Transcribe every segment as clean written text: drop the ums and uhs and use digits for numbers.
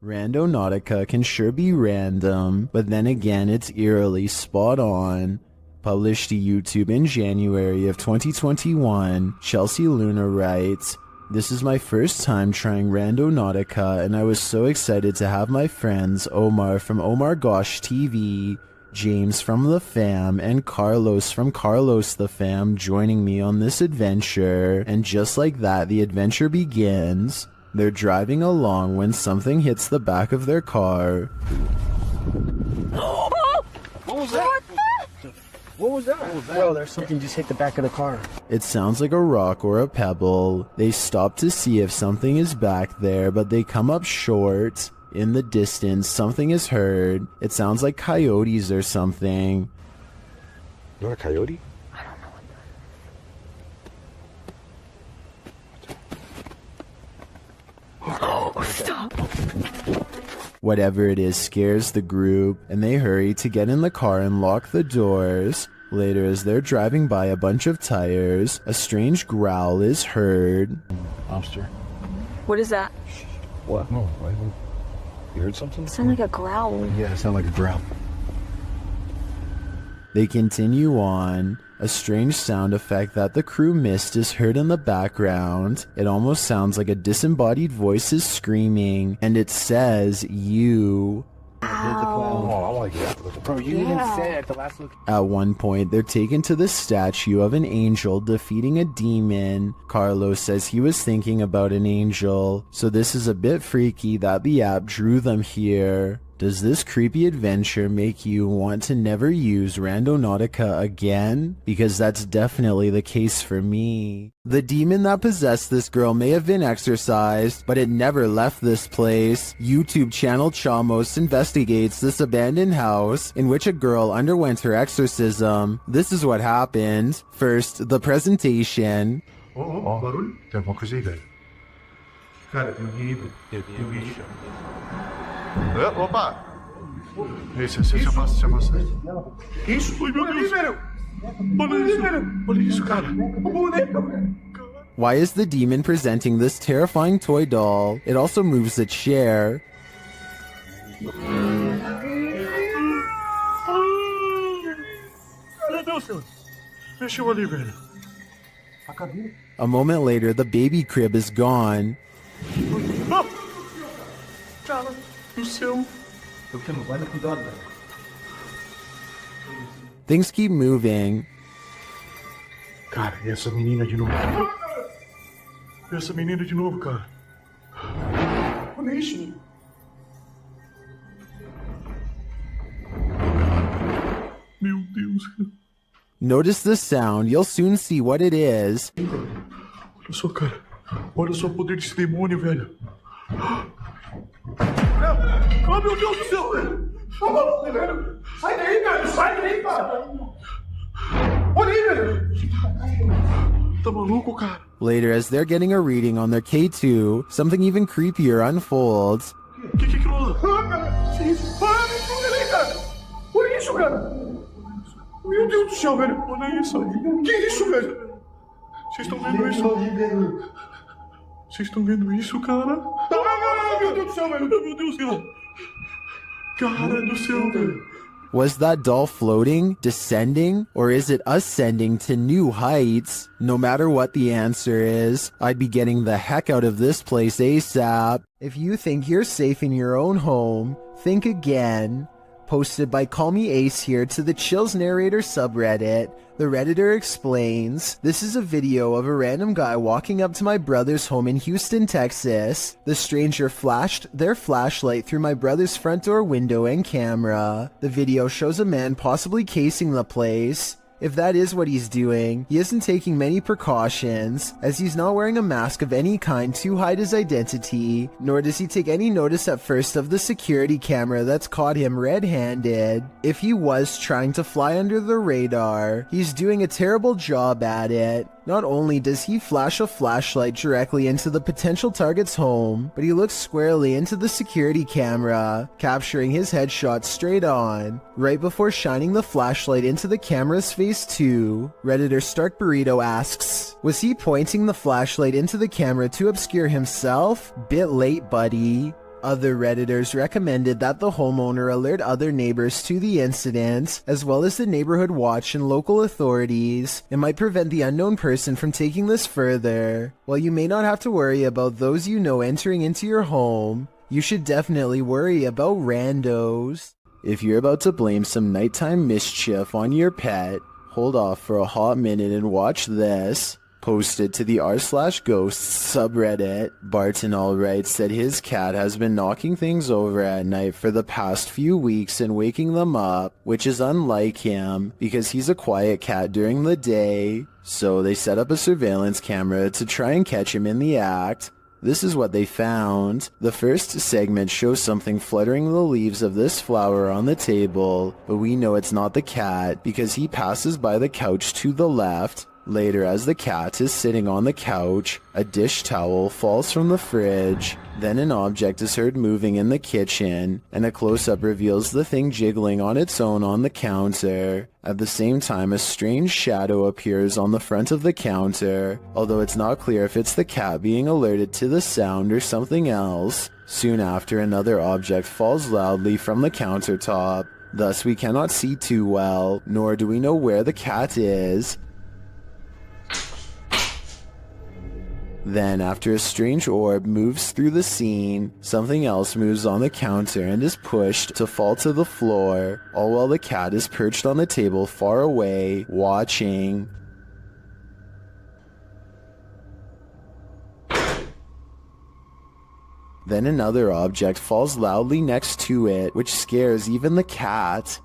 Randonautica can sure be random, but then again it's eerily spot on. Published to YouTube in January of 2021, Chelsea Luna writes, "This is my first time trying Randonautica and I was so excited to have my friends Omar from Omar Gosh TV, James from The Fam, and Carlos from Carlos The Fam joining me on this adventure, and just like that the adventure begins. They're driving along when something hits the back of their car." What was that? What was that? Bro, there's something just hit the back of the car. It sounds like a rock or a pebble. They stop to see if something is back there, but they come up short. In the distance, something is heard. It sounds like coyotes or something. Not a coyote? Oh, stop. Whatever it is scares the group, and they hurry to get in the car and lock the doors. Later, as they're driving by a bunch of tires, a strange growl is heard. Lobster. What is that? What? No, why? You heard something? It sounded like a growl. Yeah, it sounded like a growl. They continue on. A strange sound effect that the crew missed is heard in the background. It almost sounds like a disembodied voice is screaming, and it says, "You." Oh, I like it. Bro, you even said at the last look. At one point, they're taken to the statue of an angel defeating a demon. Carlos says he was thinking about an angel, so this is a bit freaky that the app drew them here. Does this creepy adventure make you want to never use Randonautica again? Because that's definitely the case for me. The demon that possessed this girl may have been exorcised, but it never left this place. YouTube channel Chamos investigates this abandoned house in which a girl underwent her exorcism. This is what happened. First, the presentation. Democracy Day. Cara, tem bicho. Opa! Esse eu faço. Que isso? Oi, meu Deus! Olha isso, cara! Why is the demon presenting this terrifying toy doll? It also moves a chair. Meu Deus, Senhor! Mexeu ali, velho. A moment later, the baby crib is gone. Ah! Cara do céu! Things keep moving. Cara, e essa menina de novo? Essa menina de novo, cara. Olha isso. Meu Deus. Notice the sound. You'll soon see what it is. Olha só, cara. Olha só o poder desse demônio, velho. Oh, meu Deus do céu, velho. Tá maluco, velho. Sai daí, velho. Sai daí, cara. Olha aí, velho. Tá maluco, cara? Later, as they're getting a reading on their K2, something even creepier unfolds. Que aquilo? Ah, cara. Que isso? Ah, me ajuda aí, cara. Olha isso, cara. Meu Deus do céu, velho. Olha isso. Que isso, velho? Vocês estão vendo isso? Vocês estão vendo isso, cara? Ah, meu Deus do céu, velho. Meu Deus do céu. Cara do céu, velho. Was that doll floating, descending, or is it ascending to new heights? No matter what the answer is, I'd be getting the heck out of this place ASAP. If you think you're safe in your own home, think again. Posted by Call Me Ace here to the Chills Narrator subreddit. The Redditor explains, "This is a video of a random guy walking up to my brother's home in Houston, Texas. The stranger flashed their flashlight through my brother's front door window and camera. The video shows a man possibly casing the place. If that is what he's doing, he isn't taking many precautions, as he's not wearing a mask of any kind to hide his identity, nor does he take any notice at first of the security camera that's caught him red-handed. If he was trying to fly under the radar, he's doing a terrible job at it. Not only does he flash a flashlight directly into the potential target's home, but he looks squarely into the security camera, capturing his headshot straight on, right before shining the flashlight into the camera's face too." Redditor Stark Burrito asks, "Was he pointing the flashlight into the camera to obscure himself? Bit late, buddy." Other Redditors recommended that the homeowner alert other neighbors to the incident, as well as the neighborhood watch and local authorities. It might prevent the unknown person from taking this further. While you may not have to worry about those you know entering into your home, you should definitely worry about randos. If you're about to blame some nighttime mischief on your pet, hold off for a hot minute and watch this. Posted to the r/ghosts subreddit, Barton writes that his cat has been knocking things over at night for the past few weeks and waking them up, which is unlike him because he's a quiet cat during the day. So they set up a surveillance camera to try and catch him in the act. This is what they found. The first segment shows something fluttering the leaves of this flower on the table, but we know it's not the cat because he passes by the couch to the left. Later, as the cat is sitting on the couch, a dish towel falls from the fridge. Then an object is heard moving in the kitchen, and a close-up reveals the thing jiggling on its own on the counter. At the same time, a strange shadow appears on the front of the counter, although it's not clear if it's the cat being alerted to the sound or something else. Soon after, another object falls loudly from the countertop. Thus, we cannot see too well, nor do we know where the cat is. Then, after a strange orb moves through the scene, something else moves on the counter and is pushed to fall to the floor, all while the cat is perched on the table far away, watching. Then another object falls loudly next to it, which scares even the cat.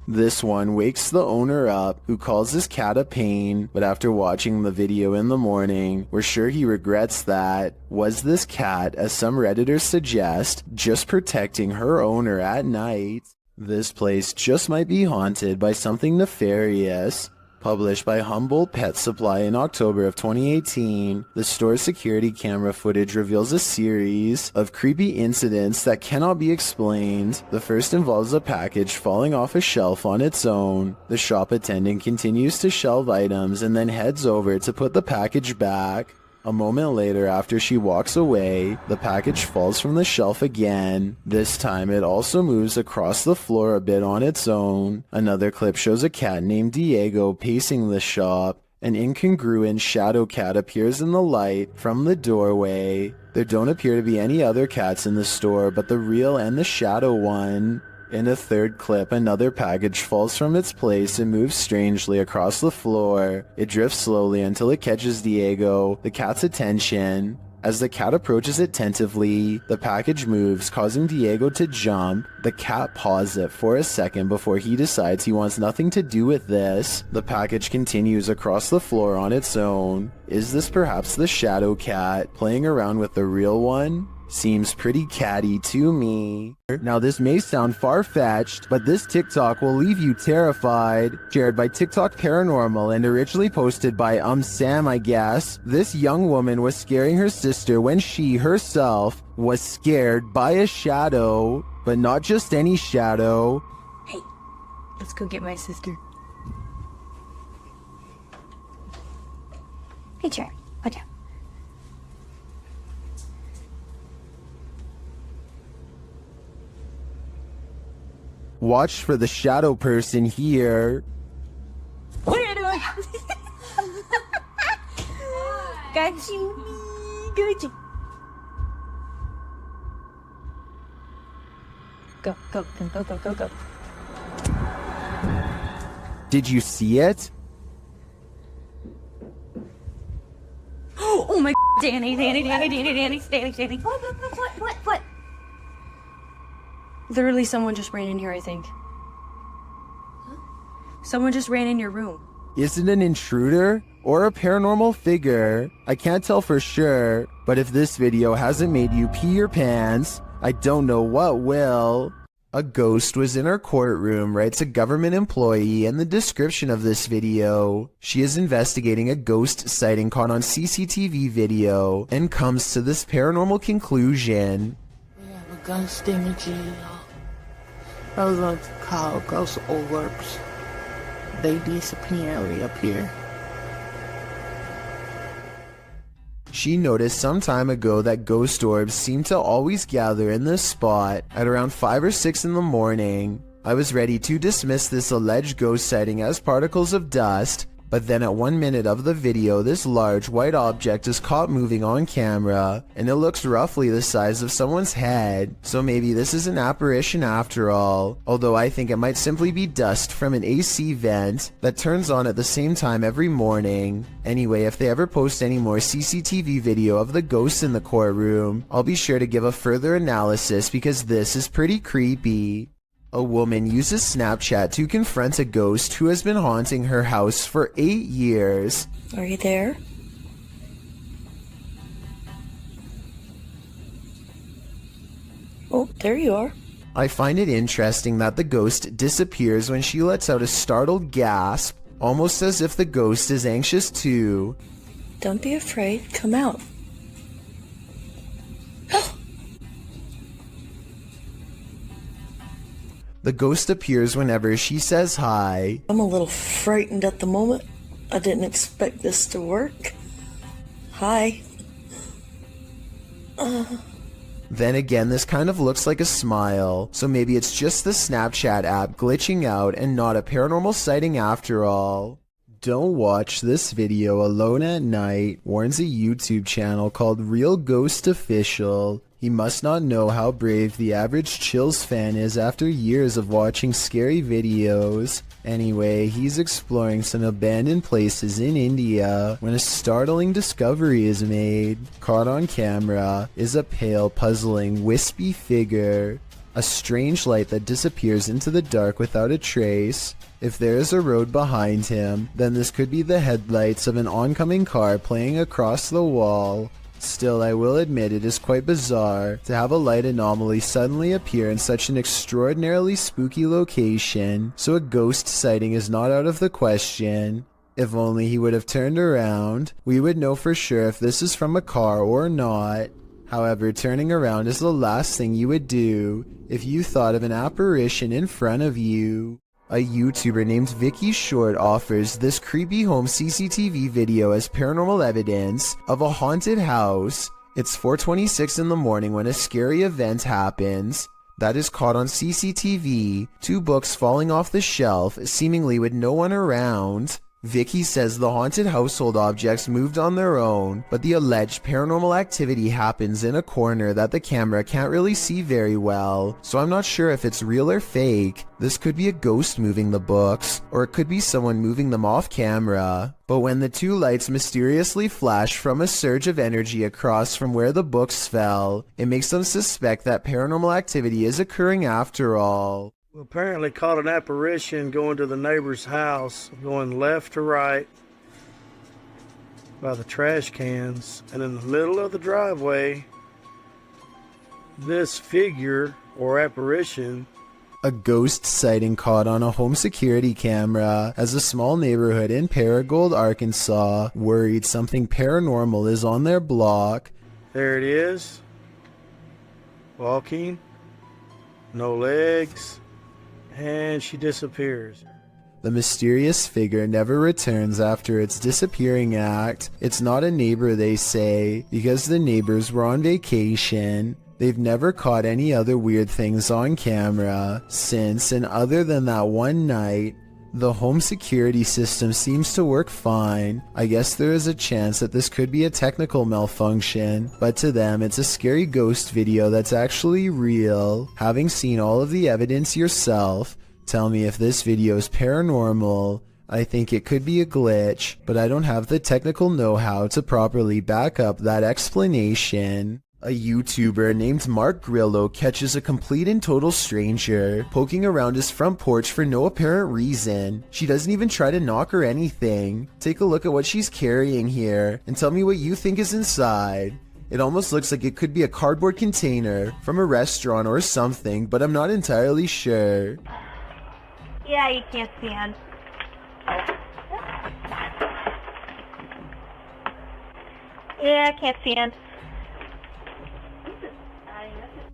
This one wakes the owner up, who calls his cat a pain, but after watching the video in the morning, we're sure he regrets that. Was this cat, as some Redditors suggest, just protecting her owner at night? This place just might be haunted by something nefarious. Published by Humboldt Pet Supply in October of 2018, the store's security camera footage reveals a series of creepy incidents that cannot be explained. The first involves a package falling off a shelf on its own. The shop attendant continues to shelve items and then heads over to put the package back. A moment later, after she walks away, the package falls from the shelf again. This time, it also moves across the floor a bit on its own. Another clip shows a cat named Diego pacing the shop. An incongruent shadow cat appears in the light from the doorway. There don't appear to be any other cats in the store but the real and the shadow one. In a third clip, another package falls from its place and moves strangely across the floor. It drifts slowly until it catches Diego, the cat's attention. As the cat approaches it tentatively, the package moves, causing Diego to jump. The cat paws it for a second before he decides he wants nothing to do with this. The package continues across the floor on its own. Is this perhaps the shadow cat playing around with the real one? Seems pretty catty to me. Now this may sound far-fetched, but this TikTok will leave you terrified. Shared by TikTok Paranormal and originally posted by Sam, I guess. This young woman was scaring her sister when she herself was scared by a shadow, but not just any shadow. Hey, let's go get my sister. Hey, Jared, put down. Watch for the shadow person here. What are you doing? Got you. Got you. Go, go, go, go, go, go, go. Did you see it? Oh my Danny. What? Literally, someone just ran in here, I think. Someone just ran in your room. Is it an intruder or a paranormal figure? I can't tell for sure, but if this video hasn't made you pee your pants, I don't know what will. A ghost was in our courtroom, writes a government employee in the description of this video. She is investigating a ghost sighting caught on CCTV video and comes to this paranormal conclusion. We have a ghost in the jail. Those are called ghost orbs. They disapparently appear. She noticed some time ago that ghost orbs seem to always gather in this spot at around 5 or 6 in the morning. I was ready to dismiss this alleged ghost sighting as particles of dust, but then at 1 minute of the video, this large white object is caught moving on camera, and it looks roughly the size of someone's head, so maybe this is an apparition after all, although I think it might simply be dust from an AC vent that turns on at the same time every morning. Anyway, if they ever post any more CCTV video of the ghosts in the courtroom, I'll be sure to give a further analysis because this is pretty creepy. A woman uses Snapchat to confront a ghost who has been haunting her house for 8 years. Are you there? Oh, there you are. I find it interesting that the ghost disappears when she lets out a startled gasp, almost as if the ghost is anxious too. Don't be afraid. Come out. The ghost appears whenever she says hi. I'm a little frightened at the moment. I didn't expect this to work. Hi. Then again, this kind of looks like a smile, so maybe it's just the Snapchat app glitching out and not a paranormal sighting after all. Don't watch this video alone at night, warns a YouTube channel called Real Ghost Official. He must not know how brave the average Chills fan is after years of watching scary videos. Anyway, he's exploring some abandoned places in India when a startling discovery is made. Caught on camera is a pale, puzzling, wispy figure. A strange light that disappears into the dark without a trace. If there is a road behind him, then this could be the headlights of an oncoming car playing across the wall. Still, I will admit it is quite bizarre to have a light anomaly suddenly appear in such an extraordinarily spooky location, so a ghost sighting is not out of the question. If only he would have turned around, we would know for sure if this is from a car or not. However, turning around is the last thing you would do if you thought of an apparition in front of you. A YouTuber named Vicky Short offers this creepy home CCTV video as paranormal evidence of a haunted house. It's 4:26 in the morning when a scary event happens that is caught on CCTV, 2 books falling off the shelf, seemingly with no one around. Vicky says the haunted household objects moved on their own, but the alleged paranormal activity happens in a corner that the camera can't really see very well, so I'm not sure if it's real or fake. This could be a ghost moving the books, or it could be someone moving them off camera. But when the 2 lights mysteriously flash from a surge of energy across from where the books fell, it makes them suspect that paranormal activity is occurring after all. We apparently caught an apparition going to the neighbor's house, going left to right by the trash cans, and in the middle of the driveway, this figure or apparition. A ghost sighting caught on a home security camera as a small neighborhood in Paragould, Arkansas, worried something paranormal is on their block. There it is, walking, no legs. And she disappears. The mysterious figure never returns after its disappearing act. It's not a neighbor, they say, because the neighbors were on vacation. They've never caught any other weird things on camera since, and other than that one night, the home security system seems to work fine. I guess there is a chance that this could be a technical malfunction, but to them it's a scary ghost video that's actually real. Having seen all of the evidence yourself, tell me if this video is paranormal. I think it could be a glitch, but I don't have the technical know-how to properly back up that explanation. A YouTuber named Mark Grillo catches a complete and total stranger poking around his front porch for no apparent reason. She doesn't even try to knock or anything. Take a look at what she's carrying here and tell me what you think is inside. It almost looks like it could be a cardboard container from a restaurant or something, but I'm not entirely sure. Yeah, you can't stand. Yeah, I can't stand.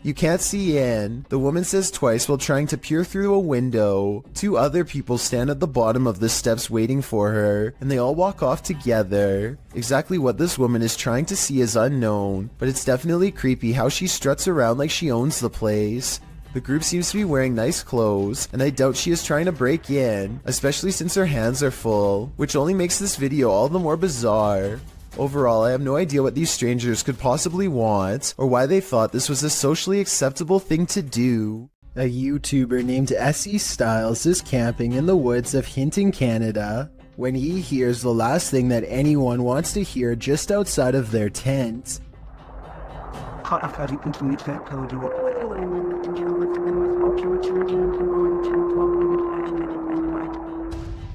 You can't see in, the woman says twice while trying to peer through a window. 2 other people stand at the bottom of the steps waiting for her, and they all walk off together. Exactly what this woman is trying to see is unknown, but it's definitely creepy how she struts around like she owns the place. The group seems to be wearing nice clothes, and I doubt she is trying to break in, especially since her hands are full, which only makes this video all the more bizarre. Overall, I have no idea what these strangers could possibly want, or why they thought this was a socially acceptable thing to do. A YouTuber named SE Styles is camping in the woods of Hinton, Canada, when he hears the last thing that anyone wants to hear just outside of their tent.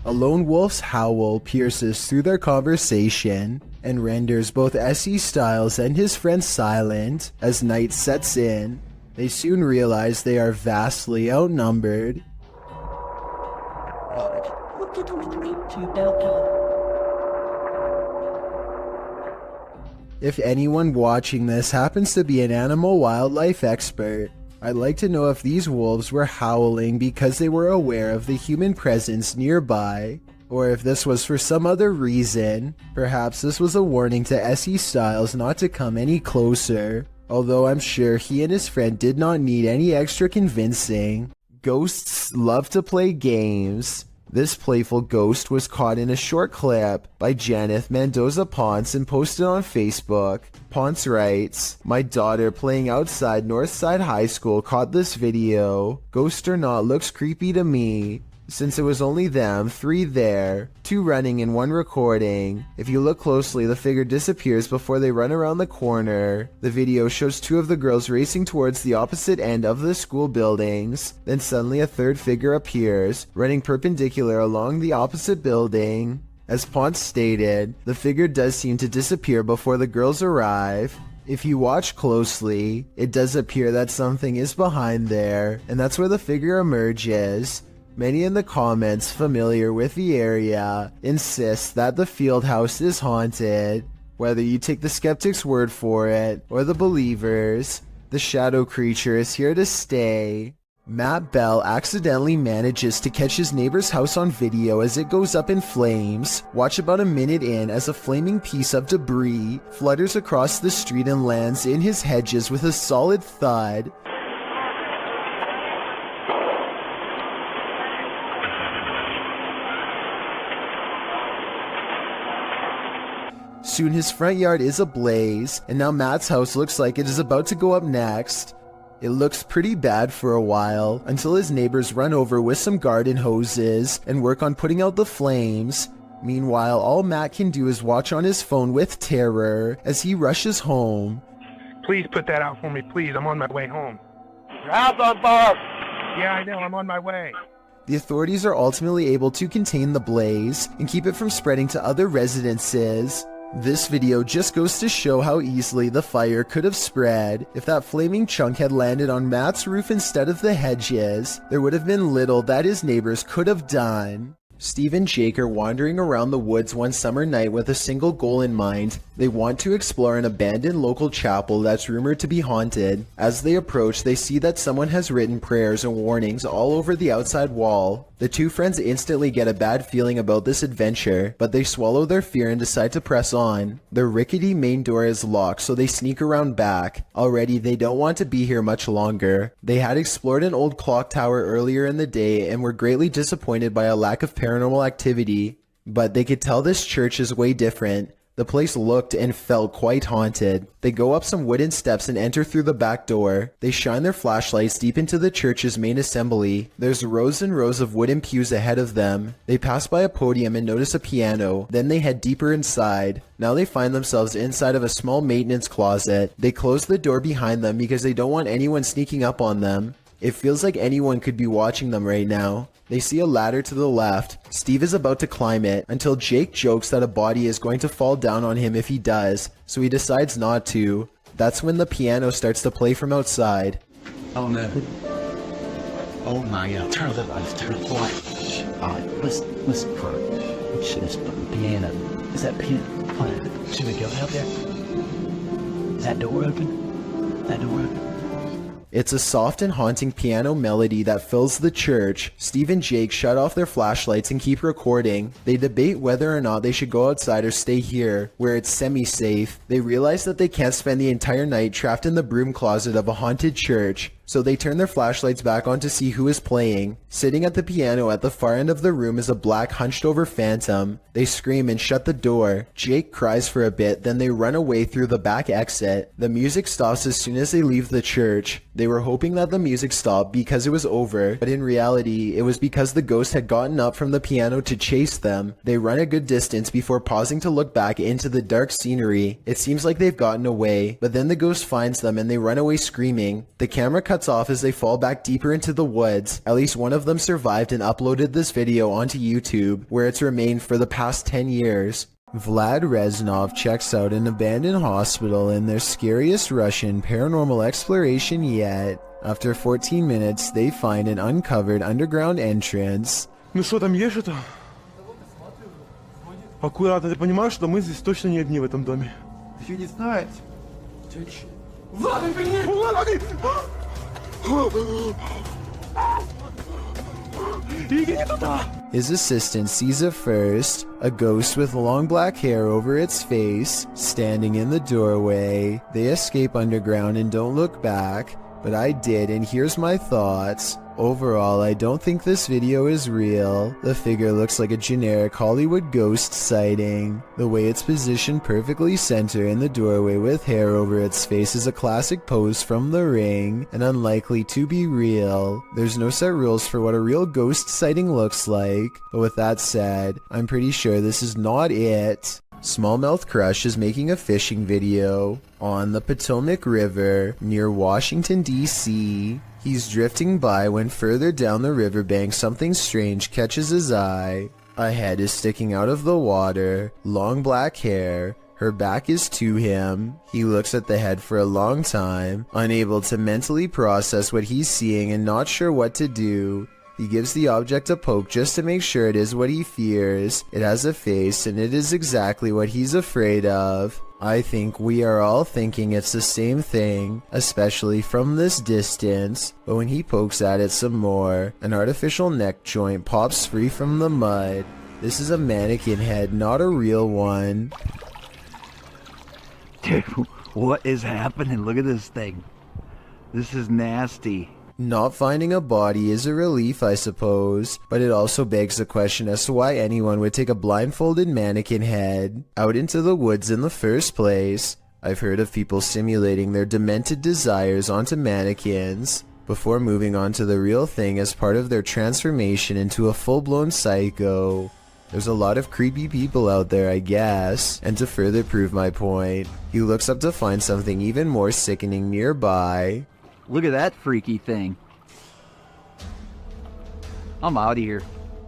A lone wolf's howl pierces through their conversation and renders both SE Styles and his friend silent as night sets in. They soon realize they are vastly outnumbered. If anyone watching this happens to be an animal wildlife expert, I'd like to know if these wolves were howling because they were aware of the human presence nearby, or if this was for some other reason. Perhaps this was a warning to SE Styles not to come any closer, although I'm sure he and his friend did not need any extra convincing. Ghosts love to play games. This playful ghost was caught in a short clip by Janeth Mendoza Ponce and posted on Facebook. Ponce writes, "My daughter playing outside Northside High School caught this video. Ghost or not, looks creepy to me. Since it was only them, 3 there, 2 running and 1 recording. If you look closely, the figure disappears before they run around the corner. The video shows 2 of the girls racing towards the opposite end of the school buildings. Then suddenly a 3rd figure appears, running perpendicular along the opposite building. As Ponce stated, the figure does seem to disappear before the girls arrive. If you watch closely, it does appear that something is behind there, and that's where the figure emerges. Many in the comments familiar with the area insist that the field house is haunted. Whether you take the skeptic's word for it or the believers, the shadow creature is here to stay. Matt Bell accidentally manages to catch his neighbor's house on video as it goes up in flames. Watch about a minute in as a flaming piece of debris flutters across the street and lands in his hedges with a solid thud. Soon his front yard is ablaze, and now Matt's house looks like it is about to go up next. It looks pretty bad for a while, until his neighbors run over with some garden hoses and work on putting out the flames. Meanwhile, all Matt can do is watch on his phone with terror as he rushes home. Please put that out for me, please. I'm on my way home. Your house on fire! Yeah, I know. I'm on my way. The authorities are ultimately able to contain the blaze and keep it from spreading to other residences. This video just goes to show how easily the fire could have spread. If that flaming chunk had landed on Matt's roof instead of the hedges, there would have been little that his neighbors could have done. Steve and Jake are wandering around the woods one summer night with a single goal in mind. They want to explore an abandoned local chapel that's rumored to be haunted. As they approach, they see that someone has written prayers and warnings all over the outside wall. The 2 friends instantly get a bad feeling about this adventure, but they swallow their fear and decide to press on. The rickety main door is locked, so they sneak around back. Already, they don't want to be here much longer. They had explored an old clock tower earlier in the day and were greatly disappointed by a lack of paranormal activity. But they could tell this church is way different. The place looked and felt quite haunted. They go up some wooden steps and enter through the back door. They shine their flashlights deep into the church's main assembly. There's rows and rows of wooden pews ahead of them. They pass by a podium and notice a piano. Then they head deeper inside. Now they find themselves inside of a small maintenance closet. They close the door behind them because they don't want anyone sneaking up on them. It feels like anyone could be watching them right now. They see a ladder to the left. Steve is about to climb it until Jake jokes that a body is going to fall down on him if he does, so he decides not to. That's when the piano starts to play from outside. Oh no. Oh my god. Turn the lights, turn the lights. Alright, listen for it. Shit, this piano. Is that piano? Should we go out there? Is that door open? That door open? It's a soft and haunting piano melody that fills the church. Steve and Jake shut off their flashlights and keep recording. They debate whether or not they should go outside or stay here, where it's semi-safe. They realize that they can't spend the entire night trapped in the broom closet of a haunted church. So they turn their flashlights back on to see who is playing. Sitting at the piano at the far end of the room is a black hunched over phantom. They scream and shut the door. Jake cries for a bit, then they run away through the back exit. The music stops as soon as they leave the church. They were hoping that the music stopped because it was over, but in reality, it was because the ghost had gotten up from the piano to chase them. They run a good distance before pausing to look back into the dark scenery. It seems like they've gotten away, but then the ghost finds them and they run away screaming. The camera cuts off as they fall back deeper into the woods. At least one of them survived and uploaded this video onto YouTube, where it's remained for the past 10 years. Vlad Reznov checks out an abandoned hospital in their scariest Russian paranormal exploration yet. After 14 minutes, they find an uncovered underground entrance. Ну что, там есть что-то? Аккуратно, ты понимаешь, что мы здесь точно не одни в этом доме? Еще не знать. Влад, Влад! His assistant sees it first, a ghost with long black hair over its face, standing in the doorway. They escape underground and don't look back, but I did, and here's my thoughts. Overall, I don't think this video is real. The figure looks like a generic Hollywood ghost sighting. The way it's positioned perfectly center in the doorway with hair over its face is a classic pose from The Ring, and unlikely to be real. There's no set rules for what a real ghost sighting looks like, but with that said, I'm pretty sure this is not it. Smallmouth Crush is making a fishing video on the Potomac River near Washington, D.C. He's drifting by when further down the riverbank something strange catches his eye. A head is sticking out of the water, long black hair. Her back is to him. He looks at the head for a long time, unable to mentally process what he's seeing and not sure what to do. He gives the object a poke just to make sure it is what he fears. It has a face, and it is exactly what he's afraid of. I think we are all thinking it's the same thing, especially from this distance, but when he pokes at it some more, an artificial neck joint pops free from the mud. This is a mannequin head, not a real one. Dude, what is happening? Look at this thing. This is nasty. Not finding a body is a relief, I suppose, but it also begs the question as to why anyone would take a blindfolded mannequin head out into the woods in the first place. I've heard of people simulating their demented desires onto mannequins before moving on to the real thing as part of their transformation into a full-blown psycho. There's a lot of creepy people out there, I guess, and to further prove my point, he looks up to find something even more sickening nearby. Look at that freaky thing. I'm out of here.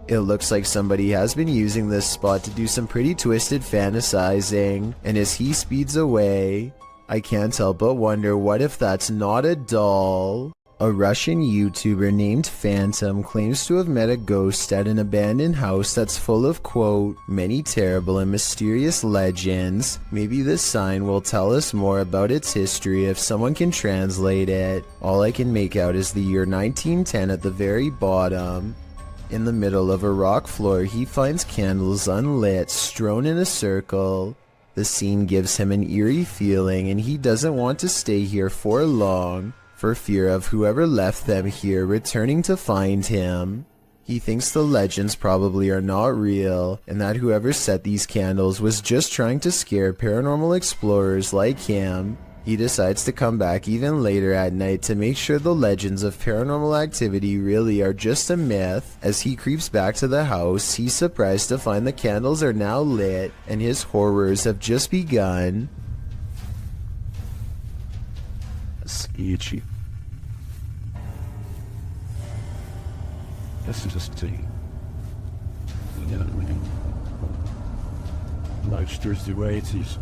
It looks like somebody has been using this spot to do some pretty twisted fantasizing, and as he speeds away, I can't help but wonder what if that's not a doll? A Russian YouTuber named Phantom claims to have met a ghost at an abandoned house that's full of, quote, many terrible and mysterious legends. Maybe this sign will tell us more about its history if someone can translate it. All I can make out is the year 1910 at the very bottom. In the middle of a rock floor, he finds candles unlit, strewn in a circle. The scene gives him an eerie feeling, and he doesn't want to stay here for long, for fear of whoever left them here returning to find him. He thinks the legends probably are not real, and that whoever set these candles was just trying to scare paranormal explorers like him. He decides to come back even later at night to make sure the legends of paranormal activity really are just a myth. As he creeps back to the house, he's surprised to find the candles are now lit, and his horrors have just begun. Sketchy. This is just tea. Life's the way it is.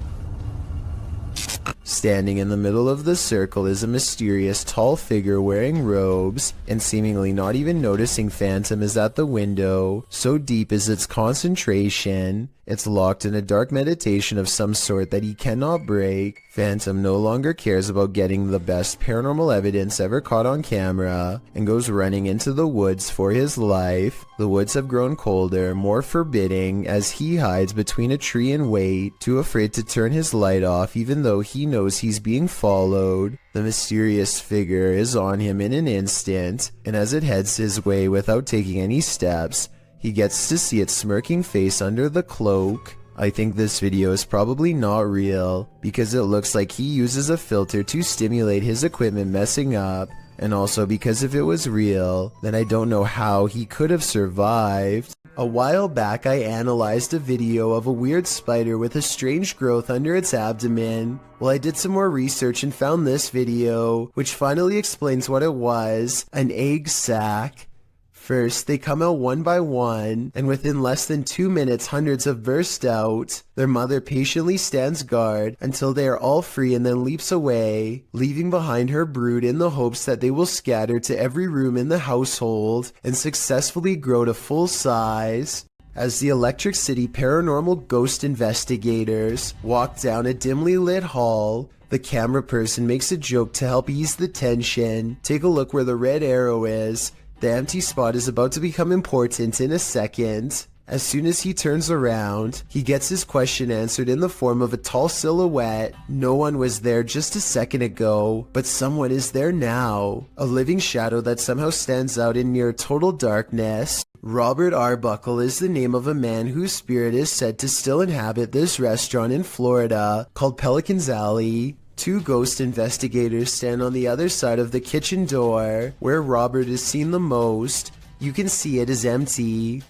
Standing in the middle of the circle is a mysterious tall figure wearing robes, and seemingly not even noticing Phantom is at the window, so deep is its concentration. It's locked in a dark meditation of some sort that he cannot break. Phantom no longer cares about getting the best paranormal evidence ever caught on camera and goes running into the woods for his life. The woods have grown colder, more forbidding, as he hides between a tree and wait, too afraid to turn his light off even though he knows he's being followed. The mysterious figure is on him in an instant, and as it heads his way without taking any steps, he gets to see its smirking face under the cloak. I think this video is probably not real, because it looks like he uses a filter to stimulate his equipment messing up, and also because if it was real, then I don't know how he could have survived. A while back I analyzed a video of a weird spider with a strange growth under its abdomen. Well, I did some more research and found this video, which finally explains what it was: an egg sac. First, they come out one by one, and within less than 2 minutes, hundreds have burst out. Their mother patiently stands guard until they are all free and then leaps away, leaving behind her brood in the hopes that they will scatter to every room in the household and successfully grow to full size. As the Electric City paranormal ghost investigators walk down a dimly lit hall, the camera person makes a joke to help ease the tension. Take a look where the red arrow is. The empty spot is about to become important in a second. As soon as he turns around, he gets his question answered in the form of a tall silhouette. No one was there just a second ago, but someone is there now. A living shadow that somehow stands out in near total darkness. Robert Arbuckle is the name of a man whose spirit is said to still inhabit this restaurant in Florida called Pelican's Alley. Two ghost investigators stand on the other side of the kitchen door, where Robert is seen the most. You can see it is empty.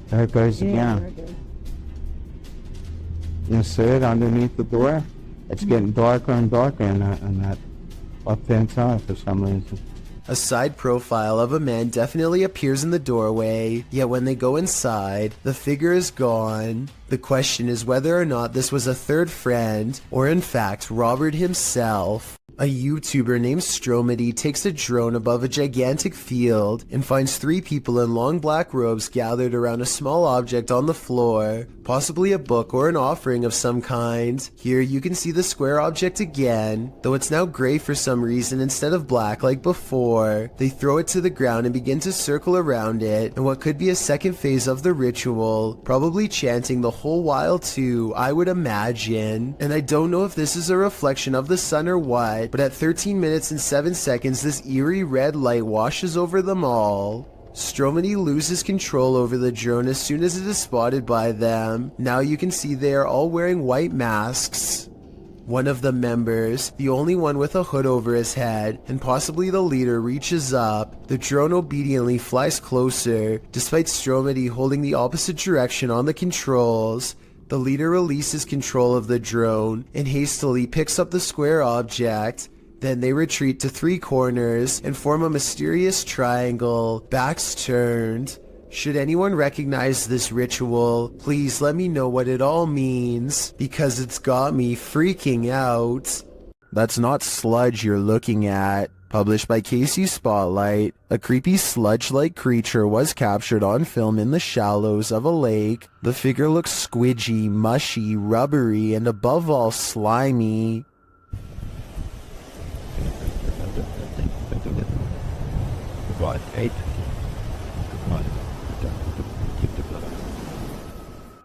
There it goes again. You see it underneath the door? It's getting darker and darker in that up inside for some reason. A side profile of a man definitely appears in the doorway, yet when they go inside, the figure is gone. The question is whether or not this was a third friend, or in fact Robert himself. A YouTuber named Stromedy takes a drone above a gigantic field and finds 3 people in long black robes gathered around a small object on the floor, possibly a book or an offering of some kind. Here you can see the square object again, though it's now gray for some reason instead of black like before. They throw it to the ground and begin to circle around it in what could be a second phase of the ritual, probably chanting the whole while too, I would imagine. And I don't know if this is a reflection of the sun or what, but at 13 minutes and 7 seconds, this eerie red light washes over them all. Stromedy loses control over the drone as soon as it is spotted by them. Now you can see they are all wearing white masks. One of the members, the only one with a hood over his head, and possibly the leader, reaches up. The drone obediently flies closer, despite Stromedy holding the opposite direction on the controls. The leader releases control of the drone and hastily picks up the square object. Then they retreat to 3 corners and form a mysterious triangle, backs turned. Should anyone recognize this ritual, please let me know what it all means, because it's got me freaking out. That's not sludge you're looking at. Published by Casey Spotlight, a creepy sludge-like creature was captured on film in the shallows of a lake. The figure looks squidgy, mushy, rubbery, and above all slimy.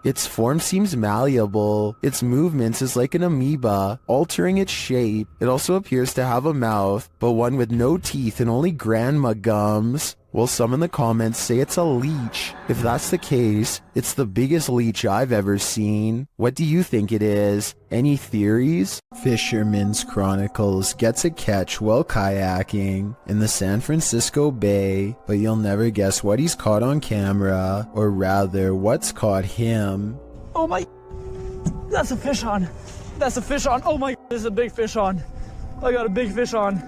Its form seems malleable. Its movements is like an amoeba, altering its shape. It also appears to have a mouth, but one with no teeth and only grandma gums. Well, some in the comments say it's a leech. If that's the case, it's the biggest leech I've ever seen. What do you think it is? Any theories? Fisherman's Chronicles gets a catch while kayaking in the San Francisco Bay, but you'll never guess what he's caught on camera, or rather, what's caught him. Oh my, that's a fish on. That's a fish on. Oh my, there's a big fish on. I got a big fish on.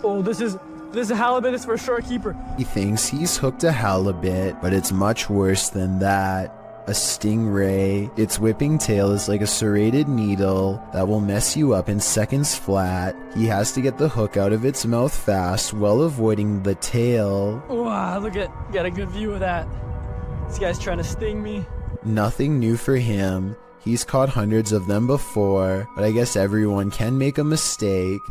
Oh, this is a halibut. It's for a shore keeper. He thinks he's hooked a halibut, but it's much worse than that. A stingray. Its whipping tail is like a serrated needle that will mess you up in seconds flat. He has to get the hook out of its mouth fast while avoiding the tail. Wow, got a good view of that. This guy's trying to sting me. Nothing new for him. He's caught hundreds of them before, but I guess everyone can make a mistake.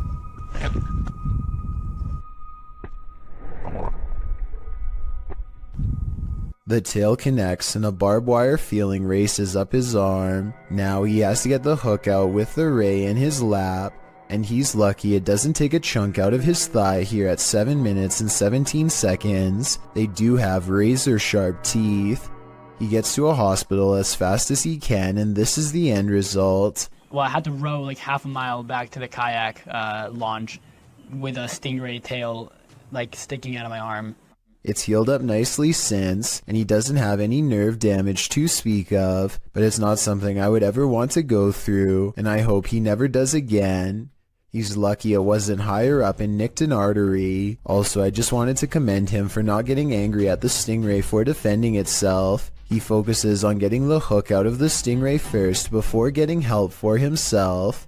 The tail connects and a barbed wire feeling races up his arm. Now he has to get the hook out with the ray in his lap, and he's lucky it doesn't take a chunk out of his thigh here at 7 minutes and 17 seconds. They do have razor sharp teeth. He gets to a hospital as fast as he can, and this is the end result. Well, I had to row like half a mile back to the kayak launch with a stingray tail like sticking out of my arm. It's healed up nicely since, and he doesn't have any nerve damage to speak of, but it's not something I would ever want to go through, and I hope he never does again. He's lucky it wasn't higher up and nicked an artery. Also, I just wanted to commend him for not getting angry at the stingray for defending itself. He focuses on getting the hook out of the stingray first before getting help for himself.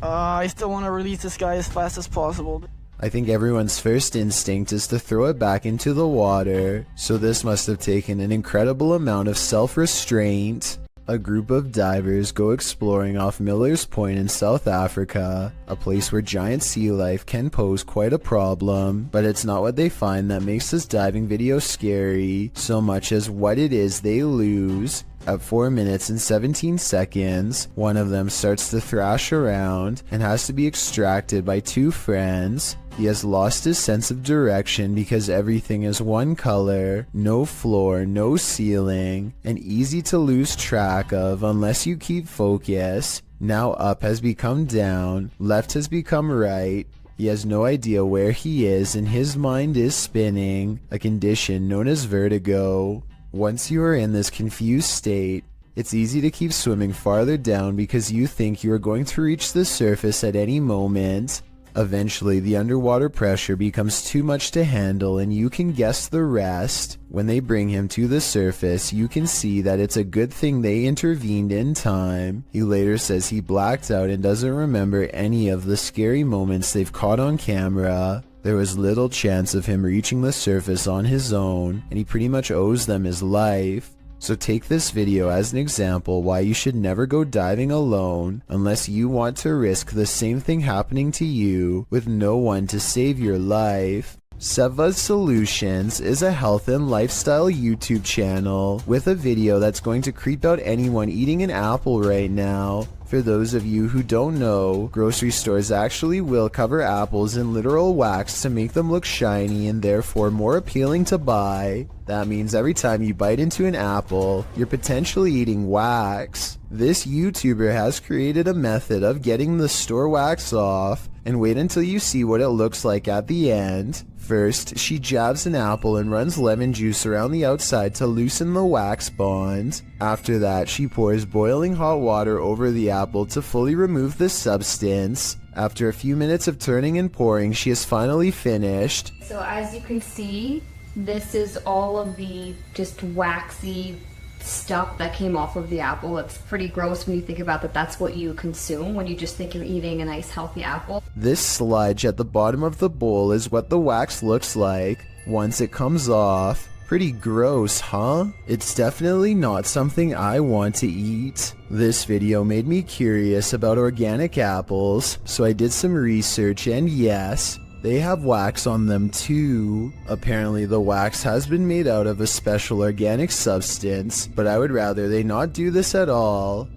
I still want to release this guy as fast as possible. I think everyone's first instinct is to throw it back into the water, so this must have taken an incredible amount of self-restraint. A group of divers go exploring off Miller's Point in South Africa, a place where giant sea life can pose quite a problem, but it's not what they find that makes this diving video scary, so much as what it is they lose. At 4 minutes and 17 seconds, one of them starts to thrash around and has to be extracted by two friends. He has lost his sense of direction because everything is one color, no floor, no ceiling, and easy to lose track of unless you keep focus. Now up has become down, left has become right. He has no idea where he is and his mind is spinning, a condition known as vertigo. Once you are in this confused state, it's easy to keep swimming farther down because you think you are going to reach the surface at any moment. Eventually, the underwater pressure becomes too much to handle and you can guess the rest. When they bring him to the surface, you can see that it's a good thing they intervened in time. He later says he blacked out and doesn't remember any of the scary moments they've caught on camera. There was little chance of him reaching the surface on his own, and he pretty much owes them his life. So take this video as an example why you should never go diving alone unless you want to risk the same thing happening to you with no one to save your life. Seva's Solutions is a health and lifestyle YouTube channel with a video that's going to creep out anyone eating an apple right now. For those of you who don't know, grocery stores actually will cover apples in literal wax to make them look shiny and therefore more appealing to buy. That means every time you bite into an apple, you're potentially eating wax. This YouTuber has created a method of getting the store wax off, and wait until you see what it looks like at the end. First, she jabs an apple and runs lemon juice around the outside to loosen the wax bond. After that, she pours boiling hot water over the apple to fully remove the substance. After a few minutes of turning and pouring, she is finally finished. So as you can see, this is all of the just waxy stuff that came off of the apple. It's pretty gross when you think about that. That's what you consume when you just think you're eating a nice healthy apple. This sludge at the bottom of the bowl is what the wax looks like once it comes off. Pretty gross, huh? It's definitely not something I want to eat. This video made me curious about organic apples, so I did some research, and yes, they have wax on them too. Apparently the wax has been made out of a special organic substance, but I would rather they not do this at all.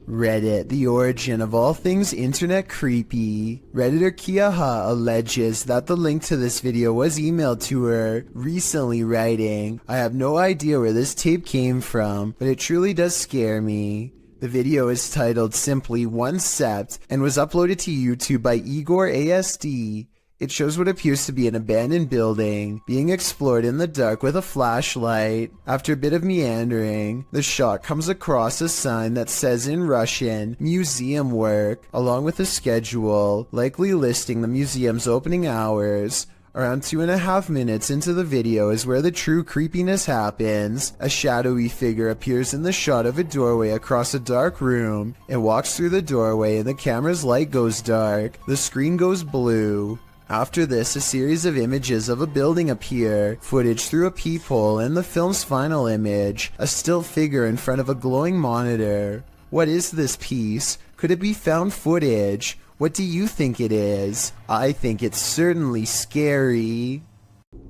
Reddit, the origin of all things internet creepy. Redditor Kiaha alleges that the link to this video was emailed to her recently, writing, "I have no idea where this tape came from, but it truly does scare me." The video is titled simply One Sept and was uploaded to YouTube by Igor ASD. It shows what appears to be an abandoned building being explored in the dark with a flashlight. After a bit of meandering, the shot comes across a sign that says in Russian, "Museum Work," along with a schedule, likely listing the museum's opening hours. Around 2.5 minutes into the video is where the true creepiness happens. A shadowy figure appears in the shot of a doorway across a dark room. It walks through the doorway and the camera's light goes dark. The screen goes blue. After this, a series of images of a building appear, footage through a peephole, and the film's final image, a still figure in front of a glowing monitor. What is this piece? Could it be found footage? What do you think it is? I think it's certainly scary.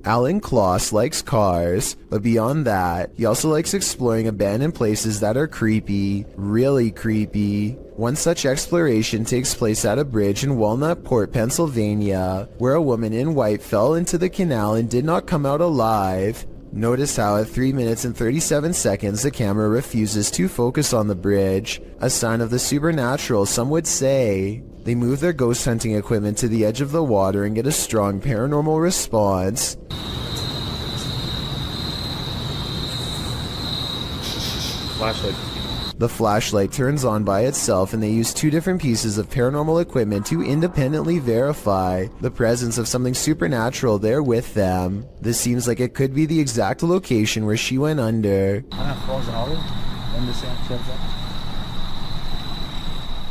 Alan Kloss likes cars, but beyond that, he also likes exploring abandoned places that are creepy, really creepy. One such exploration takes place at a bridge in Walnut Port, Pennsylvania, where a woman in white fell into the canal and did not come out alive. Notice how at 3 minutes and 37 seconds the camera refuses to focus on the bridge, a sign of the supernatural, some would say. They move their ghost hunting equipment to the edge of the water and get a strong paranormal response. Flashlight. The flashlight turns on by itself, and they use 2 different pieces of paranormal equipment to independently verify the presence of something supernatural there with them. This seems like it could be the exact location where she went under.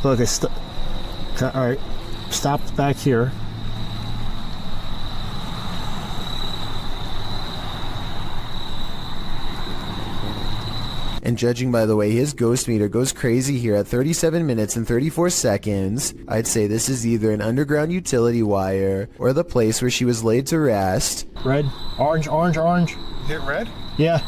Look, alright, stopped back here. And judging by the way his ghost meter goes crazy here at 37 minutes and 34 seconds, I'd say this is either an underground utility wire or the place where she was laid to rest. Red, orange, orange, orange. Hit red? Yeah.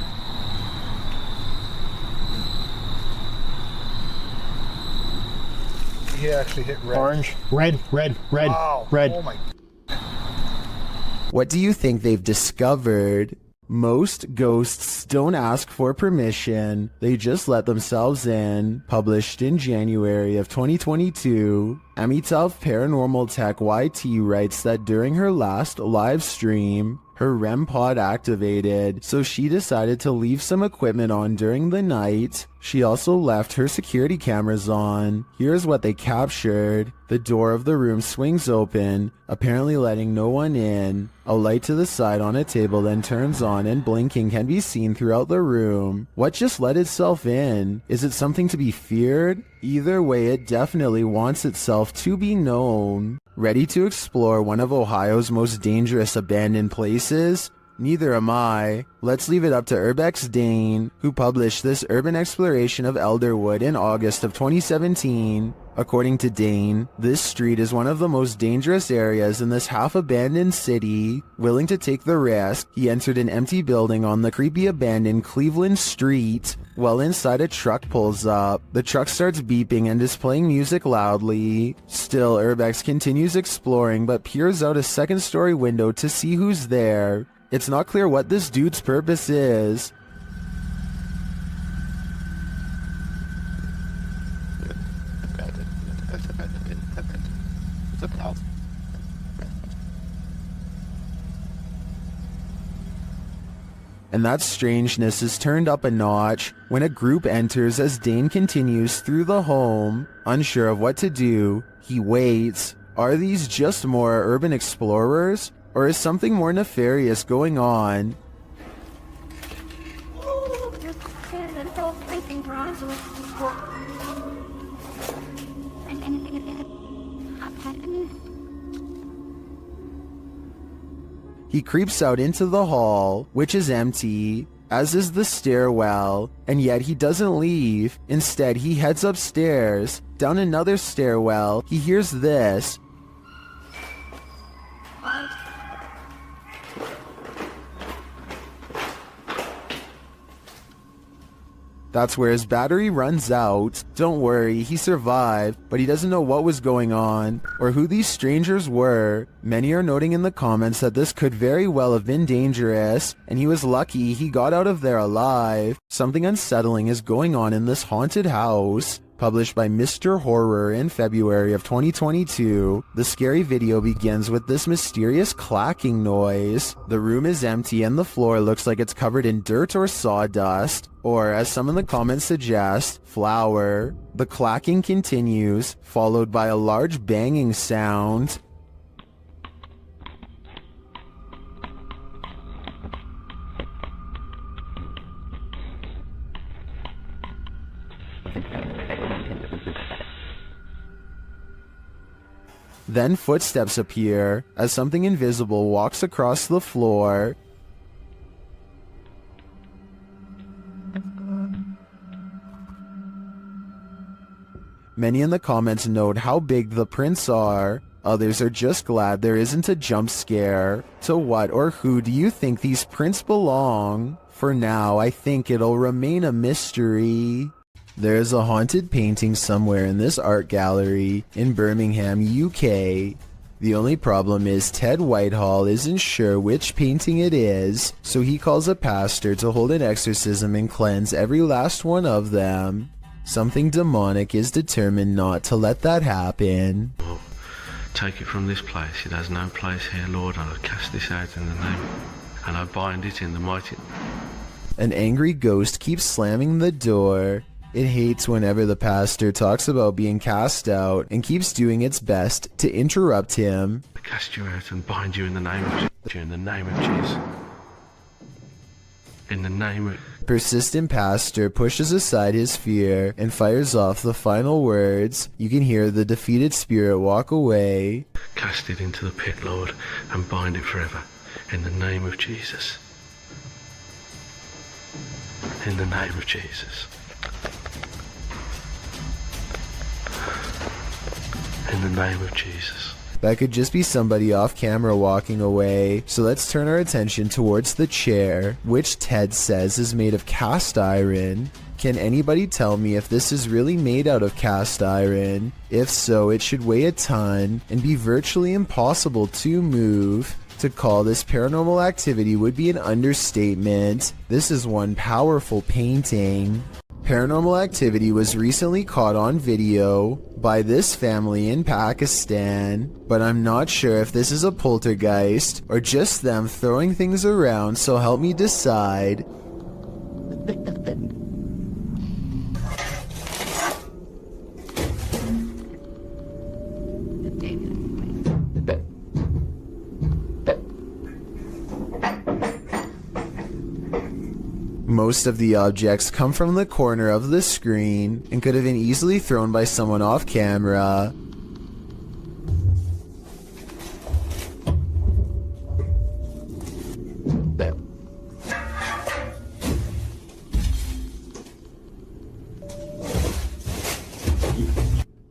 He actually hit red. Orange, red, red, red, wow. red. Oh my. What do you think they've discovered? Most ghosts don't ask for permission, they just let themselves in. Published in January of 2022, Amitav Paranormal Tech YT writes that during her last live stream, her REM pod activated, so she decided to leave some equipment on during the night. She also left her security cameras on. Here's what they captured. The door of the room swings open, apparently letting no one in. A light to the side on a table then turns on and blinking can be seen throughout the room. What just let itself in? Is it something to be feared? Either way, it definitely wants itself to be known. Ready to explore one of Ohio's most dangerous abandoned places? Neither am I. Let's leave it up to Urbex Dane, who published this urban exploration of Elderwood in August of 2017. According to Dane, this street is one of the most dangerous areas in this half-abandoned city. Willing to take the risk, he entered an empty building on the creepy abandoned Cleveland Street. While inside, a truck pulls up. The truck starts beeping and is playing music loudly. Still, Urbex continues exploring but peers out a second-story window to see who's there. It's not clear what this dude's purpose is. And that strangeness is turned up a notch when a group enters as Dane continues through the home. Unsure of what to do, he waits. Are these just more urban explorers? Or is something more nefarious going on? He creeps out into the hall, which is empty, as is the stairwell, and yet he doesn't leave. Instead, he heads upstairs. Down another stairwell, he hears this. That's where his battery runs out. Don't worry, he survived, but he doesn't know what was going on or who these strangers were. Many are noting in the comments that this could very well have been dangerous, and he was lucky he got out of there alive. Something unsettling is going on in this haunted house. Published by Mr. Horror in February of 2022, the scary video begins with this mysterious clacking noise. The room is empty and the floor looks like it's covered in dirt or sawdust, or as some in the comments suggest, flour. The clacking continues, followed by a large banging sound. Then footsteps appear as something invisible walks across the floor. Many in the comments note how big the prints are. Others are just glad there isn't a jump scare. To what or who do you think these prints belong? For now, I think it'll remain a mystery. There's a haunted painting somewhere in this art gallery in Birmingham, UK. The only problem is Ted Whitehall isn't sure which painting it is, so he calls a pastor to hold an exorcism and cleanse every last one of them. Something demonic is determined not to let that happen. Take it from this place. It has no place here, Lord. I cast this out in the name, and I bind it in the mighty... An angry ghost keeps slamming the door. It hates whenever the pastor talks about being cast out and keeps doing its best to interrupt him. I cast you out and bind you in the name of Jesus. In the name of Jesus. In the name of... Persistent pastor pushes aside his fear and fires off the final words. You can hear the defeated spirit walk away. Cast it into the pit, Lord, and bind it forever. In the name of Jesus. In the name of Jesus. In the name of Jesus. That could just be somebody off camera walking away, so let's turn our attention towards the chair, which Ted says is made of cast iron. Can anybody tell me if this is really made out of cast iron? If so, it should weigh a ton and be virtually impossible to move. To call this paranormal activity would be an understatement. This is one powerful painting. Paranormal activity was recently caught on video by this family in Pakistan, but I'm not sure if this is a poltergeist or just them throwing things around, so help me decide. Most of the objects come from the corner of the screen and could have been easily thrown by someone off camera.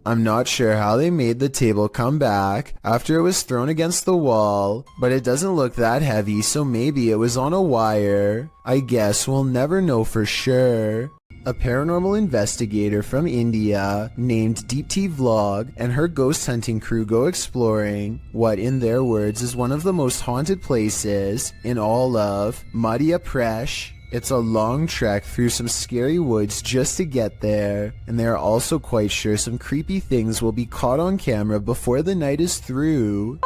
I'm not sure how they made the table come back after it was thrown against the wall, but it doesn't look that heavy, so maybe it was on a wire. I guess we'll never know for sure. A paranormal investigator from India named Deepti Vlog and her ghost hunting crew go exploring what, in their words, is one of the most haunted places in all of Madhya Pradesh. It's a long trek through some scary woods just to get there, and they are also quite sure some creepy things will be caught on camera before the night is through.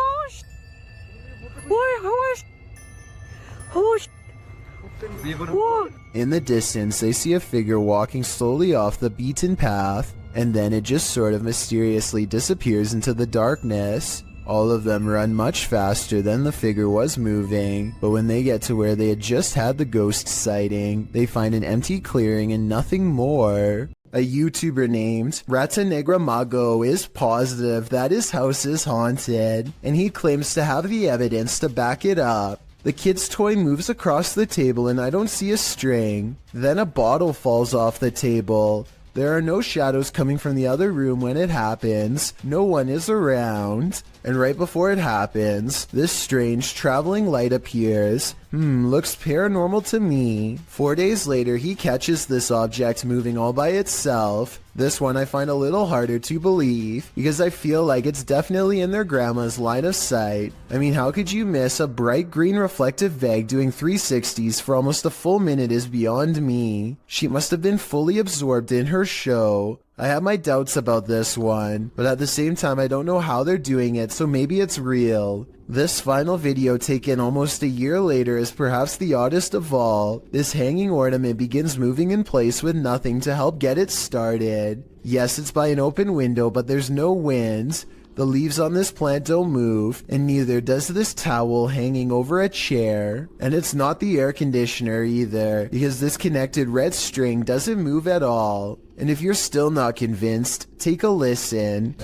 In the distance, they see a figure walking slowly off the beaten path, and then it just sort of mysteriously disappears into the darkness. All of them run much faster than the figure was moving, but when they get to where they had just had the ghost sighting, they find an empty clearing and nothing more. A YouTuber named Rata Negra Mago is positive that his house is haunted, and he claims to have the evidence to back it up. The kid's toy moves across the table and I don't see a string. Then a bottle falls off the table. There are no shadows coming from the other room when it happens. No one is around. And right before it happens, this strange traveling light appears. Looks paranormal to me. 4 days later, he catches this object moving all by itself. This one I find a little harder to believe, because I feel like it's definitely in their grandma's line of sight. I mean, how could you miss a bright green reflective veg doing 360s for almost a full minute is beyond me. She must have been fully absorbed in her show. I have my doubts about this one, but at the same time I don't know how they're doing it, so maybe it's real. This final video taken almost a year later is perhaps the oddest of all. This hanging ornament begins moving in place with nothing to help get it started. Yes, it's by an open window, but there's no wind. The leaves on this plant don't move, and neither does this towel hanging over a chair. And it's not the air conditioner either, because this connected red string doesn't move at all. And if you're still not convinced, take a listen.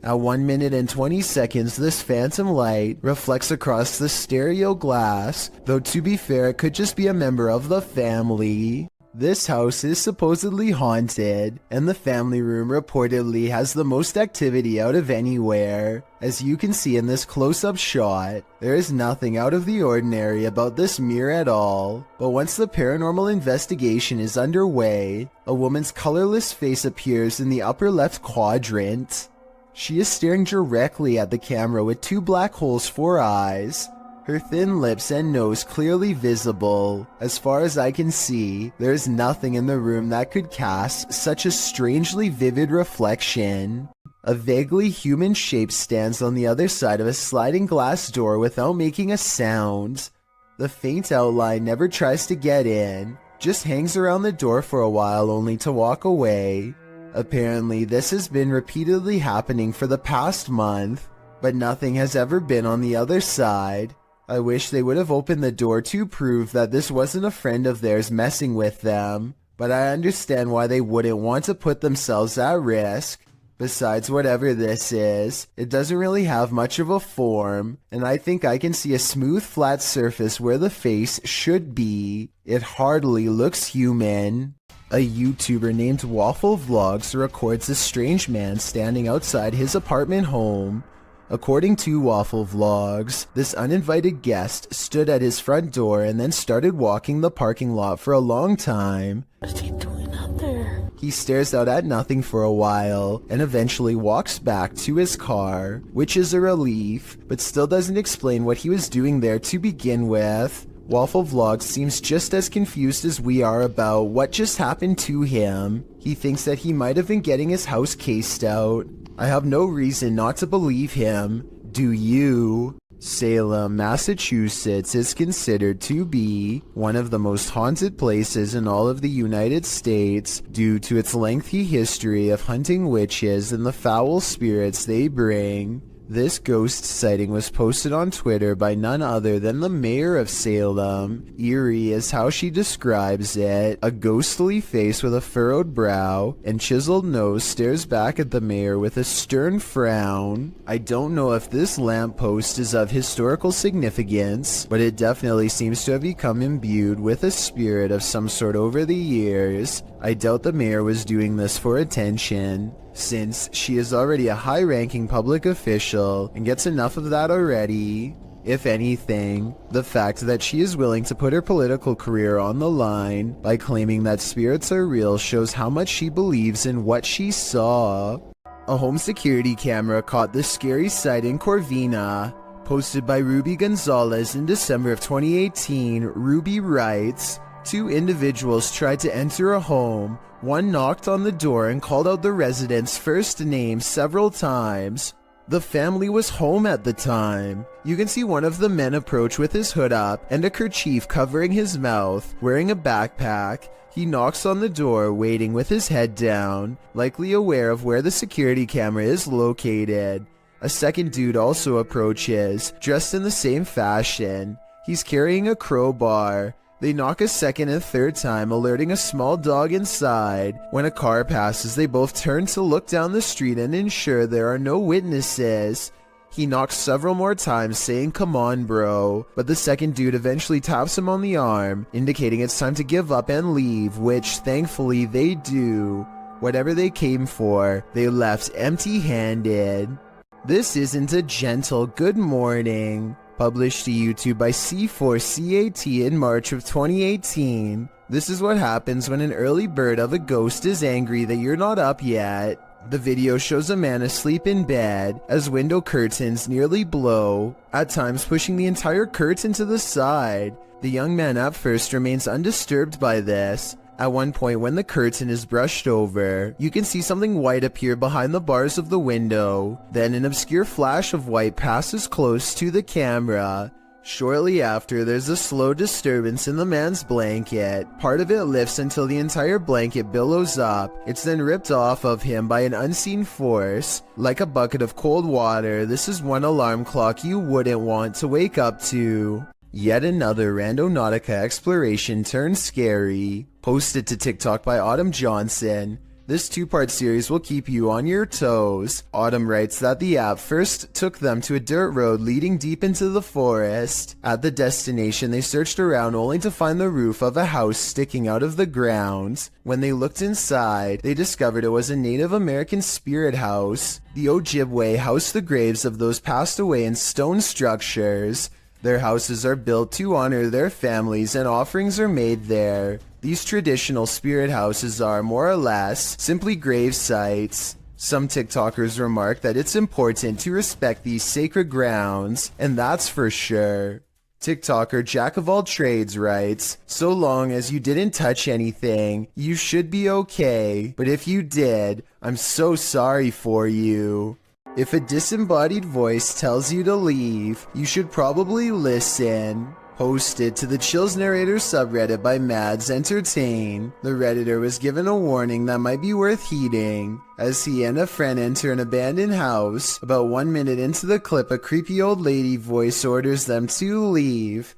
At 1 minute and 20 seconds, this phantom light reflects across the stereo glass, though to be fair, it could just be a member of the family. This house is supposedly haunted, and the family room reportedly has the most activity out of anywhere. As you can see in this close-up shot, there is nothing out of the ordinary about this mirror at all. But once the paranormal investigation is underway, a woman's colorless face appears in the upper left quadrant. She is staring directly at the camera with 2 black holes for eyes. Her thin lips and nose clearly visible. As far as I can see, there is nothing in the room that could cast such a strangely vivid reflection. A vaguely human shape stands on the other side of a sliding glass door without making a sound. The faint outline never tries to get in, just hangs around the door for a while only to walk away. Apparently, this has been repeatedly happening for the past month, but nothing has ever been on the other side. I wish they would have opened the door to prove that this wasn't a friend of theirs messing with them, but I understand why they wouldn't want to put themselves at risk. Besides, whatever this is, it doesn't really have much of a form, and I think I can see a smooth flat surface where the face should be. It hardly looks human. A YouTuber named Waffle Vlogs records a strange man standing outside his apartment home. According to Waffle Vlogs, this uninvited guest stood at his front door and then started walking the parking lot for a long time. What is he doing out there? He stares out at nothing for a while and eventually walks back to his car, which is a relief, but still doesn't explain what he was doing there to begin with. Waffle Vlogs seems just as confused as we are about what just happened to him. He thinks that he might have been getting his house cased out. I have no reason not to believe him. Do you? Salem, Massachusetts is considered to be one of the most haunted places in all of the United States due to its lengthy history of hunting witches and the foul spirits they bring. This ghost sighting was posted on Twitter by none other than the mayor of Salem. Eerie is how she describes it. A ghostly face with a furrowed brow and chiseled nose stares back at the mayor with a stern frown. I don't know if this lamppost is of historical significance, but it definitely seems to have become imbued with a spirit of some sort over the years. I doubt the mayor was doing this for attention, since she is already a high-ranking public official and gets enough of that already. If anything, the fact that she is willing to put her political career on the line by claiming that spirits are real shows how much she believes in what she saw. A home security camera caught this scary sight in Corvina. Posted by Ruby Gonzalez in December of 2018, Ruby writes, 2 individuals tried to enter a home. One knocked on the door and called out the resident's first name several times. The family was home at the time. You can see one of the men approach with his hood up and a kerchief covering his mouth, wearing a backpack. He knocks on the door, waiting with his head down, likely aware of where the security camera is located. A second dude also approaches, dressed in the same fashion. He's carrying a crowbar. They knock a second and third time, alerting a small dog inside. When a car passes, they both turn to look down the street and ensure there are no witnesses. He knocks several more times, saying, "Come on, bro." But the second dude eventually taps him on the arm, indicating it's time to give up and leave, which thankfully they do. Whatever they came for, they left empty-handed. This isn't a gentle good morning. Published to YouTube by C4CAT in March of 2018. This is what happens when an early bird of a ghost is angry that you're not up yet. The video shows a man asleep in bed as window curtains nearly blow, at times pushing the entire curtain to the side. The young man at first remains undisturbed by this. At one point, when the curtain is brushed over, you can see something white appear behind the bars of the window. Then an obscure flash of white passes close to the camera, Shortly after, there's a slow disturbance in the man's blanket. Part of it lifts until the entire blanket billows up. It's then ripped off of him by an unseen force. Like a bucket of cold water, this is one alarm clock you wouldn't want to wake up to. Yet another Randonautica exploration turned scary. Posted to TikTok by Autumn Johnson. This two-part series will keep you on your toes. Autumn writes that the app first took them to a dirt road leading deep into the forest. At the destination, they searched around only to find the roof of a house sticking out of the ground. When they looked inside, they discovered it was a Native American spirit house. The Ojibwe housed the graves of those passed away in stone structures. Their houses are built to honor their families and offerings are made there. These traditional spirit houses are, more or less, simply grave sites. Some TikTokers remark that it's important to respect these sacred grounds, and that's for sure. TikToker Jack of All Trades writes, so long as you didn't touch anything, you should be okay, but if you did, I'm so sorry for you. If a disembodied voice tells you to leave, you should probably listen. Posted to the Chills Narrator subreddit by Mads Entertain, the Redditor was given a warning that might be worth heeding. As he and a friend enter an abandoned house, about 1 minute into the clip, a creepy old lady voice orders them to leave.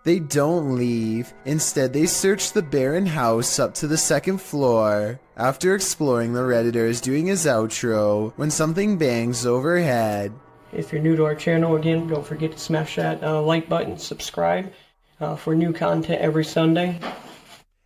They don't leave. Instead, they search the barren house up to the second floor. After exploring, the Redditor is doing his outro when something bangs overhead. If you're new to our channel, again, don't forget to smash that like button, subscribe for new content every Sunday.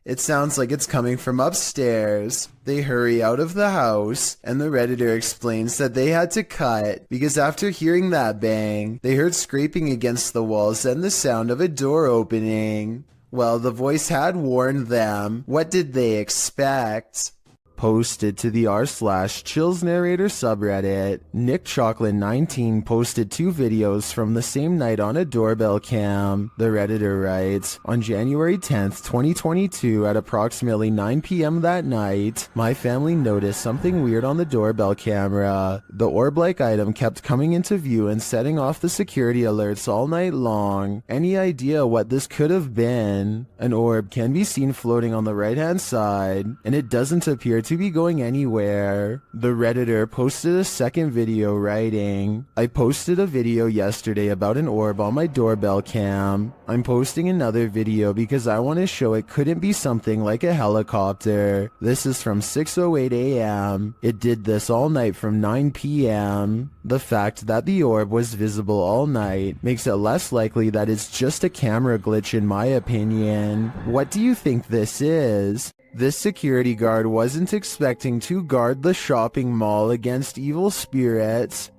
It sounds like it's coming from upstairs. They hurry out of the house, and the Redditor explains that they had to cut because after hearing that bang, they heard scraping against the walls and the sound of a door opening. Well, the voice had warned them. What did they expect? Posted to the r/Chills Narrator subreddit, Nick Chocolate 19 posted 2 videos from the same night on a doorbell cam. The Redditor writes, on January 10th, 2022 at approximately 9 p.m. that night, my family noticed something weird on the doorbell camera. The orb-like item kept coming into view and setting off the security alerts all night long. Any idea what this could have been? An orb can be seen floating on the right-hand side, and it doesn't appear to be going anywhere. The Redditor posted a second video writing, I posted a video yesterday about an orb on my doorbell cam. I'm posting another video because I want to show it couldn't be something like a helicopter. This is from 6:08 a.m. It did this all night from 9 p.m. The fact that the orb was visible all night makes it less likely that it's just a camera glitch in my opinion. What do you think this is? This security guard wasn't expecting to guard the shopping mall against evil spirits.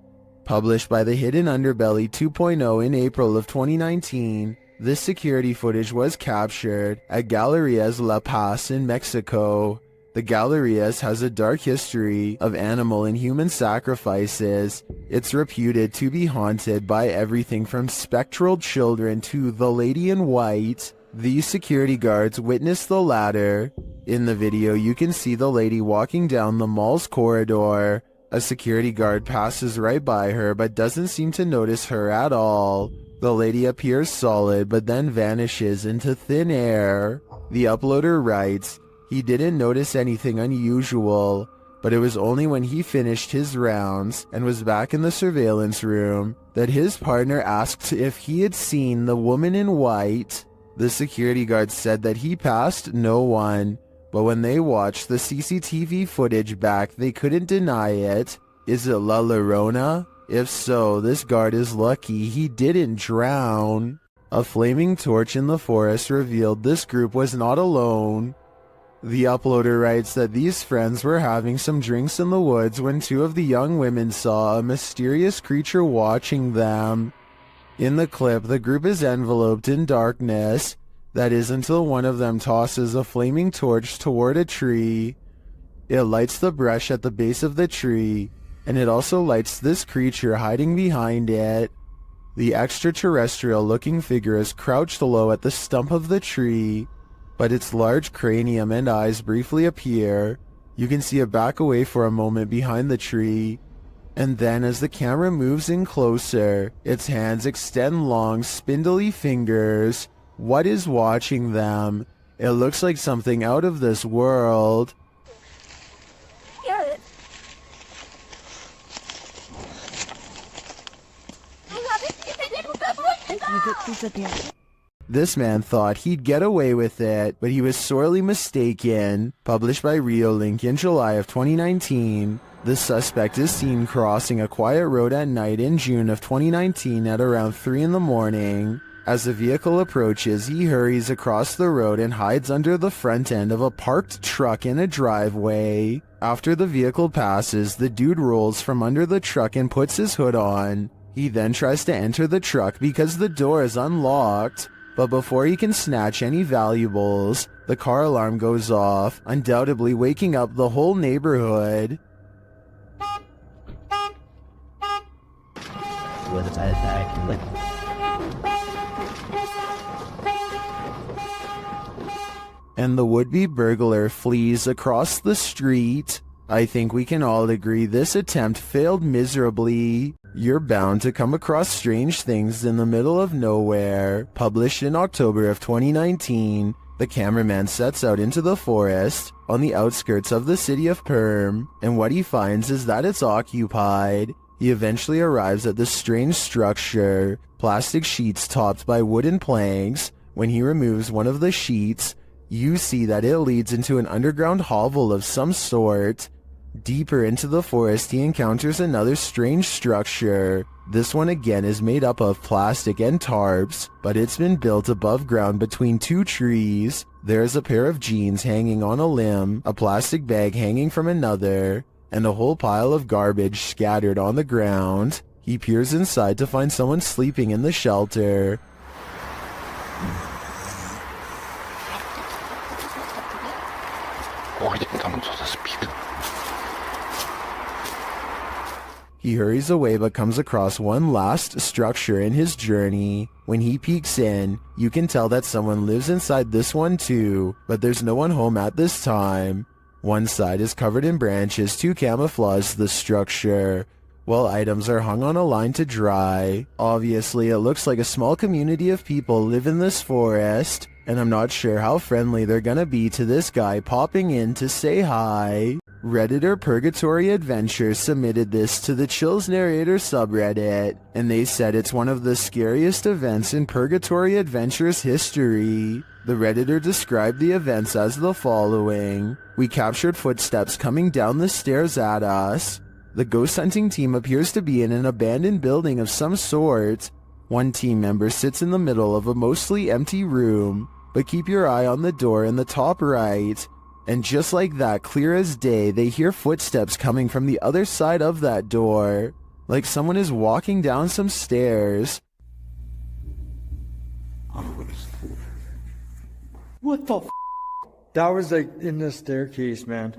Published by the Hidden Underbelly 2.0 in April of 2019, this security footage was captured at Galerías La Paz in Mexico. The Galerías has a dark history of animal and human sacrifices. It's reputed to be haunted by everything from spectral children to the Lady in White. These security guards witnessed the latter. In the video, you can see the lady walking down the mall's corridor. A security guard passes right by her but doesn't seem to notice her at all. The lady appears solid but then vanishes into thin air. The uploader writes, he didn't notice anything unusual, but it was only when he finished his rounds and was back in the surveillance room that his partner asked if he had seen the woman in white. The security guard said that he passed no one, but when they watched the CCTV footage back, they couldn't deny it. Is it La Llorona? If so, this guard is lucky he didn't drown. A flaming torch in the forest revealed this group was not alone. The uploader writes that these friends were having some drinks in the woods when 2 of the young women saw a mysterious creature watching them. In the clip, the group is enveloped in darkness. That is until one of them tosses a flaming torch toward a tree. It lights the brush at the base of the tree, and it also lights this creature hiding behind it. The extraterrestrial-looking figure is crouched low at the stump of the tree, but its large cranium and eyes briefly appear. You can see it back away for a moment behind the tree. And then as the camera moves in closer, its hands extend long, spindly fingers. What is watching them? It looks like something out of this world. This man thought he'd get away with it, but he was sorely mistaken. Published by Rio Link in July of 2019. The suspect is seen crossing a quiet road at night in June of 2019 at around 3 in the morning. As the vehicle approaches, he hurries across the road and hides under the front end of a parked truck in a driveway. After the vehicle passes, the dude rolls from under the truck and puts his hood on. He then tries to enter the truck because the door is unlocked. But before he can snatch any valuables, the car alarm goes off, undoubtedly waking up the whole neighborhood. And the would-be burglar flees across the street. I think we can all agree this attempt failed miserably. You're bound to come across strange things in the middle of nowhere. Published in October of 2019, the cameraman sets out into the forest on the outskirts of the city of Perm, and what he finds is that it's occupied. He eventually arrives at this strange structure, plastic sheets topped by wooden planks. When he removes one of the sheets, you see that it leads into an underground hovel of some sort. Deeper into the forest, he encounters another strange structure. This one again is made up of plastic and tarps, but it's been built above ground between two trees. There's a pair of jeans hanging on a limb, a plastic bag hanging from another, and a whole pile of garbage scattered on the ground. He peers inside to find someone sleeping in the shelter. He hurries away but comes across one last structure in his journey. When he peeks in, you can tell that someone lives inside this one too, but there's no one home at this time. One side is covered in branches to camouflage the structure, while items are hung on a line to dry. Obviously, it looks like a small community of people live in this forest, and I'm not sure how friendly they're gonna be to this guy popping in to say hi. Redditor Purgatory Adventures submitted this to the Chills Narrator subreddit, and they said it's one of the scariest events in Purgatory Adventures history. The Redditor described the events as the following. We captured footsteps coming down the stairs at us. The ghost hunting team appears to be in an abandoned building of some sort. One team member sits in the middle of a mostly empty room, but keep your eye on the door in the top right. And just like that, clear as day, they hear footsteps coming from the other side of that door, like someone is walking down some stairs. What the f? That was like in the staircase, man.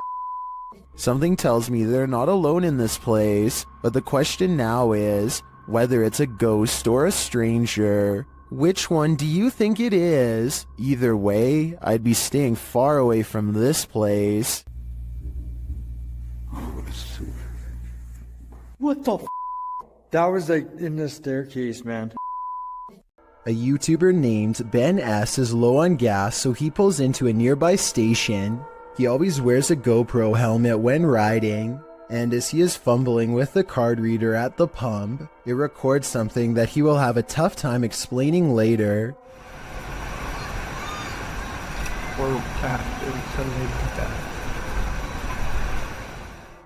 Something tells me they're not alone in this place, but the question now is whether it's a ghost or a stranger. Which one do you think it is? Either way, I'd be staying far away from this place. What the f? That was like in the staircase, man. A YouTuber named Ben S is low on gas, so he pulls into a nearby station. He always wears a GoPro helmet when riding, and as he is fumbling with the card reader at the pump, it records something that he will have a tough time explaining later.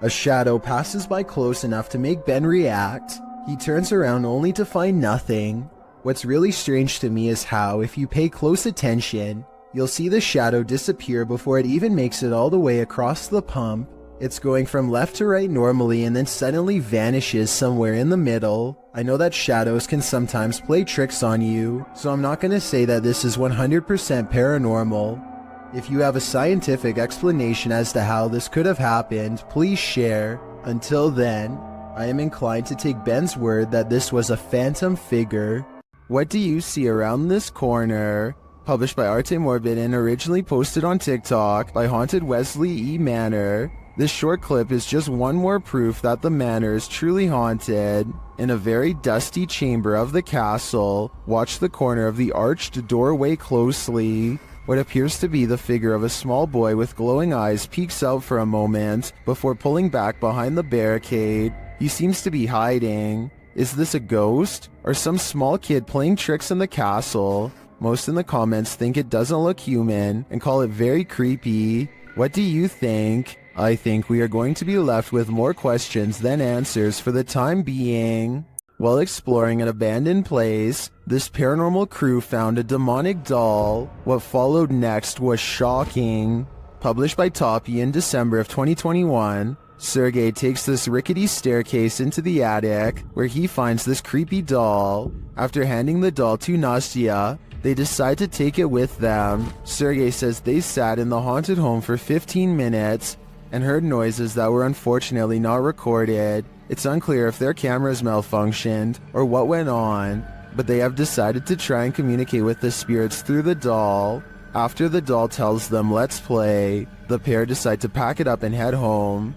A shadow passes by close enough to make Ben react. He turns around only to find nothing. What's really strange to me is how, if you pay close attention, you'll see the shadow disappear before it even makes it all the way across the pump. It's going from left to right normally and then suddenly vanishes somewhere in the middle. I know that shadows can sometimes play tricks on you, so I'm not going to say that this is 100% paranormal. If you have a scientific explanation as to how this could have happened, please share. Until then, I am inclined to take Ben's word that this was a phantom figure. What do you see around this corner? Published by Arte Morbid and originally posted on TikTok by Haunted Wesley E. Manor. This short clip is just one more proof that the manor is truly haunted. In a very dusty chamber of the castle, watch the corner of the arched doorway closely. What appears to be the figure of a small boy with glowing eyes peeks out for a moment before pulling back behind the barricade. He seems to be hiding. Is this a ghost or some small kid playing tricks in the castle? Most in the comments think it doesn't look human and call it very creepy. What do you think? I think we are going to be left with more questions than answers for the time being. While exploring an abandoned place, this paranormal crew found a demonic doll. What followed next was shocking. Published by Toppy in December of 2021, Sergey takes this rickety staircase into the attic where he finds this creepy doll. After handing the doll to Nastya, they decide to take it with them. Sergey says they sat in the haunted home for 15 minutes and heard noises that were unfortunately not recorded. It's unclear if their cameras malfunctioned or what went on, but they have decided to try and communicate with the spirits through the doll. After the doll tells them let's play, the pair decide to pack it up and head home.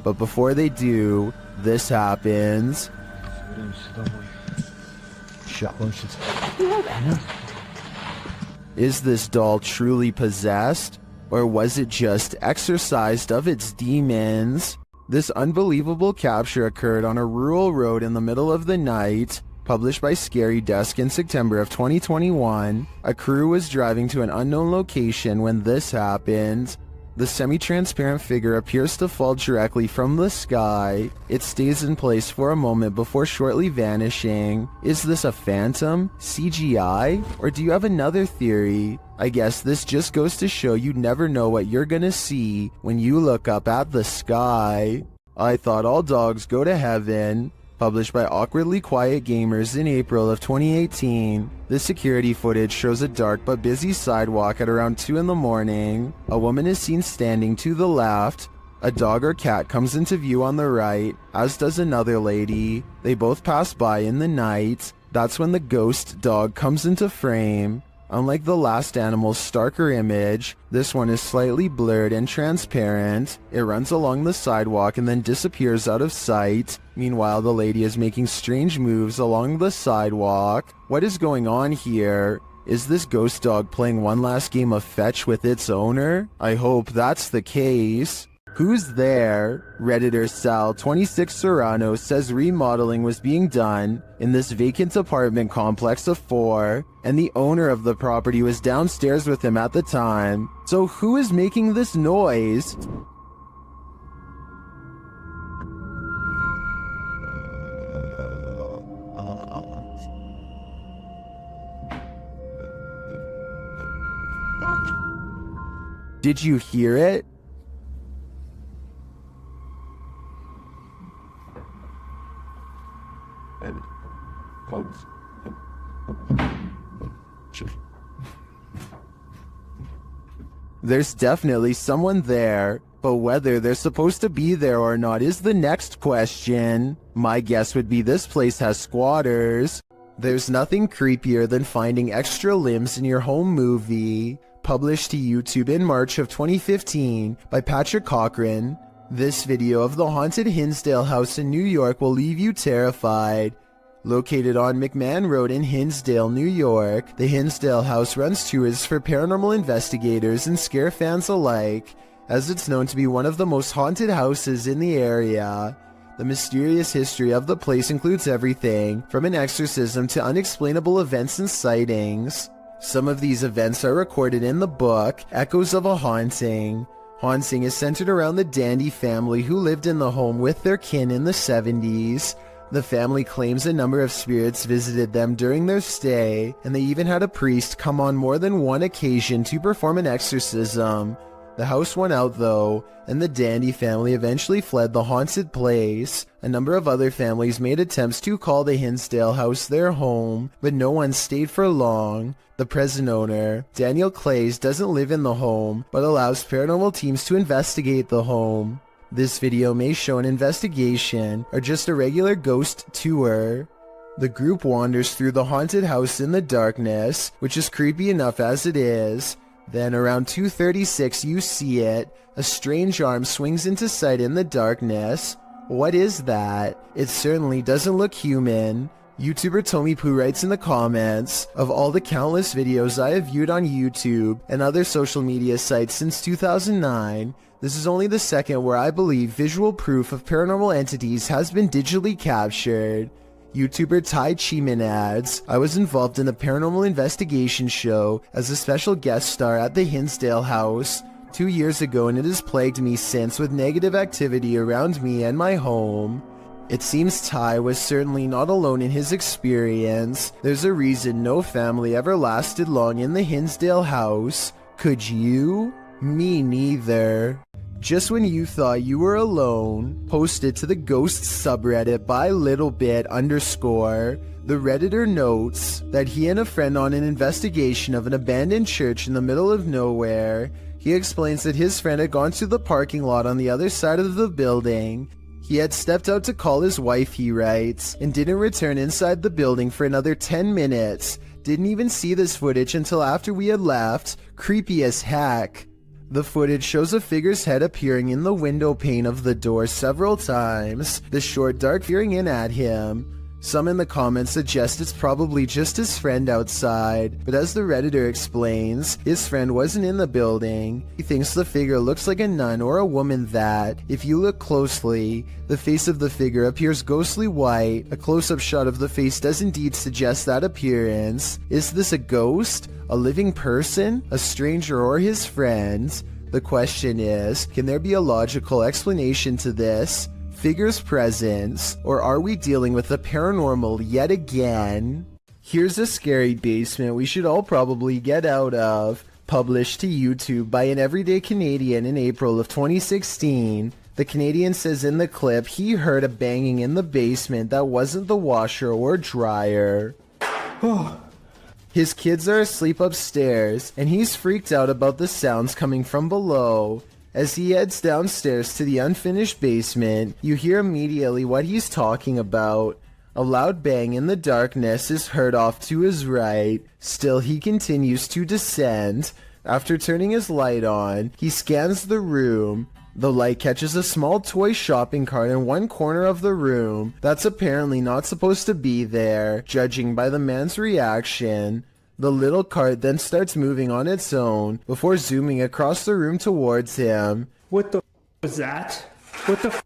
But before they do, this happens. Is this doll truly possessed? Or was it just exorcised of its demons? This unbelievable capture occurred on a rural road in the middle of the night. Published by Scary Desk in September of 2021, a crew was driving to an unknown location when this happened. The semi-transparent figure appears to fall directly from the sky. It stays in place for a moment before shortly vanishing. Is this a phantom, CGI, or do you have another theory? I guess this just goes to show you never know what you're gonna see when you look up at the sky. I Thought All Dogs Go to Heaven. Published by Awkwardly Quiet Gamers in April of 2018. The security footage shows a dark but busy sidewalk at around 2 in the morning. A woman is seen standing to the left. A dog or cat comes into view on the right, as does another lady. They both pass by in the night. That's when the ghost dog comes into frame. Unlike the last animal's starker image, this one is slightly blurred and transparent. It runs along the sidewalk and then disappears out of sight. Meanwhile, the lady is making strange moves along the sidewalk. What is going on here? Is this ghost dog playing one last game of fetch with its owner? I hope that's the case. Who's there? Redditor Sal26 Serrano says remodeling was being done in this vacant apartment complex of 4, and the owner of the property was downstairs with him at the time. So who is making this noise? Did you hear it? There's definitely someone there, but whether they're supposed to be there or not is the next question. My guess would be this place has squatters. There's nothing creepier than finding extra limbs in your home movie. Published to YouTube in March of 2015 by Patrick Cochran. This video of the haunted Hinsdale house in New York will leave you terrified. Located on McMahon Road in Hinsdale, New York, the Hinsdale house runs tours for paranormal investigators and scare fans alike, as it's known to be one of the most haunted houses in the area. The mysterious history of the place includes everything from an exorcism to unexplainable events and sightings. Some of these events are recorded in the book, Echoes of a Haunting. Haunting is centered around the Dandy family who lived in the home with their kin in the 70s. The family claims a number of spirits visited them during their stay, and they even had a priest come on more than one occasion to perform an exorcism. The house won out though, and the Dandy family eventually fled the haunted place. A number of other families made attempts to call the Hinsdale house their home, but no one stayed for long. The present owner, Daniel Clays, doesn't live in the home, but allows paranormal teams to investigate the home. This video may show an investigation or just a regular ghost tour. The group wanders through the haunted house in the darkness, which is creepy enough as it is. Then around 2:36 you see it. A strange arm swings into sight in the darkness. What is that? It certainly doesn't look human. YouTuber Tommy Poo writes in the comments, of all the countless videos I have viewed on YouTube and other social media sites since 2009, this is only the second where I believe visual proof of paranormal entities has been digitally captured. YouTuber Ty Cheeman adds, I was involved in a paranormal investigation show as a special guest star at the Hinsdale House 2 years ago, and it has plagued me since with negative activity around me and my home. It seems Ty was certainly not alone in his experience. There's a reason no family ever lasted long in the Hinsdale house. Could you? Me neither. Just when you thought you were alone, posted to the ghost subreddit by littlebit_, the Redditor notes that he and a friend on an investigation of an abandoned church in the middle of nowhere. He explains that his friend had gone to the parking lot on the other side of the building. He had stepped out to call his wife, he writes, and didn't return inside the building for another 10 minutes. Didn't even see this footage until after we had left. Creepy as heck. The footage shows a figure's head appearing in the window pane of the door several times, the short dark peering in at him. Some in the comments suggest it's probably just his friend outside, but as the Redditor explains, his friend wasn't in the building. He thinks the figure looks like a nun or a woman that, if you look closely, the face of the figure appears ghostly white. A close-up shot of the face does indeed suggest that appearance. Is this a ghost? A living person? A stranger or his friend? The question is, can there be a logical explanation to this figure's presence, or are we dealing with the paranormal yet again? Here's a scary basement we should all probably get out of. Published to YouTube by an everyday Canadian in April of 2016. The Canadian says in the clip he heard a banging in the basement that wasn't the washer or dryer. His kids are asleep upstairs, and he's freaked out about the sounds coming from below. As he heads downstairs to the unfinished basement, you hear immediately what he's talking about. A loud bang in the darkness is heard off to his right. Still, he continues to descend. After turning his light on, he scans the room. The light catches a small toy shopping cart in one corner of the room that's apparently not supposed to be there, judging by the man's reaction. The little cart then starts moving on its own before zooming across the room towards him. What the was that? What the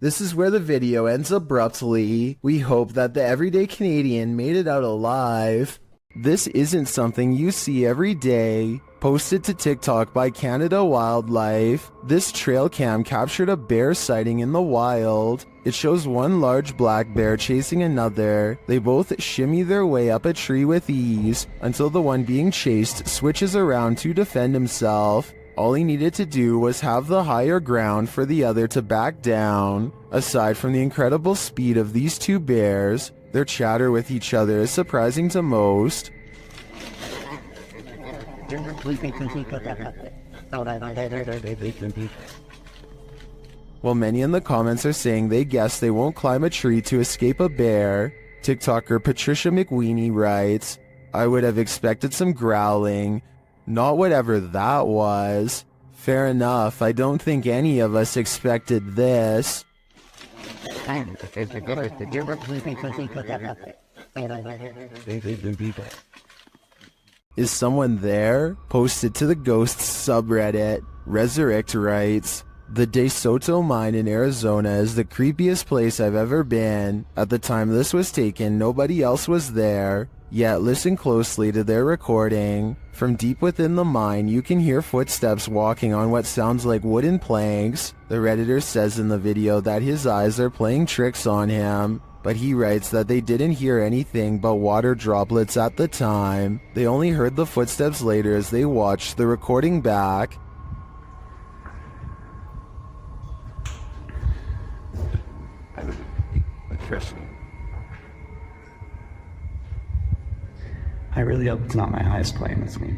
This is where the video ends abruptly. We hope that the everyday Canadian made it out alive. This isn't something you see every day. Posted to TikTok by Canada Wildlife, this trail cam captured a bear sighting in the wild. It shows one large black bear chasing another. They both shimmy their way up a tree with ease until the one being chased switches around to defend himself. All he needed to do was have the higher ground for the other to back down. Aside from the incredible speed of these two bears, their chatter with each other is surprising to most. While many in the comments are saying they guess they won't climb a tree to escape a bear, TikToker Patricia McWeenie writes, I would have expected some growling, not whatever that was. Fair enough, I don't think any of us expected this. Is someone there? Posted to the Ghosts subreddit. Resurrect writes, the De Soto mine in Arizona is the creepiest place I've ever been. At the time this was taken, nobody else was there. Yet listen closely to their recording. From deep within the mine, you can hear footsteps walking on what sounds like wooden planks. The Redditor says in the video that his eyes are playing tricks on him, but he writes that they didn't hear anything but water droplets at the time. They only heard the footsteps later as they watched the recording back. I really hope it's not my highest plane that's me.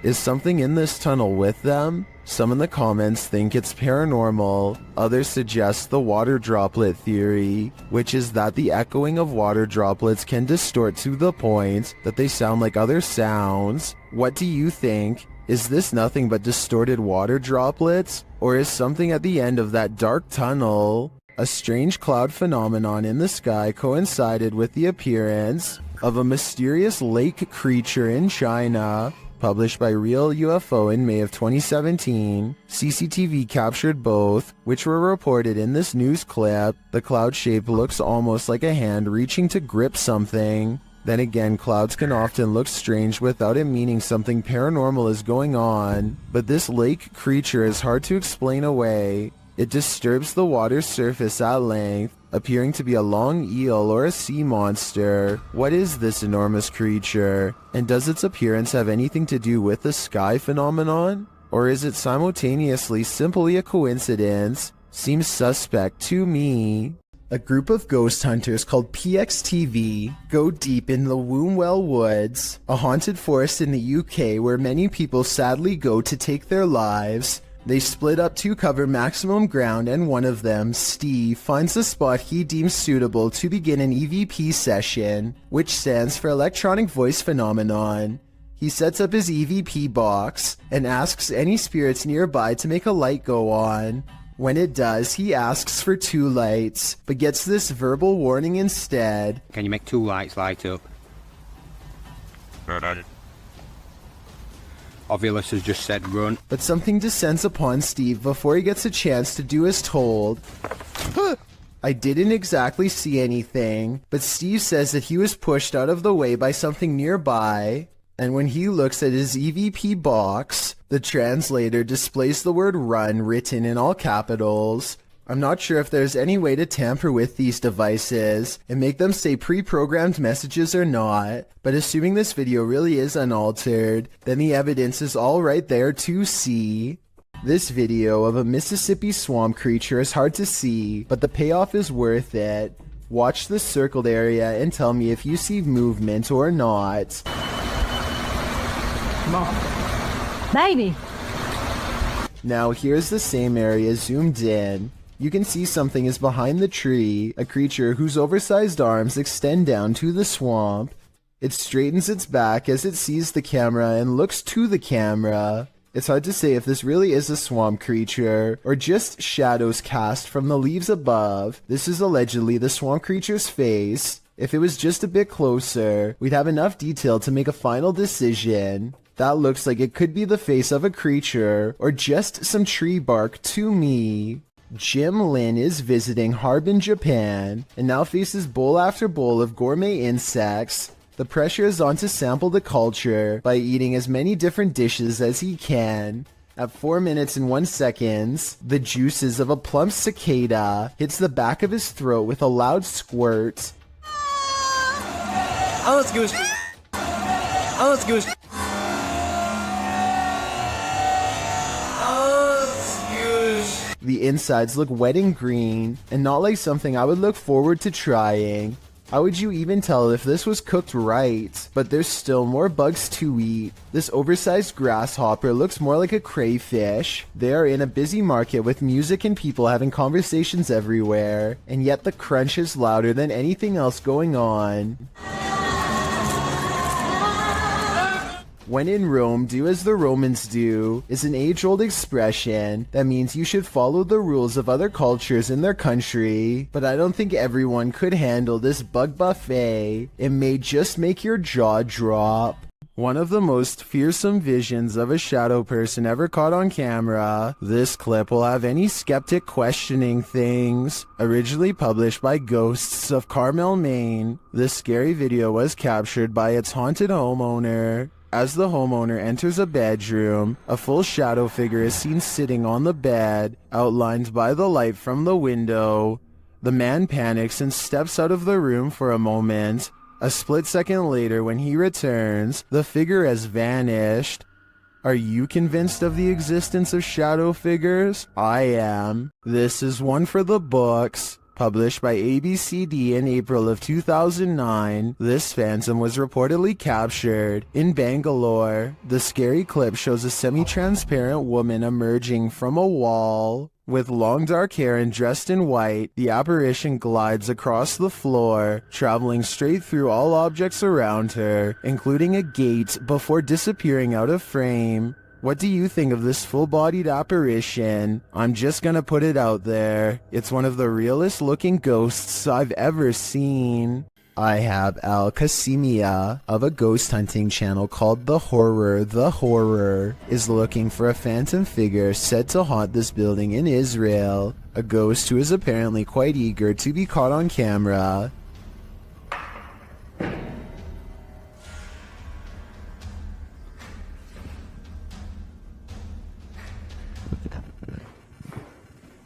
Is something in this tunnel with them? Some in the comments think it's paranormal, others suggest the water droplet theory, which is that the echoing of water droplets can distort to the point that they sound like other sounds. What do you think? Is this nothing but distorted water droplets? Or is something at the end of that dark tunnel? A strange cloud phenomenon in the sky coincided with the appearance of a mysterious lake creature in China. Published by Real UFO in May of 2017, CCTV captured both, which were reported in this news clip. The cloud shape looks almost like a hand reaching to grip something. Then again, clouds can often look strange without it meaning something paranormal is going on, but this lake creature is hard to explain away. It disturbs the water's surface at length, appearing to be a long eel or a sea monster. What is this enormous creature? And does its appearance have anything to do with the sky phenomenon? Or is it simultaneously simply a coincidence? Seems suspect to me. A group of ghost hunters called PXTV go deep in the Wombwell Woods, a haunted forest in the UK where many people sadly go to take their lives. They split up to cover maximum ground, and one of them, Steve, finds a spot he deems suitable to begin an EVP session, which stands for Electronic Voice Phenomenon. He sets up his EVP box and asks any spirits nearby to make a light go on. When it does, he asks for 2 lights, but gets this verbal warning instead. Can you make 2 lights light up? Ovilus has just said run. But something descends upon Steve before he gets a chance to do as told. I didn't exactly see anything, but Steve says that he was pushed out of the way by something nearby, and when he looks at his EVP box, the translator displays the word run written in all capitals. I'm not sure if there's any way to tamper with these devices and make them say pre-programmed messages or not, but assuming this video really is unaltered, then the evidence is all right there to see. This video of a Mississippi swamp creature is hard to see, but the payoff is worth it. Watch the circled area and tell me if you see movement or not. Mom. Baby! Now here's the same area zoomed in. You can see something is behind the tree, a creature whose oversized arms extend down to the swamp. It straightens its back as it sees the camera and looks to the camera. It's hard to say if this really is a swamp creature, or just shadows cast from the leaves above. This is allegedly the swamp creature's face. If it was just a bit closer, we'd have enough detail to make a final decision. That looks like it could be the face of a creature, or just some tree bark to me. Jim Lin is visiting Harbin, Japan, and now faces bowl after bowl of gourmet insects. The pressure is on to sample the culture by eating as many different dishes as he can. At 4 minutes and 1 second, the juices of a plump cicada hits the back of his throat with a loud squirt. Oh, that's goose. Oh, that's goose. The insides look wet and green, and not like something I would look forward to trying. How would you even tell if this was cooked right? But there's still more bugs to eat. This oversized grasshopper looks more like a crayfish. They are in a busy market with music and people having conversations everywhere, and yet the crunch is louder than anything else going on. When in Rome, do as the Romans do is an age-old expression that means you should follow the rules of other cultures in their country, but I don't think everyone could handle this bug buffet. It may just make your jaw drop. One of the most fearsome visions of a shadow person ever caught on camera. This clip will have any skeptic questioning things. Originally published by Ghosts of Carmel, Maine, this scary video was captured by its haunted homeowner. As the homeowner enters a bedroom, a full shadow figure is seen sitting on the bed, outlined by the light from the window. The man panics and steps out of the room for a moment. A split second later, when he returns, the figure has vanished. Are you convinced of the existence of shadow figures? I am. This is one for the books. Published by ABCD in April of 2009, this phantom was reportedly captured in Bangalore. The scary clip shows a semi-transparent woman emerging from a wall. With long dark hair and dressed in white, the apparition glides across the floor, traveling straight through all objects around her, including a gate, before disappearing out of frame. What do you think of this full-bodied apparition? I'm just gonna put it out there. It's one of the realest looking ghosts I've ever seen. I have Al Qasimia of a ghost hunting channel called The Horror is looking for a phantom figure said to haunt this building in Israel. A ghost who is apparently quite eager to be caught on camera.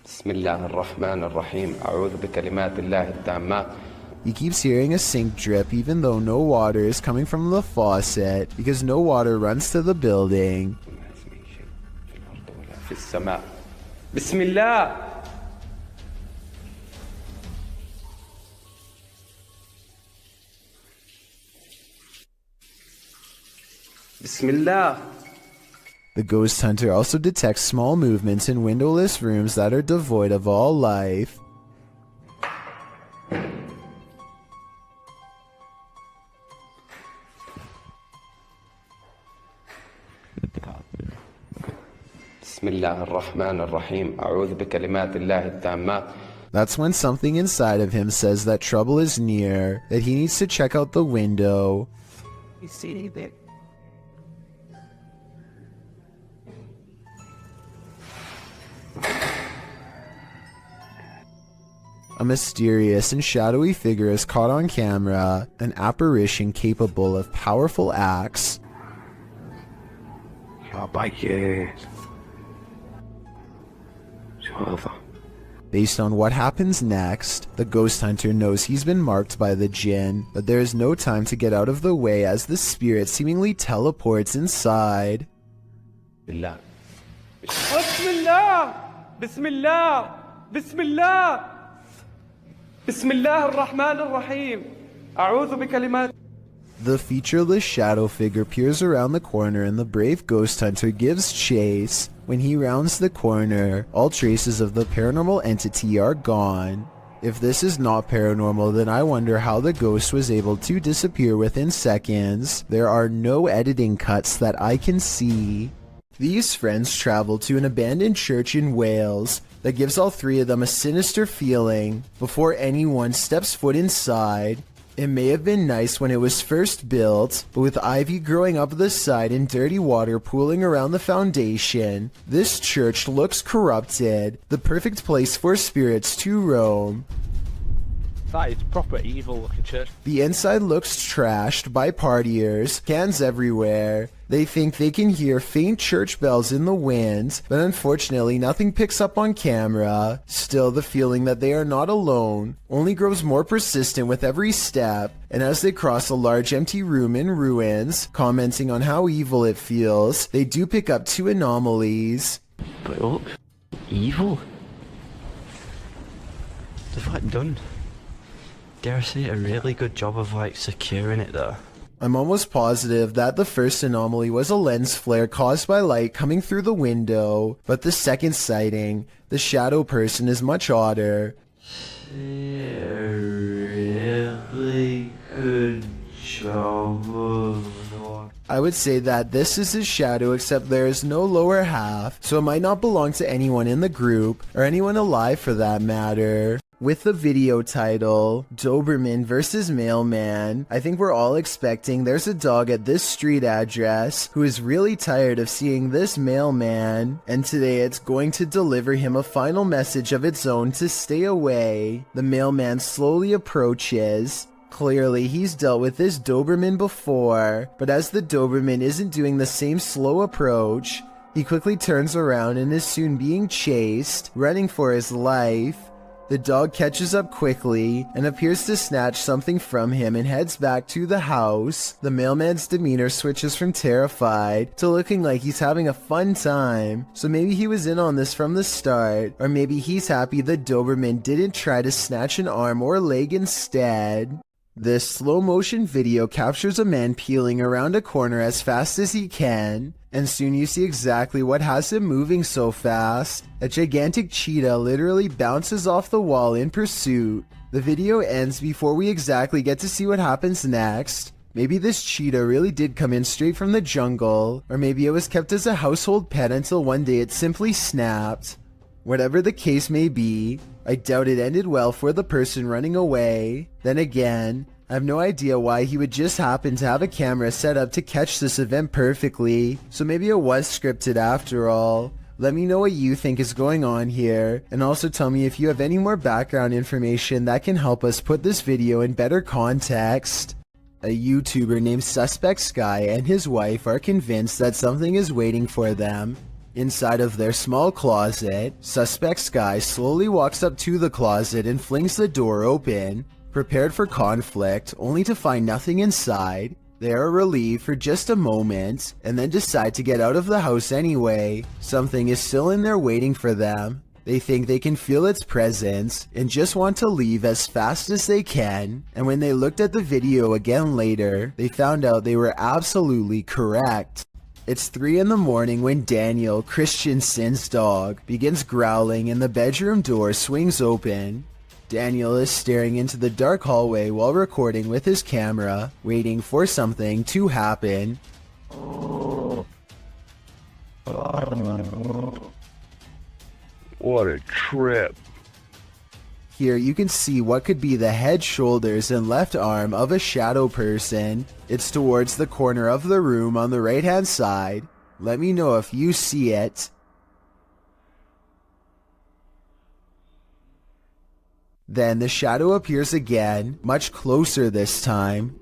بسم الله الرحمن الرحيم أعوذ بكلمات الله التامات. He keeps hearing a sink drip even though no water is coming from the faucet because no water runs to the building. في السماء. بسم الله. بسم الله. The ghost hunter also detects small movements in windowless rooms that are devoid of all life. بسم الله الرحمن الرحيم أعوذ بكلمات الله التامات. That's when something inside of him says that trouble is near, that he needs to check out the window. You see anything? A mysterious and shadowy figure is caught on camera, an apparition capable of powerful acts. Based on what happens next, the ghost hunter knows he's been marked by the jinn, but there is no time to get out of the way as the spirit seemingly teleports inside. بالله. بسم الله. بسم الله. بسم الله. بسم الله الرحمن الرحيم أعوذ بكلمات. The featureless shadow figure peers around the corner and the brave ghost hunter gives chase. When he rounds the corner, all traces of the paranormal entity are gone. If this is not paranormal, then I wonder how the ghost was able to disappear within seconds. There are no editing cuts that I can see. These friends travel to an abandoned church in Wales that gives all three of them a sinister feeling before anyone steps foot inside. It may have been nice when it was first built, but with ivy growing up the side and dirty water pooling around the foundation, this church looks corrupted, the perfect place for spirits to roam. That is proper evil looking church. The inside looks trashed by partiers, cans everywhere. They think they can hear faint church bells in the wind, but unfortunately nothing picks up on camera. Still, the feeling that they are not alone only grows more persistent with every step, and as they cross a large empty room in ruins, commenting on how evil it feels, they do pick up two anomalies. But look, evil? They've like done, dare I say, a really good job of like securing it though. I'm almost positive that the first anomaly was a lens flare caused by light coming through the window, but the second sighting, the shadow person, is much odder. A really good job of... I would say that this is his shadow, except there is no lower half, so it might not belong to anyone in the group, or anyone alive for that matter. With the video title, Doberman vs. Mailman, I think we're all expecting there's a dog at this street address who is really tired of seeing this mailman, and today it's going to deliver him a final message of its own to stay away. The mailman slowly approaches. Clearly, he's dealt with this Doberman before, but as the Doberman isn't doing the same slow approach, he quickly turns around and is soon being chased, running for his life. The dog catches up quickly and appears to snatch something from him and heads back to the house. The mailman's demeanor switches from terrified to looking like he's having a fun time. So maybe he was in on this from the start, or maybe he's happy the Doberman didn't try to snatch an arm or leg instead. This slow motion video captures a man peeling around a corner as fast as he can, and soon you see exactly what has him moving so fast. A gigantic cheetah literally bounces off the wall in pursuit. The video ends before we exactly get to see what happens next. Maybe this cheetah really did come in straight from the jungle, or maybe it was kept as a household pet until one day it simply snapped. Whatever the case may be, I doubt it ended well for the person running away. Then again, I have no idea why he would just happen to have a camera set up to catch this event perfectly, so maybe it was scripted after all. Let me know what you think is going on here, and also tell me if you have any more background information that can help us put this video in better context. A YouTuber named Suspect Sky and his wife are convinced that something is waiting for them. Inside of their small closet, Suspect Sky slowly walks up to the closet and flings the door open, prepared for conflict, only to find nothing inside. They are relieved for just a moment, and then decide to get out of the house anyway. Something is still in there waiting for them. They think they can feel its presence, and just want to leave as fast as they can, and when they looked at the video again later, they found out they were absolutely correct. It's 3 in the morning when Daniel, Christensen's dog, begins growling and the bedroom door swings open. Daniel is staring into the dark hallway while recording with his camera, waiting for something to happen. What a trip. Here you can see what could be the head, shoulders, and left arm of a shadow person. It's towards the corner of the room on the right hand side. Let me know if you see it. Then the shadow appears again, much closer this time.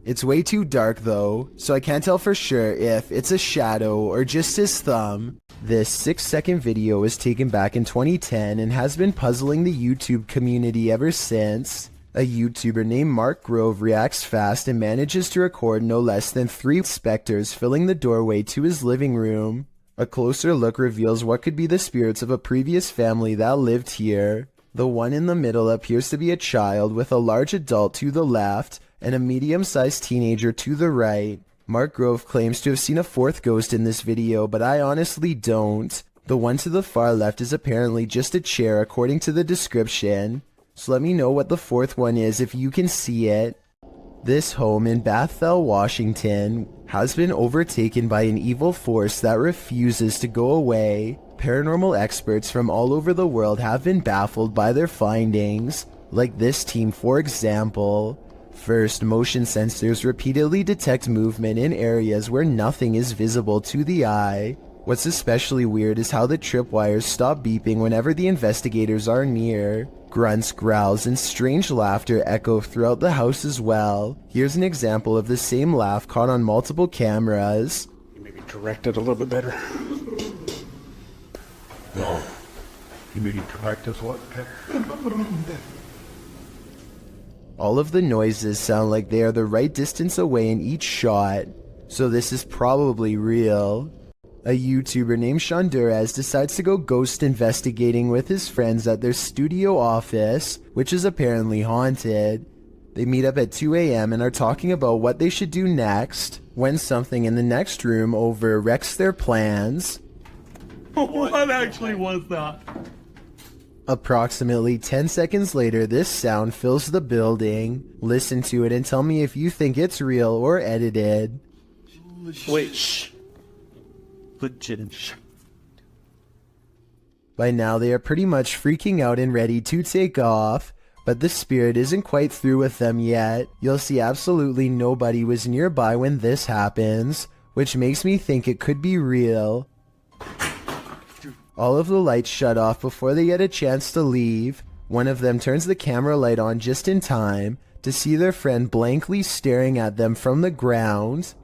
It's way too dark though, so I can't tell for sure if it's a shadow or just his thumb. This 6-second video was taken back in 2010 and has been puzzling the YouTube community ever since. A YouTuber named Mark Grove reacts fast and manages to record no less than 3 specters filling the doorway to his living room. A closer look reveals what could be the spirits of a previous family that lived here. The one in the middle appears to be a child with a large adult to the left and a medium-sized teenager to the right. Mark Grove claims to have seen a 4th ghost in this video, but I honestly don't. The one to the far left is apparently just a chair according to the description, so let me know what the 4th one is if you can see it. This home in Bethel, Washington has been overtaken by an evil force that refuses to go away. Paranormal experts from all over the world have been baffled by their findings, like this team for example. First, motion sensors repeatedly detect movement in areas where nothing is visible to the eye. What's especially weird is how the tripwires stop beeping whenever the investigators are near. Grunts, growls, and strange laughter echo throughout the house as well. Here's an example of the same laugh caught on multiple cameras. Maybe direct it a little bit better. No. You maybe direct us what? All of the noises sound like they are the right distance away in each shot, so this is probably real. A YouTuber named Shondurez decides to go ghost investigating with his friends at their studio office, which is apparently haunted. They meet up at 2 a.m. and are talking about what they should do next, when something in the next room over wrecks their plans. What actually was that? Approximately 10 seconds later, this sound fills the building. Listen to it and tell me if you think it's real or edited. Wait, shh. Legit. By now, they are pretty much freaking out and ready to take off, but the spirit isn't quite through with them yet. You'll see absolutely nobody was nearby when this happens, which makes me think it could be real. All of the lights shut off before they get a chance to leave. One of them turns the camera light on just in time to see their friend blankly staring at them from the ground.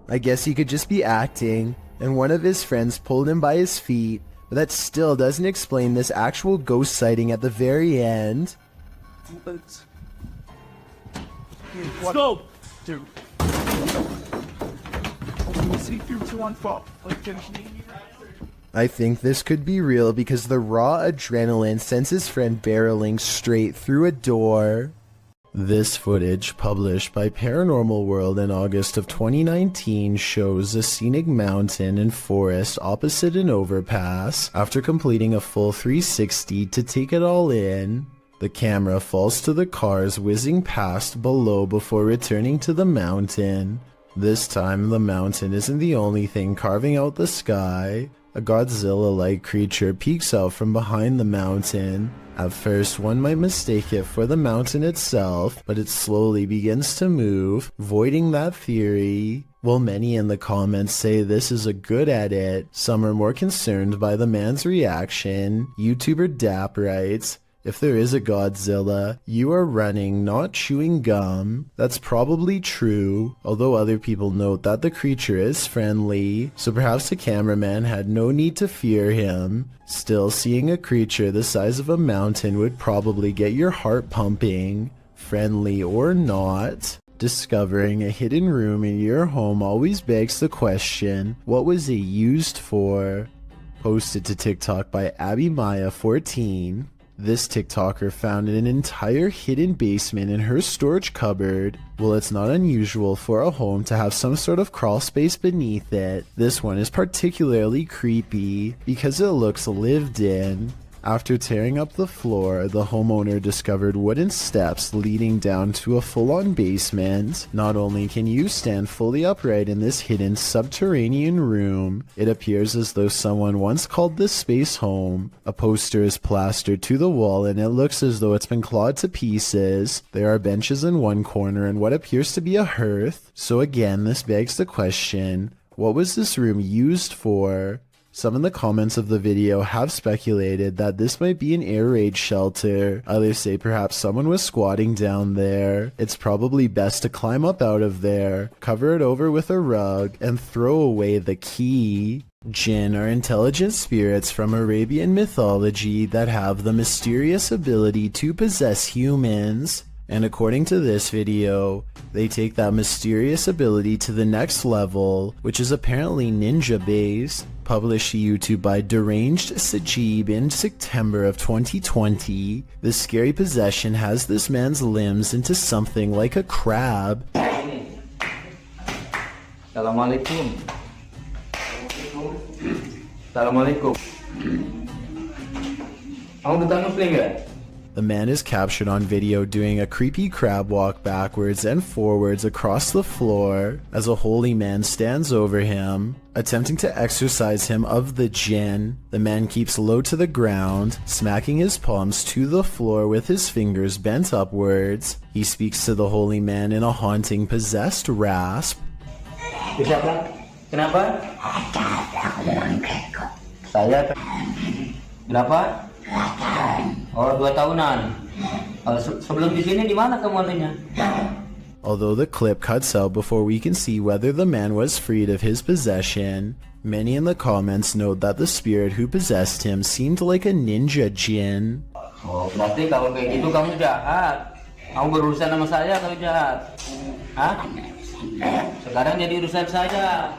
I guess he could just be acting, and one of his friends pulled him by his feet, But that still doesn't explain this actual ghost sighting at the very end. Let's go! Dude. See through 214. I think this could be real because the raw adrenaline sends his friend barreling straight through a door. This footage, published by Paranormal World in August of 2019, shows a scenic mountain and forest opposite an overpass. After completing a full 360 to take it all in, the camera falls to the cars whizzing past below before returning to the mountain. This time, the mountain isn't the only thing carving out the sky. A Godzilla-like creature peeks out from behind the mountain. At first, one might mistake it for the mountain itself, but it slowly begins to move, voiding that theory. While many in the comments say this is a good edit, some are more concerned by the man's reaction. YouTuber Dap writes, "If there is a Godzilla, you are running, not chewing gum." That's probably true, although other people note that the creature is friendly, so perhaps the cameraman had no need to fear him. Still, seeing a creature the size of a mountain would probably get your heart pumping, friendly or not. Discovering a hidden room in your home always begs the question, what was it used for? Posted to TikTok by AbbyMaya14. This TikToker found an entire hidden basement in her storage cupboard. While it's not unusual for a home to have some sort of crawl space beneath it, this one is particularly creepy because it looks lived in. After tearing up the floor, the homeowner discovered wooden steps leading down to a full-on basement. Not only can you stand fully upright in this hidden subterranean room, it appears as though someone once called this space home. A poster is plastered to the wall and it looks as though it's been clawed to pieces. There are benches in one corner and what appears to be a hearth. So again, this begs the question, what was this room used for? Some in the comments of the video have speculated that this might be an air raid shelter. Others say perhaps someone was squatting down there. It's probably best to climb up out of there, cover it over with a rug, and throw away the key. Jinn are intelligent spirits from Arabian mythology that have the mysterious ability to possess humans. And according to this video, they take that mysterious ability to the next level, which is apparently ninja based. Published to YouTube by Deranged Sajib in September of 2020, this scary possession has this man's limbs into something like a crab. Assalamualaikum. Assalamualaikum. Aku datang ngeplay enggak? The man is captured on video doing a creepy crab walk backwards and forwards across the floor as a holy man stands over him, attempting to exorcise him of the jinn. The man keeps low to the ground, smacking his palms to the floor with his fingers bent upwards. He speaks to the holy man in a haunting, possessed rasp. Kenapa? Saya. Kenapa? Oh, 2 tahunan. Sebelum di sini di mana kamu adanya? Although the clip cuts out before we can see whether the man was freed of his possession, many in the comments note that the spirit who possessed him seemed like a ninja jinn. Oh, berarti kalau kayak gitu kamu jahat. Kamu berurusan sama saya kalau jahat. Hah? Sekarang jadi urusan saya.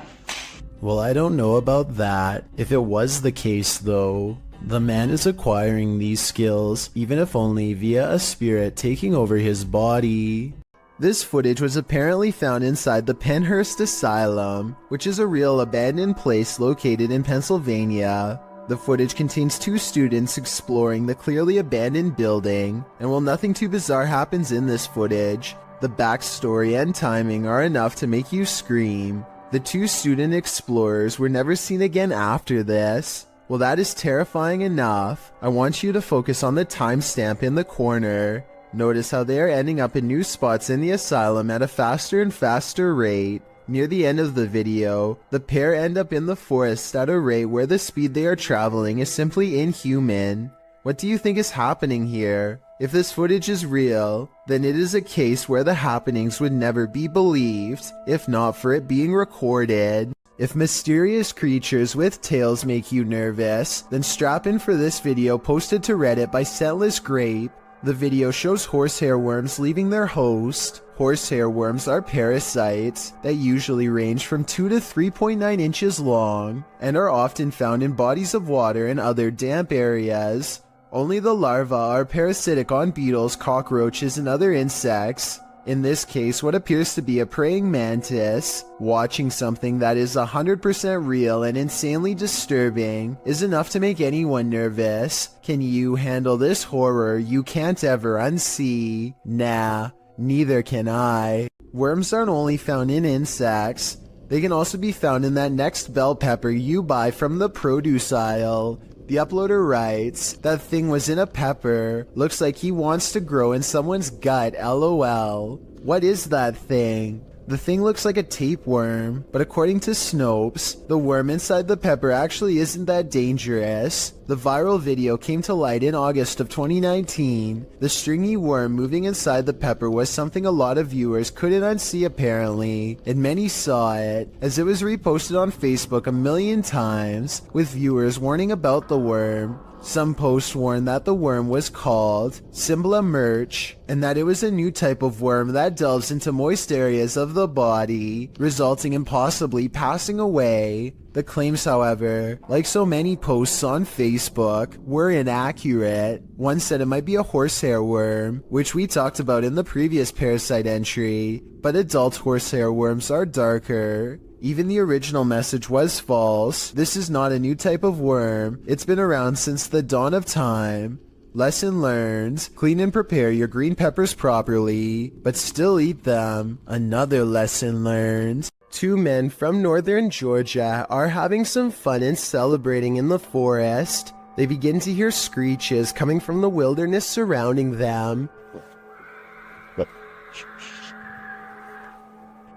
Well, I don't know about that. If it was the case though, the man is acquiring these skills, even if only via a spirit taking over his body. This footage was apparently found inside the Penhurst Asylum, which is a real abandoned place located in Pennsylvania. The footage contains 2 students exploring the clearly abandoned building, and while nothing too bizarre happens in this footage, the backstory and timing are enough to make you scream. The 2 student explorers were never seen again after this. Well, that is terrifying enough. I want you to focus on the timestamp in the corner. Notice how they are ending up in new spots in the asylum at a faster and faster rate. Near the end of the video, the pair end up in the forest at a rate where the speed they are traveling is simply inhuman. What do you think is happening here? If this footage is real, then it is a case where the happenings would never be believed, if not for it being recorded. If mysterious creatures with tails make you nervous, then strap in for this video posted to Reddit by Scentless Grape. The video shows horsehair worms leaving their host. Horsehair worms are parasites that usually range from 2 to 3.9 inches long and are often found in bodies of water and other damp areas. Only the larvae are parasitic on beetles, cockroaches, and other insects. In this case, what appears to be a praying mantis. Watching something that is 100% real and insanely disturbing is enough to make anyone nervous. Can you handle this horror you can't ever unsee? Nah, neither can I. Worms aren't only found in insects. They can also be found in that next bell pepper you buy from the produce aisle. The uploader writes, that thing was in a pepper. Looks like he wants to grow in someone's gut, lol. What is that thing? The thing looks like a tapeworm, but according to Snopes, the worm inside the pepper actually isn't that dangerous. The viral video came to light in August of 2019. The stringy worm moving inside the pepper was something a lot of viewers couldn't unsee apparently, and many saw it, as it was reposted on Facebook 1,000,000 times, with viewers warning about the worm. Some posts warned that the worm was called Symbla Merch, and that it was a new type of worm that delves into moist areas of the body, resulting in possibly passing away. The claims, however, like so many posts on Facebook, were inaccurate. One said it might be a horsehair worm, which we talked about in the previous parasite entry, but adult horsehair worms are darker. Even the original message was false. This is not a new type of worm. It's been around since the dawn of time. Lesson learned. Clean and prepare your green peppers properly, but still eat them. Another lesson learned. Two men from northern Georgia are having some fun and celebrating in the forest. They begin to hear screeches coming from the wilderness surrounding them.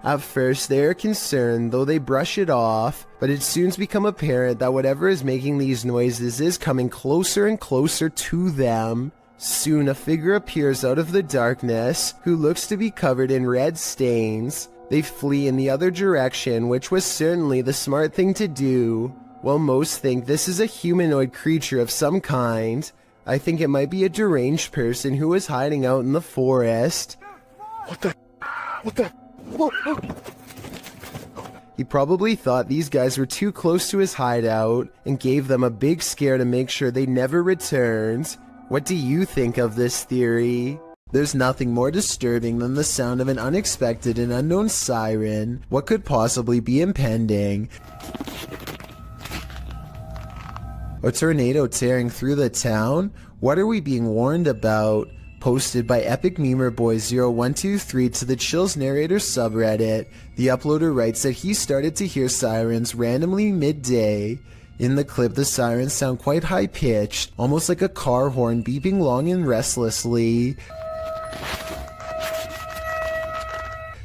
At first, they are concerned, though they brush it off, but it soon becomes apparent that whatever is making these noises is coming closer and closer to them. Soon, a figure appears out of the darkness, who looks to be covered in red stains. They flee in the other direction, which was certainly the smart thing to do. While most think this is a humanoid creature of some kind, I think it might be a deranged person who is hiding out in the forest. What the? He probably thought these guys were too close to his hideout and gave them a big scare to make sure they never returned. What do you think of this theory? There's nothing more disturbing than the sound of an unexpected and unknown siren. What could possibly be impending? A tornado tearing through the town? What are we being warned about? Posted by Epic Memer Boy 0123 to the Chills Narrator subreddit, the uploader writes that he started to hear sirens randomly midday. In the clip, the sirens sound quite high-pitched, almost like a car horn beeping long and restlessly.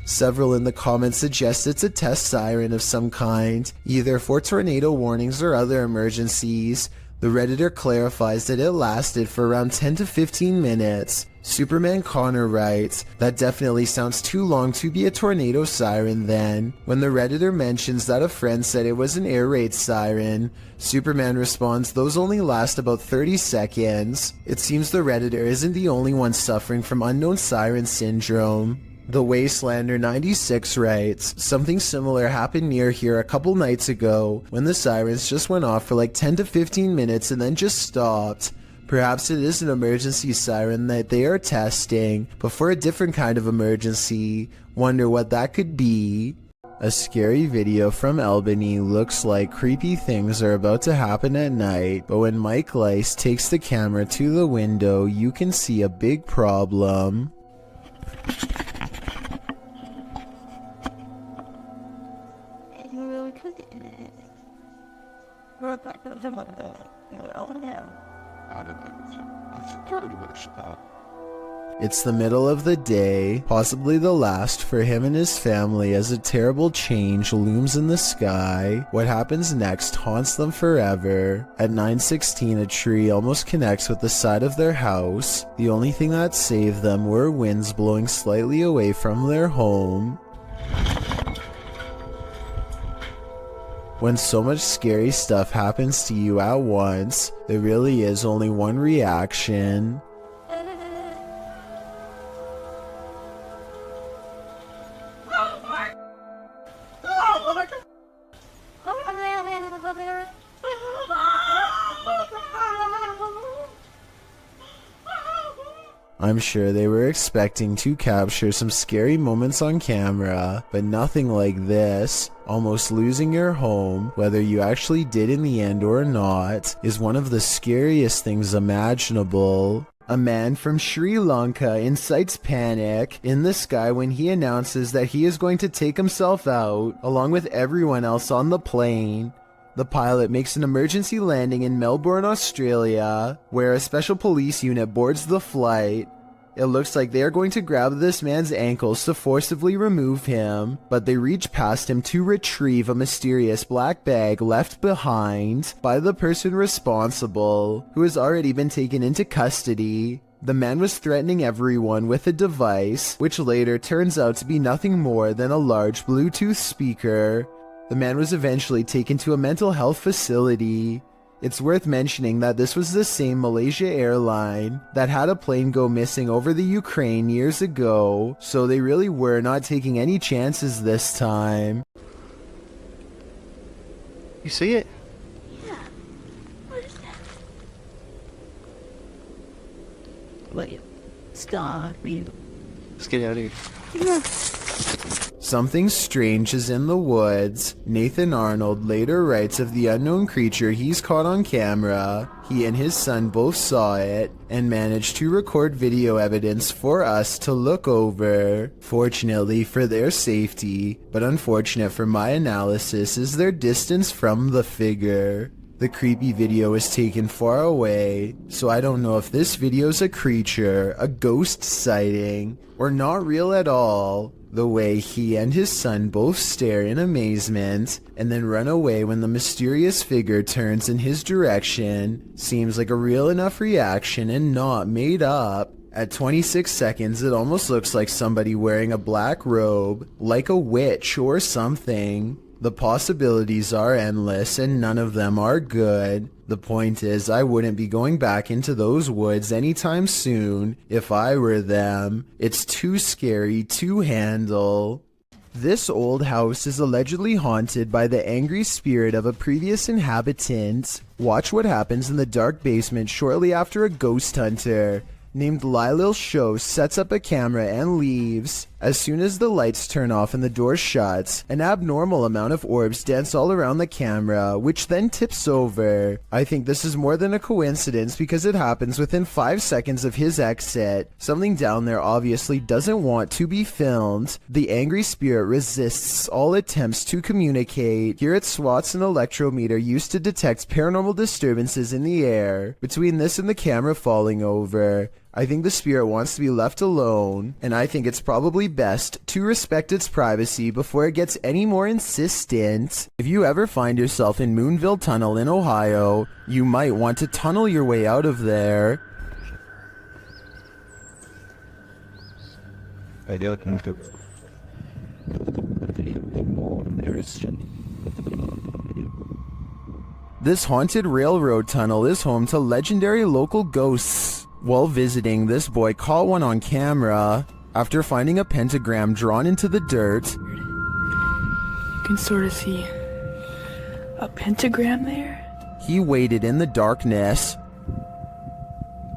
Several in the comments suggest it's a test siren of some kind, either for tornado warnings or other emergencies. The Redditor clarifies that it lasted for around 10 to 15 minutes. Superman Connor writes, that definitely sounds too long to be a tornado siren then. When the Redditor mentions that a friend said it was an air raid siren, Superman responds those only last about 30 seconds. It seems the Redditor isn't the only one suffering from unknown siren syndrome. The Wastelander 96 writes, something similar happened near here a couple nights ago when the sirens just went off for like 10 to 15 minutes and then just stopped. Perhaps it is an emergency siren that they are testing, but for a different kind of emergency. Wonder what that could be. A scary video from Albany looks like creepy things are about to happen at night, but when Mike Lice takes the camera to the window, you can see a big problem. It's the middle of the day, possibly the last for him and his family, as a terrible change looms in the sky. What happens next haunts them forever. At 9:16, a tree almost connects with the side of their house. The only thing that saved them were winds blowing slightly away from their home. When so much scary stuff happens to you at once, there really is only one reaction. I'm sure they were expecting to capture some scary moments on camera, but nothing like this. Almost losing your home, whether you actually did in the end or not, is one of the scariest things imaginable. A man from Sri Lanka incites panic in the sky when he announces that he is going to take himself out, along with everyone else on the plane. The pilot makes an emergency landing in Melbourne, Australia, where a special police unit boards the flight. It looks like they are going to grab this man's ankles to forcibly remove him, but they reach past him to retrieve a mysterious black bag left behind by the person responsible, who has already been taken into custody. The man was threatening everyone with a device, which later turns out to be nothing more than a large Bluetooth speaker. The man was eventually taken to a mental health facility. It's worth mentioning that this was the same Malaysia airline that had a plane go missing over the Ukraine years ago, so they really were not taking any chances this time. You see it? Yeah. What is that? Wait. Stop me. Let's get out of here. Yeah. Something strange is in the woods. Nathan Arnold later writes of the unknown creature he's caught on camera. He and his son both saw it and managed to record video evidence for us to look over. Fortunately for their safety, but unfortunate for my analysis, is their distance from the figure. The creepy video was taken far away, so I don't know if this video's a creature, a ghost sighting, or not real at all. The way he and his son both stare in amazement and then run away when the mysterious figure turns in his direction seems like a real enough reaction and not made up. At 26 seconds, it almost looks like somebody wearing a black robe, like a witch or something. The possibilities are endless and none of them are good. The point is, I wouldn't be going back into those woods anytime soon if I were them. It's too scary to handle. This old house is allegedly haunted by the angry spirit of a previous inhabitant. Watch what happens in the dark basement shortly after a ghost hunter named Lylil Show sets up a camera and leaves. As soon as the lights turn off and the door shuts, an abnormal amount of orbs dance all around the camera, which then tips over. I think this is more than a coincidence because it happens within 5 seconds of his exit. Something down there obviously doesn't want to be filmed. The angry spirit resists all attempts to communicate. Here it swats an electrometer used to detect paranormal disturbances in the air. Between this and the camera falling over, I think the spirit wants to be left alone, and I think it's probably best to respect its privacy before it gets any more insistent. If you ever find yourself in Moonville Tunnel in Ohio, you might want to tunnel your way out of there. This haunted railroad tunnel is home to legendary local ghosts. While visiting, this boy caught one on camera after finding a pentagram drawn into the dirt. You can sort of see a pentagram there. He waited in the darkness.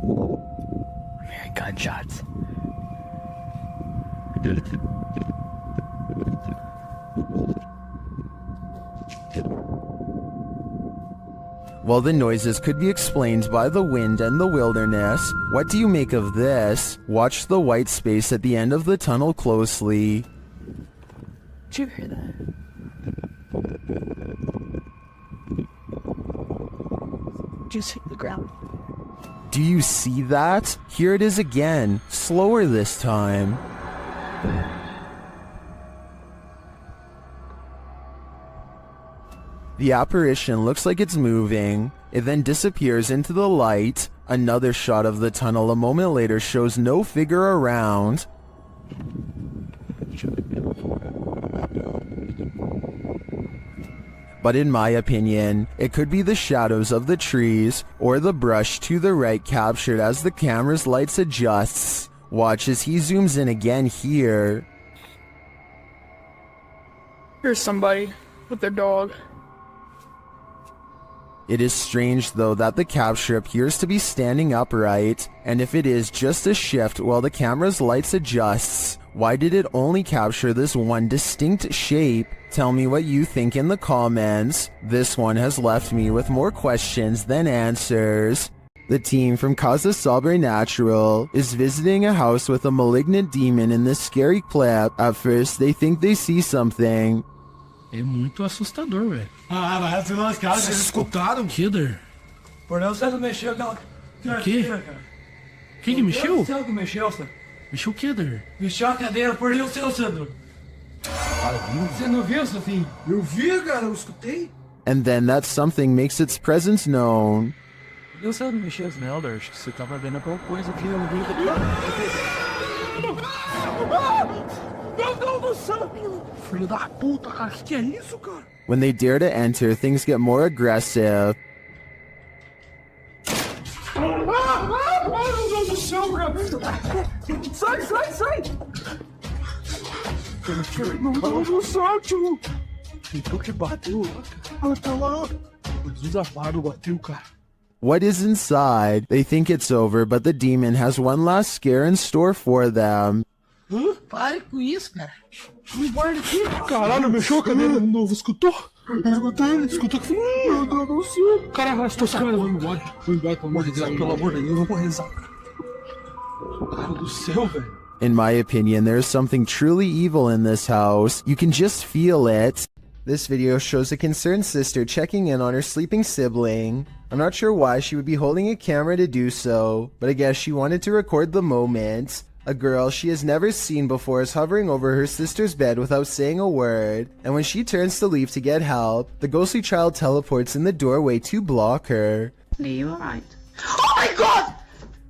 I'm hearing gunshots. While the noises could be explained by the wind and the wilderness, what do you make of this? Watch the white space at the end of the tunnel closely. Did you hear that? Did you see the ground? Do you see that? Here it is again, slower this time. The apparition looks like it's moving. It then disappears into the light. Another shot of the tunnel a moment later shows no figure around. but in my opinion, it could be the shadows of the trees or the brush to the right captured as the camera's lights adjusts. Watch as he zooms in again here. Here's somebody with their dog. It is strange though that the capture appears to be standing upright, and if it is just a shift while the camera's lights adjusts, why did it only capture this one distinct shape? Tell me what you think in the comments. This one has left me with more questions than answers. The team from Casa Sobrenatural is visiting a house with a malignant demon in this scary clip. At first, they think they see something. É muito assustador, velho. Ah, vai ser nas casas. Vocês escutaram? Killer. Por não, você não mexeu, não. O quê? Quem que mexeu? Você que mexeu, Sandro. Mexeu o Killer? Mexeu a cadeira, por não seu, Sandro. Você não viu, Sofinho? Eu vi, cara, eu escutei. And then that something makes its presence known. Eu sei não mexeu as Melder, acho que você tava vendo alguma coisa aqui no vídeo. Meu Deus do céu! Filho da puta, cara, que é isso, cara? When they dare to enter, things get more aggressive. Meu Deus do céu, cara! Sai, sai, sai! Meu Deus do céu, tio! Então que bateu? Olha, tá lá! Jesus amado, bateu, cara. What is inside? They think it's over, but the demon has one last scare in store for them. Hã? Pare com isso, cara. Me guarda aqui. Caralho, mexeu a cadeira de novo. Escutou? Escutei. Escutou que falou. Meu Deus do céu. Cara, arrastou essa câmera. Vou embora. Vou embora, pelo amor de Deus. Pelo amor de Deus, eu vou rezar. Cara do céu, velho. In my opinion, there is something truly evil in this house. You can just feel it. This video shows a concerned sister checking in on her sleeping sibling. I'm not sure why she would be holding a camera to do so, but I guess she wanted to record the moment. A girl she has never seen before is hovering over her sister's bed without saying a word, and when she turns to leave to get help, the ghostly child teleports in the doorway to block her. Are you alright? Oh my god!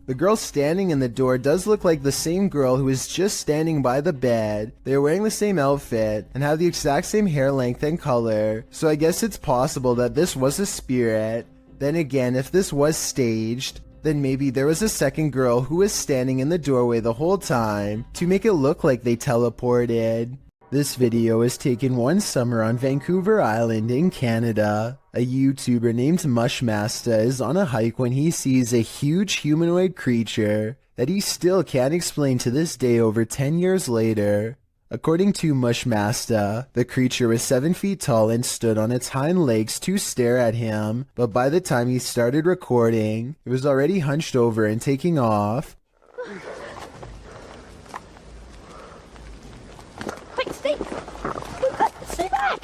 The girl standing in the door does look like the same girl who is just standing by the bed. They are wearing the same outfit and have the exact same hair length and color, so I guess it's possible that this was a spirit. Then again, if this was staged, then maybe there was a second girl who was standing in the doorway the whole time to make it look like they teleported. This video was taken one summer on Vancouver Island in Canada. A YouTuber named Mushmaster is on a hike when he sees a huge humanoid creature that he still can't explain to this day over 10 years later. According to Mushmaster, the creature was 7 feet tall and stood on its hind legs to stare at him, but by the time he started recording, it was already hunched over and taking off. Wait, stay! Stay back!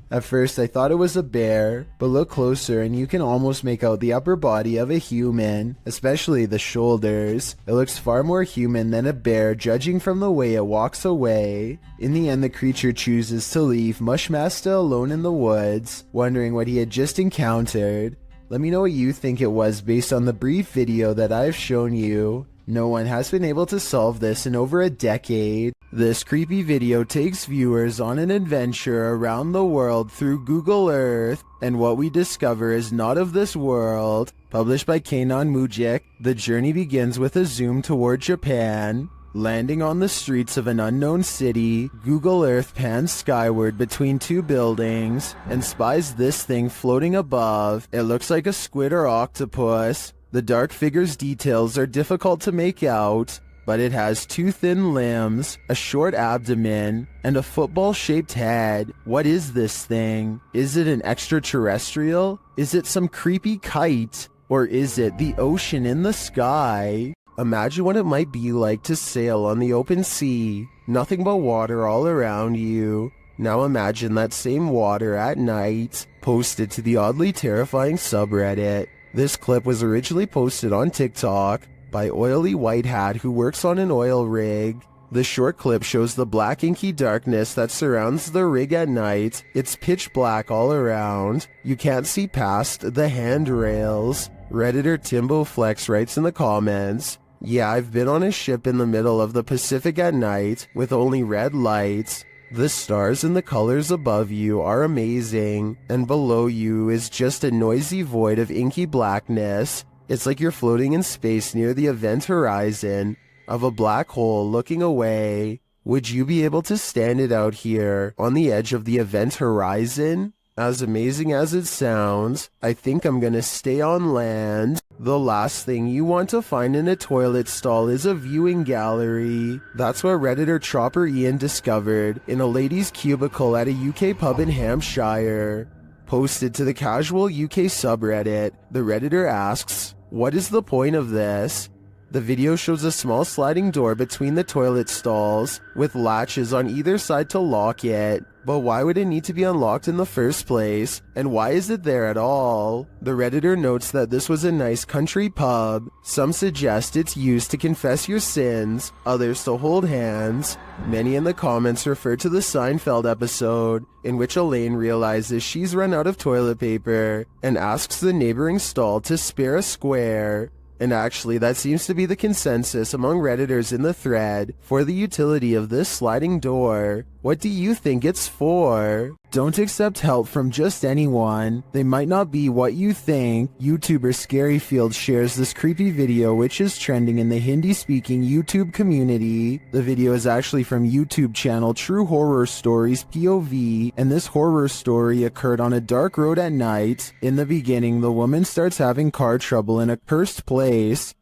At first I thought it was a bear, but look closer and you can almost make out the upper body of a human, especially the shoulders. It looks far more human than a bear judging from the way it walks away. In the end the creature chooses to leave Mushmaster alone in the woods, wondering what he had just encountered. Let me know what you think it was based on the brief video that I've shown you. No one has been able to solve this in over a decade. This creepy video takes viewers on an adventure around the world through Google Earth, and what we discover is not of this world. Published by Kanon Mujik, the journey begins with a zoom toward Japan. Landing on the streets of an unknown city, Google Earth pans skyward between two buildings and spies this thing floating above. It looks like a squid or octopus. The dark figure's details are difficult to make out, but it has 2 thin limbs, a short abdomen, and a football-shaped head. What is this thing? Is it an extraterrestrial? Is it some creepy kite? Or is it the ocean in the sky? Imagine what it might be like to sail on the open sea. Nothing but water all around you. Now imagine that same water at night, posted to the oddly terrifying subreddit. This clip was originally posted on TikTok by Oily White Hat who works on an oil rig. The short clip shows the black inky darkness that surrounds the rig at night. It's pitch black all around. You can't see past the handrails. Redditor Timbo Flex writes in the comments, "Yeah, I've been on a ship in the middle of the Pacific at night with only red lights. The stars and the colors above you are amazing, and below you is just a noisy void of inky blackness. It's like you're floating in space near the event horizon of a black hole looking away. Would you be able to stand it out here on the edge of the event horizon? As amazing as it sounds, I think I'm gonna stay on land. The last thing you want to find in a toilet stall is a viewing gallery. That's what Redditor Chopper Ian discovered in a lady's cubicle at a UK pub in Hampshire. Posted to the casual UK subreddit, the Redditor asks, "What is the point of this?" The video shows a small sliding door between the toilet stalls, with latches on either side to lock it. But why would it need to be unlocked in the first place? And why is it there at all? The Redditor notes that this was a nice country pub. Some suggest it's used to confess your sins, others to hold hands. Many in the comments refer to the Seinfeld episode, in which Elaine realizes she's run out of toilet paper and asks the neighboring stall to spare a square. And actually, that seems to be the consensus among Redditors in the thread for the utility of this sliding door. What do you think it's for? Don't accept help from just anyone. They might not be what you think. YouTuber Scaryfield shares this creepy video which is trending in the Hindi-speaking YouTube community. The video is actually from YouTube channel True Horror Stories POV, and this horror story occurred on a dark road at night. In the beginning, the woman starts having car trouble in a cursed place.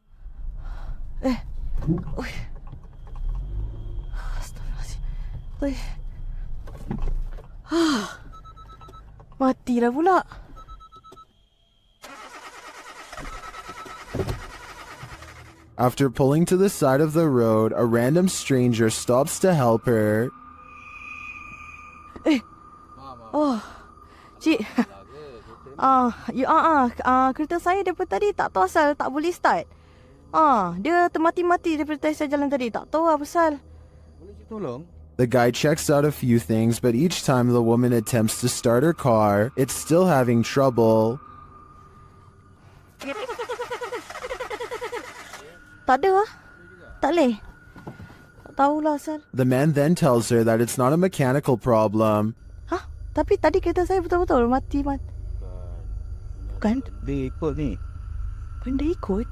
Mati dah pula. After pulling to the side of the road, a random stranger stops to help her. Oh, cik. Kereta saya daripada tadi tak tahu asal tak boleh start. Dia termati-mati daripada saya jalan tadi. Tak tahu apa pasal. Boleh tolong? The guy checks out a few things, but each time the woman attempts to start her car, it's still having trouble. Tak ada lah. Tak boleh. Tak tahulah asal. The man then tells her that it's not a mechanical problem. Tapi tadi kereta saya betul-betul mati. Bukan? Dia ikut ni. Benda ikut?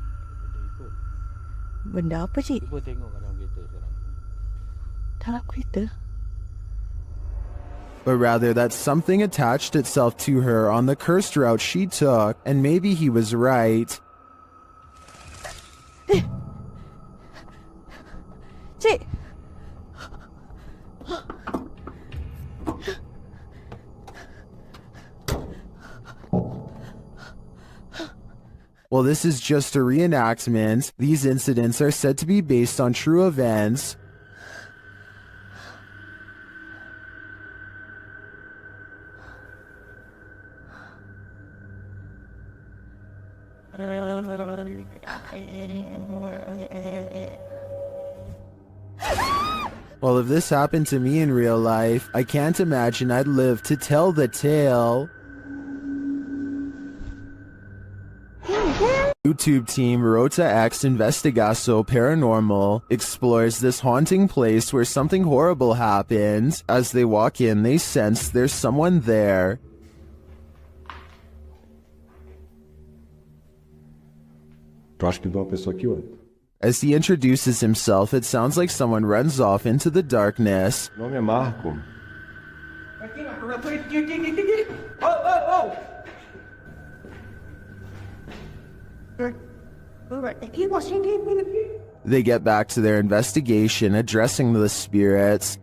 Benda apa, cik? Cuba tengok dalam kereta sekarang. Dalam kereta? But rather that something attached itself to her on the cursed route she took, and maybe he was right. Cik! While this is just a reenactment, these incidents are said to be based on true events. Well, if this happened to me in real life, I can't imagine I'd live to tell the tale. YouTube team Rota X Investigaso Paranormal explores this haunting place where something horrible happens. As they walk in, they sense there's someone there. Tu acha que tem uma pessoa aqui, ué? As he introduces himself, it sounds like someone runs off into the darkness. Meu nome é Marco. They get back to their investigation, addressing the spirits.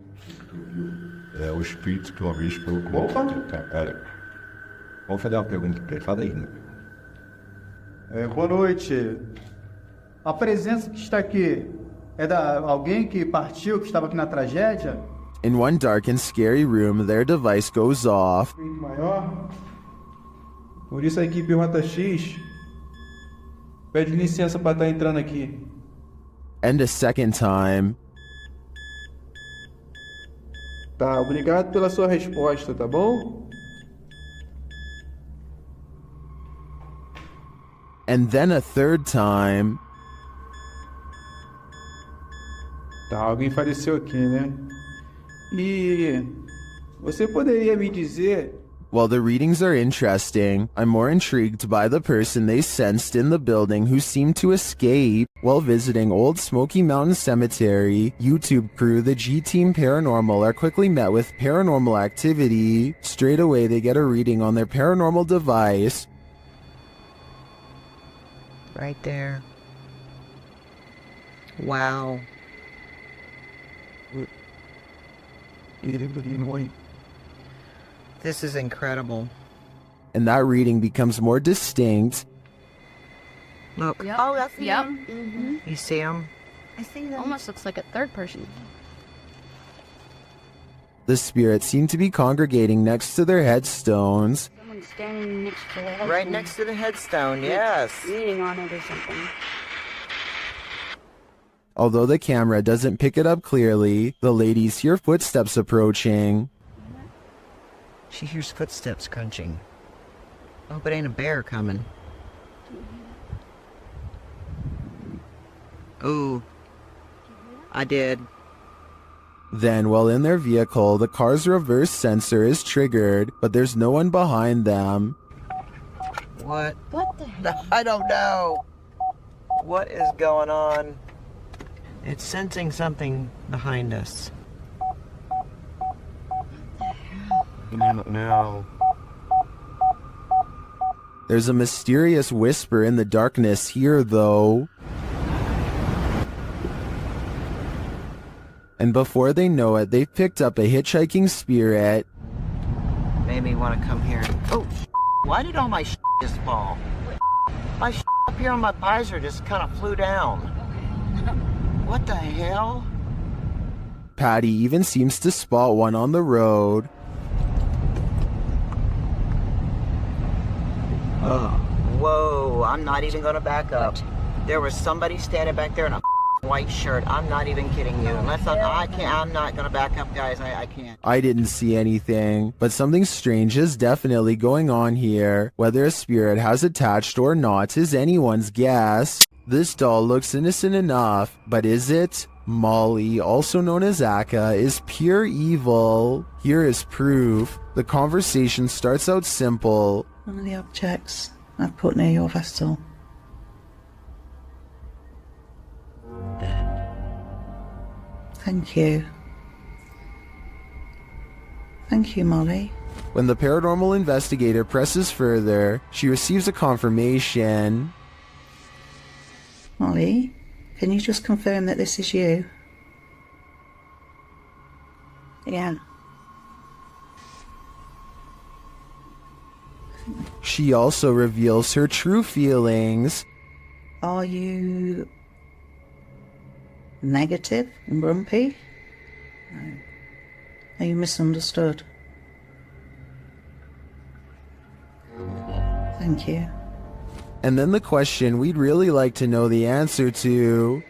É o espírito que uma vez falou com... Opa, cara. Vamos fazer uma pergunta pra ele. Fala aí. Boa noite. A presença que está aqui é da alguém que partiu, que estava aqui na tragédia? In one dark and scary room, their device goes off. Maior. Por isso a equipe Rota X pede licença para estar entrando aqui. And a second time. Tá, obrigado pela sua resposta, tá bom? And then a third time. Tá, alguém faleceu aqui, né? E você poderia me dizer? While the readings are interesting, I'm more intrigued by the person they sensed in the building who seemed to escape while visiting Old Smoky Mountain Cemetery. YouTube crew, the G-Team Paranormal, are quickly met with paranormal activity. Straight away, they get a reading on their paranormal device. Right there. Wow. This is incredible. And that reading becomes more distinct. Look. Yep. Oh, that's Yep. Mm-hmm. You see him? I see them. Almost looks like a third person. The spirits seem to be congregating next to their headstones. Someone's standing next to the headstone. Right next to the headstone, yes. Leaning on it or something. Although the camera doesn't pick it up clearly, the ladies hear footsteps approaching. She hears footsteps crunching. Oh, but ain't a bear coming. Ooh. I did. Then, while in their vehicle, the car's reverse sensor is triggered, but there's no one behind them. What? What the hell? I don't know. What is going on? It's sensing something behind us. No. There's a mysterious whisper in the darkness here, though. And before they know it, they've picked up a hitchhiking spirit. Made me want to come here. Oh, why did all my just fall? My up here on my visor just kind of flew down. What the hell? Patty even seems to spot one on the road. Whoa, I'm not even gonna back up. There was somebody standing back there in a white shirt. I'm not even kidding you. Unless I'm not gonna back up, guys. I can't. I didn't see anything, but something strange is definitely going on here. Whether a spirit has attached or not is anyone's guess. This doll looks innocent enough, but is it? Molly, also known as Akka, is pure evil. Here is proof. The conversation starts out simple. One of the objects I've put near your vessel. Thank you. Thank you, Molly. When the paranormal investigator presses further, she receives a confirmation. Molly, can you just confirm that this is you? Yeah. She also reveals her true feelings. Are you negative and grumpy? No. Are you misunderstood? Thank you. And then the question we'd really like to know the answer to.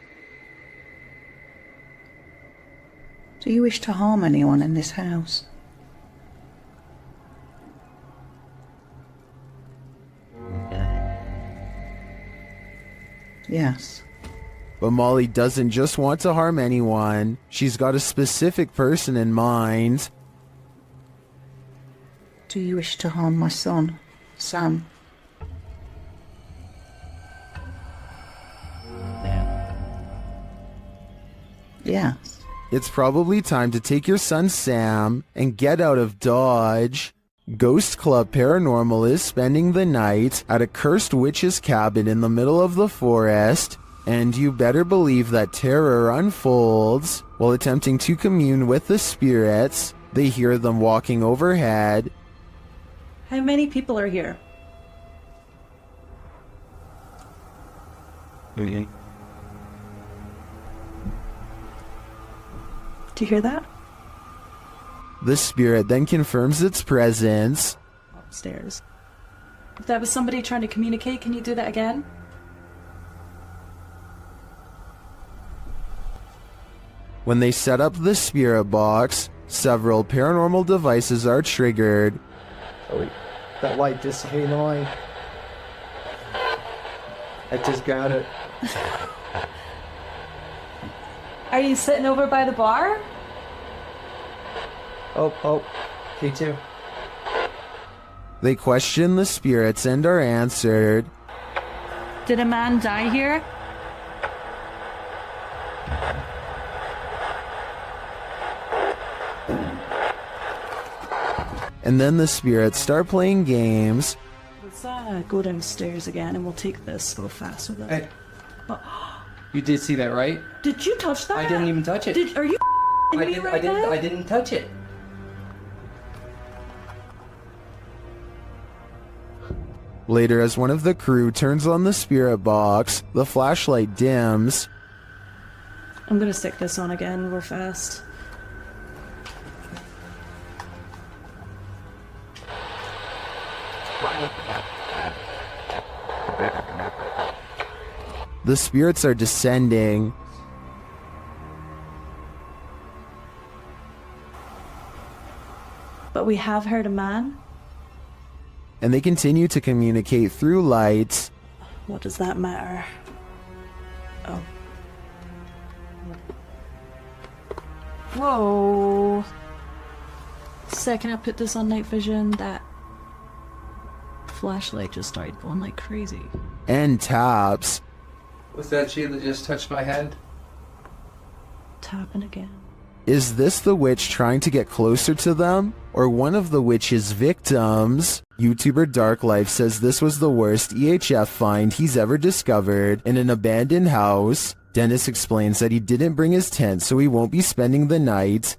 Do you wish to harm anyone in this house? Yes. But Molly doesn't just want to harm anyone. She's got a specific person in mind. Do you wish to harm my son, Sam? Yes. It's probably time to take your son Sam and get out of Dodge. Ghost Club Paranormal is spending the night at a cursed witch's cabin in the middle of the forest, and you better believe that terror unfolds. While attempting to commune with the spirits, they hear them walking overhead. How many people are here? Okay. Do you hear that? The spirit then confirms its presence. Upstairs. If that was somebody trying to communicate, can you do that again? When they set up the spirit box, several paranormal devices are triggered. Oh, wait. That light just came on. I just got it. Are you sitting over by the bar? Oh, P2. They question the spirits and are answered. Did a man die here? And then the spirits start playing games. Let's go downstairs again and we'll take this real fast with it. Hey. You did see that, right? Did you touch that? I didn't even touch it. Are you me right now? I didn't touch it. Later, as one of the crew turns on the spirit box, the flashlight dims. I'm gonna stick this on again real fast. The spirits are descending. But we have heard a man. And they continue to communicate through lights. What does that matter? Oh. Whoa. Second I put this on night vision, that flashlight just started going like crazy. And taps. Was that she that just touched my head? Tapping again. Is this the witch trying to get closer to them? Or one of the witch's victims? YouTuber Dark Life says this was the worst EHF find he's ever discovered in an abandoned house. Dennis explains that he didn't bring his tent, so he won't be spending the night.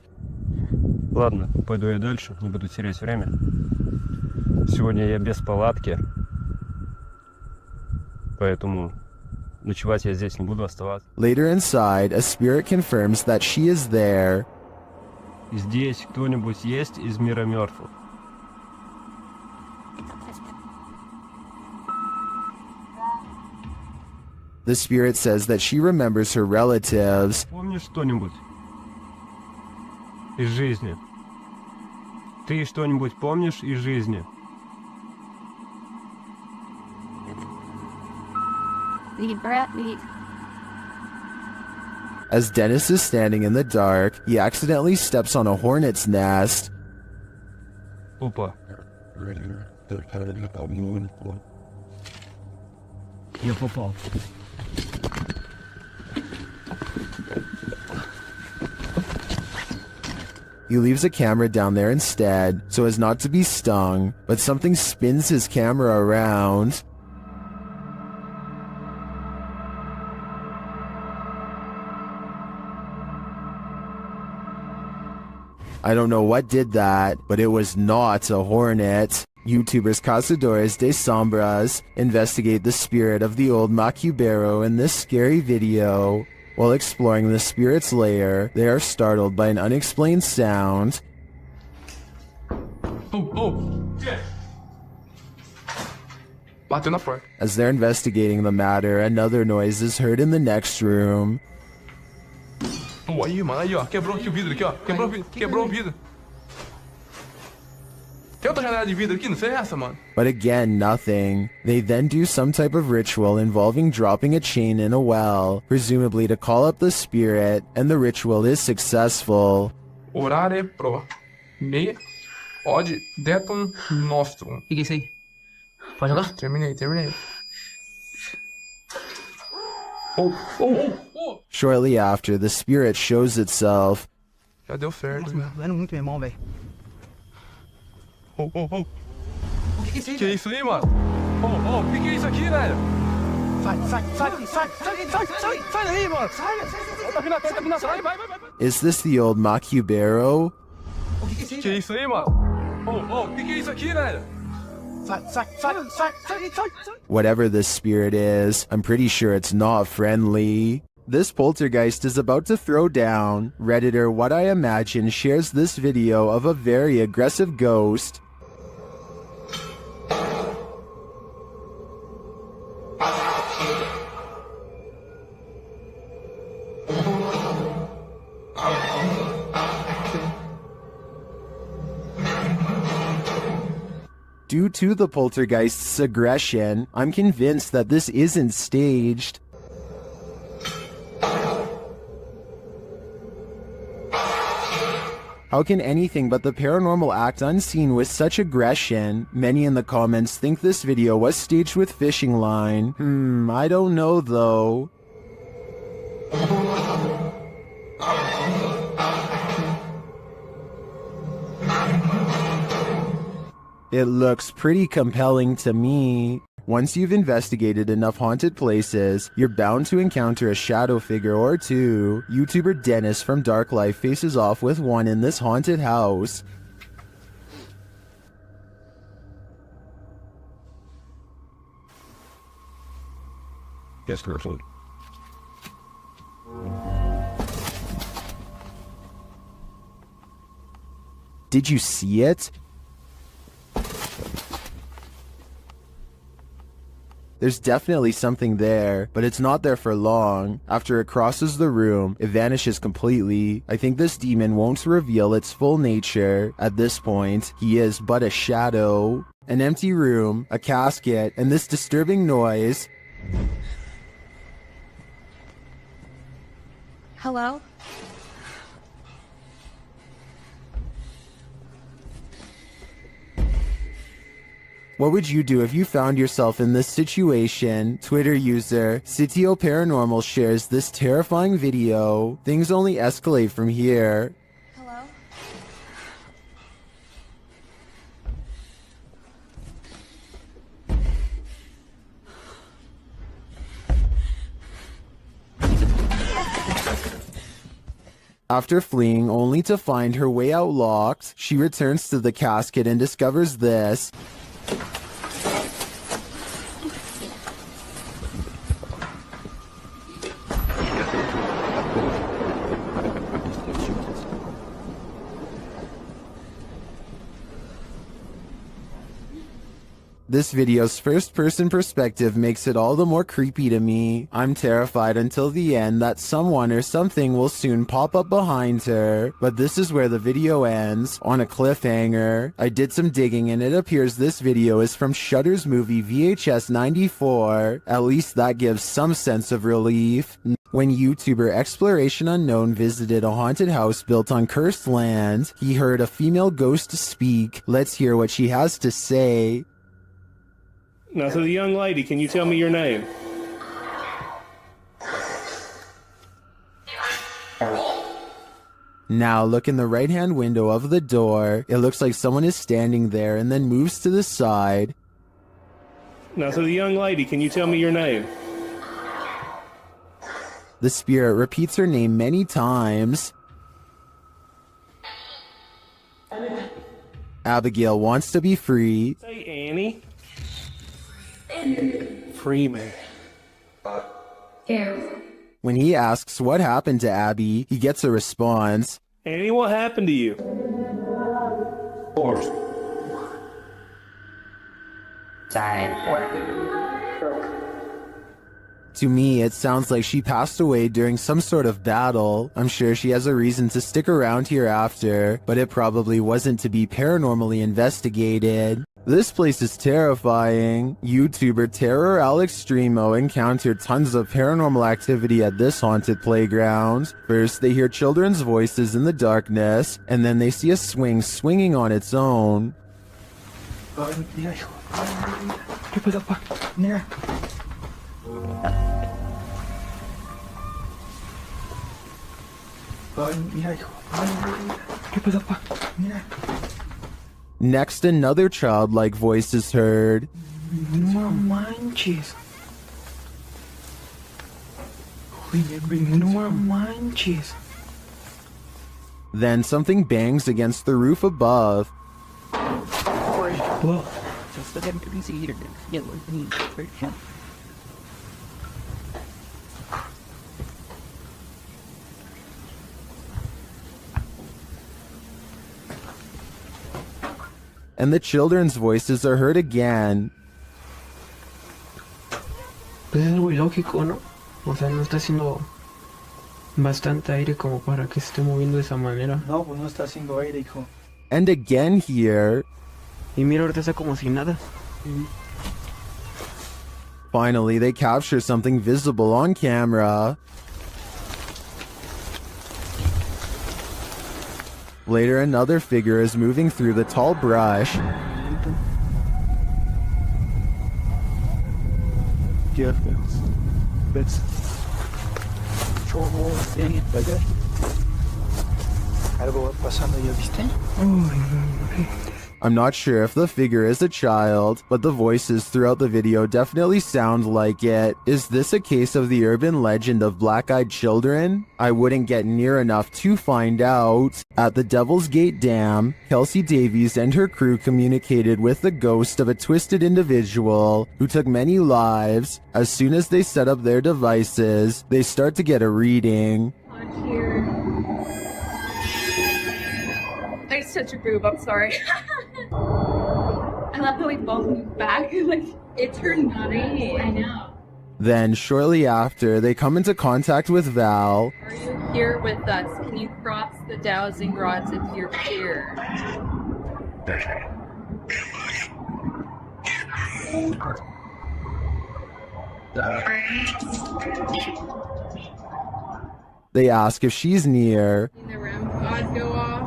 Ладно, пойду я дальше, не буду терять время. Сегодня я без палатки, поэтому ночевать я здесь не буду оставаться. Later inside, a spirit confirms that she is there. Здесь кто-нибудь есть из мира мертвых? The spirit says that she remembers her relatives. Помнишь что-нибудь из жизни? Ты что-нибудь помнишь из жизни? As Dennis is standing in the dark, he accidentally steps on a hornet's nest. Опа. Я попал. He leaves a camera down there instead, so as not to be stung, but something spins his camera around. I don't know what did that, but it was not a hornet. YouTubers Cazadores de Sombras investigate the spirit of the old Macubero in this scary video. While exploring the spirit's lair, they are startled by an unexplained sound. Bateu na porta. As they're investigating the matter, another noise is heard in the next room. Aí, mano, aí, ó. Quebrou aqui o vidro, aqui, ó. Quebrou o vidro. Tem outra janela de vidro aqui? Não sei essa, mano. But again, nothing. They then do some type of ritual involving dropping a chain in a well, presumably to call up the spirit, and the ritual is successful. Orare pro me od detum nostrum. O que é isso aí? Pode jogar? Terminei. Shortly after, the spirit shows itself. Já deu certo. Doendo muito, meu irmão, velho. O que é isso aí, mano? O que é isso aqui, velho? Sai daí, mano. Sai. Tá vindo, sai, vai. Is this the old Macubero? O que é isso aí, mano? O que é isso aqui, velho? Sai. Whatever this spirit is, I'm pretty sure it's not friendly. This poltergeist is about to throw down. Redditor What I Imagine shares this video of a very aggressive ghost. Due to the poltergeist's aggression, I'm convinced that this isn't staged. How can anything but the paranormal act unseen with such aggression? Many in the comments think this video was staged with fishing line. I don't know though. It looks pretty compelling to me. Once you've investigated enough haunted places, you're bound to encounter a shadow figure or two. YouTuber Dennis from Dark Life faces off with one in this haunted house. Yes, person. Did you see it? There's definitely something there, but it's not there for long. After it crosses the room, it vanishes completely. I think this demon won't reveal its full nature. At this point, he is but a shadow. An empty room, a casket, and this disturbing noise. Hello? What would you do if you found yourself in this situation? Twitter user Sitio Paranormal shares this terrifying video. Things only escalate from here. Hello? After fleeing only to find her way out locked, she returns to the casket and discovers this. This video's first-person perspective makes it all the more creepy to me. I'm terrified until the end that someone or something will soon pop up behind her. But this is where the video ends, on a cliffhanger. I did some digging and it appears this video is from Shudder's movie VHS 94. At least that gives some sense of relief. When YouTuber Exploration Unknown visited a haunted house built on cursed land, he heard a female ghost speak. Let's hear what she has to say. Now, to the young lady, can you tell me your name? Now look in the right-hand window of the door. It looks like someone is standing there and then moves to the side. Now, to the young lady, can you tell me your name? The spirit repeats her name many times. Abigail wants to be free. Say Annie. Free me. When he asks what happened to Abby, he gets a response. Annie, what happened to you? Horse. To me, it sounds like she passed away during some sort of battle. I'm sure she has a reason to stick around here after, but it probably wasn't to be paranormally investigated. This place is terrifying. YouTuber Terror Alex Streamo encountered tons of paranormal activity at this haunted playground. First, they hear children's voices in the darkness, and then they see a swing swinging on its own. Next, another childlike voice is heard. No manches. No manches. Then something bangs against the roof above. Whoa. And the children's voices are heard again. Pues es muy lógico, ¿no? O sea, no está haciendo bastante aire como para que se esté moviendo de esa manera. No, pues no está haciendo aire, hijo. And again here. Y mira, ahorita está como si nada. Finally, they capture something visible on camera. Later, another figure is moving through the tall brush. I'm not sure if the figure is a child, but the voices throughout the video definitely sound like it. Is this a case of the urban legend of black-eyed children? I wouldn't get near enough to find out. At the Devil's Gate Dam, Kelsey Davies and her crew communicated with the ghost of a twisted individual who took many lives. As soon as they set up their devices, they start to get a reading. I such a boob, I'm sorry. I love how we both moved back. Like, it turned nutty. I know. Then, shortly after, they come into contact with Val. Are you here with us? Can you cross the dowsing rods into your pier? They ask if she's near. Seen the REM pod go off?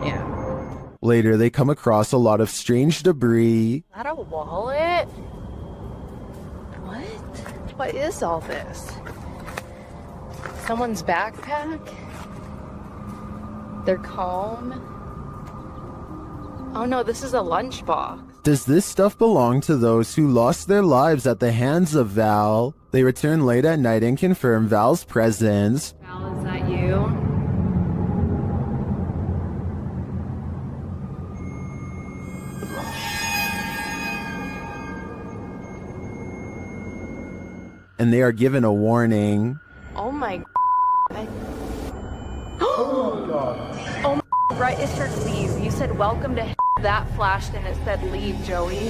Yeah. Later, they come across a lot of strange debris. Is that a wallet? What? What is all this? Someone's backpack? Their comb? Oh no, this is a lunchbox. Does this stuff belong to those who lost their lives at the hands of Val? They return late at night and confirm Val's presence. Val, is that you? And they are given a warning. Oh my Oh my god. Oh my right, it said leave. You said welcome to that flashed and it said leave, Joey.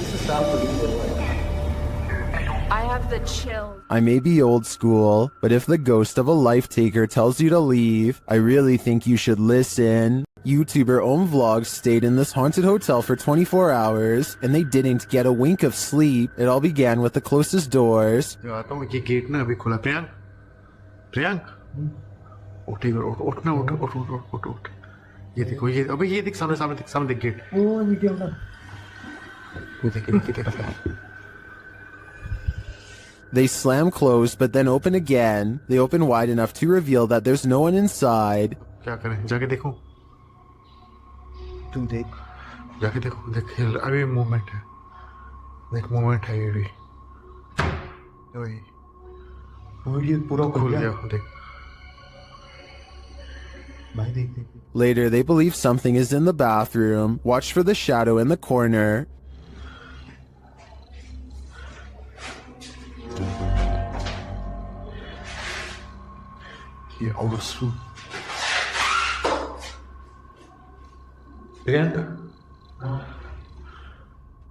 I have the chills. I may be old school, but if the ghost of a life taker tells you to leave, I really think you should listen. YouTuber Vlogs stayed in this haunted hotel for 24 hours, and they didn't get a wink of sleep. It all began with the closest doors. ये देखो ये अबे ये देख सामने सामने देख सामने देख गेट ओ ये क्या होना ये देख They slam closed but then open again. They open wide enough to reveal that there's no one inside. क्या करें जाके देखो तुम देख जाके देखो देख अभी मूवमेंट है देख मूवमेंट है ये भी ये पूरा खुल गया देख Later, they believe something is in the bathroom. Watch for the shadow in the corner.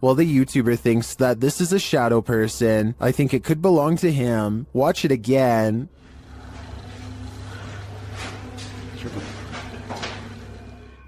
While the YouTuber thinks that this is a shadow person, I think it could belong to him. Watch it again.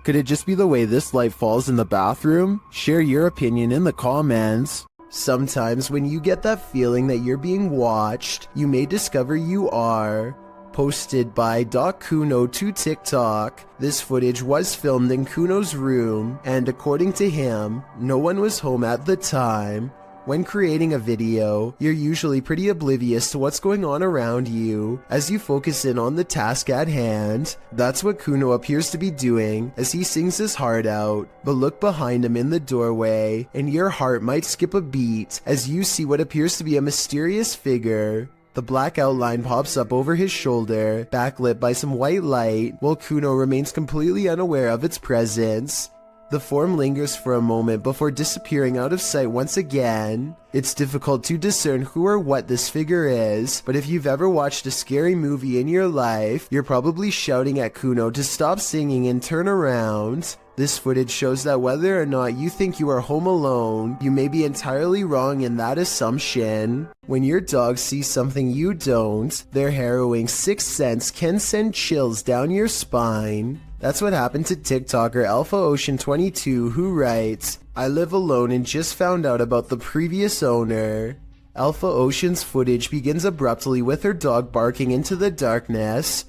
Could it just be the way this light falls in the bathroom? Share your opinion in the comments. Sometimes when you get that feeling that you're being watched, you may discover you are. Posted by Kuno to TikTok, this footage was filmed in Kuno's room, and according to him, no one was home at the time. When creating a video, you're usually pretty oblivious to what's going on around you as you focus in on the task at hand. That's what Kuno appears to be doing as he sings his heart out. But look behind him in the doorway and your heart might skip a beat as you see what appears to be a mysterious figure. The black outline pops up over his shoulder, backlit by some white light, while Kuno remains completely unaware of its presence. The form lingers for a moment before disappearing out of sight once again. It's difficult to discern who or what this figure is, but if you've ever watched a scary movie in your life, you're probably shouting at Kuno to stop singing and turn around. This footage shows that whether or not you think you are home alone, you may be entirely wrong in that assumption. When your dog sees something you don't, their harrowing sixth sense can send chills down your spine. That's what happened to TikToker Alpha Ocean 22, who writes, I live alone and just found out about the previous owner. Alpha Ocean's footage begins abruptly with her dog barking into the darkness.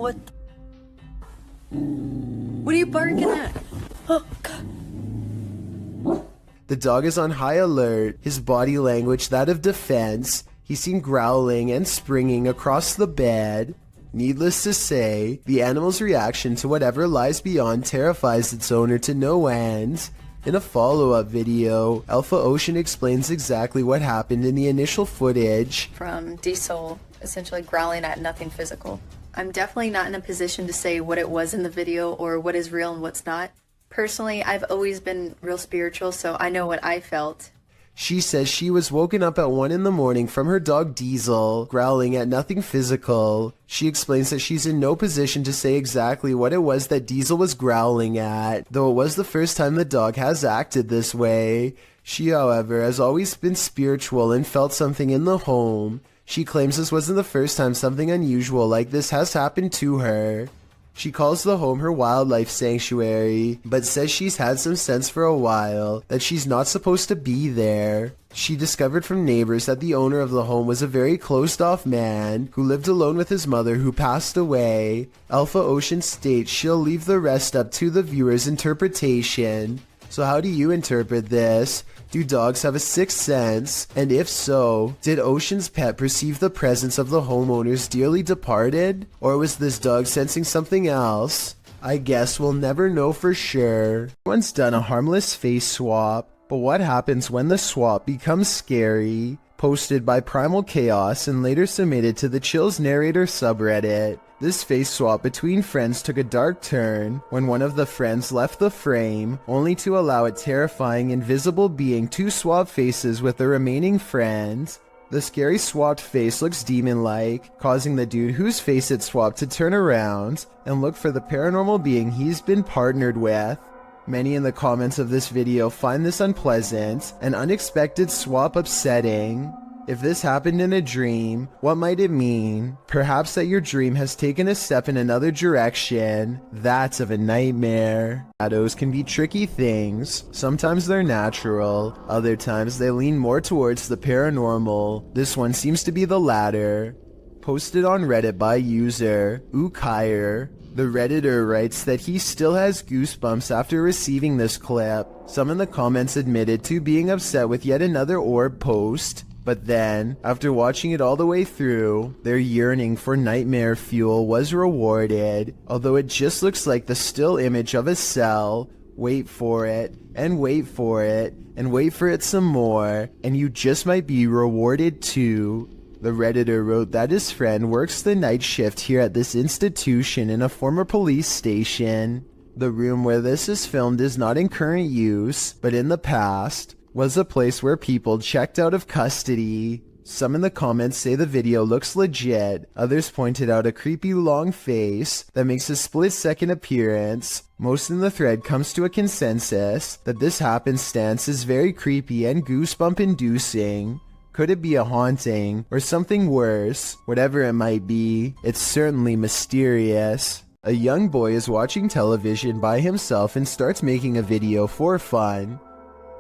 What? What are you barking at? Oh, God. The dog is on high alert, his body language that of defense. He's seen growling and springing across the bed. Needless to say, the animal's reaction to whatever lies beyond terrifies its owner to no end. In a follow-up video, Alpha Ocean explains exactly what happened in the initial footage. From Diesel essentially growling at nothing physical. I'm definitely not in a position to say what it was in the video or what is real and what's not. Personally, I've always been real spiritual, so I know what I felt. She says she was woken up at 1 in the morning from her dog Diesel, growling at nothing physical. She explains that she's in no position to say exactly what it was that Diesel was growling at, though it was the first time the dog has acted this way. She, however, has always been spiritual and felt something in the home. She claims this wasn't the first time something unusual like this has happened to her. She calls the home her wildlife sanctuary, but says she's had some sense for a while that she's not supposed to be there. She discovered from neighbors that the owner of the home was a very closed-off man who lived alone with his mother who passed away. Alpha Ocean states she'll leave the rest up to the viewer's interpretation. So how do you interpret this? Do dogs have a sixth sense? And if so, did Ocean's pet perceive the presence of the homeowner's dearly departed? Or was this dog sensing something else? I guess we'll never know for sure. Everyone's done a harmless face swap, but what happens when the swap becomes scary? Posted by Primal Chaos and later submitted to the Chills Narrator subreddit. This face swap between friends took a dark turn when one of the friends left the frame, only to allow a terrifying invisible being to swap faces with the remaining friend. The scary swapped face looks demon-like, causing the dude whose face it swapped to turn around and look for the paranormal being he's been partnered with. Many in the comments of this video find this unpleasant and unexpected swap upsetting. If this happened in a dream, what might it mean? Perhaps that your dream has taken a step in another direction. That's of a nightmare. Shadows can be tricky things. Sometimes they're natural, other times they lean more towards the paranormal. This one seems to be the latter. Posted on Reddit by user Ukire. The Redditor writes that he still has goosebumps after receiving this clip. Some in the comments admitted to being upset with yet another orb post. But then, after watching it all the way through, their yearning for nightmare fuel was rewarded, although it just looks like the still image of a cell. Wait for it, and wait for it, and wait for it some more, and you just might be rewarded too. The Redditor wrote that his friend works the night shift here at this institution in a former police station. The room where this is filmed is not in current use, but in the past was a place where people checked out of custody. Some in the comments say the video looks legit, others pointed out a creepy long face that makes a split-second appearance. Most in the thread comes to a consensus that this happenstance is very creepy and goosebump-inducing. Could it be a haunting, or something worse? Whatever it might be, it's certainly mysterious. A young boy is watching television by himself and starts making a video for fun.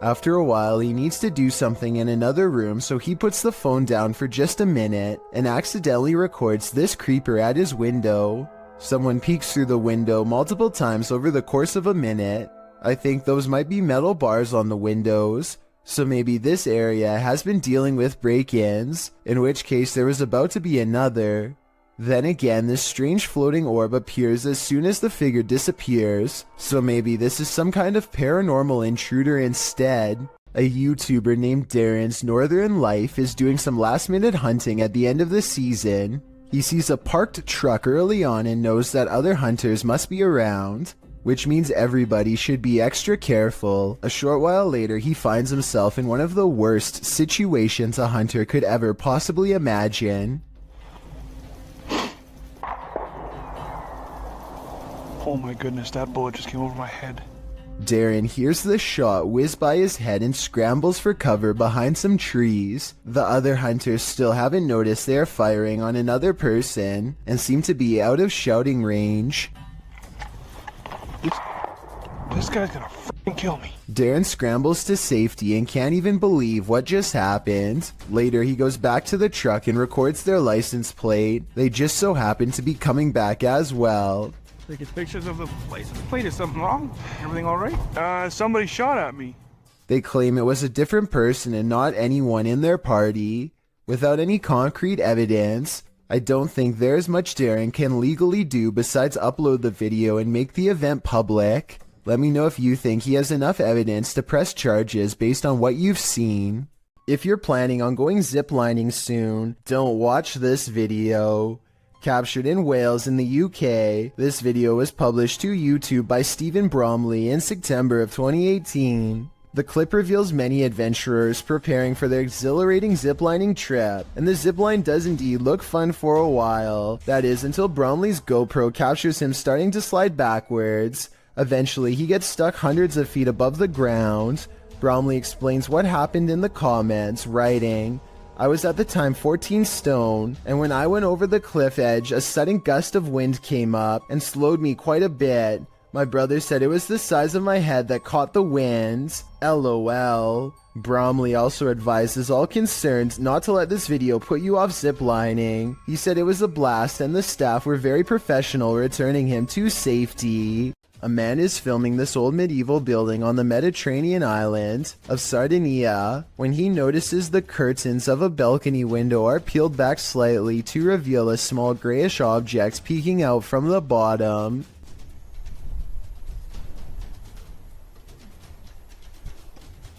After a while, he needs to do something in another room, so he puts the phone down for just a minute and accidentally records this creeper at his window. Someone peeks through the window multiple times over the course of a minute. I think those might be metal bars on the windows, so maybe this area has been dealing with break-ins, in which case there was about to be another. Then again, this strange floating orb appears as soon as the figure disappears, so maybe this is some kind of paranormal intruder instead. A YouTuber named Darren's Northern Life is doing some last-minute hunting at the end of the season. He sees a parked truck early on and knows that other hunters must be around, which means everybody should be extra careful. A short while later, he finds himself in one of the worst situations a hunter could ever possibly imagine. Oh my goodness, that bullet just came over my head. Darren hears the shot whiz by his head and scrambles for cover behind some trees. The other hunters still haven't noticed they are firing on another person and seem to be out of shouting range. This guy's gonna and kill me. Darren scrambles to safety and can't even believe what just happened. Later, he goes back to the truck and records their license plate. They just so happen to be coming back as well. Taking pictures of the license plate. Is something wrong? Everything all right? Somebody shot at me. They claim it was a different person and not anyone in their party. Without any concrete evidence, I don't think there's much Darren can legally do besides upload the video and make the event public. Let me know if you think he has enough evidence to press charges based on what you've seen. If you're planning on going ziplining soon, don't watch this video. Captured in Wales in the UK, this video was published to YouTube by Stephen Bromley in September of 2018. The clip reveals many adventurers preparing for their exhilarating ziplining trip, and the zipline does indeed look fun for a while. That is, until Bromley's GoPro captures him starting to slide backwards. Eventually, he gets stuck hundreds of feet above the ground. Bromley explains what happened in the comments, writing, "I was at the time 14 stone, and when I went over the cliff edge, a sudden gust of wind came up and slowed me quite a bit. My brother said it was the size of my head that caught the wind. LOL. Bromley also advises all concerned not to let this video put you off ziplining. He said it was a blast and the staff were very professional returning him to safety. A man is filming this old medieval building on the Mediterranean island of Sardinia when he notices the curtains of a balcony window are peeled back slightly to reveal a small grayish object peeking out from the bottom.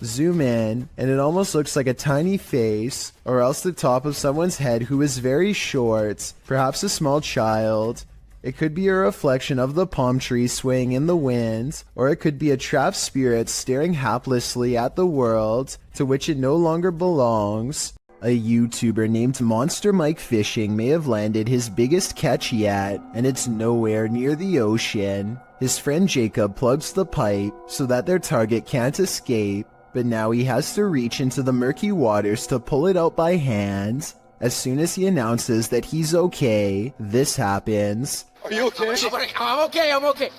Zoom in, and it almost looks like a tiny face, or else the top of someone's head who is very short, perhaps a small child. It could be a reflection of the palm tree swaying in the wind, or it could be a trapped spirit staring haplessly at the world to which it no longer belongs. A YouTuber named Monster Mike Fishing may have landed his biggest catch yet, and it's nowhere near the ocean. His friend Jacob plugs the pipe so that their target can't escape, but now he has to reach into the murky waters to pull it out by hand. As soon as he announces that he's okay, this happens. Are you okay? I'm okay.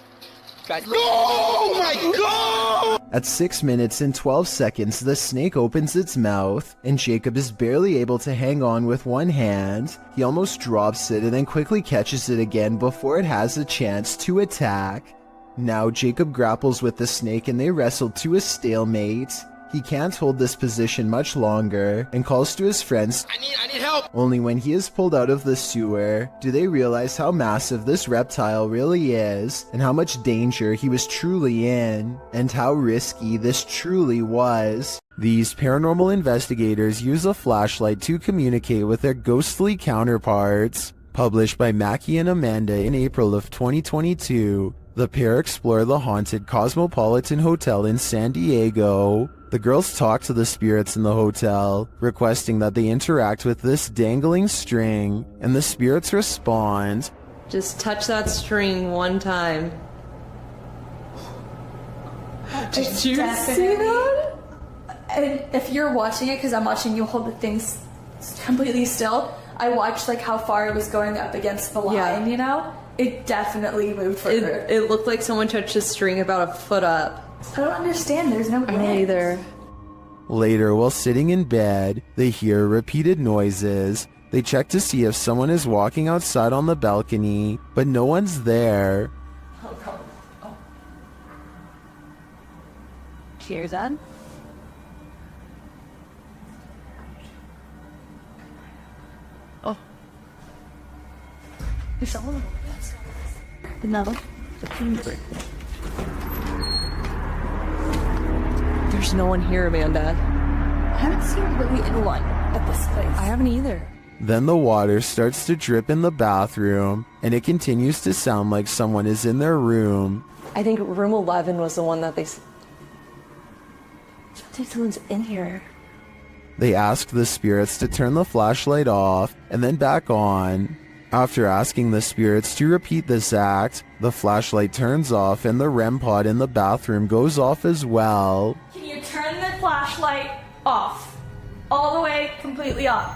Guys, no! Oh my God! At 6 minutes and 12 seconds, the snake opens its mouth, and Jacob is barely able to hang on with one hand. He almost drops it and then quickly catches it again before it has a chance to attack. Now Jacob grapples with the snake and they wrestle to a stalemate. He can't hold this position much longer and calls to his friends. I need help! Only when he is pulled out of the sewer do they realize how massive this reptile really is and how much danger he was truly in and how risky this truly was. These paranormal investigators use a flashlight to communicate with their ghostly counterparts. Published by Mackie and Amanda in April of 2022, the pair explore the haunted Cosmopolitan Hotel in San Diego. The girls talk to the spirits in the hotel, requesting that they interact with this dangling string, and the spirits respond. Just touch that string one time. Did you see that? And if you're watching it, because I'm watching you hold the things completely still, I watched like how far it was going up against the line, you know? It definitely moved further. It looked like someone touched the string about a foot up. I don't understand. There's no wind. Me either. Later, while sitting in bed, they hear repeated noises. They check to see if someone is walking outside on the balcony, but no one's there. Oh. Cheers, Dad. Oh. There's someone. No. There's no one here, Amanda. I haven't seen really anyone at this place. I haven't either. Then the water starts to drip in the bathroom, and it continues to sound like someone is in their room. I think room 11 was the one that they... I think someone's in here. They ask the spirits to turn the flashlight off and then back on. After asking the spirits to repeat this act, the flashlight turns off and the REM pod in the bathroom goes off as well. Can you turn the flashlight off? All the way, completely off.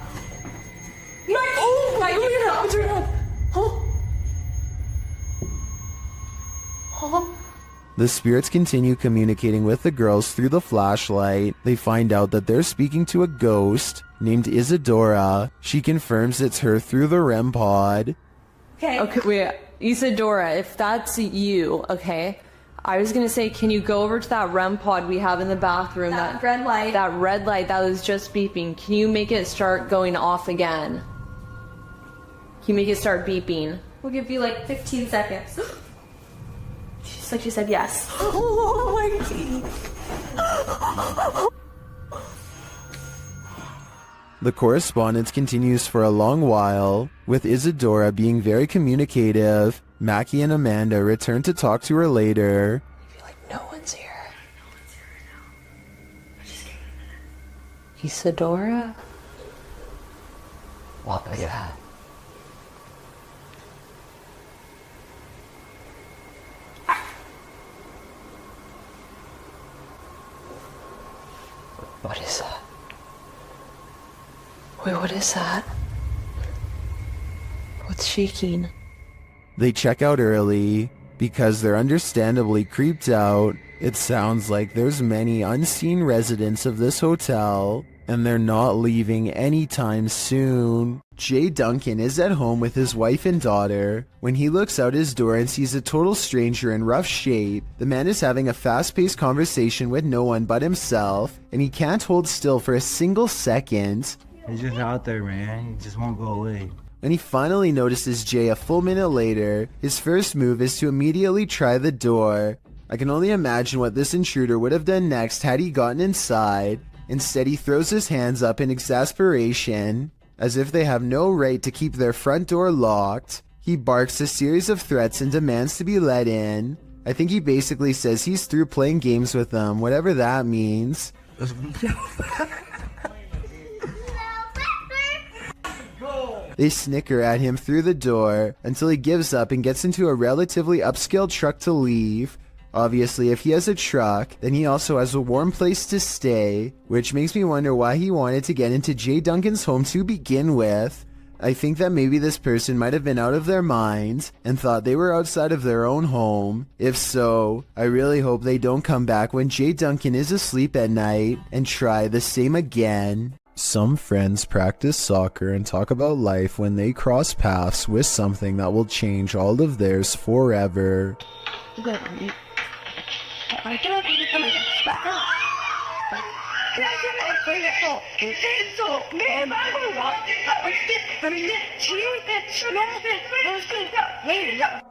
The spirits continue communicating with the girls through the flashlight. They find out that they're speaking to a ghost named Isadora. She confirms it's her through the REM pod. Okay, wait. Isadora, if that's you, okay, I was gonna say, can you go over to that REM pod we have in the bathroom? That red light. That red light that was just beeping. Can you make it start going off again? Can you make it start beeping? We'll give you like 15 seconds. She said yes. Oh my God. The correspondence continues for a long while, with Isadora being very communicative. Mackie and Amanda return to talk to her later. No one's here. Isadora? What was that? What is that? Wait, what is that? What's shaking? They check out early because they're understandably creeped out. It sounds like there's many unseen residents of this hotel, and they're not leaving anytime soon. Jay Duncan is at home with his wife and daughter. When he looks out his door and sees a total stranger in rough shape, the man is having a fast-paced conversation with no one but himself, and he can't hold still for a single second. He's just out there, man. He just won't go away. When he finally notices Jay a full minute later, his first move is to immediately try the door. I can only imagine what this intruder would have done next had he gotten inside. Instead, he throws his hands up in exasperation, as if they have no right to keep their front door locked. He barks a series of threats and demands to be let in. I think he basically says he's through playing games with them, whatever that means. They snicker at him through the door until he gives up and gets into a relatively upscale truck to leave. Obviously, if he has a truck, then he also has a warm place to stay, which makes me wonder why he wanted to get into Jay Duncan's home to begin with. I think that maybe this person might have been out of their minds and thought they were outside of their own home. If so, I really hope they don't come back when Jay Duncan is asleep at night and try the same again. Some friends practice soccer and talk about life when they cross paths with something that will change all of theirs forever.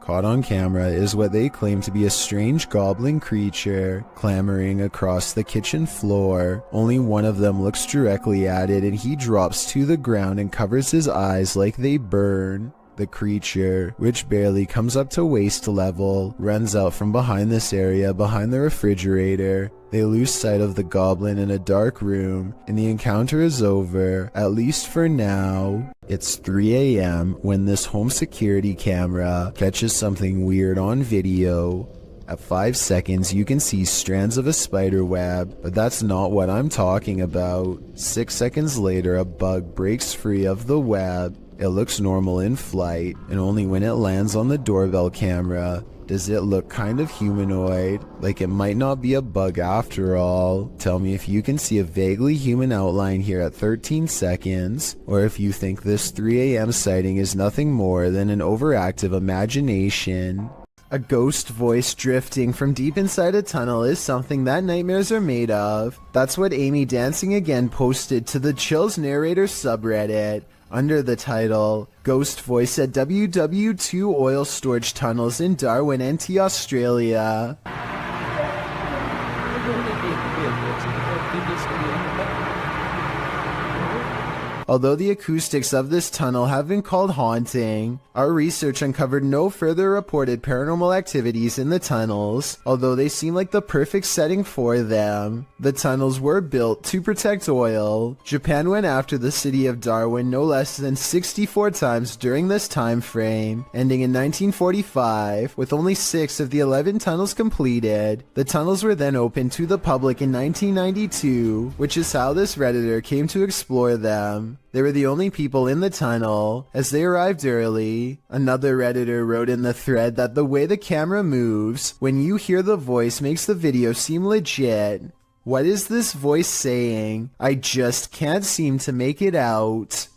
Caught on camera is what they claim to be a strange goblin creature clambering across the kitchen floor. Only one of them looks directly at it and he drops to the ground and covers his eyes like they burn. The creature, which barely comes up to waist level, runs out from behind this area behind the refrigerator. They lose sight of the goblin in a dark room, and the encounter is over, at least for now. It's 3 a.m. when this home security camera catches something weird on video. At 5 seconds, you can see strands of a spider web, but that's not what I'm talking about. 6 seconds later, a bug breaks free of the web. It looks normal in flight, and only when it lands on the doorbell camera does it look kind of humanoid, like it might not be a bug after all. Tell me if you can see a vaguely human outline here at 13 seconds, or if you think this 3 a.m. sighting is nothing more than an overactive imagination. A ghost voice drifting from deep inside a tunnel is something that nightmares are made of. That's what Amy Dancing Again posted to the Chills Narrator subreddit under the title, Ghost Voice at WW2 Oil Storage Tunnels in Darwin, NT, Australia. Although the acoustics of this tunnel have been called haunting, our research uncovered no further reported paranormal activities in the tunnels, although they seem like the perfect setting for them. The tunnels were built to protect oil. Japan went after the city of Darwin no less than 64 times during this time frame, ending in 1945, with only 6 of the 11 tunnels completed. The tunnels were then opened to the public in 1992, which is how this Redditor came to explore them. them. They were the only people in the tunnel. As they arrived early, another Redditor wrote in the thread that the way the camera moves when you hear the voice makes the video seem legit. What is this voice saying? I just can't seem to make it out.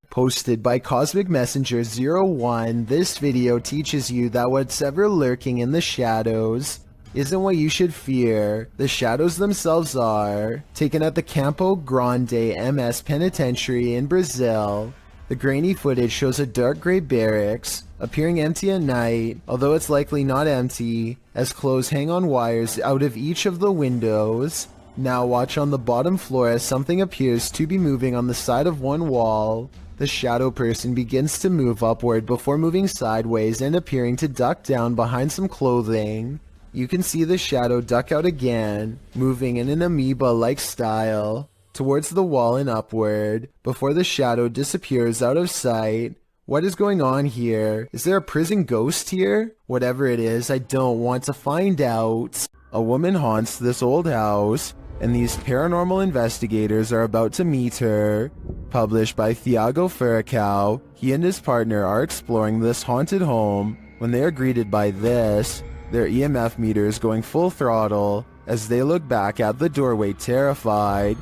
Posted by Cosmic Messenger 01, this video teaches you that what's ever lurking in the shadows isn't what you should fear. The shadows themselves are. Taken at the Campo Grande MS Penitentiary in Brazil, the grainy footage shows a dark gray barracks, appearing empty at night, although it's likely not empty, as clothes hang on wires out of each of the windows. Now watch on the bottom floor as something appears to be moving on the side of one wall. The shadow person begins to move upward before moving sideways and appearing to duck down behind some clothing. You can see the shadow duck out again, moving in an amoeba-like style, towards the wall and upward, before the shadow disappears out of sight. What is going on here? Is there a prison ghost here? Whatever it is, I don't want to find out. A woman haunts this old house, and these paranormal investigators are about to meet her. Published by Thiago Furacao, he and his partner are exploring this haunted home when they are greeted by this, their EMF meters going full throttle as they look back at the doorway terrified.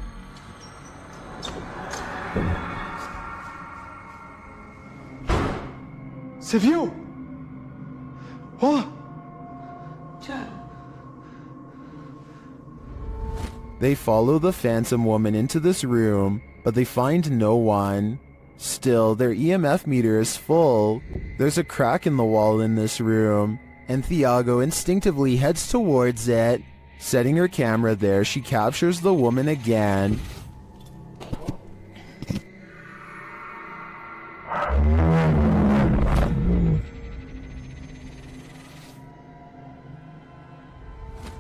C'est viu? Oh! They follow the phantom woman into this room, but they find no one. Still, their EMF meter is full. There's a crack in the wall in this room, and Thiago instinctively heads towards it. Setting her camera there, she captures the woman again.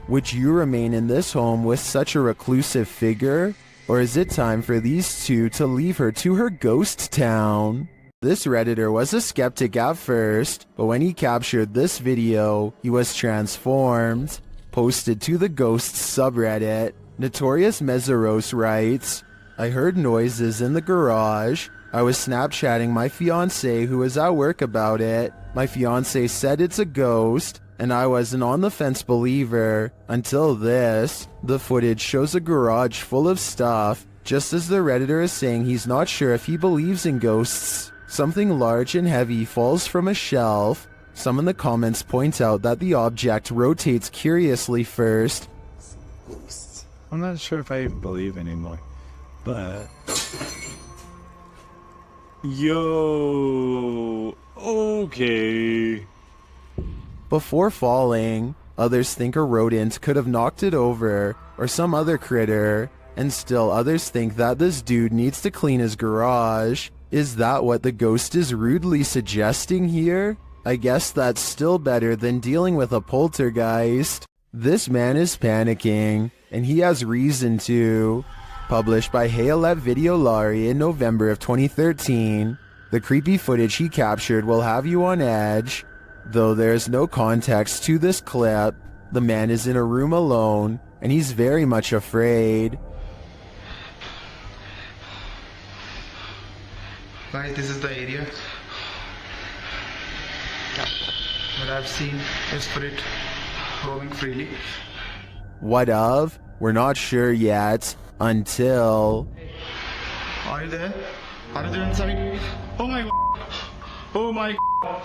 Would you remain in this home with such a reclusive figure? Or is it time for these two to leave her to her ghost town? This Redditor was a skeptic at first, but when he captured this video, he was transformed. Posted to the Ghosts subreddit, Notorious Meseros writes, I heard noises in the garage. I was Snapchatting my fiancé who was at work about it. My fiancé said it's a ghost, and I was an on-the-fence believer, until this. The footage shows a garage full of stuff, just as the Redditor is saying he's not sure if he believes in ghosts. Something large and heavy falls from a shelf. Some in the comments point out that the object rotates curiously first. I'm not sure if I believe anymore, but... Yo... Okay... Before falling, others think a rodent could have knocked it over, or some other critter, and still others think that this dude needs to clean his garage. Is that what the ghost is rudely suggesting here? I guess that's still better than dealing with a poltergeist. This man is panicking, and he has reason to. Published by Hayalet Videolari in November of 2013, the creepy footage he captured will have you on edge. Though there's no context to this clip, the man is in a room alone, and he's very much afraid. Guys, this is the area where I've seen a spirit roaming freely. What of? We're not sure yet, until... Are you there? Are you there inside? Oh my god! Oh my god!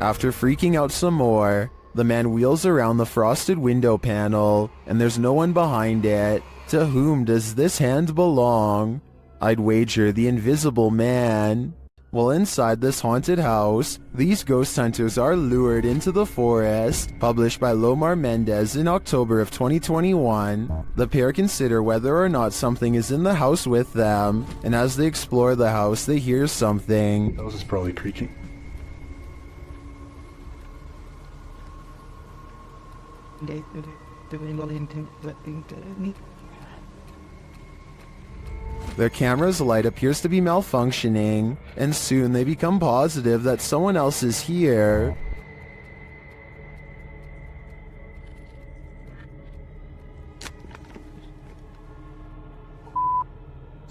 After freaking out some more, the man wheels around the frosted window panel, and there's no one behind it. To whom does this hand belong? I'd wager the invisible man. Well, inside this haunted house, these ghost hunters are lured into the forest. Published by Lomar Mendez in October of 2021, the pair consider whether or not something is in the house with them, and as they explore the house, they hear something. That was probably creaking. Their camera's light appears to be malfunctioning, and soon they become positive that someone else is here.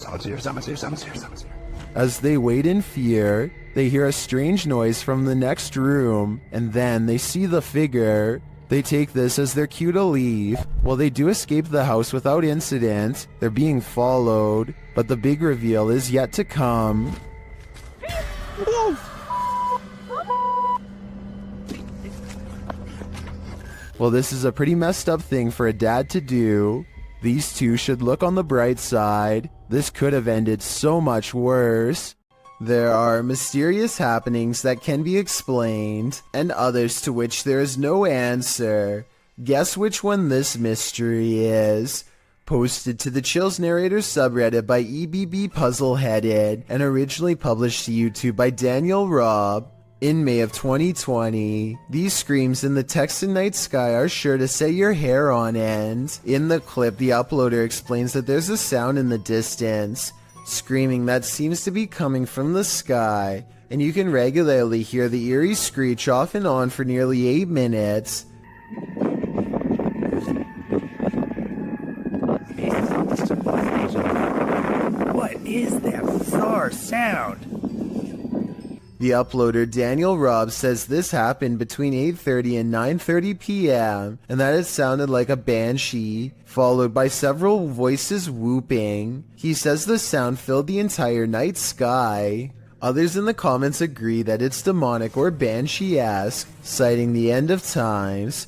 Someone's here, someone's here, someone's here, someone's here. As they wait in fear, they hear a strange noise from the next room, and then they see the figure. They take this as their cue to leave. While they do escape the house without incident, they're being followed, but the big reveal is yet to come. Well, this is a pretty messed up thing for a dad to do. These two should look on the bright side. This could have ended so much worse. There are mysterious happenings that can be explained, and others to which there is no answer. Guess which one this mystery is. Posted to the Chills Narrator subreddit by EBB Puzzleheaded, and originally published to YouTube by Daniel Robb. In May of 2020, these screams in the Texan night sky are sure to set your hair on end. In the clip, the uploader explains that there's a sound in the distance, screaming that seems to be coming from the sky, and you can regularly hear the eerie screech off and on for nearly 8 minutes. What is that bizarre sound? The uploader Daniel Robb says this happened between 8:30 and 9:30 p.m. and that it sounded like a banshee, followed by several voices whooping. He says the sound filled the entire night sky. Others in the comments agree that it's demonic or banshee-esque, citing the end of times.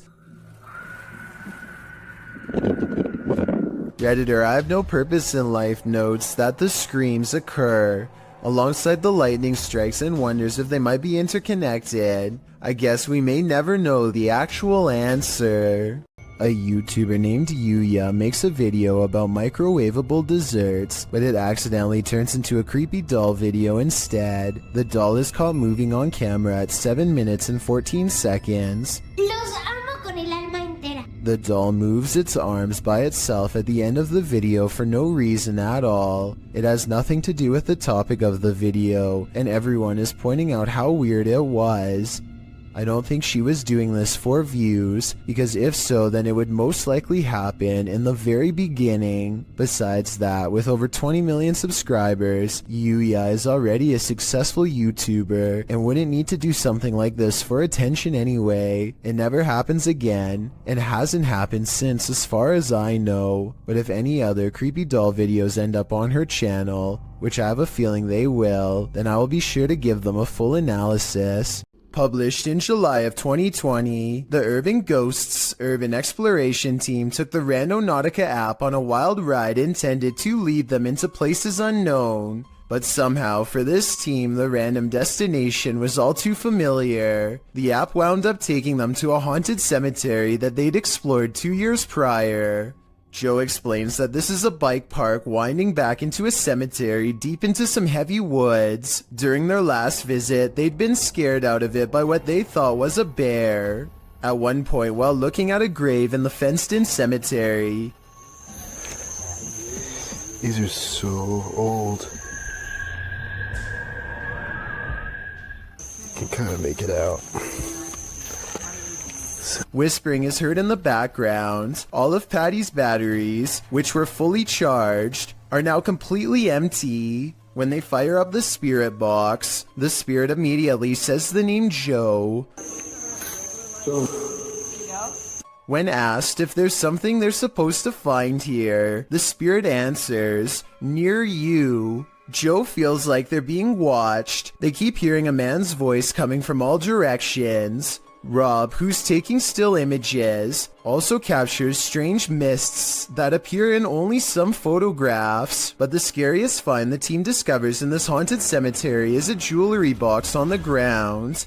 Redditor I Have No Purpose in Life notes that the screams occur alongside the lightning strikes and wonders if they might be interconnected. I guess we may never know the actual answer. A YouTuber named Yuya makes a video about microwavable desserts, but it accidentally turns into a creepy doll video instead. The doll is caught moving on camera at 7 minutes and 14 seconds. Los amo con el alma entera. The doll moves its arms by itself at the end of the video for no reason at all. It has nothing to do with the topic of the video, and everyone is pointing out how weird it was. I don't think she was doing this for views, because if so, then it would most likely happen in the very beginning. Besides that, with over 20 million subscribers, Yuya is already a successful YouTuber and wouldn't need to do something like this for attention anyway. It never happens again, and hasn't happened since as far as I know. But if any other creepy doll videos end up on her channel, which I have a feeling they will, then I will be sure to give them a full analysis. Published in July of 2020, the Urban Ghosts Urban Exploration team took the Randonautica app on a wild ride intended to lead them into places unknown. But somehow, for this team, the random destination was all too familiar. The app wound up taking them to a haunted cemetery that they'd explored 2 years prior. Joe explains that this is a bike park winding back into a cemetery deep into some heavy woods. During their last visit, they'd been scared out of it by what they thought was a bear. At one point, while looking at a grave in the fenced-in cemetery, These are so old. Can kind of make it out. whispering is heard in the background. All of Patty's batteries, which were fully charged, are now completely empty. When they fire up the spirit box, the spirit immediately says the name Joe. When asked if there's something they're supposed to find here, the spirit answers, "Near you." Joe feels like they're being watched. They keep hearing a man's voice coming from all directions. Rob, who's taking still images, also captures strange mists that appear in only some photographs. But the scariest find the team discovers in this haunted cemetery is a jewelry box on the ground.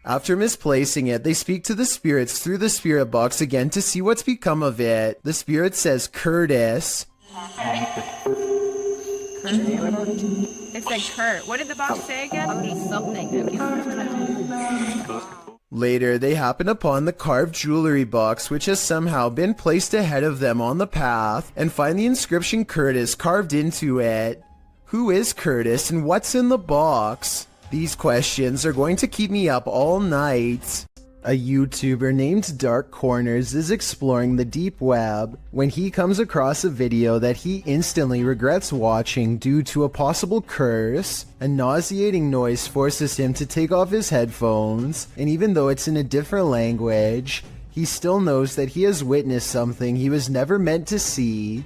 After misplacing it, they speak to the spirits through the spirit box again to see what's become of it. The spirit says Curtis. It said Kurt. What did the box say again? Something. Later, they happen upon the carved jewelry box, which has somehow been placed ahead of them on the path, and find the inscription Curtis carved into it. Who is Curtis and what's in the box? These questions are going to keep me up all night. A YouTuber named Dark Corners is exploring the deep web when he comes across a video that he instantly regrets watching due to a possible curse. A nauseating noise forces him to take off his headphones, and even though it's in a different language, he still knows that he has witnessed something he was never meant to see.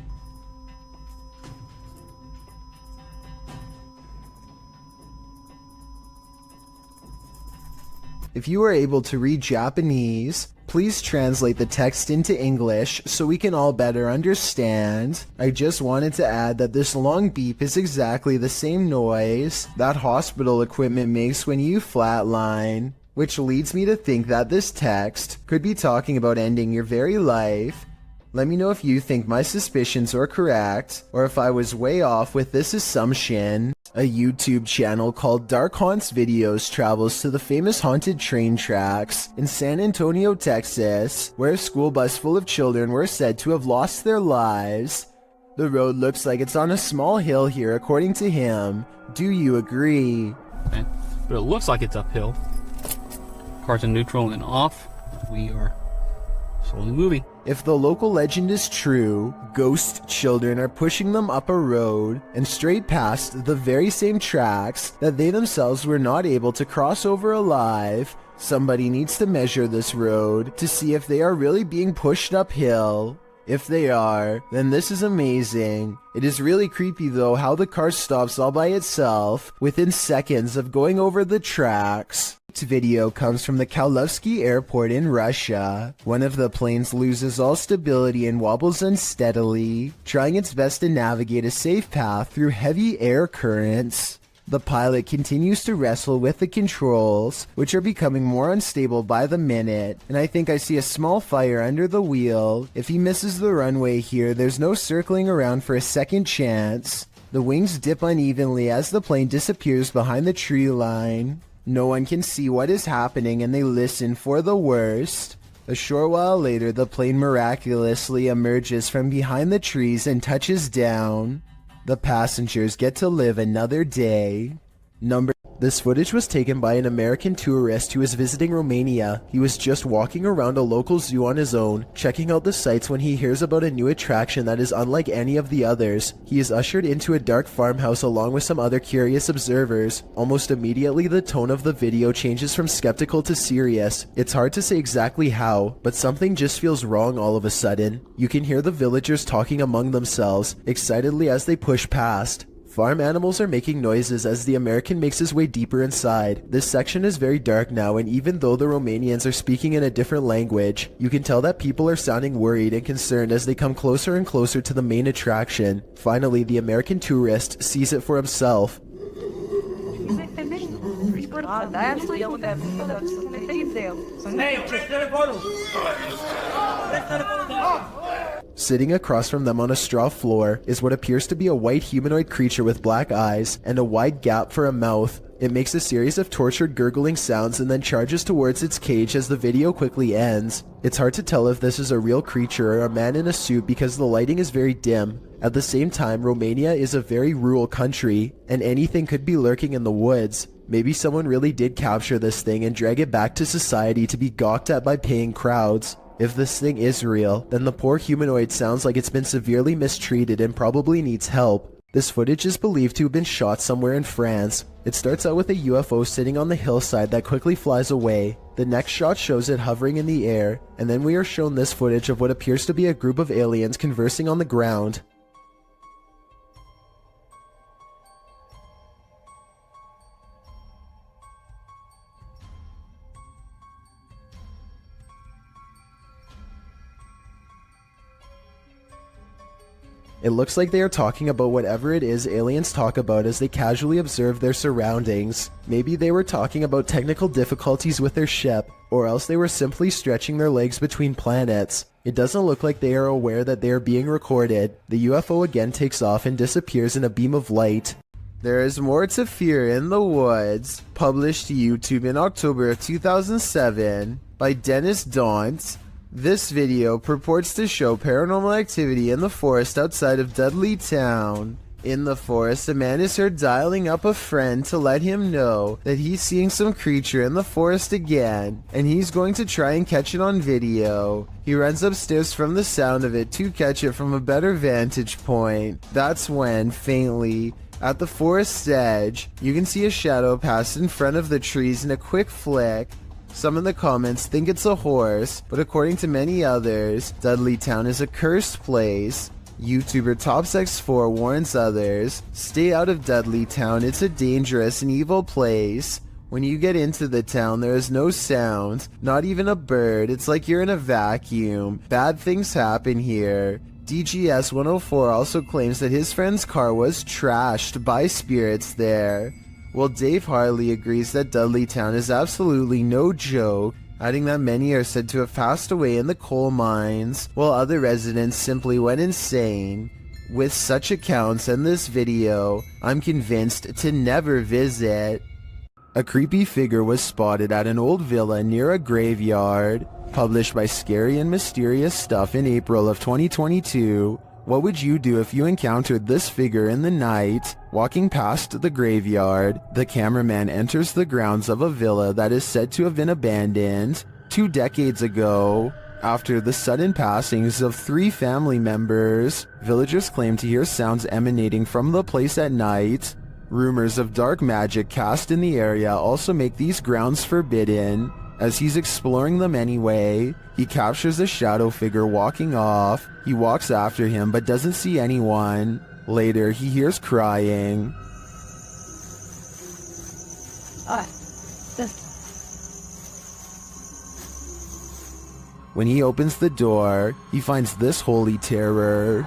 If you are able to read Japanese, please translate the text into English so we can all better understand. I just wanted to add that this long beep is exactly the same noise that hospital equipment makes when you flatline, which leads me to think that this text could be talking about ending your very life. Let me know if you think my suspicions are correct, or if I was way off with this assumption. A YouTube channel called Dark Haunts Videos travels to the famous haunted train tracks in San Antonio, Texas, where a school bus full of children were said to have lost their lives. The road looks like it's on a small hill here according to him. Do you agree? Okay. But it looks like it's uphill. Cars in neutral and off. We are slowly moving. If the local legend is true, ghost children are pushing them up a road and straight past the very same tracks that they themselves were not able to cross over alive. Somebody needs to measure this road to see if they are really being pushed uphill. If they are, then this is amazing. It is really creepy though how the car stops all by itself within seconds of going over the tracks. This video comes from the Kaluzhsky airport in Russia. One of the planes loses all stability and wobbles unsteadily, trying its best to navigate a safe path through heavy air currents. The pilot continues to wrestle with the controls, which are becoming more unstable by the minute, and I think I see a small fire under the wheel. If he misses the runway here, there's no circling around for a second chance. The wings dip unevenly as the plane disappears behind the tree line. No one can see what is happening and they listen for the worst. A short while later, the plane miraculously emerges from behind the trees and touches down. The passengers get to live another day. This footage was taken by an American tourist who was visiting Romania. He was just walking around a local zoo on his own, checking out the sights when he hears about a new attraction that is unlike any of the others. He is ushered into a dark farmhouse along with some other curious observers. Almost immediately, the tone of the video changes from skeptical to serious. It's hard to say exactly how, but something just feels wrong all of a sudden. You can hear the villagers talking among themselves, excitedly as they push past. Farm animals are making noises as the American makes his way deeper inside. This section is very dark now, and even though the Romanians are speaking in a different language, you can tell that people are sounding worried and concerned as they come closer and closer to the main attraction. Finally, the American tourist sees it for himself. Sitting across from them on a straw floor is what appears to be a white humanoid creature with black eyes and a wide gap for a mouth. It makes a series of tortured gurgling sounds and then charges towards its cage as the video quickly ends. It's hard to tell if this is a real creature or a man in a suit because the lighting is very dim. At the same time, Romania is a very rural country, and anything could be lurking in the woods. Maybe someone really did capture this thing and drag it back to society to be gawked at by paying crowds. If this thing is real, then the poor humanoid sounds like it's been severely mistreated and probably needs help. This footage is believed to have been shot somewhere in France. It starts out with a UFO sitting on the hillside that quickly flies away. The next shot shows it hovering in the air, and then we are shown this footage of what appears to be a group of aliens conversing on the ground. It looks like they are talking about whatever it is aliens talk about as they casually observe their surroundings. Maybe they were talking about technical difficulties with their ship, or else they were simply stretching their legs between planets. It doesn't look like they are aware that they are being recorded. The UFO again takes off and disappears in a beam of light. There is more to fear in the woods. Published to YouTube in October of 2007 by Dennis Daunt. This video purports to show paranormal activity in the forest outside of Dudley Town. In the forest, a man is heard dialing up a friend to let him know that he's seeing some creature in the forest again, and he's going to try and catch it on video. He runs upstairs from the sound of it to catch it from a better vantage point. That's when, faintly, at the forest's edge, you can see a shadow pass in front of the trees in a quick flick. Some in the comments think it's a horse, but according to many others, Dudleytown is a cursed place. YouTuber TopsX4 warns others, stay out of Dudleytown, it's a dangerous and evil place. When you get into the town, there is no sound, not even a bird, it's like you're in a vacuum. Bad things happen here. DGS 104 also claims that his friend's car was trashed by spirits there. Well, Dave Harley agrees that Dudleytown is absolutely no joke, adding that many are said to have passed away in the coal mines, while other residents simply went insane. With such accounts and this video, I'm convinced to never visit. A creepy figure was spotted at an old villa near a graveyard. Published by Scary and Mysterious Stuff in April of 2022. What would you do if you encountered this figure in the night? Walking past the graveyard, the cameraman enters the grounds of a villa that is said to have been abandoned 2 decades ago. After the sudden passings of 3 family members, villagers claim to hear sounds emanating from the place at night. Rumors of dark magic cast in the area also make these grounds forbidden. As he's exploring them anyway, he captures a shadow figure walking off. He walks after him but doesn't see anyone. Later, he hears crying. When he opens the door, he finds this holy terror.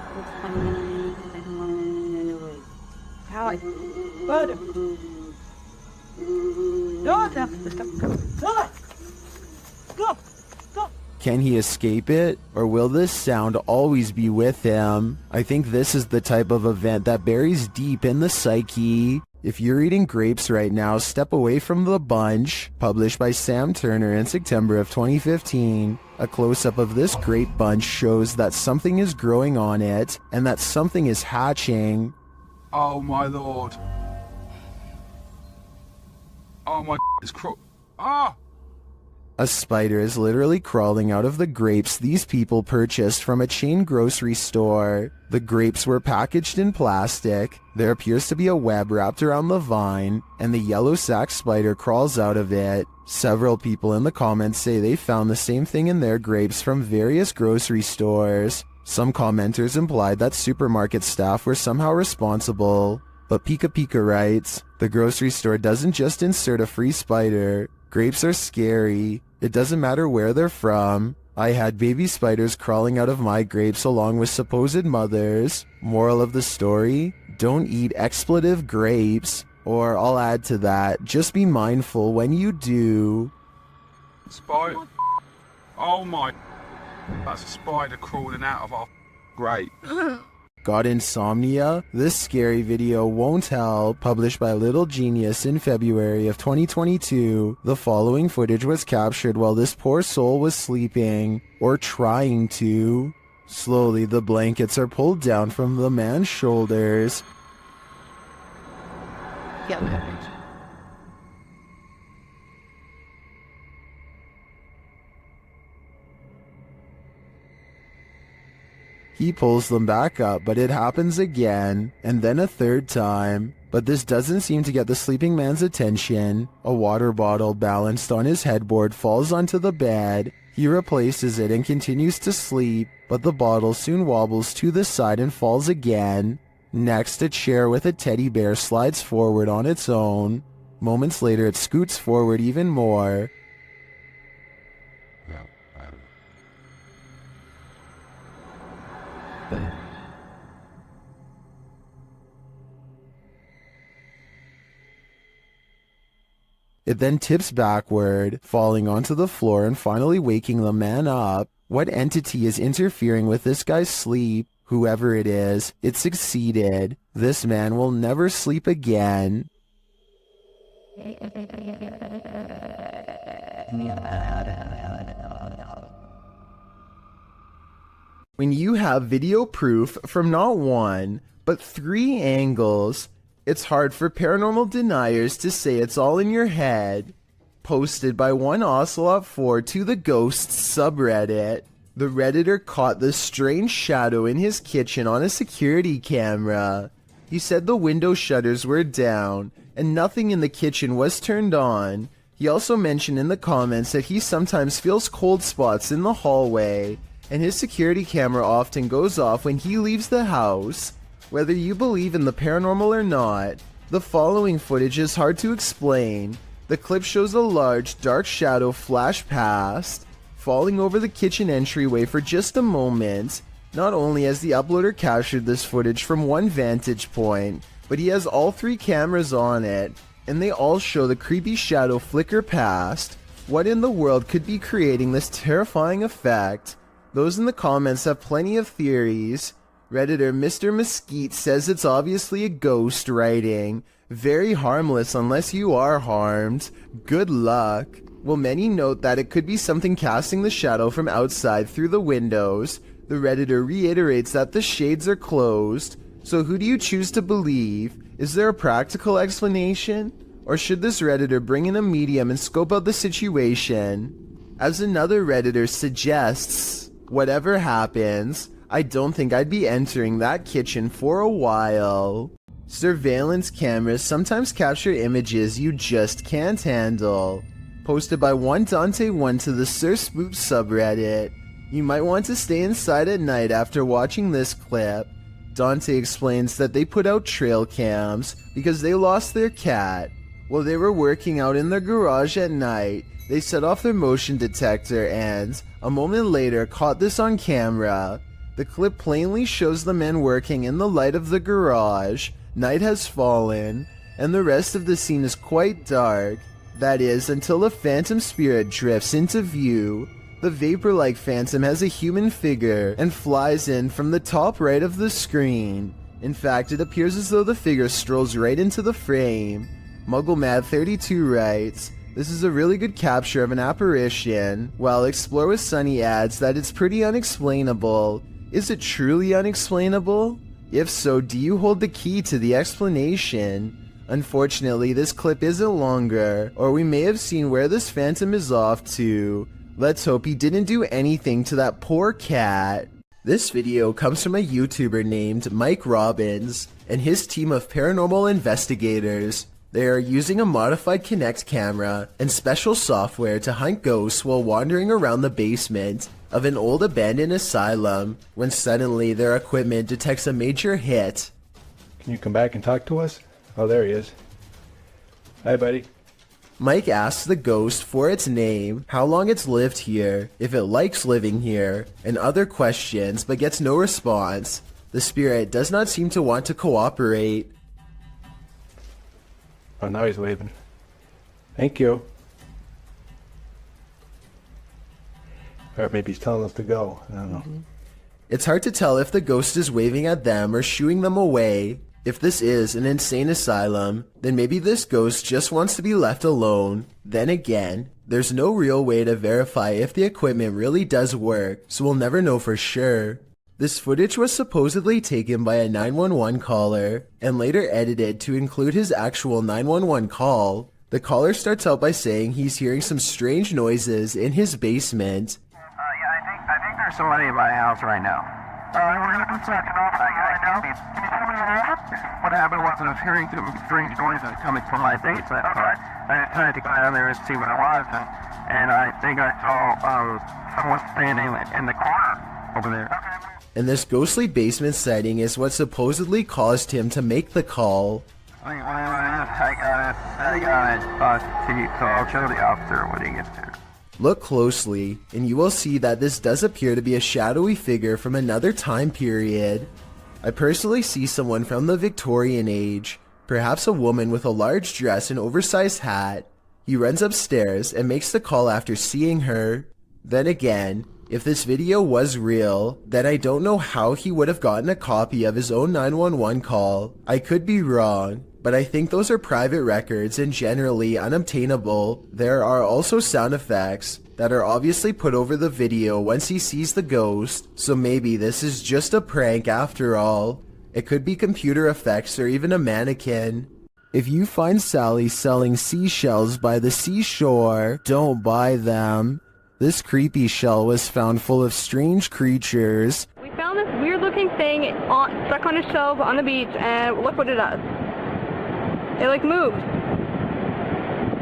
Can he escape it, or will this sound always be with him? I think this is the type of event that buries deep in the psyche. If you're eating grapes right now, step away from the bunch. Published by Sam Turner in September of 2015. A close-up of this grape bunch shows that something is growing on it, and that something is hatching. Oh my lord. Oh my it's Ah! A spider is literally crawling out of the grapes these people purchased from a chain grocery store. The grapes were packaged in plastic. There appears to be a web wrapped around the vine, and the yellow sac spider crawls out of it. Several people in the comments say they found the same thing in their grapes from various grocery stores. Some commenters implied that supermarket staff were somehow responsible. But Pika Pika writes, the grocery store doesn't just insert a free spider. Grapes are scary. It doesn't matter where they're from. I had baby spiders crawling out of my grapes along with supposed mothers. Moral of the story? Don't eat expletive grapes. Or I'll add to that, just be mindful when you do. Spider. Oh my. That's a spider crawling out of our grape. Got insomnia? This scary video won't help. Published by Little Genius in February of 2022. The following footage was captured while this poor soul was sleeping, or trying to. Slowly, the blankets are pulled down from the man's shoulders. He pulls them back up, but it happens again, and then a third time. But this doesn't seem to get the sleeping man's attention. A water bottle balanced on his headboard falls onto the bed. He replaces it and continues to sleep, but the bottle soon wobbles to the side and falls again. Next, a chair with a teddy bear slides forward on its own. Moments later, it scoots forward even more. It then tips backward, falling onto the floor and finally waking the man up. What entity is interfering with this guy's sleep? Whoever it is, it succeeded. This man will never sleep again. When you have video proof from not one, but 3 angles. It's hard for paranormal deniers to say it's all in your head. Posted by one Ocelot4 to the Ghosts subreddit. The Redditor caught this strange shadow in his kitchen on a security camera. He said the window shutters were down and nothing in the kitchen was turned on. He also mentioned in the comments that he sometimes feels cold spots in the hallway, and his security camera often goes off when he leaves the house. Whether you believe in the paranormal or not, the following footage is hard to explain. The clip shows a large, dark shadow flash past, falling over the kitchen entryway for just a moment. Not only has the uploader captured this footage from one vantage point, but he has all 3 cameras on it, and they all show the creepy shadow flicker past. What in the world could be creating this terrifying effect? Those in the comments have plenty of theories. Redditor Mr. Mesquite says it's obviously a ghost writing. Very harmless unless you are harmed. Good luck. Well, many note that it could be something casting the shadow from outside through the windows. The Redditor reiterates that the shades are closed. So who do you choose to believe? Is there a practical explanation? Or should this Redditor bring in a medium and scope out the situation? As another Redditor suggests, whatever happens, I don't think I'd be entering that kitchen for a while. Surveillance cameras sometimes capture images you just can't handle. Posted by one Dante1 to the Sir Spook subreddit. You might want to stay inside at night after watching this clip. Dante explains that they put out trail cams because they lost their cat. While they were working out in their garage at night, they set off their motion detector and, a moment later, caught this on camera. The clip plainly shows the men working in the light of the garage. Night has fallen, and the rest of the scene is quite dark. That is, until a phantom spirit drifts into view. The vapor-like phantom has a human figure and flies in from the top right of the screen. In fact, it appears as though the figure strolls right into the frame. MuggleMad32 writes, "This is a really good capture of an apparition," while Explore with Sunny adds that it's pretty unexplainable. Is it truly unexplainable? If so, do you hold the key to the explanation? Unfortunately, this clip isn't longer, or we may have seen where this phantom is off to. Let's hope he didn't do anything to that poor cat. This video comes from a YouTuber named Mike Robbins and his team of paranormal investigators. They are using a modified Kinect camera and special software to hunt ghosts while wandering around the basement of an old abandoned asylum when suddenly their equipment detects a major hit. Can you come back and talk to us? Oh, there he is. Hi, buddy. Mike asks the ghost for its name, how long it's lived here, if it likes living here, and other questions, but gets no response. The spirit does not seem to want to cooperate. Oh, now he's waving. Thank you. Or maybe he's telling us to go. I don't know. It's hard to tell if the ghost is waving at them or shooing them away. If this is an insane asylum, then maybe this ghost just wants to be left alone. Then again, there's no real way to verify if the equipment really does work, so we'll never know for sure. This footage was supposedly taken by a 911 caller, and later edited to include his actual 911 call. The caller starts out by saying he's hearing some strange noises in his basement. I think there's somebody in my house right now. What happened was I was hearing some strange noises coming from my basement. I tried to go down there and see what it was, and I think I saw someone standing in the corner over there. And this ghostly basement setting is what supposedly caused him to make the call. I got it, so I'll show the officer when he gets there. Look closely, and you will see that this does appear to be a shadowy figure from another time period. I personally see someone from the Victorian age, perhaps a woman with a large dress and oversized hat. He runs upstairs and makes the call after seeing her. Then again, if this video was real, then I don't know how he would have gotten a copy of his own 911 call. I could be wrong, but I think those are private records and generally unobtainable. There are also sound effects that are obviously put over the video once he sees the ghost, so maybe this is just a prank after all. It could be computer effects or even a mannequin. If you find Sally selling seashells by the seashore, don't buy them. This creepy shell was found full of strange creatures. We found this weird looking thing stuck on a shelf on the beach, and look what it does. It like moves.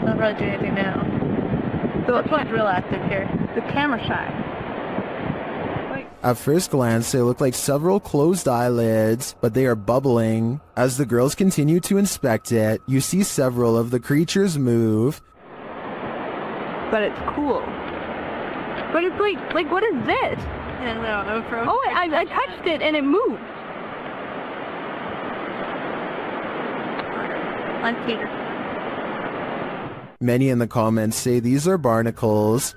Not really doing anything now. So it's like real active here. The camera shy. At first glance, they look like several closed eyelids, but they are bubbling. As the girls continue to inspect it, you see several of the creatures move. But it's cool. But it's like what is this? I don't know. Oh, I touched it and it moved. I'm Peter. Many in the comments say these are barnacles.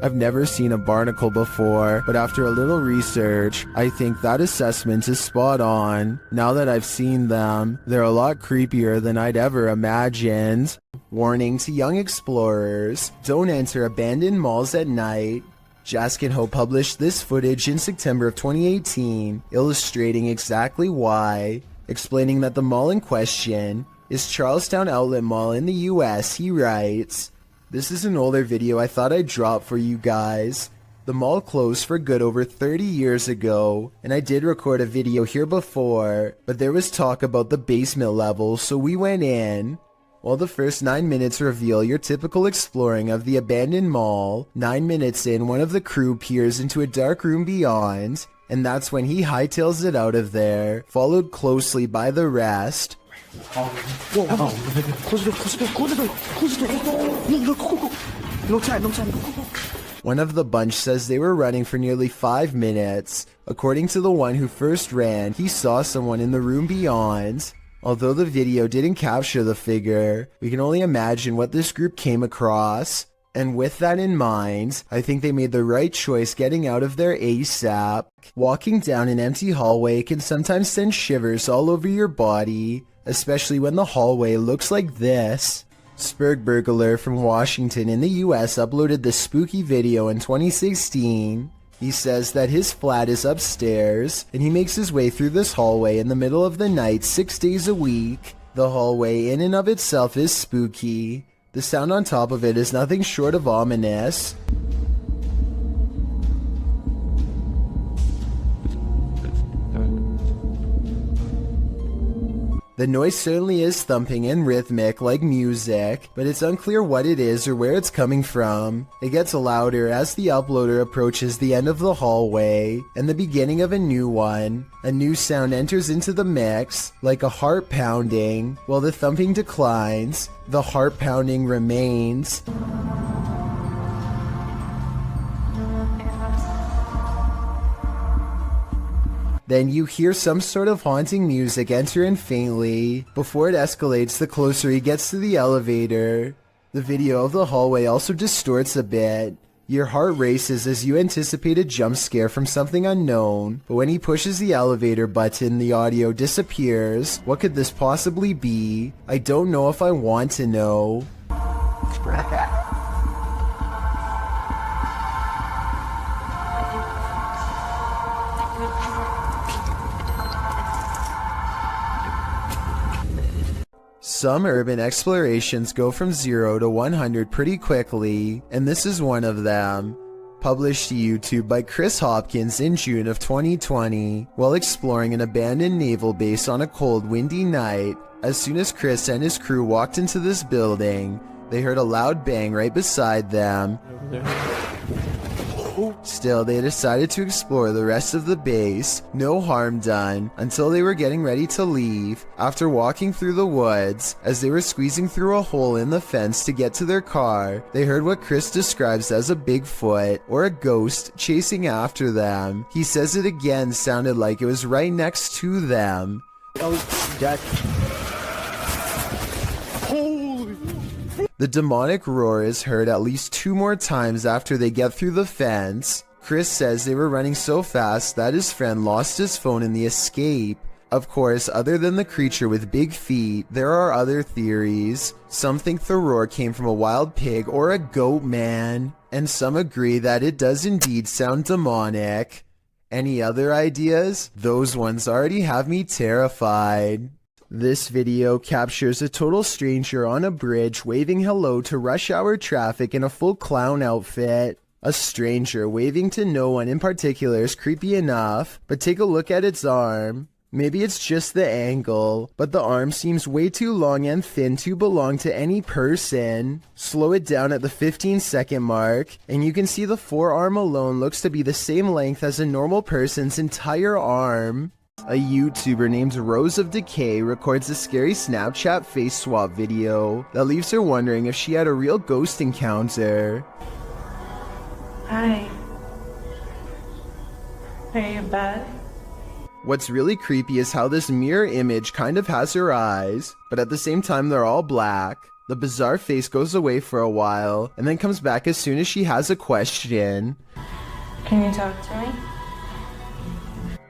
I've never seen a barnacle before, but after a little research, I think that assessment is spot on. Now that I've seen them, they're a lot creepier than I'd ever imagined. Warning to young explorers, don't enter abandoned malls at night. Jaskin Ho published this footage in September of 2018, illustrating exactly why. Explaining that the mall in question is Charlestown Outlet Mall in the US, he writes, "This is an older video I thought I'd drop for you guys. The mall closed for good over 30 years ago, and I did record a video here before, but there was talk about the basement level, so we went in. While the first 9 minutes reveal your typical exploring of the abandoned mall, 9 minutes in, one of the crew peers into a dark room beyond, and that's when he hightails it out of there, followed closely by the rest." One of the bunch says they were running for nearly 5 minutes. According to the one who first ran, he saw someone in the room beyond. Although the video didn't capture the figure, we can only imagine what this group came across. And with that in mind, I think they made the right choice getting out of there ASAP. Walking down an empty hallway can sometimes send shivers all over your body, especially when the hallway looks like this. Spurgburglar from Washington in the US uploaded this spooky video in 2016. He says that his flat is upstairs, and he makes his way through this hallway in the middle of the night 6 days a week. The hallway in and of itself is spooky. The sound on top of it is nothing short of ominous. The noise certainly is thumping and rhythmic like music, but it's unclear what it is or where it's coming from. It gets louder as the uploader approaches the end of the hallway and the beginning of a new one. A new sound enters into the mix, like a heart pounding. While the thumping declines, the heart pounding remains. Then you hear some sort of haunting music enter in faintly, before it escalates the closer he gets to the elevator. The video of the hallway also distorts a bit. Your heart races as you anticipate a jump scare from something unknown, but when he pushes the elevator button, the audio disappears. What could this possibly be? I don't know if I want to know. Some urban explorations go from 0 to 100 pretty quickly, and this is one of them. Published to YouTube by Chris Hopkins in June of 2020, while exploring an abandoned naval base on a cold, windy night. As soon as Chris and his crew walked into this building, they heard a loud bang right beside them. Still, they decided to explore the rest of the base, no harm done, until they were getting ready to leave. After walking through the woods, as they were squeezing through a hole in the fence to get to their car, they heard what Chris describes as a Bigfoot, or a ghost, chasing after them. He says it again sounded like it was right next to them. The demonic roar is heard at least 2 more times after they get through the fence. Chris says they were running so fast that his friend lost his phone in the escape. Of course, other than the creature with big feet, there are other theories. Some think the roar came from a wild pig or a goat man, and some agree that it does indeed sound demonic. Any other ideas? Those ones already have me terrified. This video captures a total stranger on a bridge waving hello to rush hour traffic in a full clown outfit. A stranger waving to no one in particular is creepy enough, but take a look at its arm. Maybe it's just the angle, but the arm seems way too long and thin to belong to any person. Slow it down at the 15-second mark, and you can see the forearm alone looks to be the same length as a normal person's entire arm. A YouTuber named Rose of Decay records a scary Snapchat face swap video that leaves her wondering if she had a real ghost encounter. Hi. Are you in bed? What's really creepy is how this mirror image kind of has her eyes, but at the same time they're all black. The bizarre face goes away for a while, and then comes back as soon as she has a question. Can you talk to me?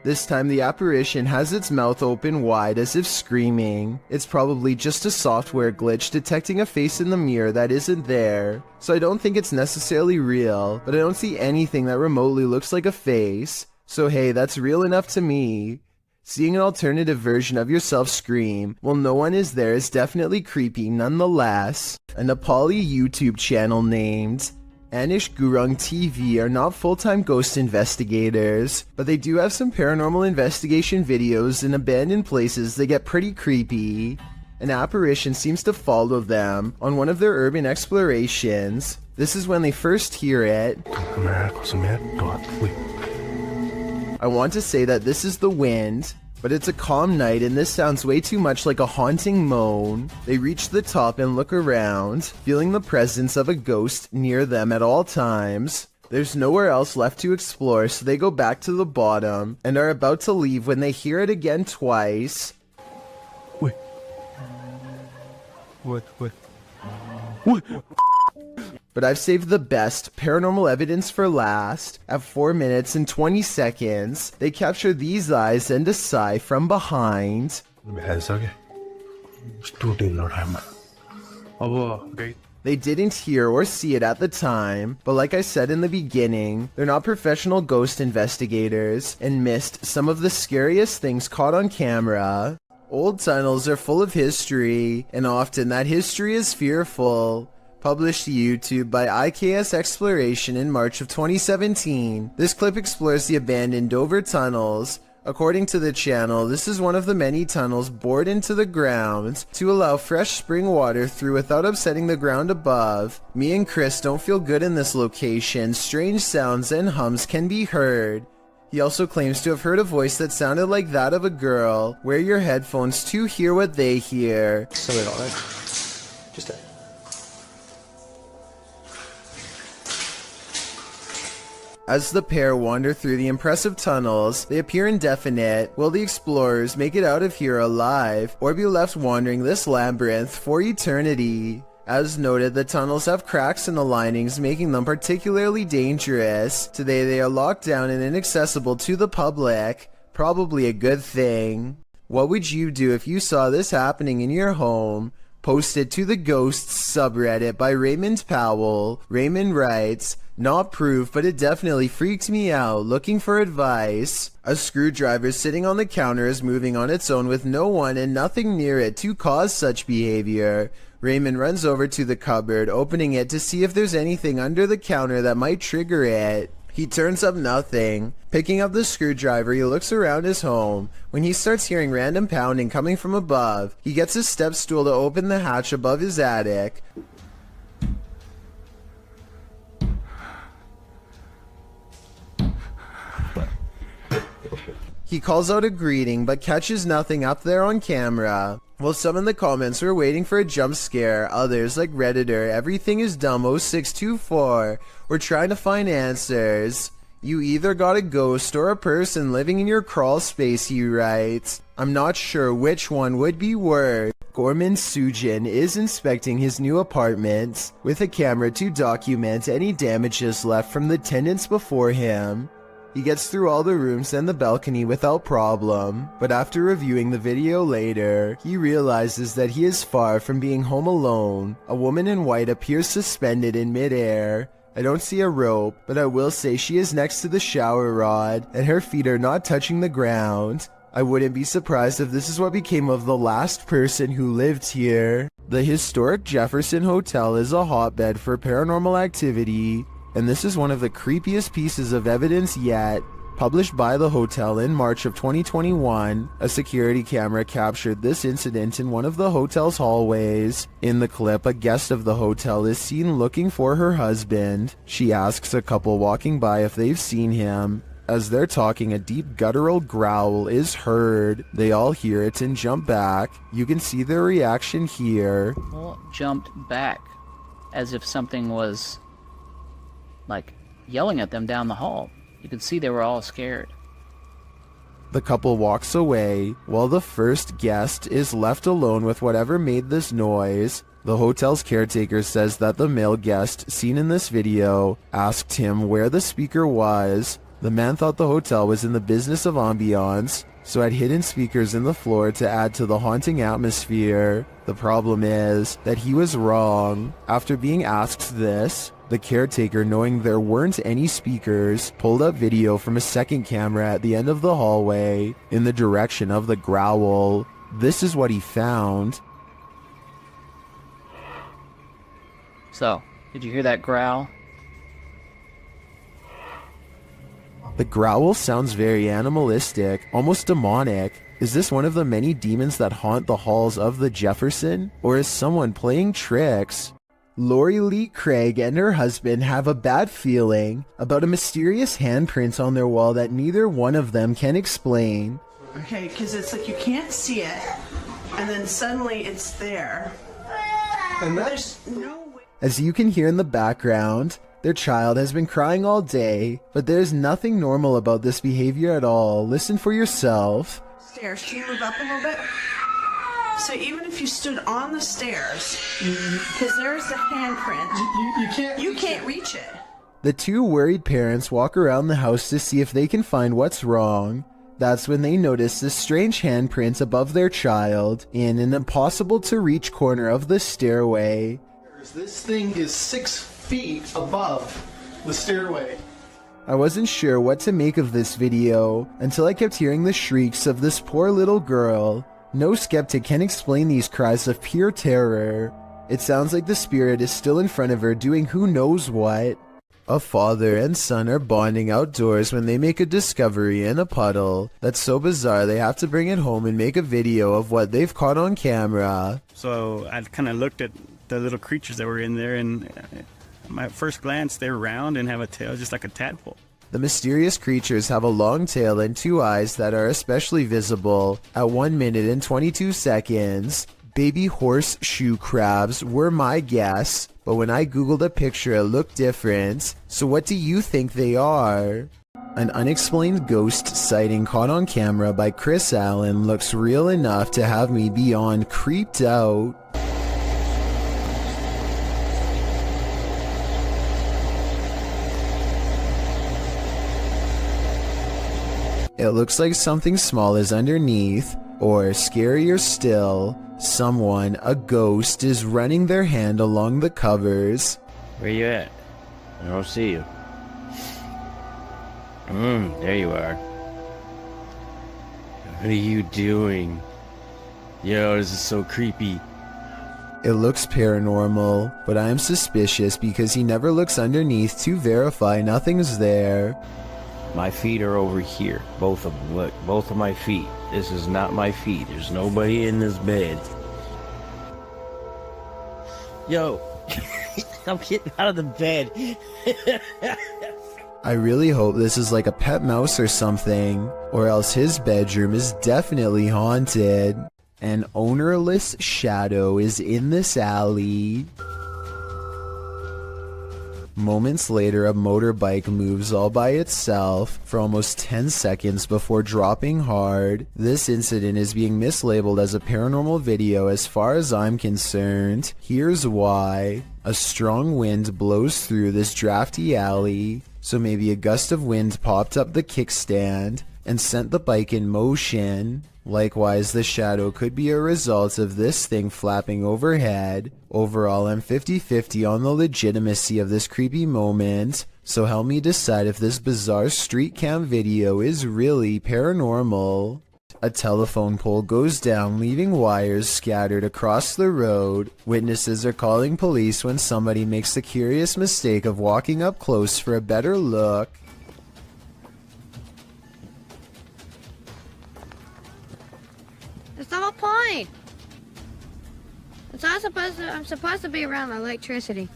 This time the apparition has its mouth open wide as if screaming. It's probably just a software glitch detecting a face in the mirror that isn't there. So I don't think it's necessarily real, but I don't see anything that remotely looks like a face. So hey, that's real enough to me. Seeing an alternative version of yourself scream while no one is there is definitely creepy nonetheless. A Nepali YouTube channel named Anish Gurung TV are not full-time ghost investigators, but they do have some paranormal investigation videos in abandoned places that get pretty creepy. An apparition seems to follow them on one of their urban explorations. This is when they first hear it. I want to say that this is the wind, but it's a calm night and this sounds way too much like a haunting moan. They reach the top and look around, feeling the presence of a ghost near them at all times. There's nowhere else left to explore, so they go back to the bottom and are about to leave when they hear it again twice. Wait. What? But I've saved the best paranormal evidence for last. At 4 minutes and 20 seconds, they capture these eyes and a sigh from behind. They didn't hear or see it at the time, but like I said in the beginning, they're not professional ghost investigators and missed some of the scariest things caught on camera. Old tunnels are full of history, and often that history is fearful. Published to YouTube by IKS Exploration in March of 2017, this clip explores the abandoned Dover tunnels. According to the channel, this is one of the many tunnels bored into the ground to allow fresh spring water through without upsetting the ground above. Me and Chris don't feel good in this location. Strange sounds and hums can be heard. He also claims to have heard a voice that sounded like that of a girl. Wear your headphones to hear what they hear. As the pair wander through the impressive tunnels, they appear indefinite. Will the explorers make it out of here alive, or be left wandering this labyrinth for eternity? As noted, the tunnels have cracks in the linings, making them particularly dangerous. Today they are locked down and inaccessible to the public. Probably a good thing. What would you do if you saw this happening in your home? Posted to the Ghosts subreddit by Raymond Powell. Raymond writes, "Not proof, but it definitely freaked me out. Looking for advice. A screwdriver sitting on the counter is moving on its own with no one and nothing near it to cause such behavior. Raymond runs over to the cupboard, opening it to see if there's anything under the counter that might trigger it. He turns up nothing. Picking up the screwdriver, he looks around his home. When he starts hearing random pounding coming from above, he gets his step stool to open the hatch above his attic. He calls out a greeting, but catches nothing up there on camera. While some in the comments were waiting for a jump scare, others, like Redditor Everything is Dumb 0624, were trying to find answers. You either got a ghost or a person living in your crawl space, he writes. I'm not sure which one would be worse. Gorman Sujin is inspecting his new apartment with a camera to document any damages left from the tenants before him. He gets through all the rooms and the balcony without problem, but after reviewing the video later, he realizes that he is far from being home alone. A woman in white appears suspended in midair. I don't see a rope, but I will say she is next to the shower rod, and her feet are not touching the ground. I wouldn't be surprised if this is what became of the last person who lived here. The historic Jefferson Hotel is a hotbed for paranormal activity, and this is one of the creepiest pieces of evidence yet. Published by the hotel in March of 2021, a security camera captured this incident in one of the hotel's hallways. In the clip, a guest of the hotel is seen looking for her husband. She asks a couple walking by if they've seen him. As they're talking, a deep guttural growl is heard. They all hear it and jump back. You can see their reaction here. Well, jumped back as if something was like yelling at them down the hall. You could see they were all scared. The couple walks away, while the first guest is left alone with whatever made this noise. The hotel's caretaker says that the male guest seen in this video asked him where the speaker was. The man thought the hotel was in the business of ambiance, so had hidden speakers in the floor to add to the haunting atmosphere. The problem is that he was wrong. After being asked this, the caretaker, knowing there weren't any speakers, pulled up video from a second camera at the end of the hallway in the direction of the growl. This is what he found. So, did you hear that growl? The growl sounds very animalistic, almost demonic. Is this one of the many demons that haunt the halls of the Jefferson? Or is someone playing tricks? Lori Lee Craig and her husband have a bad feeling about a mysterious handprint on their wall that neither one of them can explain. Okay, because it's like you can't see it, and then suddenly it's there. And there's no way. As you can hear in the background, their child has been crying all day, but there's nothing normal about this behavior at all. Listen for yourself. Stairs, can you move up a little bit? So even if you stood on the stairs, because there's the handprint, you can't reach it. The two worried parents walk around the house to see if they can find what's wrong. That's when they notice this strange handprint above their child in an impossible to reach corner of the stairway. This thing is 6 feet above the stairway. I wasn't sure what to make of this video until I kept hearing the shrieks of this poor little girl. No skeptic can explain these cries of pure terror. It sounds like the spirit is still in front of her doing who knows what. A father and son are bonding outdoors when they make a discovery in a puddle that's so bizarre they have to bring it home and make a video of what they've caught on camera. So I kind of looked at the little creatures that were in there, and my first glance, they're round and have a tail just like a tadpole. The mysterious creatures have a long tail and 2 eyes that are especially visible at 1 minute and 22 seconds. Baby horseshoe crabs were my guess, but when I googled a picture it looked different. So what do you think they are? An unexplained ghost sighting caught on camera by Chris Allen looks real enough to have me beyond creeped out. It looks like something small is underneath, or scarier still, someone, a ghost, is running their hand along the covers. Where you at? I don't see you. There you are. What are you doing? Yo, this is so creepy. It looks paranormal, but I am suspicious because he never looks underneath to verify nothing's there. My feet are over here. Both of them. Look, both of my feet. This is not my feet. There's nobody in this bed. Yo, I'm getting out of the bed. I really hope this is like a pet mouse or something, or else his bedroom is definitely haunted. An ownerless shadow is in this alley. Moments later, a motorbike moves all by itself for almost 10 seconds before dropping hard. This incident is being mislabeled as a paranormal video as far as I'm concerned. Here's why. A strong wind blows through this drafty alley. So maybe a gust of wind popped up the kickstand and sent the bike in motion. Likewise, the shadow could be a result of this thing flapping overhead. Overall, I'm 50-50 on the legitimacy of this creepy moment, so help me decide if this bizarre street cam video is really paranormal. A telephone pole goes down, leaving wires scattered across the road. Witnesses are calling police when somebody makes the curious mistake of walking up close for a better look. That's the whole point. I'm supposed to be around electricity.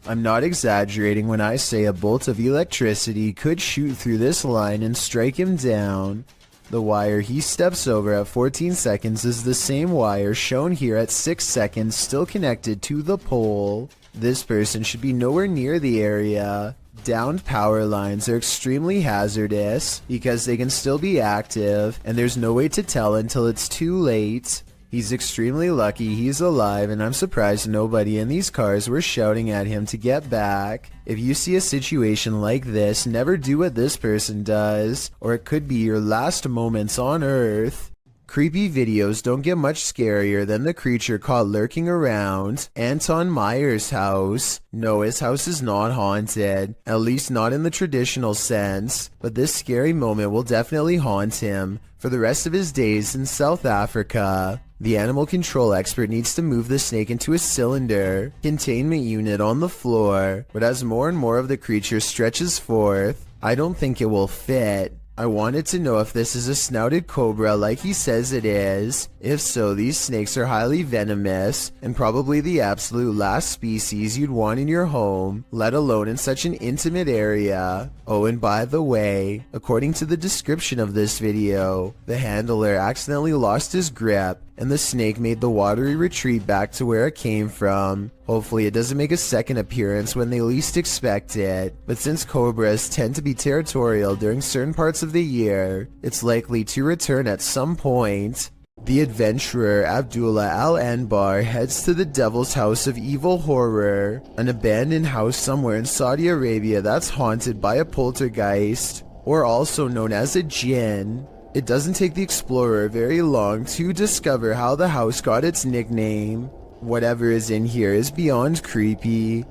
I'm not exaggerating when I say a bolt of electricity could shoot through this line and strike him down. The wire he steps over at 14 seconds is the same wire shown here at 6 seconds, still connected to the pole. This person should be nowhere near the area. Downed power lines are extremely hazardous because they can still be active, and there's no way to tell until it's too late. He's extremely lucky he's alive, and I'm surprised nobody in these cars were shouting at him to get back. If you see a situation like this, never do what this person does, or it could be your last moments on Earth. Creepy videos don't get much scarier than the creature caught lurking around Anton Meyer's house. No, his house is not haunted, at least not in the traditional sense, but this scary moment will definitely haunt him for the rest of his days in South Africa. The animal control expert needs to move the snake into a cylinder containment unit on the floor, but as more and more of the creature stretches forth, I don't think it will fit. I wanted to know if this is a snouted cobra like he says it is. If so, these snakes are highly venomous and probably the absolute last species you'd want in your home, let alone in such an intimate area. Oh, and by the way, according to the description of this video, the handler accidentally lost his grip and the snake made the watery retreat back to where it came from. Hopefully it doesn't make a second appearance when they least expect it, but since cobras tend to be territorial during certain parts of the year, it's likely to return at some point. The adventurer Abdullah Al-Anbar heads to the Devil's House of Evil Horror, an abandoned house somewhere in Saudi Arabia that's haunted by a poltergeist, or also known as a jinn. It doesn't take the explorer very long to discover how the house got its nickname. Whatever is in here is beyond creepy.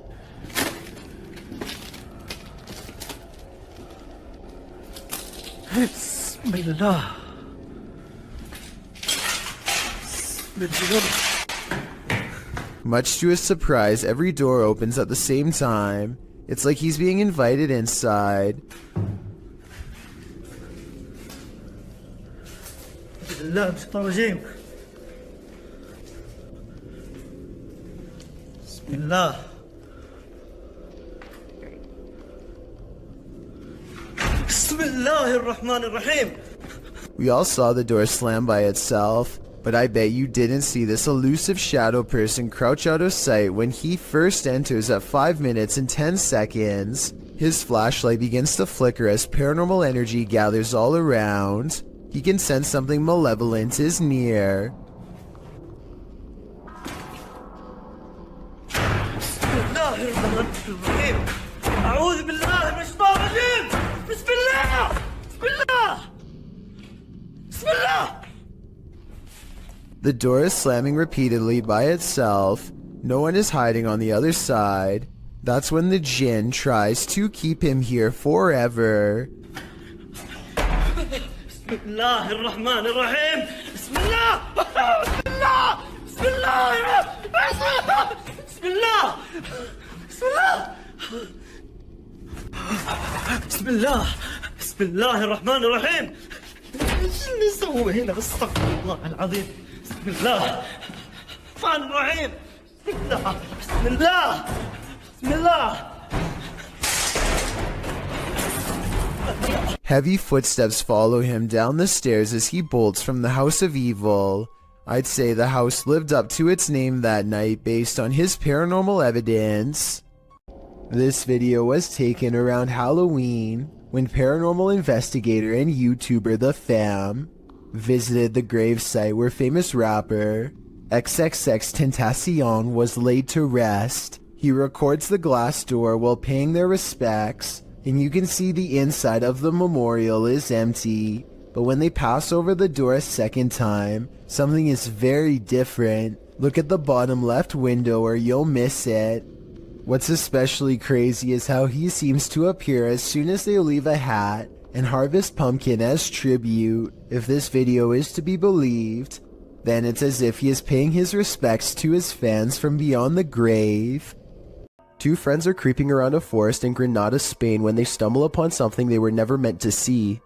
Bismillah. Much to his surprise, every door opens at the same time. It's like he's being invited inside. لا بسم الرجيم بسم الله بسم الله الرحمن الرحيم. We all saw the door slam by itself, but I bet you didn't see this elusive shadow person crouch out of sight when he first enters at 5 minutes and 10 seconds. His flashlight begins to flicker as paranormal energy gathers all around. He can sense something malevolent is near. بسم الله الرحمن الرحيم. أعوذ بالله من الشيطان الرجيم. بسم الله. بسم الله. بسم الله. The door is slamming repeatedly by itself. No one is hiding on the other side. That's when the jinn tries to keep him here forever. بسم الله الرحمن الرحيم. بسم الله. بسم الله. بسم الله. بسم الله. بسم الله. بسم الله. بسم الله الرحمن الرحيم. ايش اللي نسوي هنا؟ استغفر الله العظيم. بسم الله الرحمن الرحيم. بسم الله. بسم الله. بسم الله. Heavy footsteps follow him down the stairs as he bolts from the House of Evil. I'd say the house lived up to its name that night based on his paranormal evidence. This video was taken around Halloween when paranormal investigator and YouTuber The Fam visited the gravesite where famous rapper XXXTentacion was laid to rest. He records the glass door while paying their respects, and you can see the inside of the memorial is empty. But when they pass over the door a second time, something is very different. Look at the bottom left window or you'll miss it. What's especially crazy is how he seems to appear as soon as they leave a hat and harvest pumpkin as tribute. If this video is to be believed, then it's as if he is paying his respects to his fans from beyond the grave. Two friends are creeping around a forest in Granada, Spain when they stumble upon something they were never meant to see.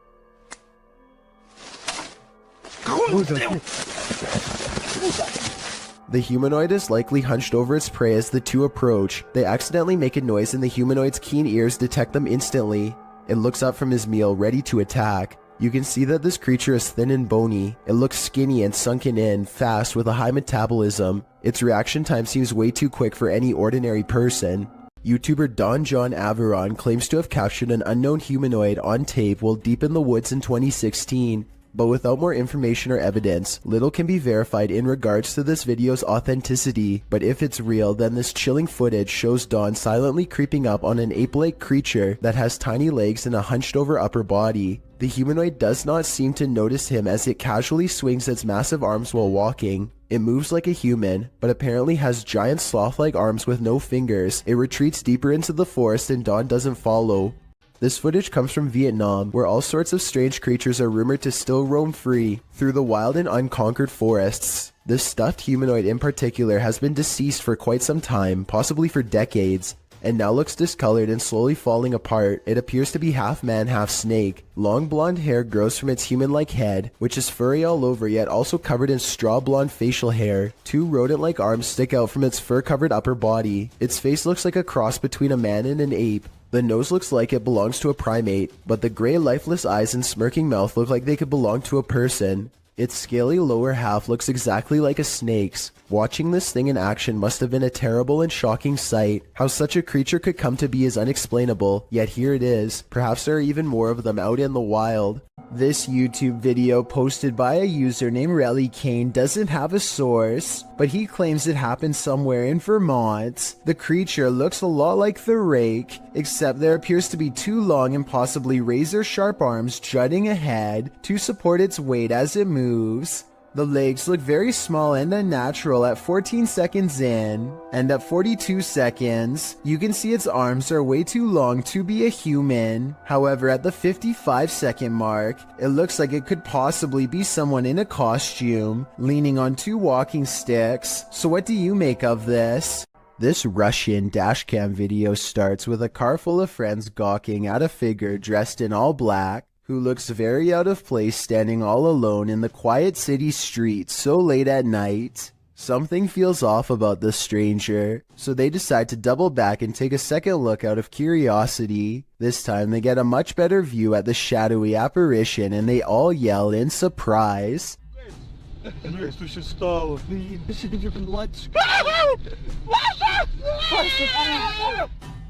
The humanoid is likely hunched over its prey as the two approach. They accidentally make a noise and the humanoid's keen ears detect them instantly. It looks up from his meal, ready to attack. You can see that this creature is thin and bony. It looks skinny and sunken in, fast, with a high metabolism. Its reaction time seems way too quick for any ordinary person. YouTuber Don John Averon claims to have captured an unknown humanoid on tape while deep in the woods in 2016. But without more information or evidence, little can be verified in regards to this video's authenticity. But if it's real, then this chilling footage shows Don silently creeping up on an ape-like creature that has tiny legs and a hunched over upper body. The humanoid does not seem to notice him as it casually swings its massive arms while walking. It moves like a human, but apparently has giant sloth-like arms with no fingers. It retreats deeper into the forest and Don doesn't follow. This footage comes from Vietnam, where all sorts of strange creatures are rumored to still roam free through the wild and unconquered forests. This stuffed humanoid in particular has been deceased for quite some time, possibly for decades, and now looks discolored and slowly falling apart. It appears to be half man, half snake. Long blonde hair grows from its human-like head, which is furry all over yet also covered in straw blonde facial hair. Two rodent-like arms stick out from its fur-covered upper body. Its face looks like a cross between a man and an ape. The nose looks like it belongs to a primate, but the gray lifeless eyes and smirking mouth look like they could belong to a person. Its scaly lower half looks exactly like a snake's. Watching this thing in action must have been a terrible and shocking sight. How such a creature could come to be is unexplainable, yet here it is. Perhaps there are even more of them out in the wild. This YouTube video posted by a user named Relly Kane doesn't have a source, but he claims it happened somewhere in Vermont. The creature looks a lot like the rake, except there appears to be two long and possibly razor-sharp arms jutting ahead to support its weight as it moves. The legs look very small and unnatural at 14 seconds in, and at 42 seconds, you can see its arms are way too long to be a human. However, at the 55-second mark, it looks like it could possibly be someone in a costume, leaning on two walking sticks. So what do you make of this? This Russian dashcam video starts with a car full of friends gawking at a figure dressed in all black, who looks very out of place standing all alone in the quiet city streets so late at night. Something feels off about this stranger, so they decide to double back and take a second look out of curiosity. This time they get a much better view at the shadowy apparition and they all yell in surprise.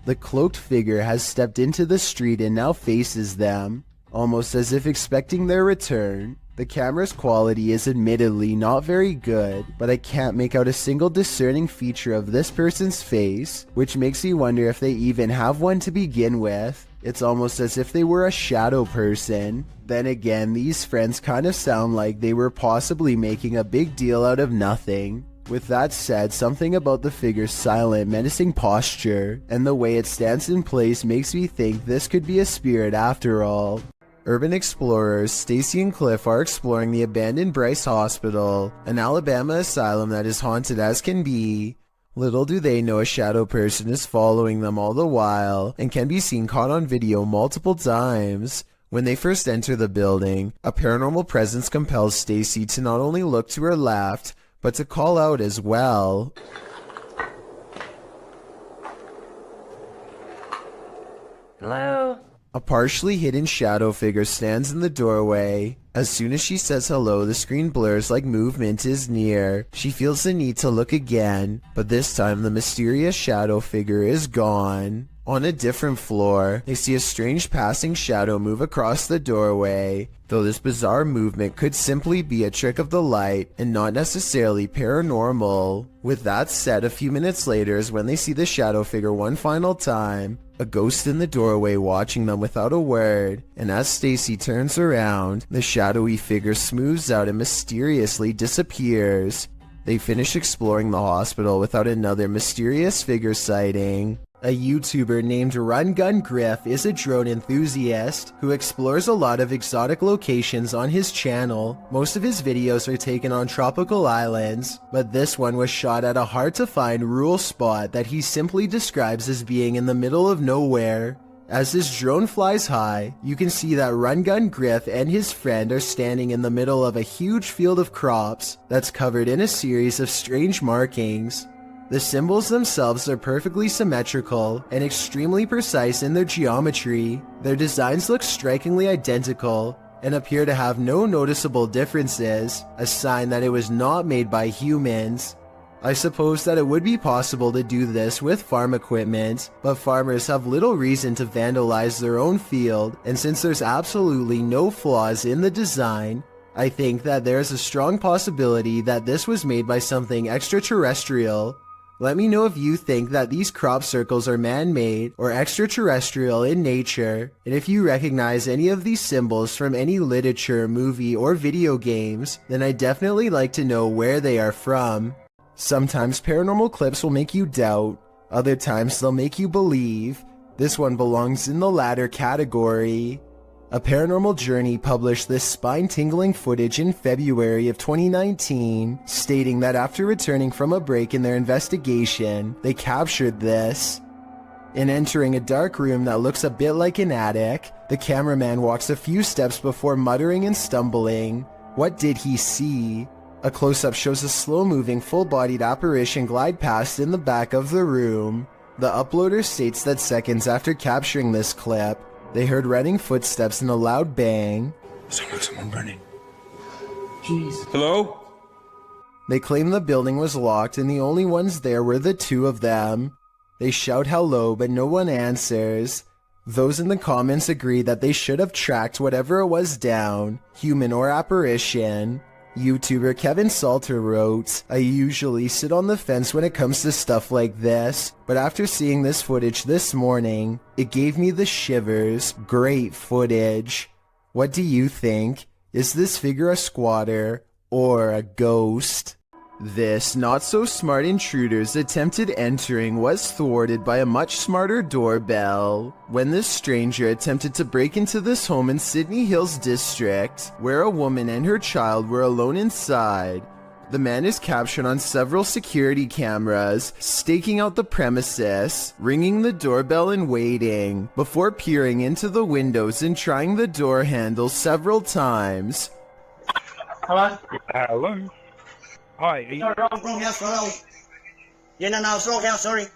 The cloaked figure has stepped into the street and now faces them, almost as if expecting their return. The camera's quality is admittedly not very good, but I can't make out a single discerning feature of this person's face, which makes me wonder if they even have one to begin with. It's almost as if they were a shadow person. Then again, these friends kind of sound like they were possibly making a big deal out of nothing. With that said, something about the figure's silent, menacing posture and the way it stands in place makes me think this could be a spirit after all. Urban explorers Stacy and Cliff are exploring the abandoned Bryce Hospital, an Alabama asylum that is haunted as can be. Little do they know a shadow person is following them all the while and can be seen caught on video multiple times. When they first enter the building, a paranormal presence compels Stacy to not only look to her left, but to call out as well. Hello? A partially hidden shadow figure stands in the doorway. As soon as she says hello, the screen blurs like movement is near. She feels the need to look again, but this time the mysterious shadow figure is gone. On a different floor, they see a strange passing shadow move across the doorway, though this bizarre movement could simply be a trick of the light and not necessarily paranormal. With that said, a few minutes later is when they see the shadow figure one final time, a ghost in the doorway watching them without a word, and as Stacy turns around, the shadowy figure smooths out and mysteriously disappears. They finish exploring the hospital without another mysterious figure sighting. A YouTuber named Run Gun Griff is a drone enthusiast who explores a lot of exotic locations on his channel. Most of his videos are taken on tropical islands, but this one was shot at a hard-to-find rural spot that he simply describes as being in the middle of nowhere. As his drone flies high, you can see that Run Gun Griff and his friend are standing in the middle of a huge field of crops that's covered in a series of strange markings. The symbols themselves are perfectly symmetrical and extremely precise in their geometry. Their designs look strikingly identical and appear to have no noticeable differences, a sign that it was not made by humans. I suppose that it would be possible to do this with farm equipment, but farmers have little reason to vandalize their own field, and since there's absolutely no flaws in the design, I think that there's a strong possibility that this was made by something extraterrestrial. Let me know if you think that these crop circles are man-made or extraterrestrial in nature, and if you recognize any of these symbols from any literature, movie, or video games, then I'd definitely like to know where they are from. Sometimes paranormal clips will make you doubt, other times they'll make you believe. This one belongs in the latter category. A Paranormal Journey published this spine-tingling footage in February of 2019, stating that after returning from a break in their investigation, they captured this. In entering a dark room that looks a bit like an attic, the cameraman walks a few steps before muttering and stumbling. What did he see? A close-up shows a slow-moving, full-bodied apparition glide past in the back of the room. The uploader states that seconds after capturing this clip, they heard running footsteps and a loud bang. Someone running. Jeez. Hello? They claim the building was locked and the only ones there were the two of them. They shout hello, but no one answers. Those in the comments agree that they should have tracked whatever it was down, human or apparition. YouTuber Kevin Salter wrote, "I usually sit on the fence when it comes to stuff like this, but after seeing this footage this morning, it gave me the shivers. Great footage. What do you think? Is this figure a squatter or a ghost?" This not-so-smart intruder's attempted entering was thwarted by a much smarter doorbell. When this stranger attempted to break into this home in Sydney Hills District, where a woman and her child were alone inside, the man is captured on several security cameras, staking out the premises, ringing the doorbell and waiting, before peering into the windows and trying the door handle several times. Hello? Hello? Hi, are you... Wrong house, wrong. Yeah, no, it's wrong house, sorry.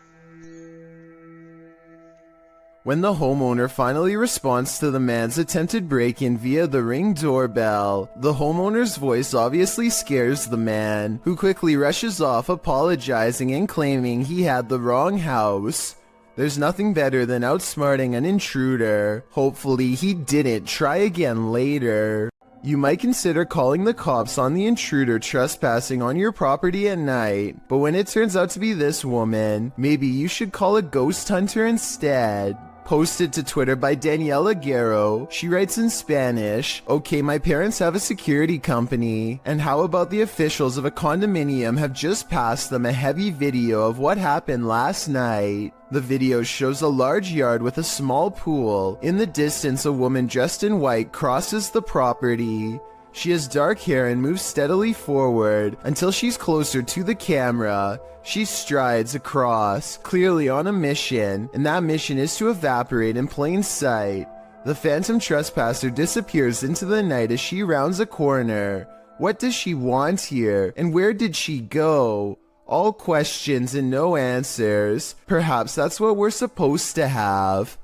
When the homeowner finally responds to the man's attempted break-in via the Ring doorbell, the homeowner's voice obviously scares the man, who quickly rushes off apologizing and claiming he had the wrong house. There's nothing better than outsmarting an intruder. Hopefully he didn't try again later. You might consider calling the cops on the intruder trespassing on your property at night, but when it turns out to be this woman, maybe you should call a ghost hunter instead. Posted to Twitter by Daniela Guerrero, she writes in Spanish, "Okay, my parents have a security company, and how about the officials of a condominium have just passed them a heavy video of what happened last night. The video shows a large yard with a small pool. In the distance, a woman dressed in white crosses the property. She has dark hair and moves steadily forward until she's closer to the camera. She strides across, clearly on a mission, and that mission is to evaporate in plain sight. The phantom trespasser disappears into the night as she rounds a corner. What does she want here, and where did she go? All questions and no answers. Perhaps that's what we're supposed to have."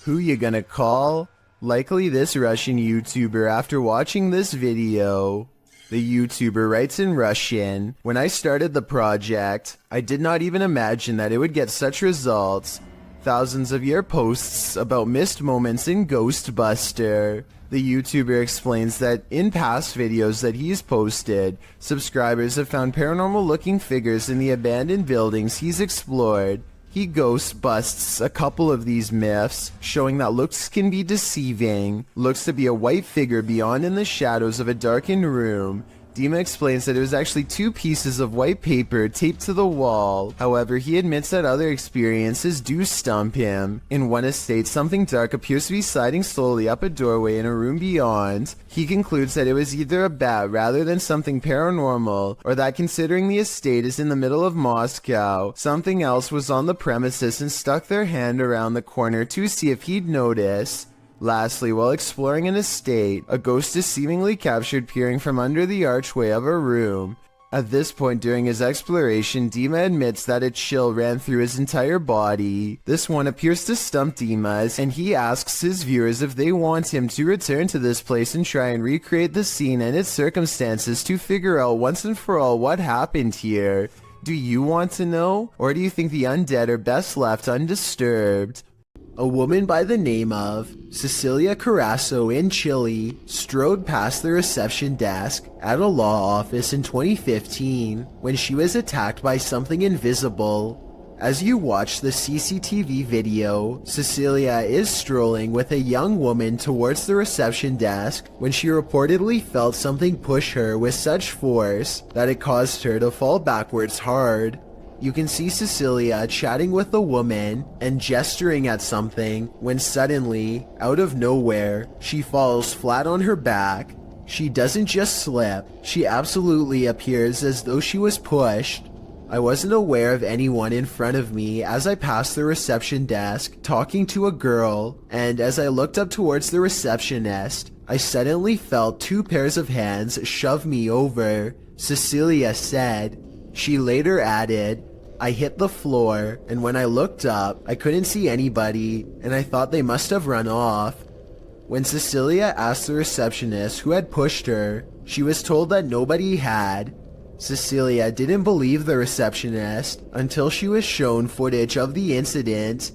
Who you gonna call? Likely this Russian YouTuber after watching this video. The YouTuber writes in Russian, "When I started the project, I did not even imagine that it would get such results. thousands of your posts about missed moments in Ghostbuster. The YouTuber explains that in past videos that he's posted, subscribers have found paranormal-looking figures in the abandoned buildings he's explored. He ghost busts a couple of these myths, showing that looks can be deceiving. Looks to be a white figure beyond in the shadows of a darkened room. Dima explains that it was actually 2 pieces of white paper taped to the wall. However, he admits that other experiences do stump him. In one estate, something dark appears to be sliding slowly up a doorway in a room beyond. He concludes that it was either a bat rather than something paranormal, or that considering the estate is in the middle of Moscow, something else was on the premises and stuck their hand around the corner to see if he'd notice. Lastly, while exploring an estate, a ghost is seemingly captured peering from under the archway of a room. At this point during his exploration, Dima admits that a chill ran through his entire body. This one appears to stump Dima, and he asks his viewers if they want him to return to this place and try and recreate the scene and its circumstances to figure out once and for all what happened here. Do you want to know? Or do you think the undead are best left undisturbed? A woman by the name of Cecilia Carasso in Chile strode past the reception desk at a law office in 2015 when she was attacked by something invisible. As you watch the CCTV video, Cecilia is strolling with a young woman towards the reception desk when she reportedly felt something push her with such force that it caused her to fall backwards hard. You can see Cecilia chatting with the woman and gesturing at something when suddenly, out of nowhere, she falls flat on her back. She doesn't just slip, she absolutely appears as though she was pushed. I wasn't aware of anyone in front of me as I passed the reception desk talking to a girl, and as I looked up towards the receptionist, I suddenly felt 2 pairs of hands shove me over, Cecilia said. She later added, I hit the floor, and when I looked up, I couldn't see anybody, and I thought they must have run off. When Cecilia asked the receptionist who had pushed her, she was told that nobody had. Cecilia didn't believe the receptionist until she was shown footage of the incident.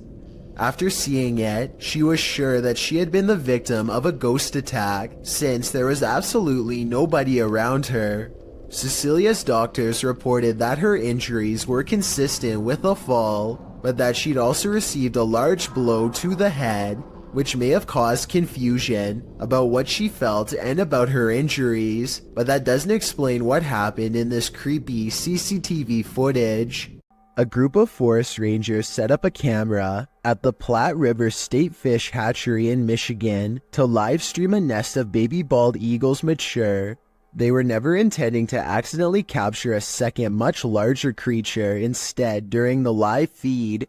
After seeing it, she was sure that she had been the victim of a ghost attack, since there was absolutely nobody around her. Cecilia's doctors reported that her injuries were consistent with a fall, but that she'd also received a large blow to the head, which may have caused confusion about what she felt and about her injuries, but that doesn't explain what happened in this creepy CCTV footage. A group of forest rangers set up a camera at the Platte River State Fish Hatchery in Michigan to live stream a nest of baby bald eagles mature. They were never intending to accidentally capture a second much larger creature instead during the live feed.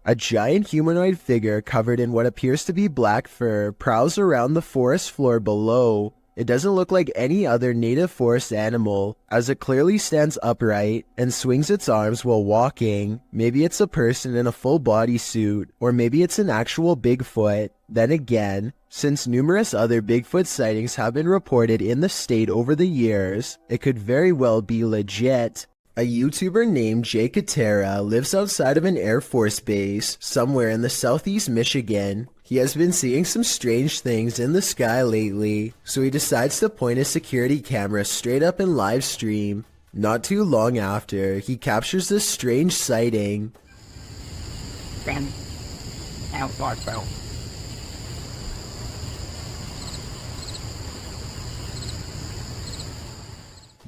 A giant humanoid figure covered in what appears to be black fur prowls around the forest floor below. It doesn't look like any other native forest animal, as it clearly stands upright and swings its arms while walking. Maybe it's a person in a full bodysuit, or maybe it's an actual Bigfoot. Then again, since numerous other Bigfoot sightings have been reported in the state over the years, it could very well be legit. A YouTuber named Jay Katera lives outside of an Air Force base somewhere in the southeast Michigan. He has been seeing some strange things in the sky lately, so he decides to point his security camera straight up and live stream. Not too long after, he captures this strange sighting.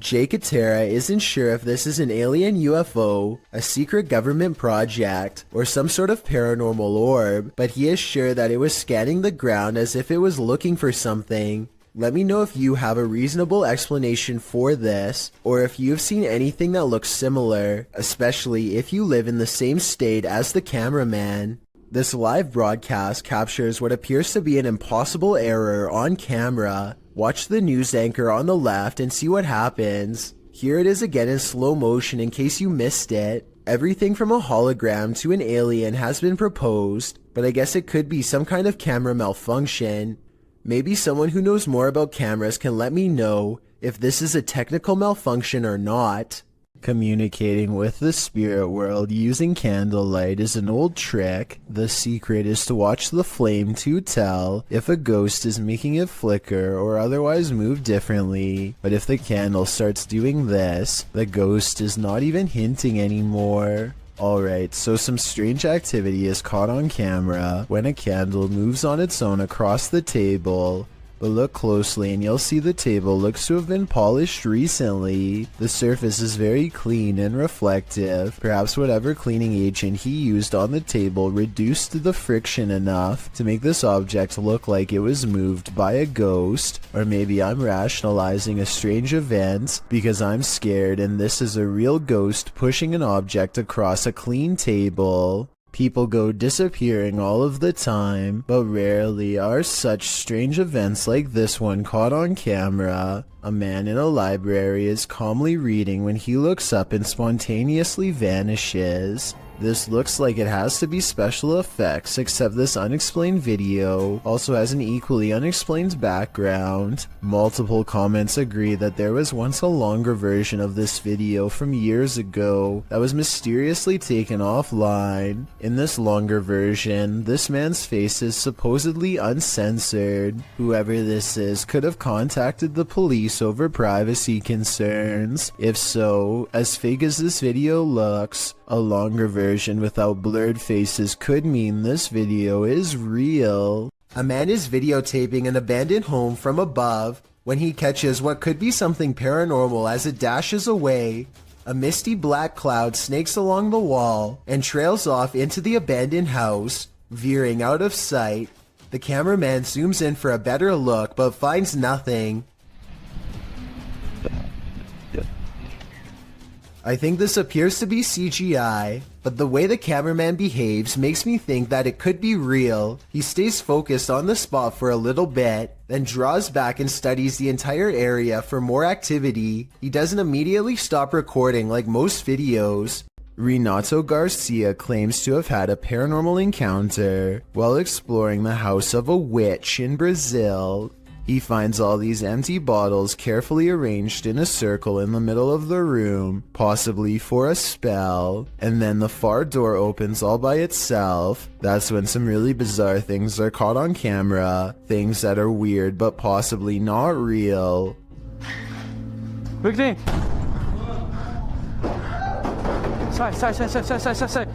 Jay Katera isn't sure if this is an alien UFO, a secret government project, or some sort of paranormal orb, but he is sure that it was scanning the ground as if it was looking for something. Let me know if you have a reasonable explanation for this, or if you've seen anything that looks similar, especially if you live in the same state as the cameraman. This live broadcast captures what appears to be an impossible error on camera. Watch the news anchor on the left and see what happens. Here it is again in slow motion in case you missed it. Everything from a hologram to an alien has been proposed, but I guess it could be some kind of camera malfunction. Maybe someone who knows more about cameras can let me know if this is a technical malfunction or not. Communicating with the spirit world using candlelight is an old trick. The secret is to watch the flame to tell if a ghost is making it flicker or otherwise move differently. But if the candle starts doing this, the ghost is not even hinting anymore. Alright, so some strange activity is caught on camera when a candle moves on its own across the table. But look closely and you'll see the table looks to have been polished recently. The surface is very clean and reflective. Perhaps whatever cleaning agent he used on the table reduced the friction enough to make this object look like it was moved by a ghost. Or maybe I'm rationalizing a strange event because I'm scared and this is a real ghost pushing an object across a clean table. People go disappearing all of the time, but rarely are such strange events like this one caught on camera. A man in a library is calmly reading when he looks up and spontaneously vanishes. This looks like it has to be special effects, except this unexplained video also has an equally unexplained background. Multiple comments agree that there was once a longer version of this video from years ago that was mysteriously taken offline. In this longer version, this man's face is supposedly uncensored. Whoever this is could have contacted the police over privacy concerns. If so, as fake as this video looks, a longer version without blurred faces could mean this video is real. A man is videotaping an abandoned home from above when he catches what could be something paranormal as it dashes away. A misty black cloud snakes along the wall and trails off into the abandoned house, veering out of sight. The cameraman zooms in for a better look but finds nothing. I think this appears to be CGI, but the way the cameraman behaves makes me think that it could be real. He stays focused on the spot for a little bit, then draws back and studies the entire area for more activity. He doesn't immediately stop recording like most videos. Renato Garcia claims to have had a paranormal encounter while exploring the house of a witch in Brazil. He finds all these empty bottles carefully arranged in a circle in the middle of the room, possibly for a spell, and then the far door opens all by itself. That's when some really bizarre things are caught on camera, things that are weird but possibly not real. Victor! Sai.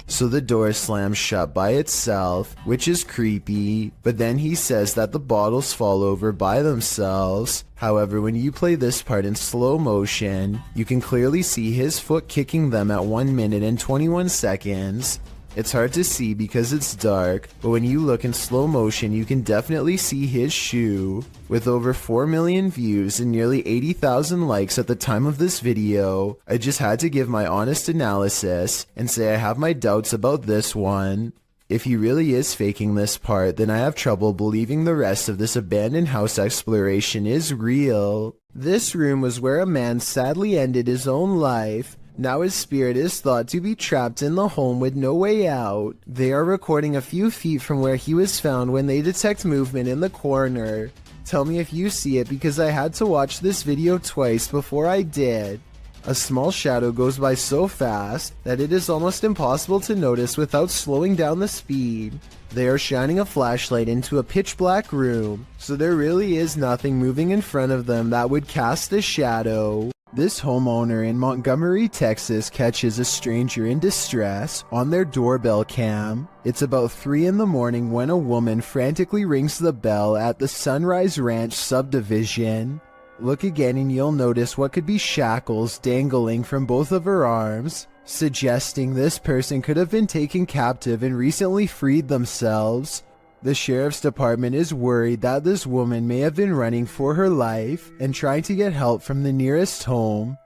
So the door slams shut by itself, which is creepy, but then he says that the bottles fall over by themselves. However, when you play this part in slow motion, you can clearly see his foot kicking them at 1 minute and 21 seconds. It's hard to see because it's dark, but when you look in slow motion you can definitely see his shoe. With over 4 million views and nearly 80,000 likes at the time of this video, I just had to give my honest analysis and say I have my doubts about this one. If he really is faking this part, then I have trouble believing the rest of this abandoned house exploration is real. This room was where a man sadly ended his own life. Now his spirit is thought to be trapped in the home with no way out. They are recording a few feet from where he was found when they detect movement in the corner. Tell me if you see it because I had to watch this video twice before I did. A small shadow goes by so fast that it is almost impossible to notice without slowing down the speed. They are shining a flashlight into a pitch black room, so there really is nothing moving in front of them that would cast a shadow. This homeowner in Montgomery, Texas catches a stranger in distress on their doorbell cam. It's about 3 in the morning when a woman frantically rings the bell at the Sunrise Ranch subdivision. Look again and you'll notice what could be shackles dangling from both of her arms, suggesting this person could have been taken captive and recently freed themselves. The sheriff's department is worried that this woman may have been running for her life and trying to get help from the nearest home.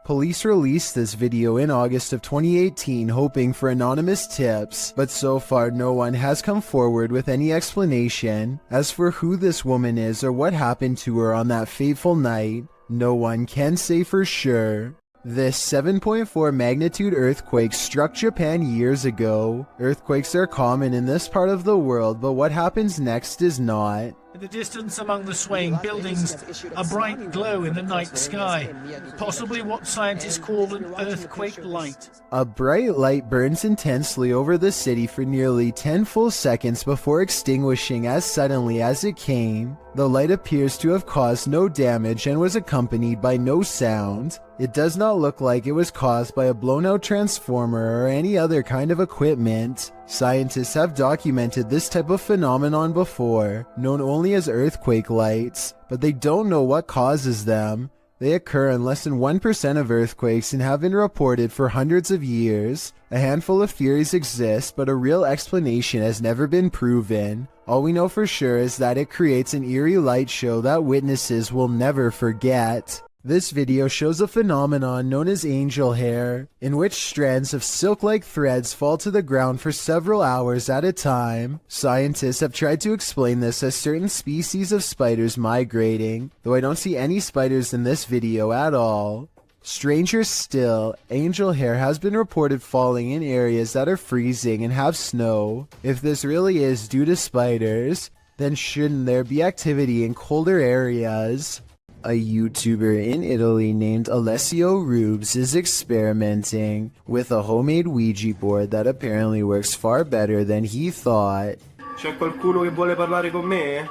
Police released this video in August of 2018 hoping for anonymous tips, but so far no one has come forward with any explanation. As for who this woman is or what happened to her on that fateful night, no one can say for sure. This 7.4 magnitude earthquake struck Japan years ago. Earthquakes are common in this part of the world, but what happens next is not. In the distance among the swaying buildings, a bright glow in the night sky, possibly what scientists call an earthquake light. A bright light burns intensely over the city for nearly 10 full seconds before extinguishing as suddenly as it came. The light appears to have caused no damage and was accompanied by no sound. It does not look like it was caused by a blown-out transformer or any other kind of equipment. Scientists have documented this type of phenomenon before, known only as earthquake lights, but they don't know what causes them. They occur in less than 1% of earthquakes and have been reported for hundreds of years. A handful of theories exist, but a real explanation has never been proven. All we know for sure is that it creates an eerie light show that witnesses will never forget. This video shows a phenomenon known as angel hair, in which strands of silk-like threads fall to the ground for several hours at a time. Scientists have tried to explain this as certain species of spiders migrating, though I don't see any spiders in this video at all. Stranger still, angel hair has been reported falling in areas that are freezing and have snow. If this really is due to spiders, then shouldn't there be activity in colder areas? A YouTuber in Italy named Alessio Rubes is experimenting with a homemade Ouija board that apparently works far better than he thought. C'è qualcuno che vuole parlare con me?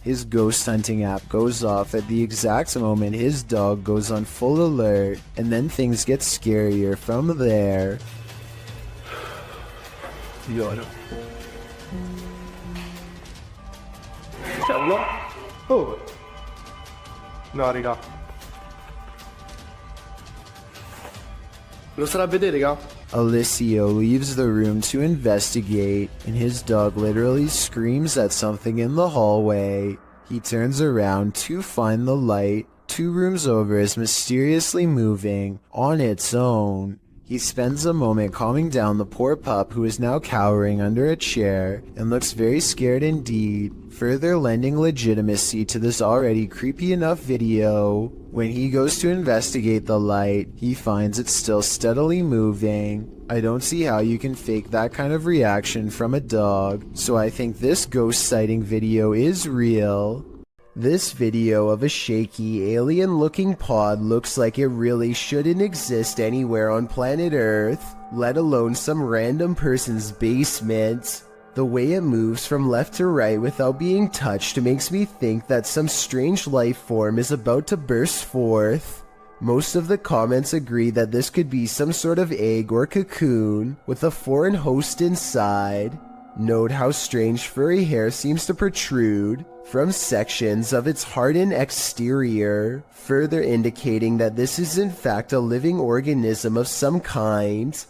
His ghost hunting app goes off at the exact moment his dog goes on full alert, and then things get scarier from there. Yoro. C'è uno? Oh! No, raga. Lo starà a vedere, raga? Alessio leaves the room to investigate, and his dog literally screams at something in the hallway. He turns around to find the light 2 rooms over is mysteriously moving on its own. He spends a moment calming down the poor pup who is now cowering under a chair and looks very scared indeed, further lending legitimacy to this already creepy enough video. When he goes to investigate the light, he finds it still steadily moving. I don't see how you can fake that kind of reaction from a dog, so I think this ghost sighting video is real. This video of a shaky, alien-looking pod looks like it really shouldn't exist anywhere on planet Earth, let alone some random person's basement. The way it moves from left to right without being touched makes me think that some strange life form is about to burst forth. Most of the comments agree that this could be some sort of egg or cocoon, with a foreign host inside. Note how strange furry hair seems to protrude from sections of its hardened exterior, further indicating that this is in fact a living organism of some kind.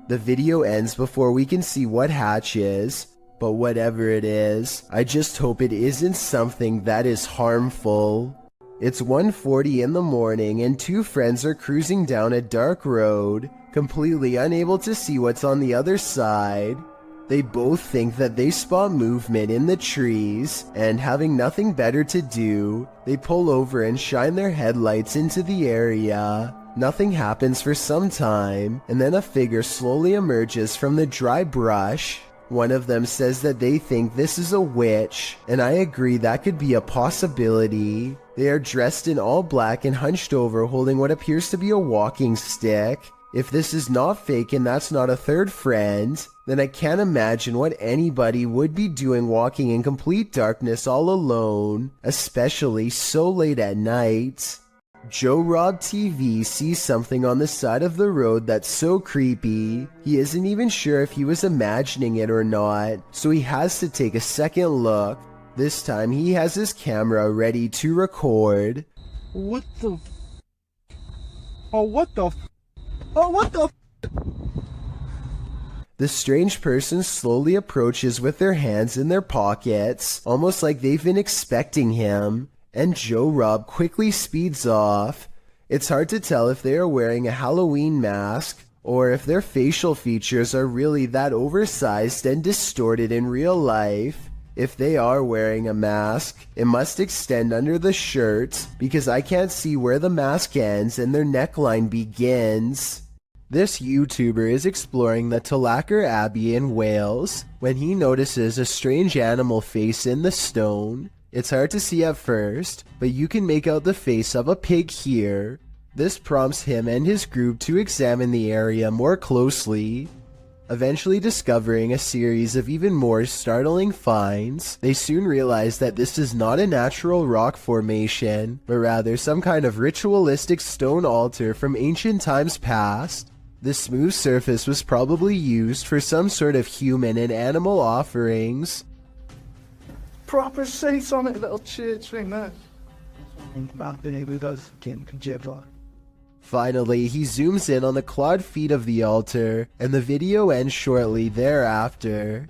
The video ends before we can see what hatches, but whatever it is, I just hope it isn't something that is harmful. It's 1:40 in the morning and 2 friends are cruising down a dark road, completely unable to see what's on the other side. They both think that they spot movement in the trees, and having nothing better to do, they pull over and shine their headlights into the area. Nothing happens for some time, and then a figure slowly emerges from the dry brush. One of them says that they think this is a witch, and I agree that could be a possibility. They are dressed in all black and hunched over holding what appears to be a walking stick. If this is not fake and that's not a third friend, then I can't imagine what anybody would be doing walking in complete darkness all alone, especially so late at night. Joe Rob TV sees something on the side of the road that's so creepy, he isn't even sure if he was imagining it or not, so he has to take a second look. This time he has his camera ready to record. What the? Oh, what the? Oh, what the? The strange person slowly approaches with their hands in their pockets, almost like they've been expecting him, and Joe Rob quickly speeds off. It's hard to tell if they are wearing a Halloween mask, or if their facial features are really that oversized and distorted in real life. If they are wearing a mask, it must extend under the shirt because I can't see where the mask ends and their neckline begins. This YouTuber is exploring the Tulacker Abbey in Wales when he notices a strange animal face in the stone. It's hard to see at first, but you can make out the face of a pig here. This prompts him and his group to examine the area more closely. Eventually discovering a series of even more startling finds, they soon realize that this is not a natural rock formation, but rather some kind of ritualistic stone altar from ancient times past. The smooth surface was probably used for some sort of human and animal offerings. Proper seats on it, little church thing there. Finally, he zooms in on the clawed feet of the altar, and the video ends shortly thereafter.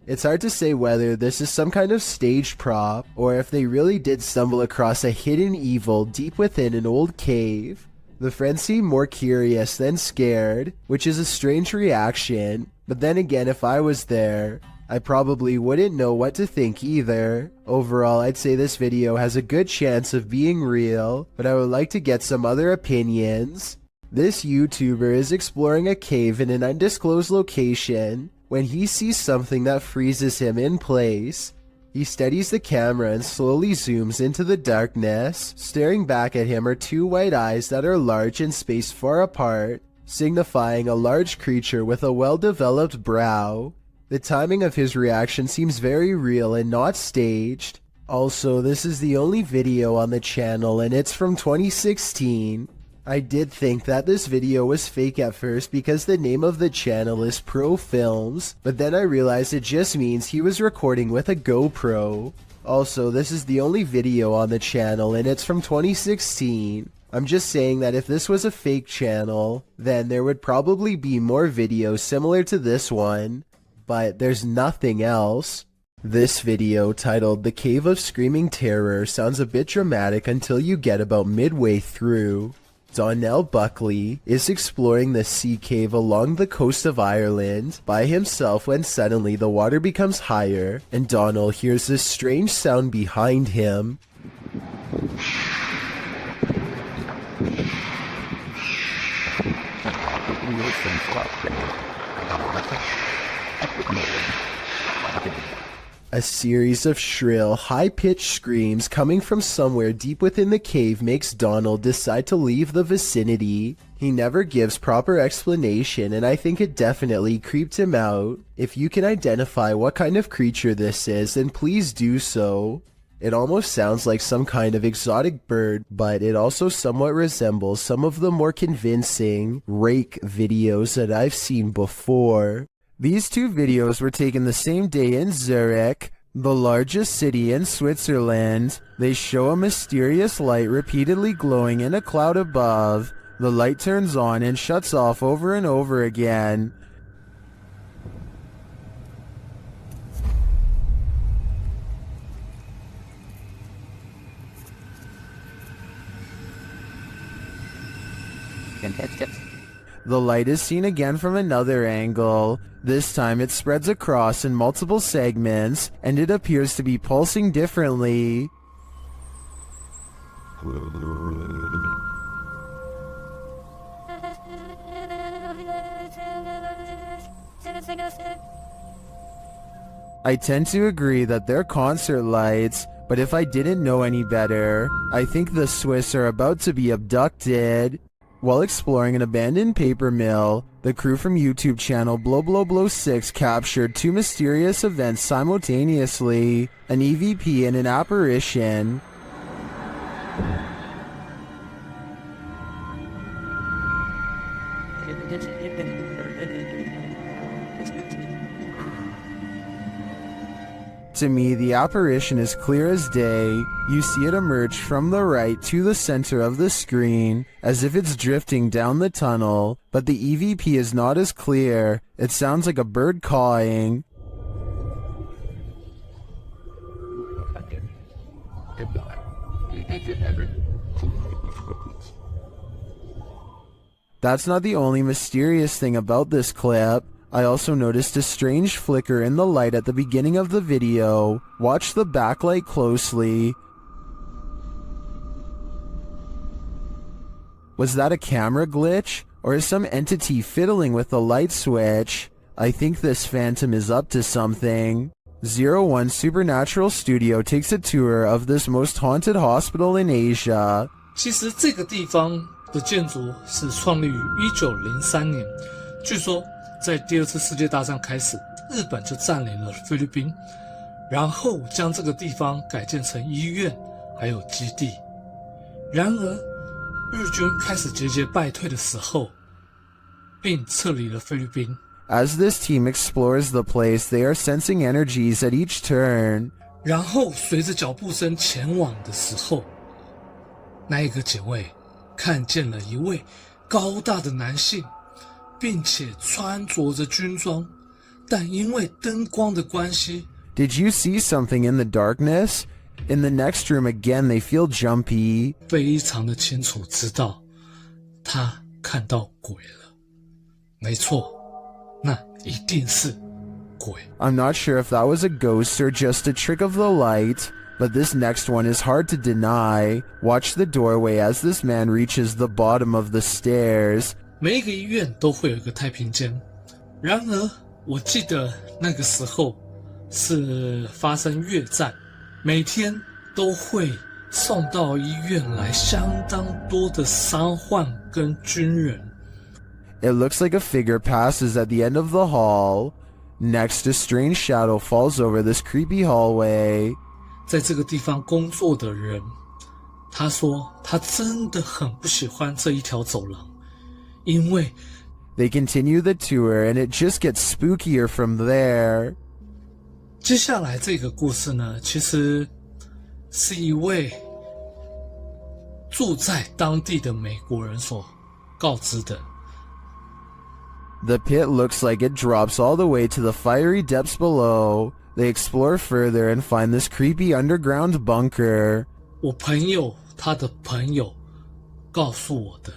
It's hard to say whether this is some kind of stage prop, or if they really did stumble across a hidden evil deep within an old cave. The friends seem more curious than scared, which is a strange reaction, but then again, if I was there, I probably wouldn't know what to think either. Overall, I'd say this video has a good chance of being real, but I would like to get some other opinions. This YouTuber is exploring a cave in an undisclosed location when he sees something that freezes him in place. He steadies the camera and slowly zooms into the darkness. Staring back at him are two white eyes that are large and spaced far apart, signifying a large creature with a well-developed brow. The timing of his reaction seems very real and not staged. Also, this is the only video on the channel and it's from 2016. I did think that this video was fake at first because the name of the channel is Pro Films, but then I realized it just means he was recording with a GoPro. Also, this is the only video on the channel and it's from 2016. I'm just saying that if this was a fake channel, then there would probably be more videos similar to this one. But there's nothing else. This video, titled The Cave of Screaming Terror, sounds a bit dramatic until you get about midway through. Donnell Buckley is exploring the sea cave along the coast of Ireland by himself when suddenly the water becomes higher and Donnell hears this strange sound behind him. A series of shrill, high-pitched screams coming from somewhere deep within the cave makes Donald decide to leave the vicinity. He never gives proper explanation and I think it definitely creeped him out. If you can identify what kind of creature this is, then please do so. It almost sounds like some kind of exotic bird, but it also somewhat resembles some of the more convincing rake videos that I've seen before. These two videos were taken the same day in Zurich, the largest city in Switzerland. They show a mysterious light repeatedly glowing in a cloud above. The light turns on and shuts off over and over again. The light is seen again from another angle. This time it spreads across in multiple segments, and it appears to be pulsing differently. I tend to agree that they're concert lights, but if I didn't know any better, I think the Swiss are about to be abducted. While exploring an abandoned paper mill, the crew from YouTube channel Blow6 captured two mysterious events simultaneously, an EVP and an apparition. To me, the apparition is clear as day. You see it emerge from the right to the center of the screen, as if it's drifting down the tunnel, but the EVP is not as clear. It sounds like a bird cawing. That's not the only mysterious thing about this clip. I also noticed a strange flicker in the light at the beginning of the video. Watch the backlight closely. Was that a camera glitch? Or is some entity fiddling with the light switch? I think this phantom is up to something. 01 Supernatural Studio takes a tour of this most haunted hospital in Asia. 其实这个地方的建筑是创立于1903年，据说在第二次世界大战开始，日本就占领了菲律宾，然后将这个地方改建成医院还有基地。然而，日军开始节节败退的时候，并撤离了菲律宾。As this team explores the place, they are sensing energies at each turn. 然后随着脚步声前往的时候，那一个警卫看见了一位高大的男性，并且穿着着军装，但因为灯光的关系 Did you see something in the darkness? In the next room again, they feel jumpy. 非常的清楚知道他看到鬼了。没错，那一定是鬼。 I'm not sure if that was a ghost or just a trick of the light, but this next one is hard to deny. Watch the doorway as this man reaches the bottom of the stairs. 每一个医院都会有一个太平间，然而我记得那个时候是发生越战，每天都会送到医院来相当多的伤患跟军人。 It looks like a figure passes at the end of the hall. Next, a strange shadow falls over this creepy hallway. 在这个地方工作的人，他说他真的很不喜欢这一条走廊，因为 They continue the tour and it just gets spookier from there. 接下来这个故事呢，其实是一位住在当地的美国人所告知的。 The pit looks like it drops all the way to the fiery depths below. They explore further and find this creepy underground bunker. 我朋友他的朋友告诉我的，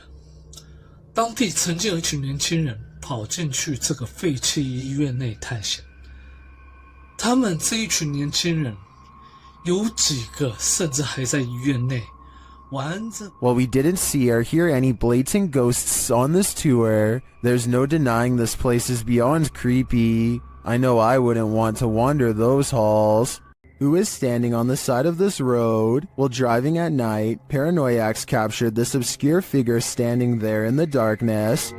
当地曾经有一群年轻人跑进去这个废弃医院内探险。他们这一群年轻人，有几个甚至还在医院内玩着。 While we didn't see or hear any blatant ghosts on this tour, there's no denying this place is beyond creepy. I know I wouldn't want to wander those halls. Who is standing on the side of this road? While driving at night, paranoiacs captured this obscure figure standing there in the darkness.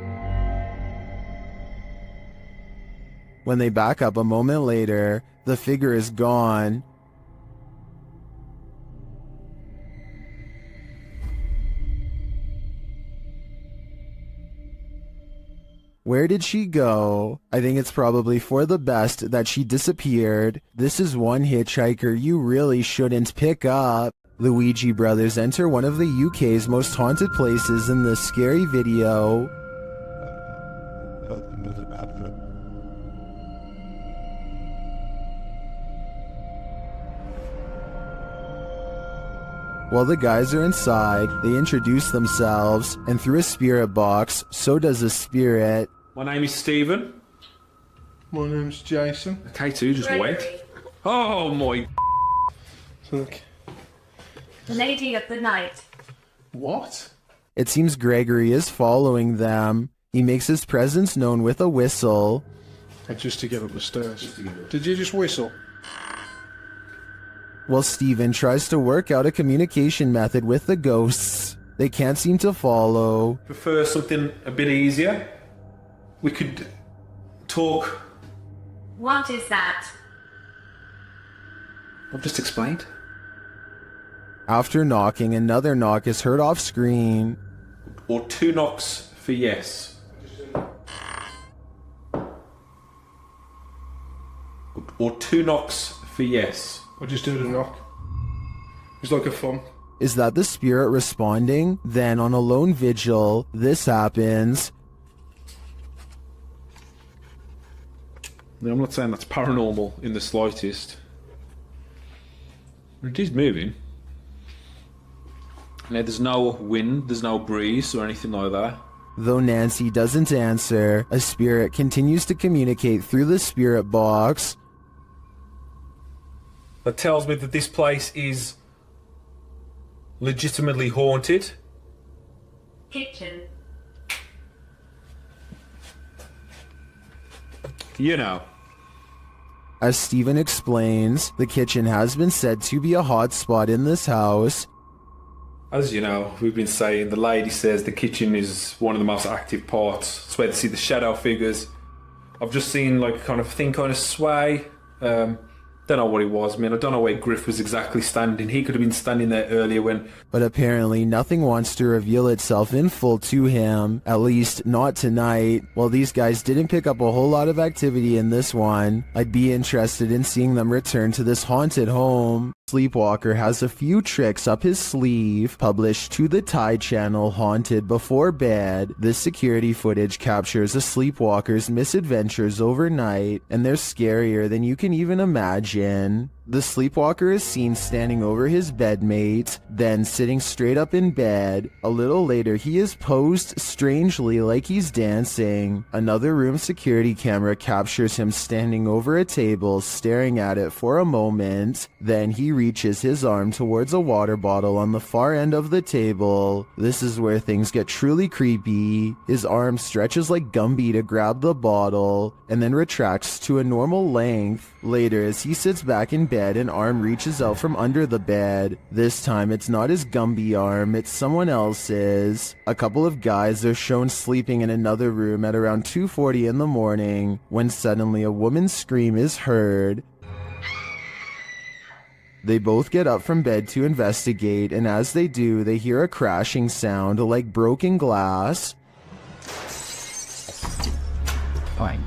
When they back up a moment later, the figure is gone. Where did she go? I think it's probably for the best that she disappeared. This is one hitchhiker you really shouldn't pick up. Luigi brothers enter one of the UK's most haunted places in this scary video. While the guys are inside, they introduce themselves, and through a spirit box, so does a spirit. My name is Stephen. My name's Jason. Okay, two, just wait. Oh my. Look. The lady of the night. What? It seems Gregory is following them. He makes his presence known with a whistle. Just to get up the stairs. Did you just whistle? While Steven tries to work out a communication method with the ghosts, they can't seem to follow. Prefer something a bit easier? We could talk. What is that? I've just explained. After knocking, another knock is heard off screen. Or 2 knocks for yes. Or 2 knocks for yes. I just heard a knock. It's like a thump. Is that the spirit responding? Then on a lone vigil, this happens. Now, I'm not saying that's paranormal in the slightest. It is moving. Now, there's no wind, there's no breeze or anything like that. Though Nancy doesn't answer, a spirit continues to communicate through the spirit box. That tells me that this place is legitimately haunted. Kitchen. You know. As Stephen explains, the kitchen has been said to be a hot spot in this house. As you know, we've been saying, the lady says the kitchen is one of the most active parts. It's where they see the shadow figures. I've just seen like a kind of sway. Don't know what it was. I mean, I don't know where Griff was exactly standing. He could have been standing there earlier when... But apparently nothing wants to reveal itself in full to him, at least not tonight. While these guys didn't pick up a whole lot of activity in this one, I'd be interested in seeing them return to this haunted home. Sleepwalker has a few tricks up his sleeve. Published to the Tide channel, Haunted Before Bed, this security footage captures a sleepwalker's misadventures overnight, and they're scarier than you can even imagine. The sleepwalker is seen standing over his bedmate, then sitting straight up in bed. A little later, he is posed strangely like he's dancing. Another room security camera captures him standing over a table, staring at it for a moment. Then he reaches his arm towards a water bottle on the far end of the table. This is where things get truly creepy. His arm stretches like Gumby to grab the bottle, and then retracts to a normal length. Later, as he sits back in bed, an arm reaches out from under the bed. This time, it's not his Gumby arm, it's someone else's. A couple of guys are shown sleeping in another room at around 2:40 in the morning, when suddenly a woman's scream is heard. They both get up from bed to investigate, and as they do, they hear a crashing sound like broken glass. Fine.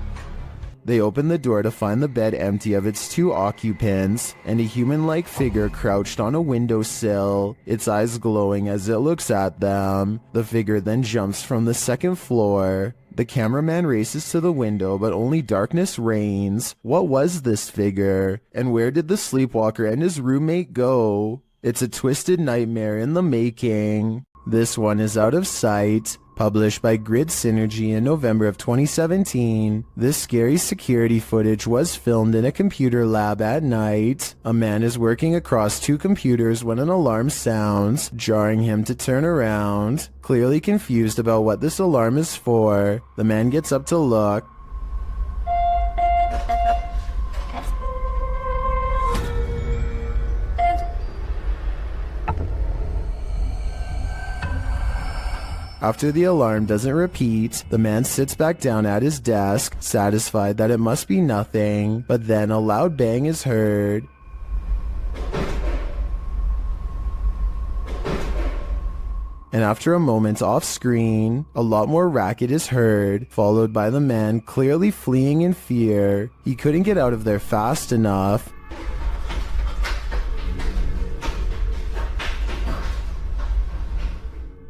They open the door to find the bed empty of its two occupants, and a human-like figure crouched on a windowsill, its eyes glowing as it looks at them. The figure then jumps from the second floor. The cameraman races to the window, but only darkness reigns. What was this figure? And where did the sleepwalker and his roommate go? It's a twisted nightmare in the making. This one is Out of Sight. Published by Grid Synergy in November of 2017, this scary security footage was filmed in a computer lab at night. A man is working across two computers when an alarm sounds, jarring him to turn around. Clearly confused about what this alarm is for, the man gets up to look. After the alarm doesn't repeat, the man sits back down at his desk, satisfied that it must be nothing, but then a loud bang is heard. And after a moment off screen, a lot more racket is heard, followed by the man clearly fleeing in fear. He couldn't get out of there fast enough.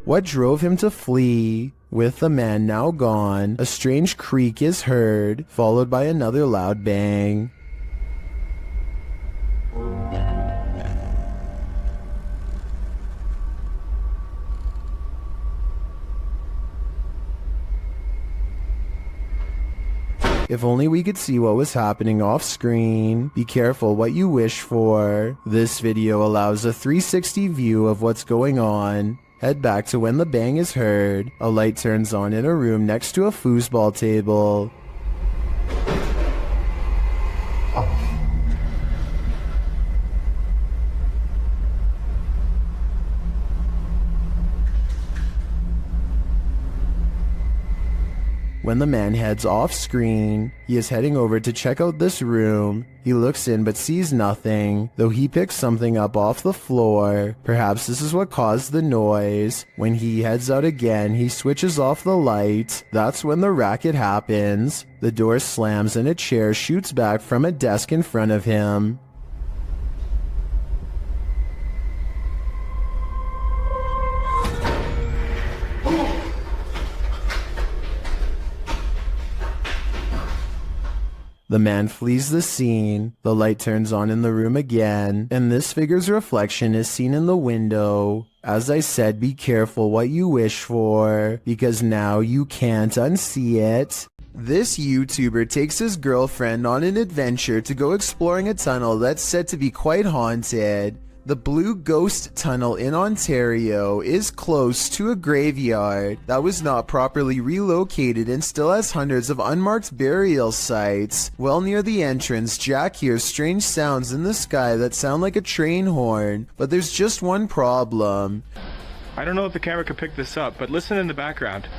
What drove him to flee? With the man now gone, a strange creak is heard, followed by another loud bang. If only we could see what was happening off screen. Be careful what you wish for. This video allows a 360 view of what's going on. Head back to when the bang is heard. A light turns on in a room next to a foosball table. When the man heads off screen, he is heading over to check out this room. He looks in but sees nothing, though he picks something up off the floor. Perhaps this is what caused the noise. When he heads out again, he switches off the light. That's when the racket happens. The door slams and a chair shoots back from a desk in front of him. The man flees the scene, the light turns on in the room again, and this figure's reflection is seen in the window. As I said, be careful what you wish for, because now you can't unsee it. This YouTuber takes his girlfriend on an adventure to go exploring a tunnel that's said to be quite haunted. The Blue Ghost Tunnel in Ontario is close to a graveyard that was not properly relocated and still has hundreds of unmarked burial sites. Well near the entrance, Jack hears strange sounds in the sky that sound like a train horn, but there's just one problem. I don't know if the camera could pick this up, but listen in the background.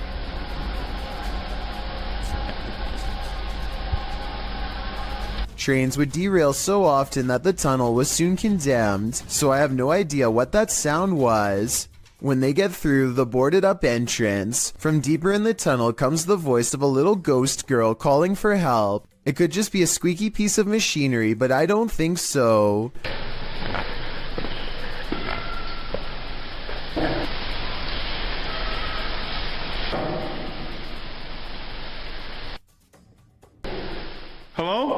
Trains would derail so often that the tunnel was soon condemned, so I have no idea what that sound was. When they get through the boarded up entrance, from deeper in the tunnel comes the voice of a little ghost girl calling for help. It could just be a squeaky piece of machinery, but I don't think so. Hello?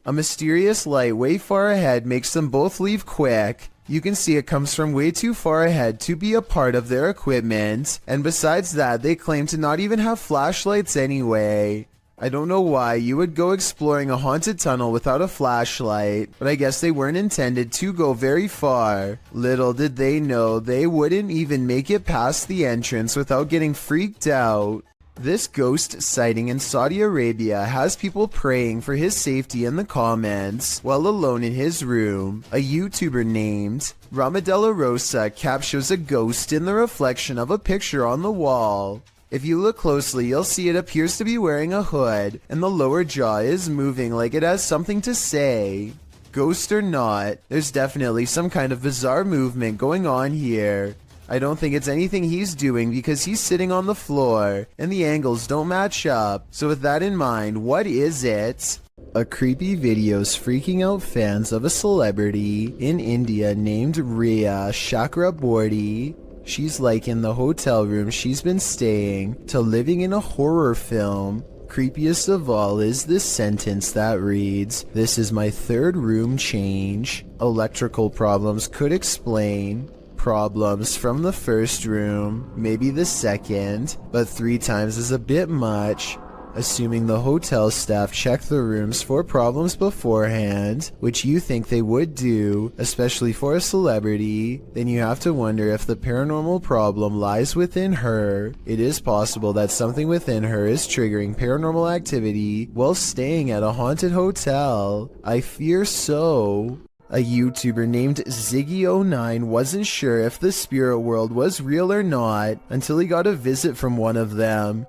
A mysterious light way far ahead makes them both leave quick. You can see it comes from way too far ahead to be a part of their equipment, and besides that, they claim to not even have flashlights anyway. I don't know why you would go exploring a haunted tunnel without a flashlight, but I guess they weren't intended to go very far. Little did they know they wouldn't even make it past the entrance without getting freaked out. This ghost sighting in Saudi Arabia has people praying for his safety in the comments while alone in his room. A YouTuber named Ramadella Rosa captures a ghost in the reflection of a picture on the wall. If you look closely, you'll see it appears to be wearing a hood, and the lower jaw is moving like it has something to say. Ghost or not, there's definitely some kind of bizarre movement going on here. I don't think it's anything he's doing because he's sitting on the floor and the angles don't match up. So with that in mind, what is it? A creepy video's freaking out fans of a celebrity in India named Riya Chakraborty. She's likened the hotel room she's been staying to living in a horror film. Creepiest of all is this sentence that reads, "This is my third room change. Electrical problems could explain. Problems from the first room, maybe the second, but 3 times is a bit much." Assuming the hotel staff checked the rooms for problems beforehand, which you think they would do, especially for a celebrity, then you have to wonder if the paranormal problem lies within her. It is possible that something within her is triggering paranormal activity while staying at a haunted hotel. I fear so. A YouTuber named Ziggy09 wasn't sure if the spirit world was real or not until he got a visit from one of them.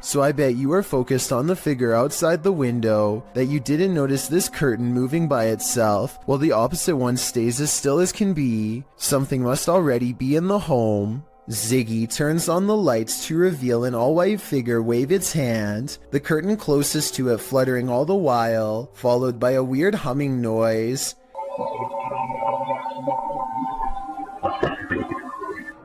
So I bet you were focused on the figure outside the window that you didn't notice this curtain moving by itself while the opposite one stays as still as can be. Something must already be in the home. Ziggy turns on the lights to reveal an all-white figure wave its hand, the curtain closest to it fluttering all the while, followed by a weird humming noise.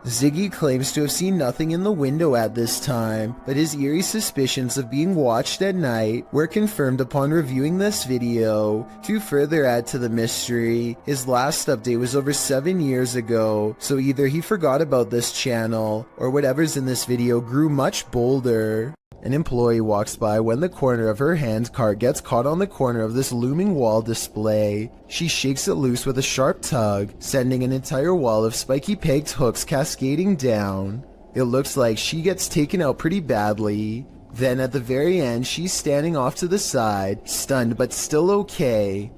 Ziggy claims to have seen nothing in the window at this time, but his eerie suspicions of being watched at night were confirmed upon reviewing this video. To further add to the mystery, his last update was over 7 years ago, so either he forgot about this channel, or whatever's in this video grew much bolder. An employee walks by when the corner of her hand cart gets caught on the corner of this looming wall display. She shakes it loose with a sharp tug, sending an entire wall of spiky pegged hooks cascading down. It looks like she gets taken out pretty badly. Then at the very end, she's standing off to the side, stunned but still okay.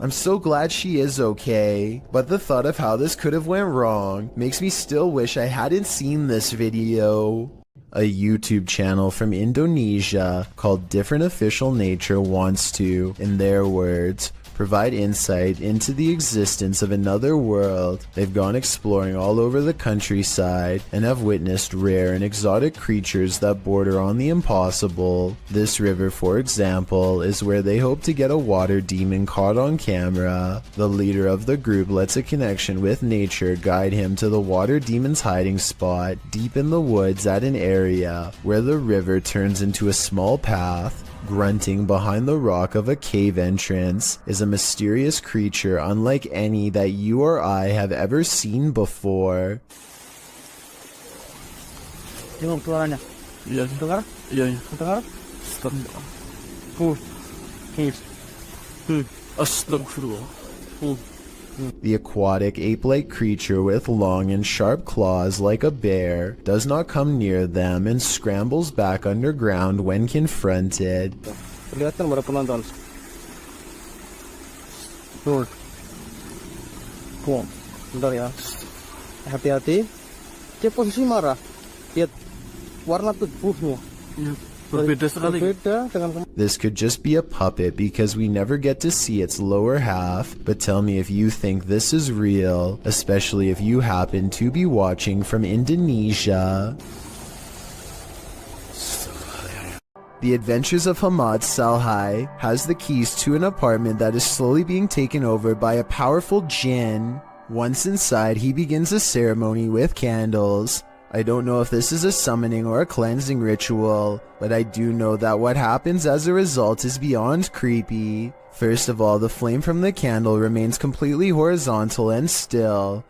I'm so glad she is okay, but the thought of how this could have went wrong makes me still wish I hadn't seen this video. A YouTube channel from Indonesia called Different Official Nature wants to, in their words, provide insight into the existence of another world. They've gone exploring all over the countryside and have witnessed rare and exotic creatures that border on the impossible. This river, for example, is where they hope to get a water demon caught on camera. The leader of the group lets a connection with nature guide him to the water demon's hiding spot deep in the woods at an area where the river turns into a small path. Grunting behind the rock of a cave entrance is a mysterious creature unlike any that you or I have ever seen before. Gimana suaranya? Iya, dengar? Iya, dengar? Astagfirullah. The aquatic ape-like creature with long and sharp claws like a bear does not come near them and scrambles back underground when confronted. Perlihatkan pada penonton. Tuh. Bentar ya. Hati-hati. Dia posisi marah. Lihat warna tubuhnya. This could just be a puppet because we never get to see its lower half, but tell me if you think this is real, especially if you happen to be watching from Indonesia. The Adventures of Hamad Salhai has the keys to an apartment that is slowly being taken over by a powerful jinn. Once inside, he begins a ceremony with candles. I don't know if this is a summoning or a cleansing ritual, but I do know that what happens as a result is beyond creepy. First of all, the flame from the candle remains completely horizontal and still.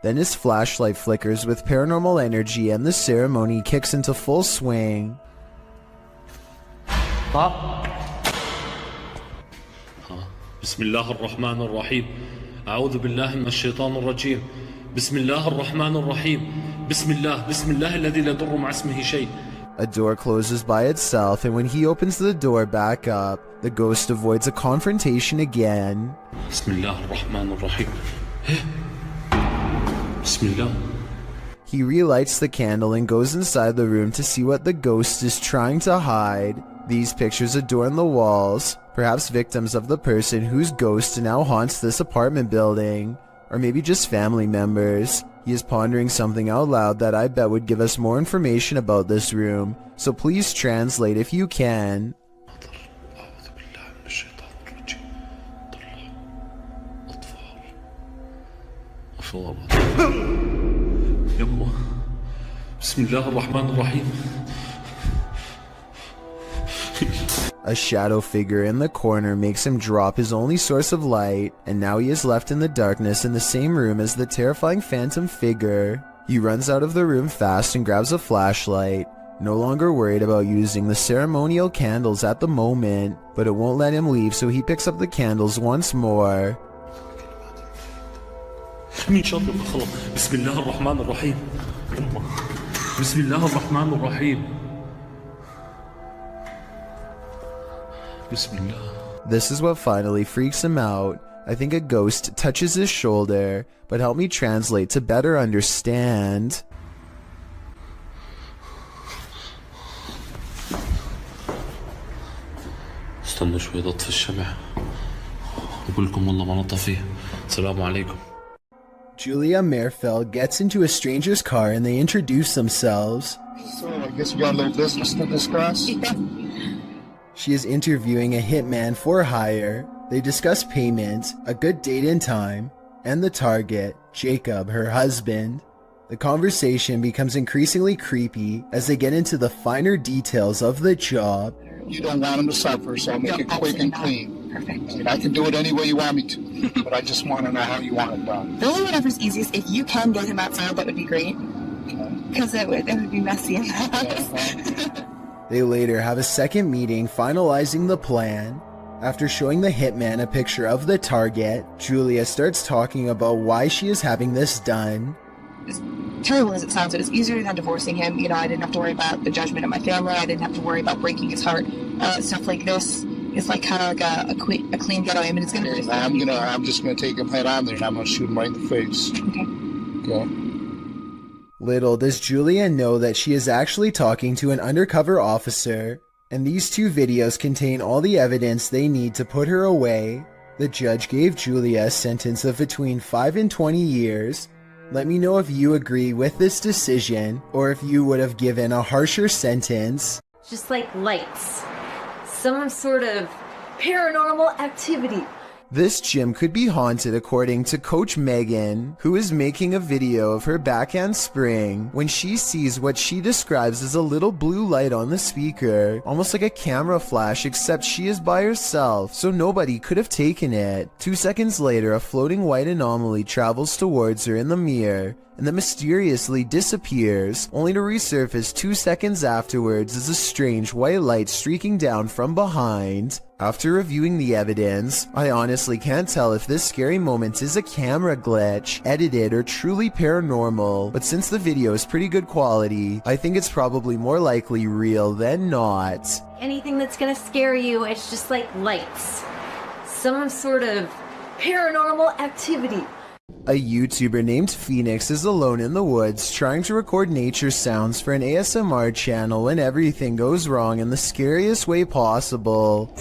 Then his flashlight flickers with paranormal energy and the ceremony kicks into full swing. بسم الله الرحمن الرحيم أعوذ بالله من الشيطان الرجيم بسم الله الرحمن الرحيم بسم الله الذي لا يضر مع اسمه شيء. A door closes by itself, and when he opens the door back up, the ghost avoids a confrontation again. بسم الله الرحمن الرحيم بسم الله. He relights the candle and goes inside the room to see what the ghost is trying to hide. These pictures adorn the walls, perhaps victims of the person whose ghost now haunts this apartment building, or maybe just family members. He is pondering something out loud that I bet would give us more information about this room, so please translate if you can. بسم الله الرحمن الرحيم. A shadow figure in the corner makes him drop his only source of light, and now he is left in the darkness in the same room as the terrifying phantom figure. He runs out of the room fast and grabs a flashlight, no longer worried about using the ceremonial candles at the moment, but it won't let him leave, so he picks up the candles once more. بسم الله الرحمن الرحيم بسم الله الرحمن الرحيم. This is what finally freaks him out. I think a ghost touches his shoulder, but help me translate to better understand. استنوا شوي اطفي الشمع اقول لكم والله ما نطفيه. السلام عليكم. Julia Merfeld gets into a stranger's car and they introduce themselves. So, I guess we got a little business to discuss. She is interviewing a hitman for hire. They discuss payment, a good date and time, and the target, Jacob, her husband. The conversation becomes increasingly creepy as they get into the finer details of the job. You don't want him to suffer, so I'll make it quick and clean. Perfect. I mean, I can do it any way you want me to, but I just want to know how you want it done. Really, whatever's easiest. If you can get him outside, that would be great. Because it would be messy in the house. They later have a second meeting finalizing the plan. After showing the hitman a picture of the target, Julia starts talking about why she is having this done. As terrible as it sounds, it was easier than divorcing him. You know, I didn't have to worry about the judgment of my family. I didn't have to worry about breaking his heart. Stuff like this is like kind of like a clean getaway. I mean, it's gonna be. I'm just gonna take him head on there and I'm gonna shoot him right in the face. Okay. Little does Julia know that she is actually talking to an undercover officer, and these two videos contain all the evidence they need to put her away. The judge gave Julia a sentence of between 5 and 20 years. Let me know if you agree with this decision, or if you would have given a harsher sentence. Just like lights. Some sort of paranormal activity. This gym could be haunted according to Coach Megan, who is making a video of her backhand spring when she sees what she describes as a little blue light on the speaker, almost like a camera flash, except she is by herself, so nobody could have taken it. 2 seconds later, a floating white anomaly travels towards her in the mirror, and then mysteriously disappears, only to resurface 2 seconds afterwards as a strange white light streaking down from behind. After reviewing the evidence, I honestly can't tell if this scary moment is a camera glitch, edited, or truly paranormal, but since the video is pretty good quality, I think it's probably more likely real than not. Anything that's gonna scare you, it's just like lights. Some sort of paranormal activity. A YouTuber named Phoenix is alone in the woods trying to record nature sounds for an ASMR channel when everything goes wrong in the scariest way possible.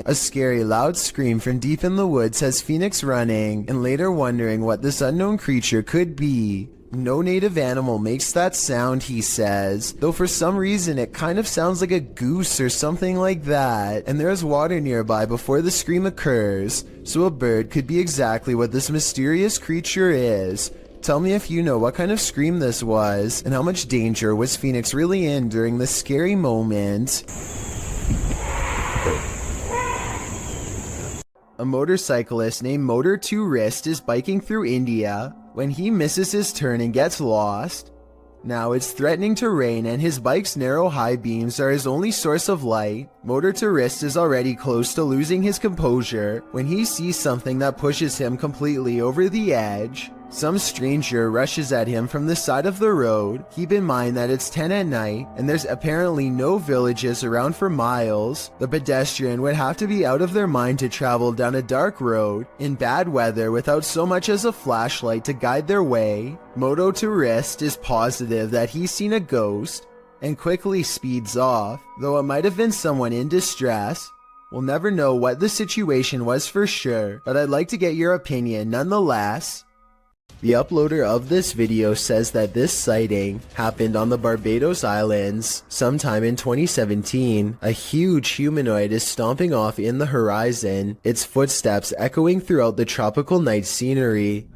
A scary loud scream from deep in the woods has Phoenix running and later wondering what this unknown creature could be. No native animal makes that sound, he says, though for some reason it kind of sounds like a goose or something like that, and there is water nearby before the scream occurs, so a bird could be exactly what this mysterious creature is. Tell me if you know what kind of scream this was, and how much danger was Phoenix really in during this scary moment. A motorcyclist named Motor 2 Wrist is biking through India when he misses his turn and gets lost. Now it's threatening to rain and his bike's narrow high beams are his only source of light. Motor 2 Wrist is already close to losing his composure when he sees something that pushes him completely over the edge. Some stranger rushes at him from the side of the road. Keep in mind that it's 10 at night and there's apparently no villages around for miles. The pedestrian would have to be out of their mind to travel down a dark road in bad weather without so much as a flashlight to guide their way. Moto 2 Wrist is positive that he's seen a ghost and quickly speeds off, though it might have been someone in distress. We'll never know what the situation was for sure, but I'd like to get your opinion nonetheless. The uploader of this video says that this sighting happened on the Barbados Islands sometime in 2017. A huge humanoid is stomping off in the horizon, its footsteps echoing throughout the tropical night scenery.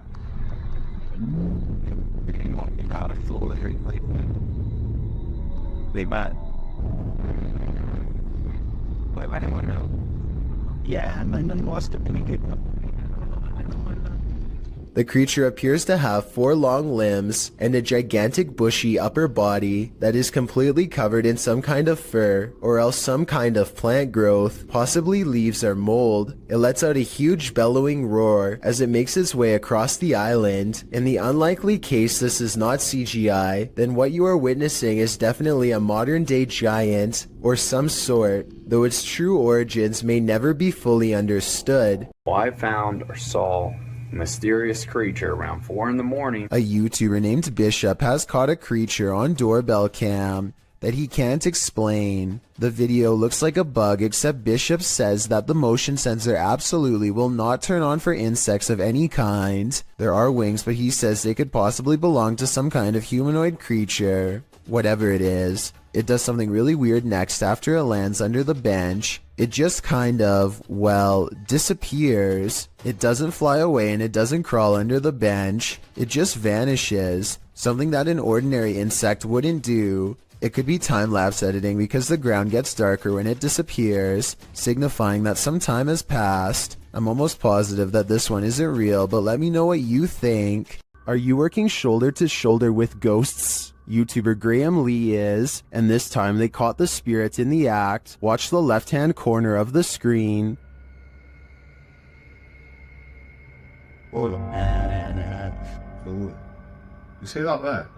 The creature appears to have 4 long limbs and a gigantic bushy upper body that is completely covered in some kind of fur or else some kind of plant growth, possibly leaves or mold. It lets out a huge bellowing roar as it makes its way across the island. In the unlikely case this is not CGI, then what you are witnessing is definitely a modern day giant or some sort, though its true origins may never be fully understood. I found or saw mysterious creature around 4 in the morning. A YouTuber named Bishop has caught a creature on doorbell cam that he can't explain. The video looks like a bug, except Bishop says that the motion sensor absolutely will not turn on for insects of any kind. There are wings, but he says they could possibly belong to some kind of humanoid creature. Whatever it is, it does something really weird next after it lands under the bench. It just kind of, well, disappears. It doesn't fly away and it doesn't crawl under the bench. It just vanishes. Something that an ordinary insect wouldn't do. It could be time-lapse editing because the ground gets darker when it disappears, signifying that some time has passed. I'm almost positive that this one isn't real, but let me know what you think. Are you working shoulder to shoulder with ghosts? YouTuber Graham Lee is, and this time they caught the spirits in the act. Watch the left-hand corner of the screen. You see that there?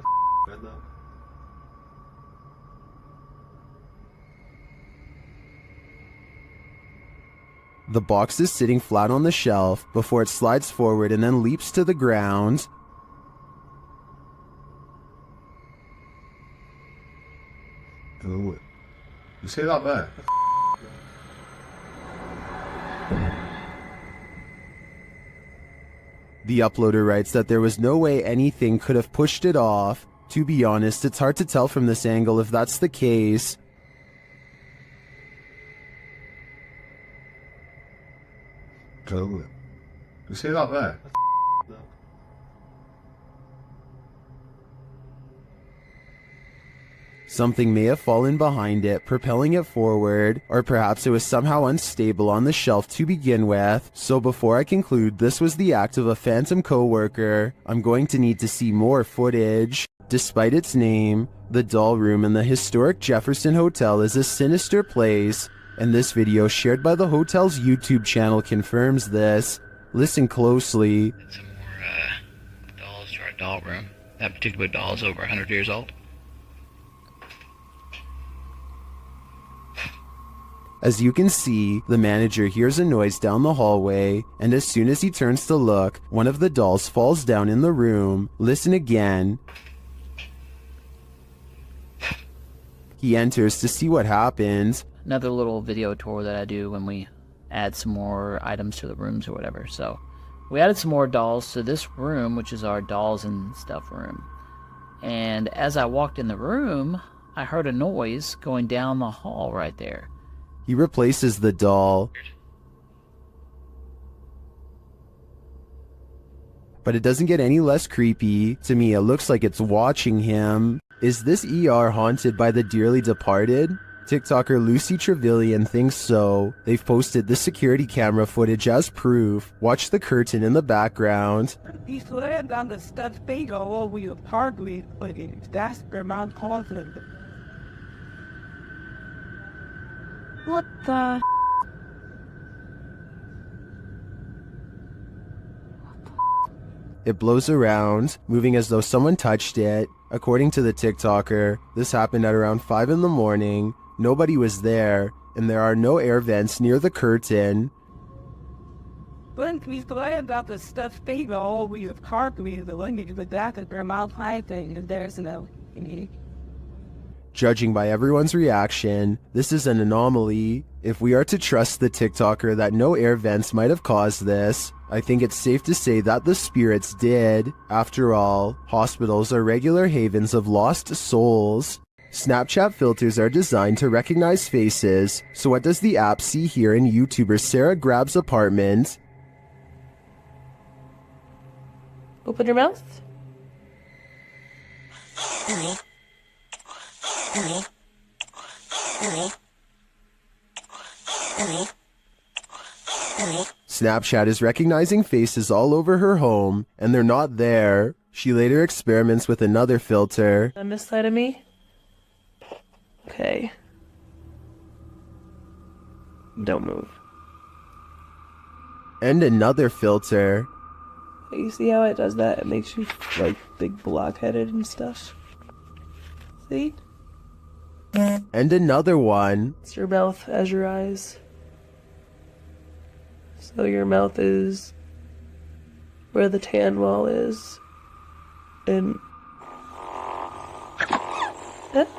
The box is sitting flat on the shelf before it slides forward and then leaps to the ground. You see that there? The uploader writes that there was no way anything could have pushed it off. To be honest, it's hard to tell from this angle if that's the case. over. You see that there? Something may have fallen behind it, propelling it forward, or perhaps it was somehow unstable on the shelf to begin with. So before I conclude this was the act of a phantom co-worker, I'm going to need to see more footage. Despite its name, the doll room in the historic Jefferson Hotel is a sinister place, and this video shared by the hotel's YouTube channel confirms this. Listen closely. Some more dolls to our doll room. That particular doll is over 100 years old. As you can see, the manager hears a noise down the hallway, and as soon as he turns to look, one of the dolls falls down in the room. Listen again. He enters to see what happens. Another little video tour that I do when we add some more items to the rooms or whatever. So we added some more dolls to this room, which is our dolls and stuff room. And as I walked in the room, I heard a noise going down the hall right there. He replaces the doll. But it doesn't get any less creepy. To me, it looks like it's watching him. Is this ER haunted by the dearly departed? TikToker Lucy Trevelyan thinks so. They've posted the security camera footage as proof. Watch the curtain in the background. He's laying on the stuff finger over your hardly, but that's the amount confident. What the? It blows around, moving as though someone touched it. According to the TikToker, this happened at around 5 in the morning. Nobody was there, and there are no air vents near the curtain. But he's laying on the stuff finger over your hardly, but that's the amount thing, and there's no. Judging by everyone's reaction, this is an anomaly. If we are to trust the TikToker that no air vents might have caused this, I think it's safe to say that the spirits did. After all, hospitals are regular havens of lost souls. Snapchat filters are designed to recognize faces, so what does the app see here in YouTuber Sarah Grab's apartment? Open your mouth. Snapchat is recognizing faces all over her home, and they're not there. She later experiments with another filter. On this side of me? Okay. Don't move. And another filter. You see how it does that? It makes you, like, big blockheaded and stuff. See? And another one. It's your mouth as your eyes. So your mouth is where the tan wall is. And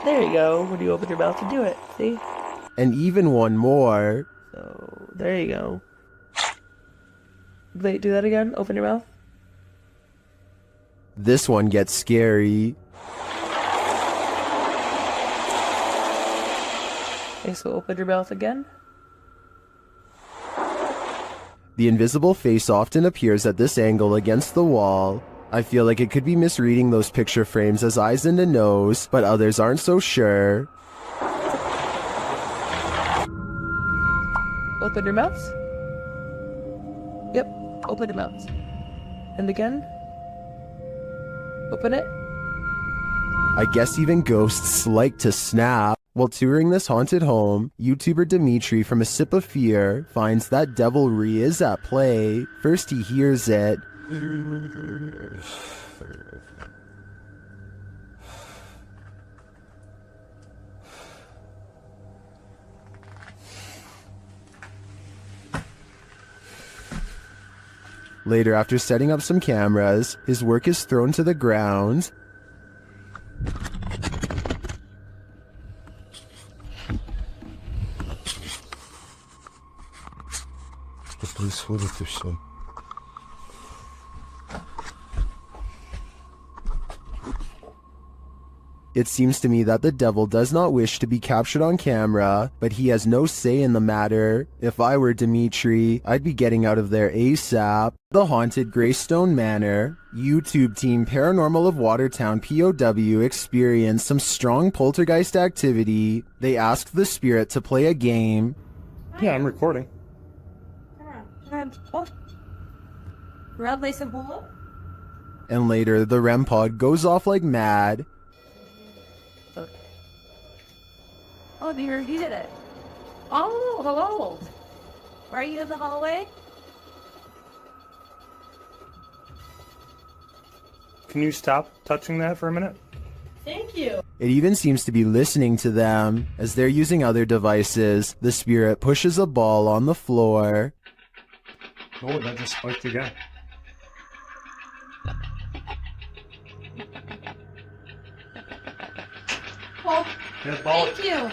there you go. When you open your mouth to do it, see? And even one more. So there you go. Wait, do that again. Open your mouth. This one gets scary. Okay, so open your mouth again. The invisible face often appears at this angle against the wall. I feel like it could be misreading those picture frames as eyes and a nose, but others aren't so sure. Open your mouth. Yep, open your mouth. And again. Open it. I guess even ghosts like to snap. While touring this haunted home, YouTuber Dimitri from A Sip of Fear finds that devilry is at play. First he hears it. Later, after setting up some cameras, his work is thrown to the ground. Что происходит и все. It seems to me that the devil does not wish to be captured on camera, but he has no say in the matter. If I were Dimitri, I'd be getting out of there ASAP. The Haunted Greystone Manor. YouTube team Paranormal of Watertown POW experienced some strong poltergeist activity. They asked the spirit to play a game. Yeah, I'm recording. And later, the REM pod goes off like mad. Oh, dear, he did it. Oh, hello. Are you in the hallway? Can you stop touching that for a minute? Thank you. It even seems to be listening to them. As they're using other devices, the spirit pushes a ball on the floor. Oh, that just spiked again. Oh, Yeah, ball. thank you.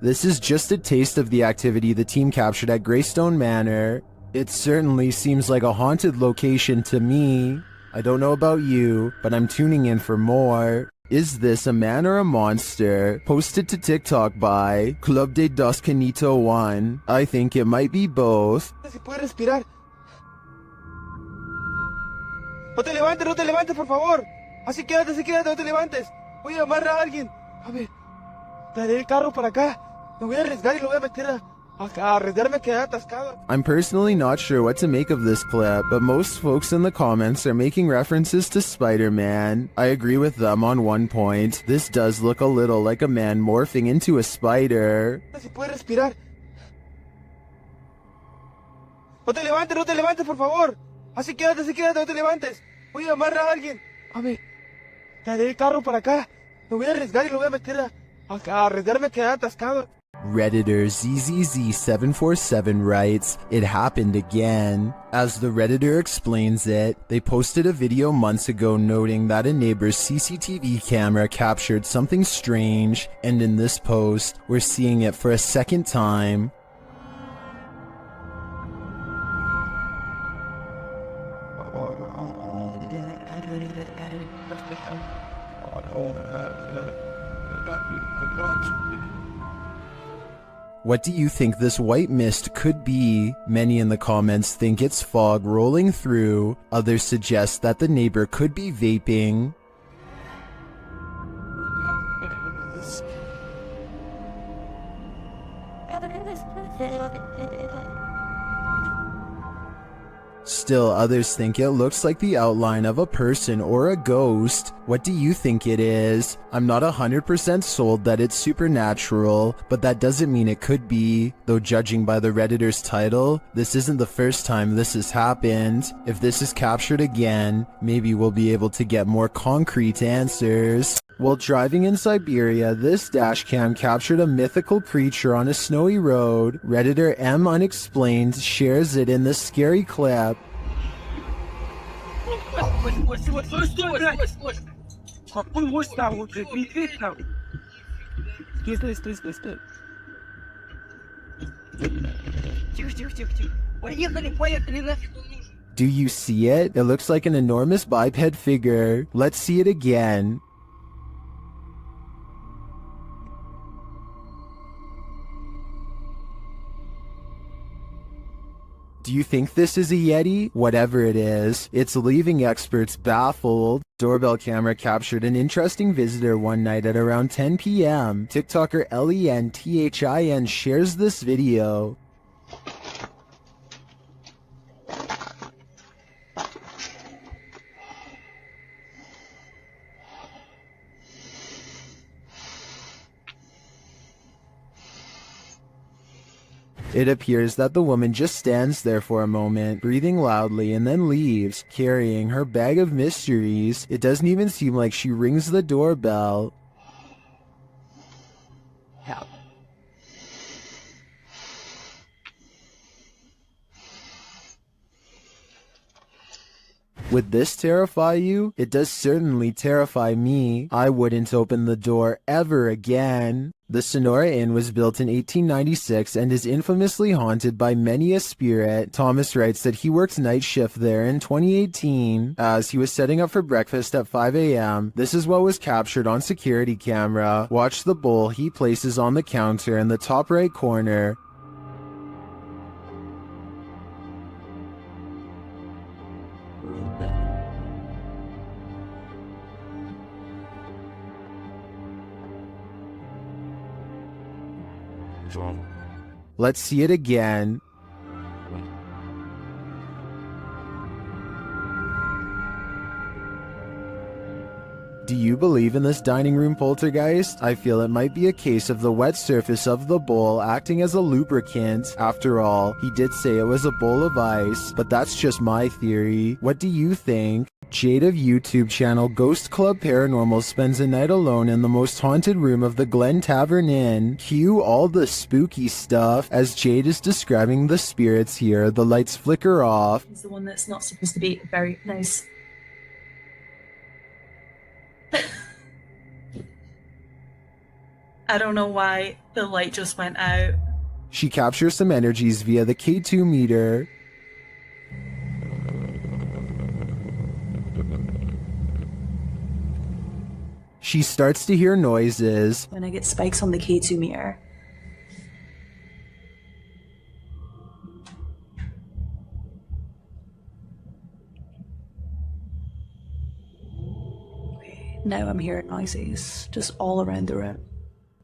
This is just a taste of the activity the team captured at Greystone Manor. It certainly seems like a haunted location to me. I don't know about you, but I'm tuning in for more. Is this a man or a monster? Posted to TikTok by Club de Dos Canito 1. I think it might be both. Si puede respirar. No te levantes, por favor. Así quédate, no te levantes. Voy a llamar a alguien. A ver, traeré el carro para acá. Me voy a arriesgar y lo voy a meter a arriesgarme a quedar atascado. I'm personally not sure what to make of this clip, but most folks in the comments are making references to Spider-Man. I agree with them on one point. This does look a little like a man morphing into a spider. Si puede respirar. No te levantes, por favor. Así quédate, no te levantes. Voy a llamar a alguien. A ver, traeré el carro para acá. Me voy a arriesgar y lo voy a meter a arriesgarme a quedar atascado. Redditor ZZZ747 writes, "It happened again." As the Redditor explains it, they posted a video months ago noting that a neighbor's CCTV camera captured something strange, and in this post, we're seeing it for a second time. What do you think this white mist could be? Many in the comments think it's fog rolling through. Others suggest that the neighbor could be vaping. Still, others think it looks like the outline of a person or a ghost. What do you think it is? I'm not 100% sold that it's supernatural, but that doesn't mean it could be. Though judging by the Redditor's title, this isn't the first time this has happened. If this is captured again, maybe we'll be able to get more concrete answers. While driving in Siberia, this dashcam captured a mythical creature on a snowy road. Redditor M Unexplained shares it in this scary clip. Do you see it? It looks like an enormous biped figure. Let's see it again. Do you think this is a Yeti? Whatever it is, it's leaving experts baffled. Doorbell camera captured an interesting visitor one night at around 10 p.m. TikToker LENTHIN shares this video. It appears that the woman just stands there for a moment, breathing loudly, and then leaves, carrying her bag of mysteries. It doesn't even seem like she rings the doorbell. Help. Would this terrify you? It does certainly terrify me. I wouldn't open the door ever again. The Sonora Inn was built in 1896 and is infamously haunted by many a spirit. Thomas writes that he worked night shift there in 2018 as he was setting up for breakfast at 5 a.m. This is what was captured on security camera. Watch the bowl he places on the counter in the top right corner. Let's see it again. Do you believe in this dining room poltergeist? I feel it might be a case of the wet surface of the bowl acting as a lubricant. After all, he did say it was a bowl of ice, but that's just my theory. What do you think? Jade of YouTube channel Ghost Club Paranormal spends a night alone in the most haunted room of the Glen Tavern Inn. Cue all the spooky stuff. As Jade is describing the spirits here, the lights flicker off. It's the one that's not supposed to be very nice. I don't know why the light just went out. She captures some energies via the K2 meter. She starts to hear noises. When I get spikes on the K2 meter. Okay, now I'm hearing noises just all around the room.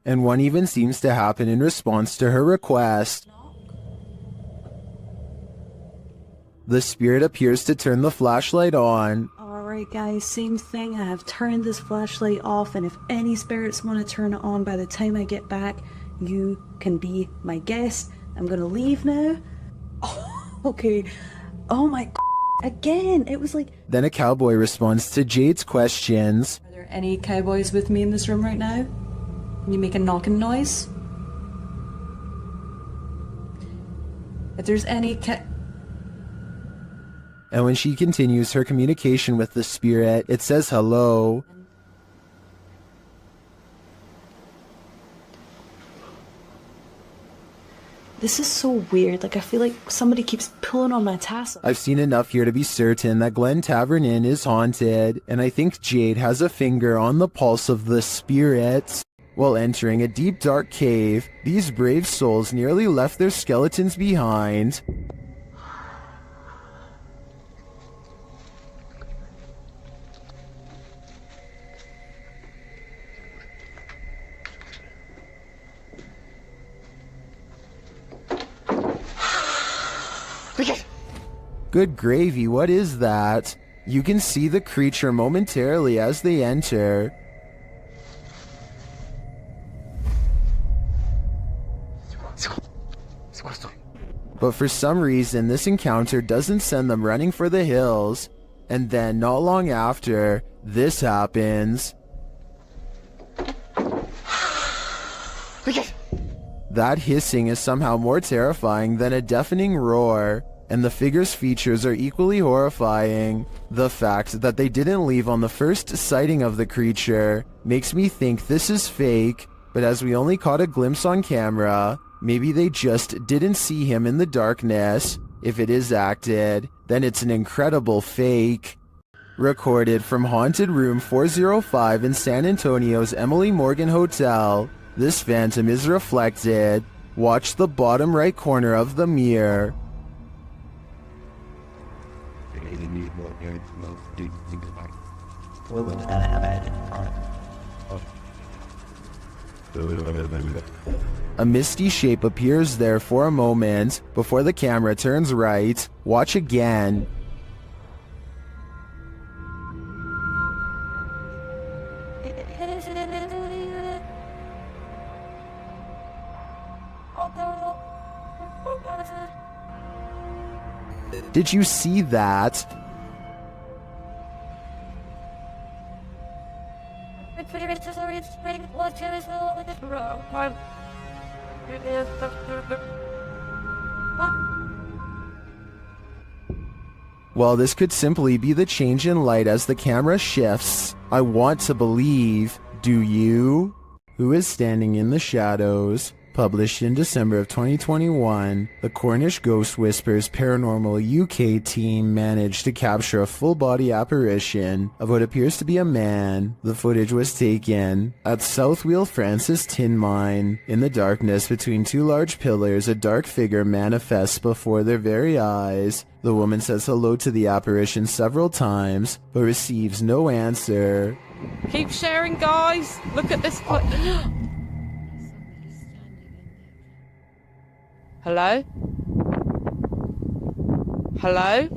And one even seems to happen in response to her request. The spirit appears to turn the flashlight on. Alright guys, same thing. I have turned this flashlight off, and if any spirits want to turn it on by the time I get back, you can be my guest. I'm gonna leave now. Oh, okay. Oh my again, it was like... Then a cowboy responds to Jade's questions. Are there any cowboys with me in this room right now? Can you make a knocking noise? If there's any And when she continues her communication with the spirit, it says hello. This is so weird. Like, I feel like somebody keeps pulling on my tassel. I've seen enough here to be certain that Glen Tavern Inn is haunted, and I think Jade has a finger on the pulse of the spirits. While entering a deep dark cave, these brave souls nearly left their skeletons behind. Good gravy, what is that? You can see the creature momentarily as they enter. But for some reason, this encounter doesn't send them running for the hills. And then, not long after, this happens. That hissing is somehow more terrifying than a deafening roar, and the figure's features are equally horrifying. The fact that they didn't leave on the first sighting of the creature makes me think this is fake, but as we only caught a glimpse on camera, maybe they just didn't see him in the darkness. If it is acted, then it's an incredible fake. Recorded from Haunted Room 405 in San Antonio's Emily Morgan Hotel, this phantom is reflected. Watch the bottom right corner of the mirror. A misty shape appears there for a moment before the camera turns right. Watch again. Did you see that? Well, this could simply be the change in light as the camera shifts. I want to believe. Do you? Who is Standing in the Shadows? Published in December of 2021, the Cornish Ghost Whispers Paranormal UK team managed to capture a full-body apparition of what appears to be a man. The footage was taken at South Wheel Francis Tin Mine. In the darkness between two large pillars, a dark figure manifests before their very eyes. The woman says hello to the apparition several times, but receives no answer. Keep sharing, guys. Look at this. Hello? Hello?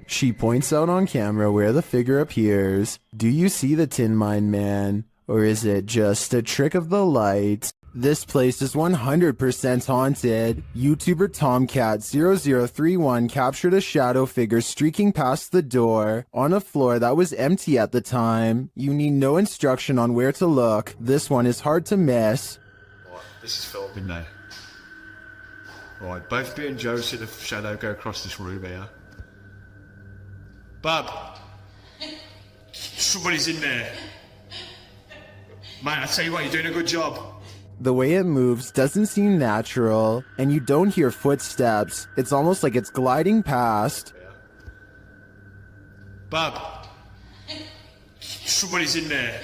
She points out on camera where the figure appears. Do you see the Tin Mine Man? Or is it just a trick of the light? This place is 100% haunted. YouTuber Tomcat0031 captured a shadow figure streaking past the door on a floor that was empty at the time. You need no instruction on where to look. This one is hard to miss. Right, this is Phil, isn't it? Right, both me and Joe see the shadow go across this room here. Bub! Somebody's in there. Man, I tell you what, you're doing a good job. The way it moves doesn't seem natural, and you don't hear footsteps. It's almost like it's gliding past. Bub! Somebody's in there.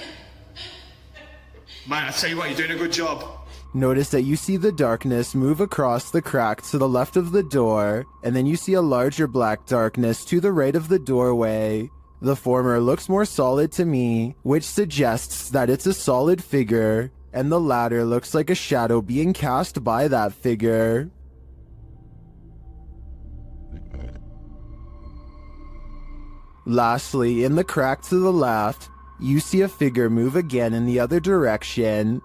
Man, I tell you what, you're doing a good job. Notice that you see the darkness move across the crack to the left of the door, and then you see a larger black darkness to the right of the doorway. The former looks more solid to me, which suggests that it's a solid figure, and the latter looks like a shadow being cast by that figure. Lastly, in the crack to the left, you see a figure move again in the other direction.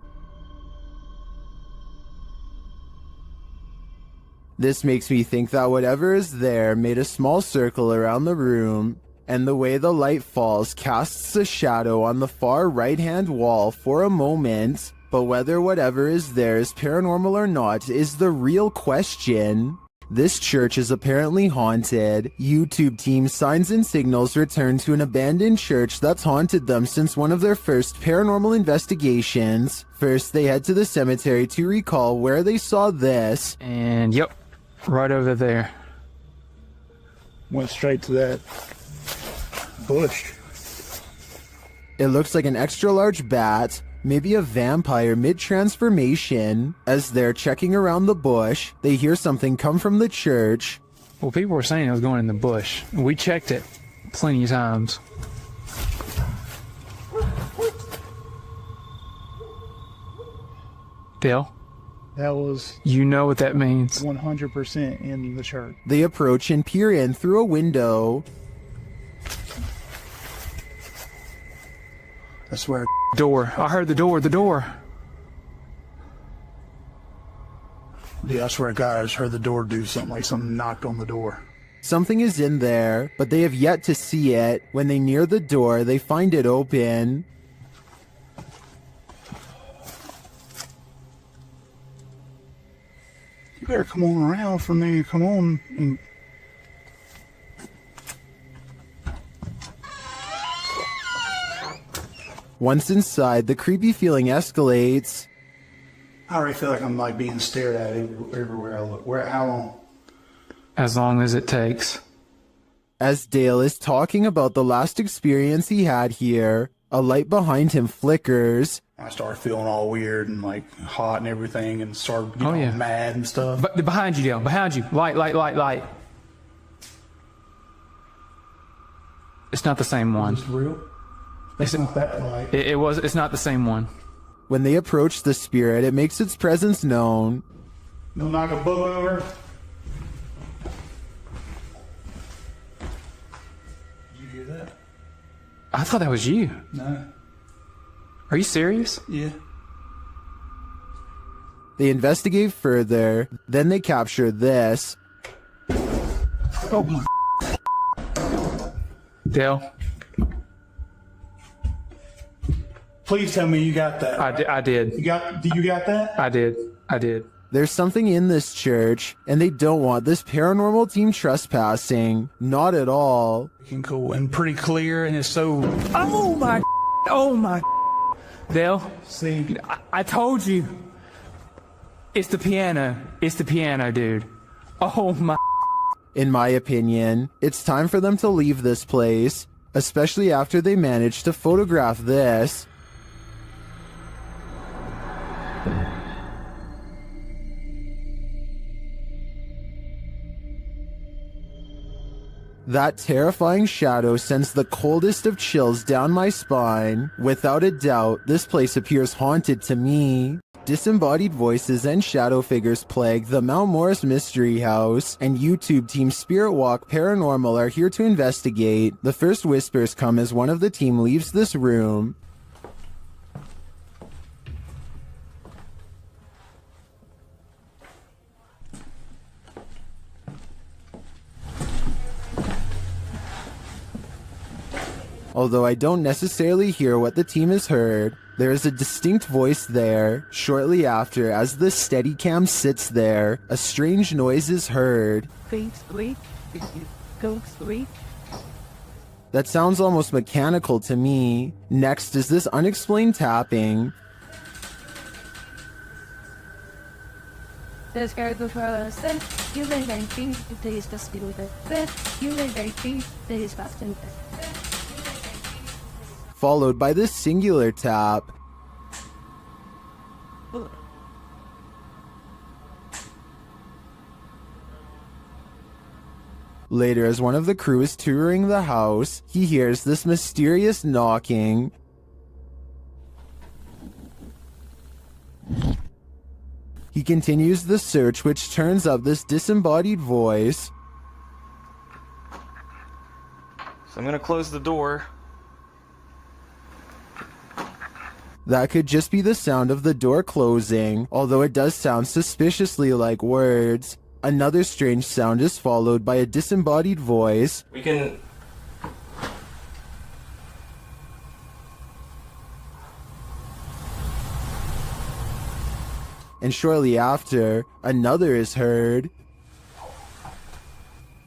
This makes me think that whatever is there made a small circle around the room, and the way the light falls casts a shadow on the far right-hand wall for a moment. But whether whatever is there is paranormal or not is the real question. This church is apparently haunted. YouTube team Signs and Signals return to an abandoned church that's haunted them since one of their first paranormal investigations. First, they head to the cemetery to recall where they saw this. And yep, right over there. Went straight to that bush. It looks like an extra large bat, maybe a vampire mid-transformation. As they're checking around the bush, they hear something come from the church. Well, people were saying it was going in the bush. We checked it plenty of times. Dale? That was... You know what that means. 100% in the church. They approach and peer in through a window. I swear. Door. I heard the door. Yeah, I swear to God, I just heard the door do something, like something knocked on the door. Something is in there, but they have yet to see it. When they near the door, they find it open. You better come on around from there. Come on. And... Once inside, the creepy feeling escalates. I already feel like I'm like being stared at everywhere I look. How long? As long as it takes. As Dale is talking about the last experience he had here, a light behind him flickers. I started feeling all weird and like hot and everything, and started getting mad and stuff. But behind you, Dale. Behind you. Light. It's not the same one. Is this real? It's not that light. It's not the same one. When they approach the spirit, it makes its presence known. Don't knock a book over. Did you hear that? I thought that was you. No. Are you serious? Yeah. They investigate further, then they capture this. Oh my. Dale. Please tell me you got that. Right? I did. You got that? I did. There's something in this church, and they don't want this paranormal team trespassing. Not at all. Cool and pretty clear, and it's so... Oh my... Dale, I told you. It's the piano. It's the piano, dude. Oh my. In my opinion, it's time for them to leave this place, especially after they managed to photograph this. That terrifying shadow sends the coldest of chills down my spine. Without a doubt, this place appears haunted to me. Disembodied voices and shadow figures plague the Mount Morris Mystery House, and YouTube team Spirit Walk Paranormal are here to investigate. The first whispers come as one of the team leaves this room. Although I don't necessarily hear what the team has heard, there is a distinct voice there. Shortly after, as the Steadicam sits there, a strange noise is heard. That sounds almost mechanical to me. Next is this unexplained tapping. Followed by this singular tap. Later, as one of the crew is touring the house, he hears this mysterious knocking. He continues the search, which turns up this disembodied voice. So I'm gonna close the door. That could just be the sound of the door closing, although it does sound suspiciously like words. Another strange sound is followed by a disembodied voice. We can... And shortly after, another is heard.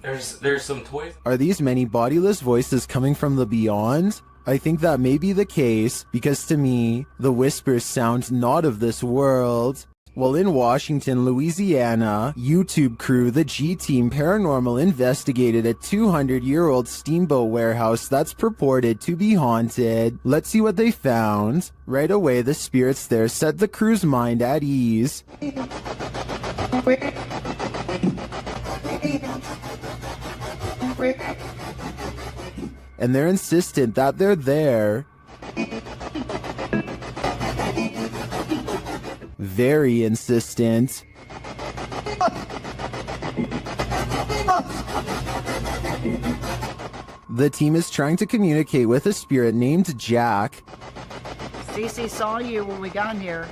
There's some toys. Are these many bodiless voices coming from the beyond? I think that may be the case, because to me, the whispers sound not of this world. While in Washington, Louisiana, YouTube crew the G-Team Paranormal investigated a 200-year-old steamboat warehouse that's purported to be haunted. Let's see what they found. Right away, the spirits there set the crew's mind at ease. And they're insistent that they're there. Very insistent. The team is trying to communicate with a spirit named Jack. Cece saw you when we got here.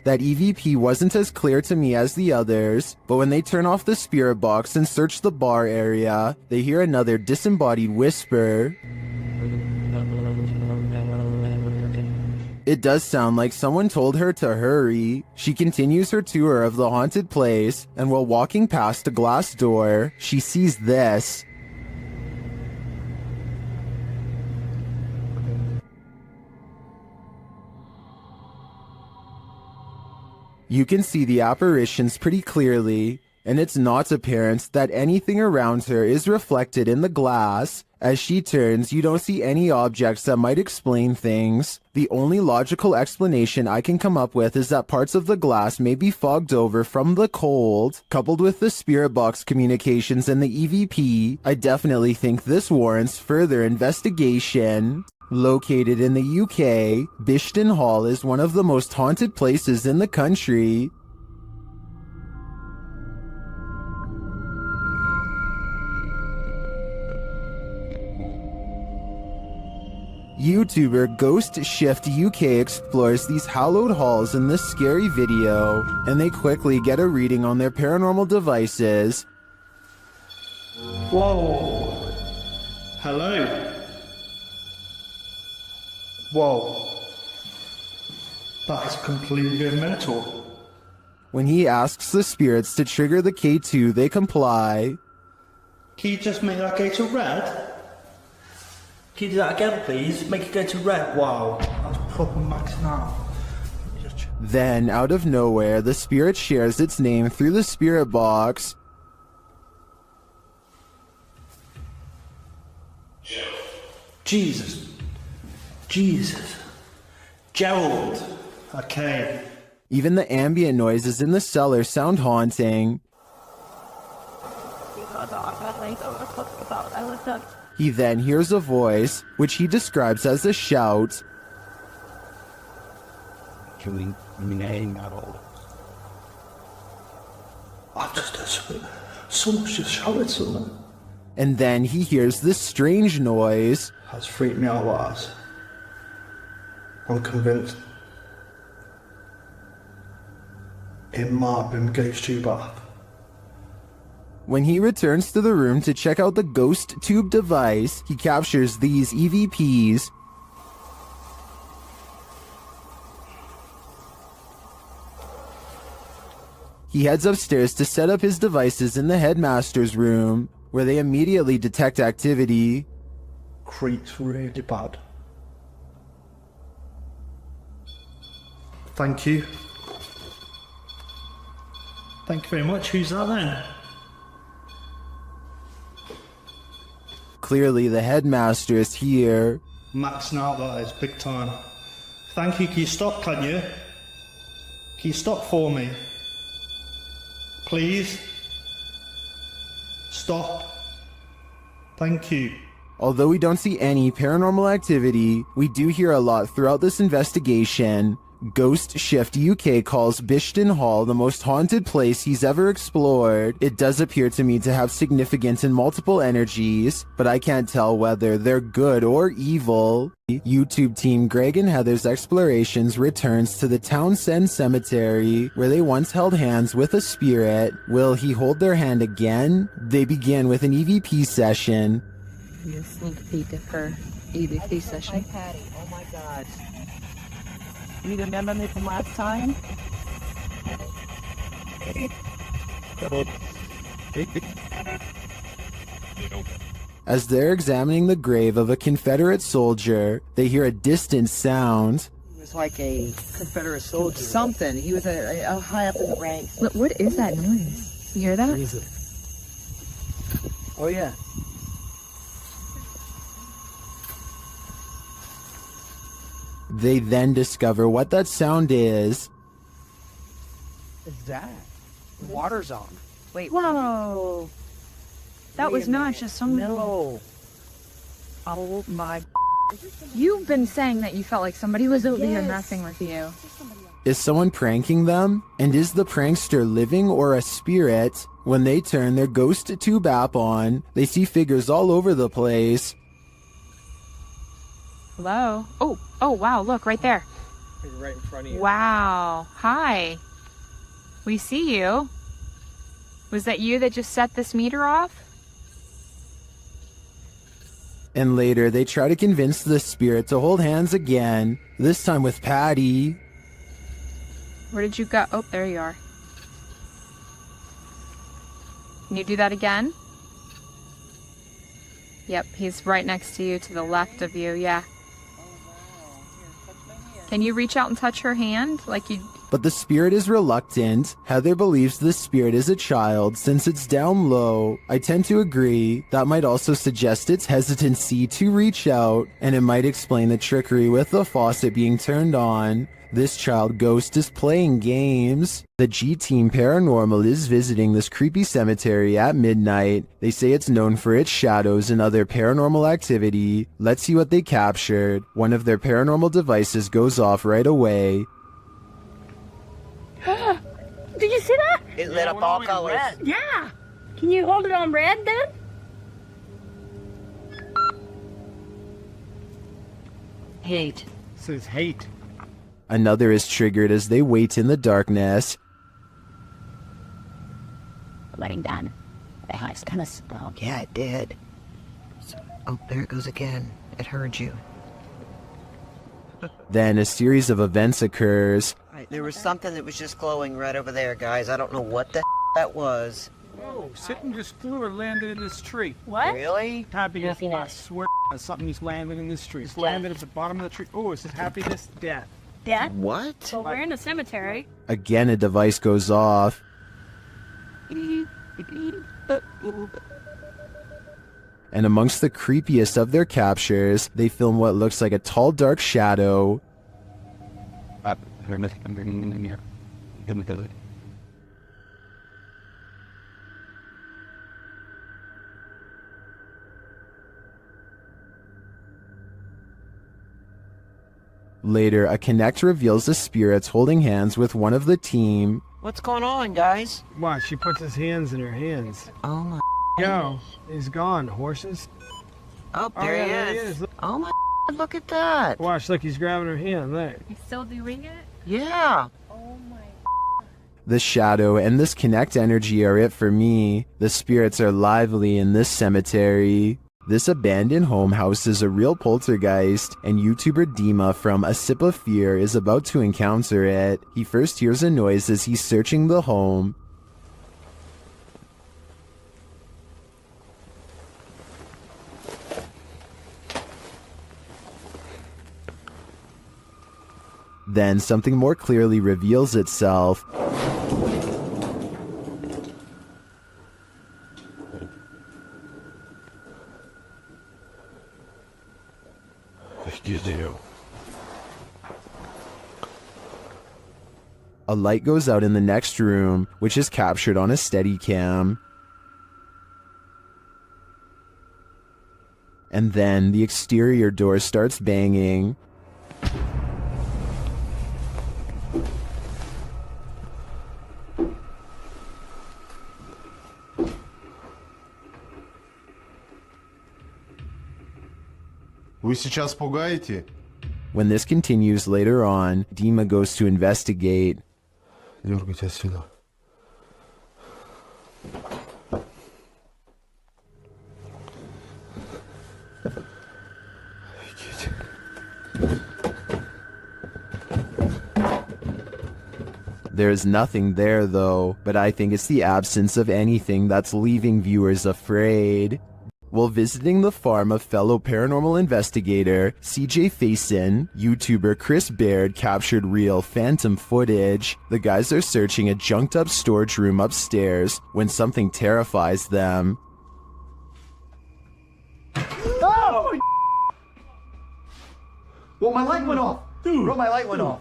That EVP wasn't as clear to me as the others, but when they turn off the spirit box and search the bar area, they hear another disembodied whisper. It does sound like someone told her to hurry. She continues her tour of the haunted place, and while walking past a glass door, she sees this. You can see the apparitions pretty clearly, and it's not apparent that anything around her is reflected in the glass. As she turns, you don't see any objects that might explain things. The only logical explanation I can come up with is that parts of the glass may be fogged over from the cold. Coupled with the spirit box communications and the EVP, I definitely think this warrants further investigation. Located in the UK, Bishton Hall is one of the most haunted places in the country. YouTuber Ghost Shift UK explores these hallowed halls in this scary video, and they quickly get a reading on their paranormal devices. Whoa. Hello. Whoa. That is completely mental. When he asks the spirits to trigger the K2, they comply. Can you just make that go to red? Can you do that again, please? Make it go to red. Wow, that's proper maxing out. Then, out of nowhere, the spirit shares its name through the spirit box. Jesus. Gerald. Okay. Even the ambient noises in the cellar sound haunting. He then hears a voice, which he describes as a shout. I've just heard someone's just shouted something. And then he hears this strange noise. That's freaked me out, lads. I'm convinced it might have been Ghost Tube app. When he returns to the room to check out the ghost tube device, he captures these EVPs. He heads upstairs to set up his devices in the headmaster's room, where they immediately detect activity. Creeps really bad. Thank you. Thank you very much. Who's that then? Clearly, the headmaster is here. Maxing out, that is big time. Thank you. Can you stop, can you? Can you stop for me? Please? Stop. Thank you. Although we don't see any paranormal activity, we do hear a lot throughout this investigation. Ghost Shift UK calls Bishton Hall the most haunted place he's ever explored. It does appear to me to have significant and multiple energies, but I can't tell whether they're good or evil. YouTube team Greg and Heather's Explorations returns to the Townsend Cemetery, where they once held hands with a spirit. Will he hold their hand again? They begin with an EVP session. A sneak peek of her EVP session. Patty, oh my God. You remember me from last time? As they're examining the grave of a Confederate soldier, they hear a distant sound. He was like a Confederate soldier. Something. He was a high up in the ranks. What is that noise? You hear that? Oh, yeah. They then discover what that sound is. What's that? The water's on. Wait. Whoa. That was not just some... No. Oh my... You've been saying that you felt like somebody was over here messing with you. Is someone pranking them? And is the prankster living or a spirit? When they turn their ghost tube app on, they see figures all over the place. Hello? Oh, wow, look, right there. Right in front of you. Wow. Hi. We see you. Was that you that just set this meter off? And later, they try to convince the spirit to hold hands again, this time with Patty. Where did you go? Oh, there you are. Can you do that again? Yep, he's right next to you, to the left of you, yeah. Can you reach out and touch her hand like you... But the spirit is reluctant. Heather believes the spirit is a child since it's down low. I tend to agree. That might also suggest its hesitancy to reach out, and it might explain the trickery with the faucet being turned on. This child ghost is playing games. The G-Team Paranormal is visiting this creepy cemetery at midnight. They say it's known for its shadows and other paranormal activity. Let's see what they captured. One of their paranormal devices goes off right away. Did you see that? It lit up all colors. Yeah. Can you hold it on red then? Hate. Says hate. Another is triggered as they wait in the darkness. Letting down. The house kind of spoke. Yeah, it did. Oh, there it goes again. It heard you. Then a series of events occurs. There was something that was just glowing right over there, guys. I don't know what the that was. Oh, something just flew or landed in this tree. What? Really? Happiness. I swear something just landed in this tree. It's landed at the bottom of the tree. Oh, it says happiness, death. Death? What? Well, we're in a cemetery. Again, a device goes off. And amongst the creepiest of their captures, they film what looks like a tall, dark shadow. Later, a Connect reveals the spirits holding hands with one of the team. What's going on, guys? Watch, she puts his hands in her hands. Oh my. Yo, he's gone. Horses. Oh, there he is. Look. Oh my. Look at that. Watch, look, he's grabbing her hand. There. He's still doing it? Yeah. Oh my. The shadow and this Connect energy are it for me. The spirits are lively in this cemetery. This abandoned home houses a real poltergeist, and YouTuber Dima from A Sip of Fear is about to encounter it. He first hears a noise as he's searching the home. Then something more clearly reveals itself. A light goes out in the next room, which is captured on a Steadicam. And then the exterior door starts banging. Вы сейчас пугаете? When this continues later on, Dima goes to investigate. Дергайте отсюда. There's nothing there though, but I think it's the absence of anything that's leaving viewers afraid. While visiting the farm of fellow paranormal investigator CJ Faison, YouTuber Chris Baird captured real phantom footage. The guys are searching a junked up storage room upstairs when something terrifies them. Oh! Well, my light went off. Dude, bro, my light went off.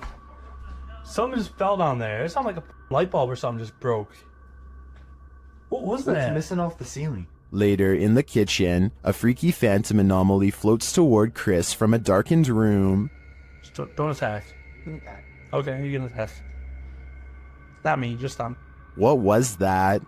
Something just fell down there. It sounded like a light bulb or something just broke. What was that? It's missing off the ceiling. Later, in the kitchen, a freaky phantom anomaly floats toward Chris from a darkened room. Don't attack. Okay, you can attack. Not me, just them. What was that?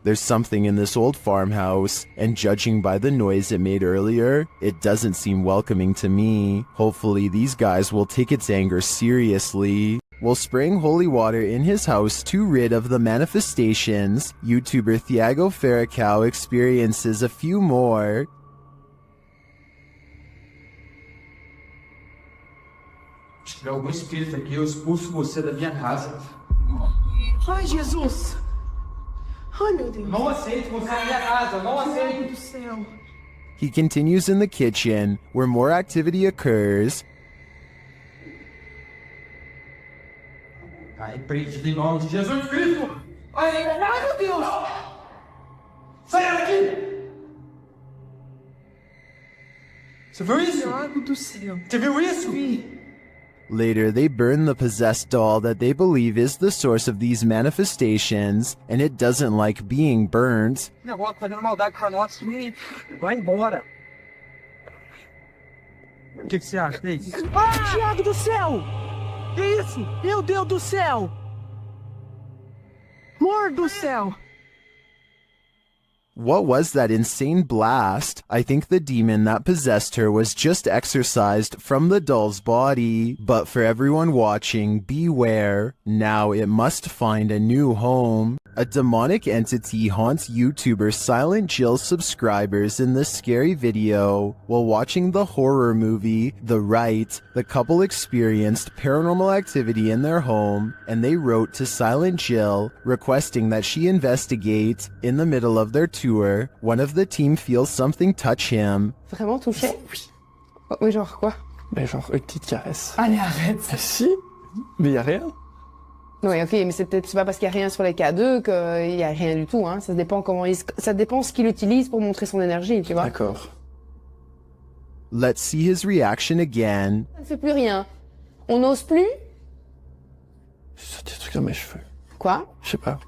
There's something in this old farmhouse, and judging by the noise it made earlier, it doesn't seem welcoming to me. Hopefully these guys will take its anger seriously. While spraying holy water in his house to rid of the manifestations, YouTuber Thiago Ferracao experiences a few more. Se tiver algum espírito aqui, eu expulso você da minha casa. Ai, Jesus! Ai, meu Deus! Não aceito você na minha casa, não aceito! Meu Deus do céu! He continues in the kitchen, where more activity occurs. Ai, preso em nome de Jesus Cristo! Ai, meu Deus! Sai daqui! Você viu isso? Diabo do céu! Você viu isso? Later, they burn the possessed doll that they believe is the source of these manifestations, and it doesn't like being burnt. O negócio fazendo maldade pra nós. Vai embora. O que você acha disso? Ah! Diabo do céu! Que isso? Meu Deus do céu! Amor do céu! What was that insane blast? I think the demon that possessed her was just exorcised from the doll's body. But for everyone watching, beware. Now it must find a new home. A demonic entity haunts YouTuber Silent Jill's subscribers in this scary video. While watching the horror movie, The Rite, the couple experienced paranormal activity in their home, and they wrote to Silent Jill requesting that she investigate. In the middle of their tour, one of the team feels something touch him. Vraiment touché? Oui. Oui, genre quoi? Ben genre une petite caresse. Allez, arrête. Ah, si? Mais y a rien. Oui, ok, mais c'est pas parce qu'il y a rien sur les K2 qu'il y a rien du tout, hein. Ça dépend ça dépend ce qu'il utilise pour montrer son énergie, tu vois. D'accord. Let's see his reaction again. Ça ne fait plus rien. On n'ose plus? C'est des trucs dans mes cheveux. Quoi? Je sais pas.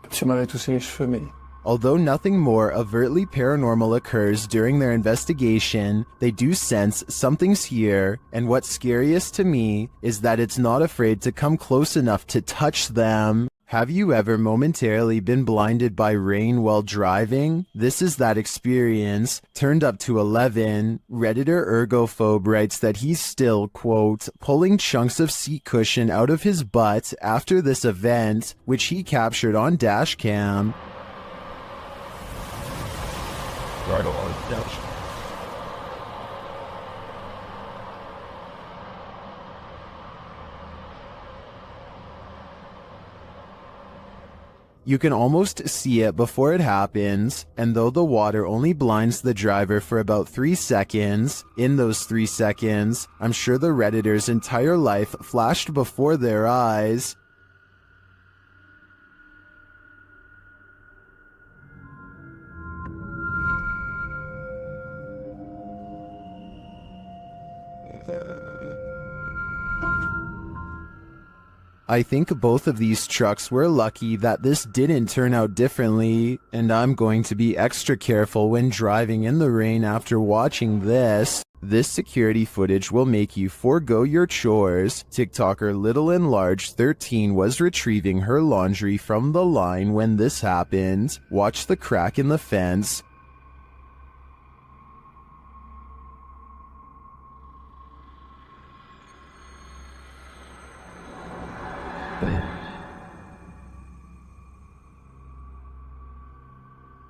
Comme si on m'avait touché les cheveux, mais... Although nothing more overtly paranormal occurs during their investigation, they do sense something's here, and what's scariest to me is that it's not afraid to come close enough to touch them. Have you ever momentarily been blinded by rain while driving? This is that experience, turned up to 11. Redditor Ergophobe writes that he's still, quote, pulling chunks of seat cushion out of his butt after this event, which he captured on dashcam. Right on. Ouch. You can almost see it before it happens, and though the water only blinds the driver for about 3 seconds, in those 3 seconds, I'm sure the Redditor's entire life flashed before their eyes. I think both of these trucks were lucky that this didn't turn out differently, and I'm going to be extra careful when driving in the rain after watching this. This security footage will make you forego your chores. TikToker Little and Large 13 was retrieving her laundry from the line when this happened. Watch the crack in the fence.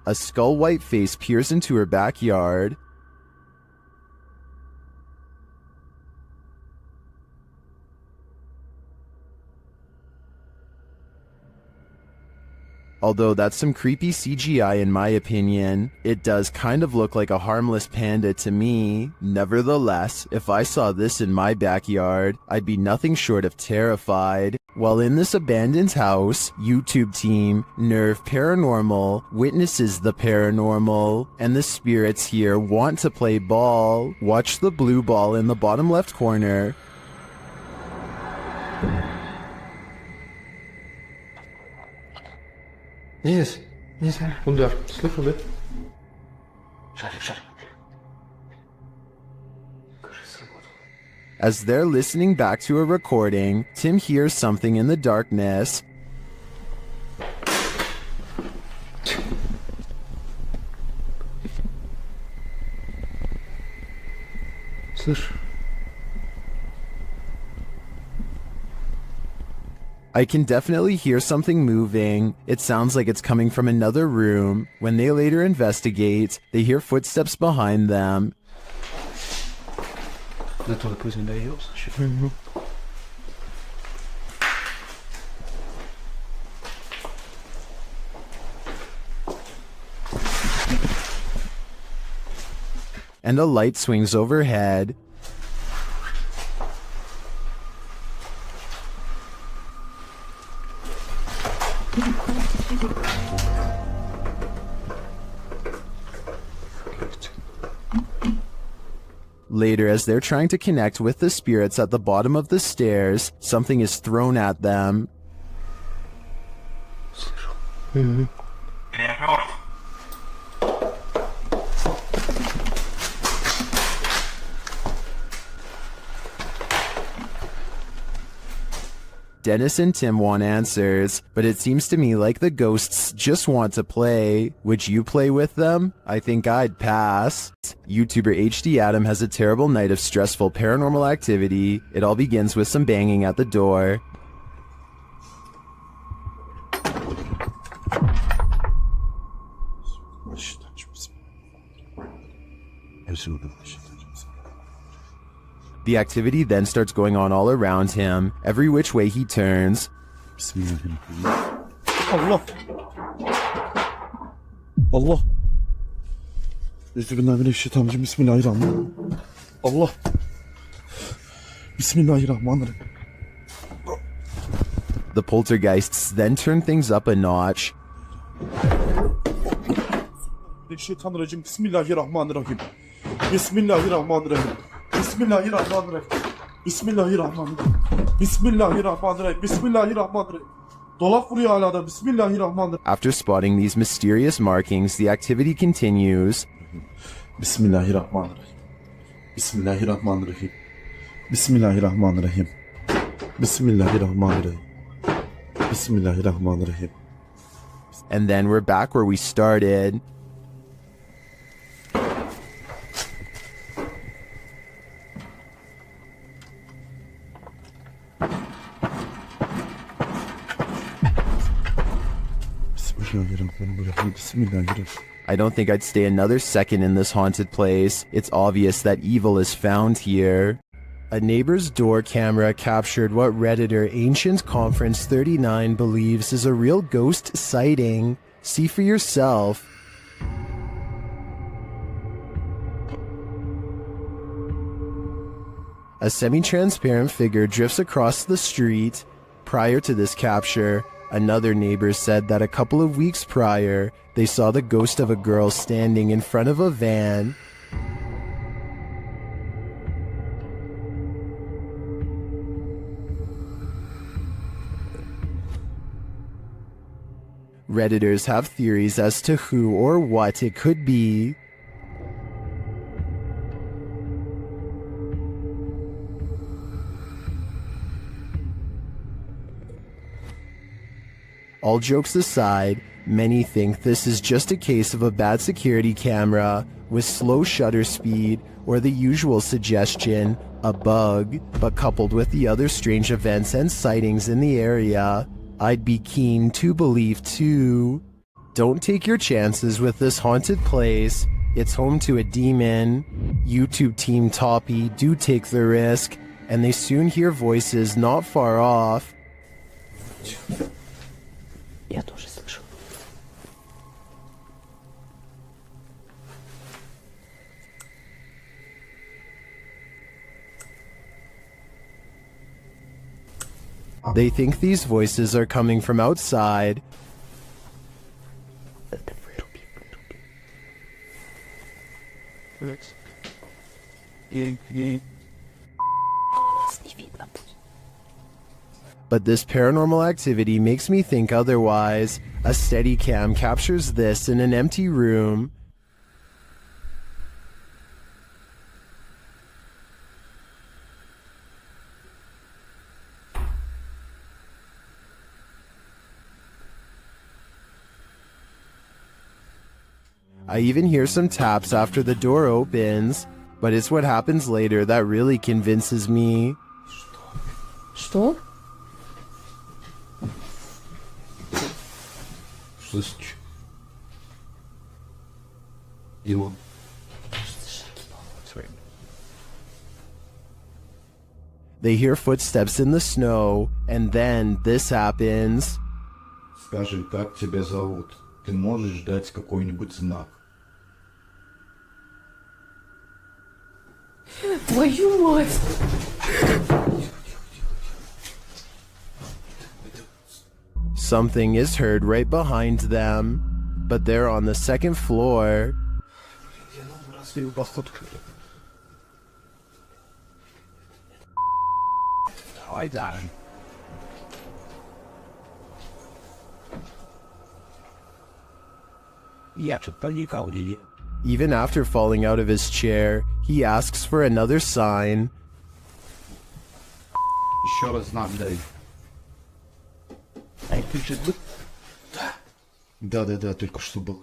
A skull-white face peers into her backyard. Although that's some creepy CGI in my opinion, it does kind of look like a harmless panda to me. Nevertheless, if I saw this in my backyard, I'd be nothing short of terrified. While in this abandoned house, YouTube team, Nerve Paranormal, witnesses the paranormal, and the spirits here want to play ball. Watch the blue ball in the bottom left corner. Yes, runter. Slip a bit. Shut it. As they're listening back to a recording, Tim hears something in the darkness. Слышь. I can definitely hear something moving. It sounds like it's coming from another room. When they later investigate, they hear footsteps behind them. Attends, pose une d'ailleurs. And a light swings overhead. Later, as they're trying to connect with the spirits at the bottom of the stairs, something is thrown at them. Dennis and Tim want answers, but it seems to me like the ghosts just want to play. Would you play with them? I think I'd pass. YouTuber HD Adam has a terrible night of stressful paranormal activity. It all begins with some banging at the door. The activity then starts going on all around him, every which way he turns. Allah. Allah. Euzubillahimineşşeytanirracim. Bismillahirrahmanirrahim. Allah. Bismillahirrahmanirrahim. The poltergeists then turn things up a notch. Şeytanirracim. Bismillahirrahmanirrahim. Bismillahirrahmanirrahim. Bismillahirrahmanirrahim. Bismillahirrahmanirrahim. Bismillahirrahmanirrahim. Bismillahirrahmanirrahim. Dolap vuruyor hala da. Bismillahirrahmanirrahim. After spotting these mysterious markings, the activity continues. Bismillahirrahmanirrahim. Bismillahirrahmanirrahim. Bismillahirrahmanirrahim. Bismillahirrahmanirrahim. Bismillahirrahmanirrahim. And then we're back where we started. I don't think I'd stay another second in this haunted place. It's obvious that evil is found here. A neighbor's door camera captured what Redditor Ancient Conference 39 believes is a real ghost sighting. See for yourself. A semi-transparent figure drifts across the street. Prior to this capture, another neighbor said that a couple of weeks prior, they saw the ghost of a girl standing in front of a van. Redditors have theories as to who or what it could be. All jokes aside, many think this is just a case of a bad security camera with slow shutter speed or the usual suggestion, a bug, but coupled with the other strange events and sightings in the area, I'd be keen to believe too. Don't take your chances with this haunted place. It's home to a demon. YouTube team Toppy do take the risk, and they soon hear voices not far off. Я тоже слышу. They think these voices are coming from outside. But this paranormal activity makes me think otherwise. A Steadicam captures this in an empty room. I even hear some taps after the door opens, but it's what happens later that really convinces me. Что? Слышишь? Его. They hear footsteps in the snow, and then this happens. Скажи, как тебя зовут? Ты можешь дать какой-нибудь знак? Твою мать! Something is heard right behind them, but they're on the second floor. Even after falling out of his chair, he asks for another sign. Еще раз знак дай. Да, только что было.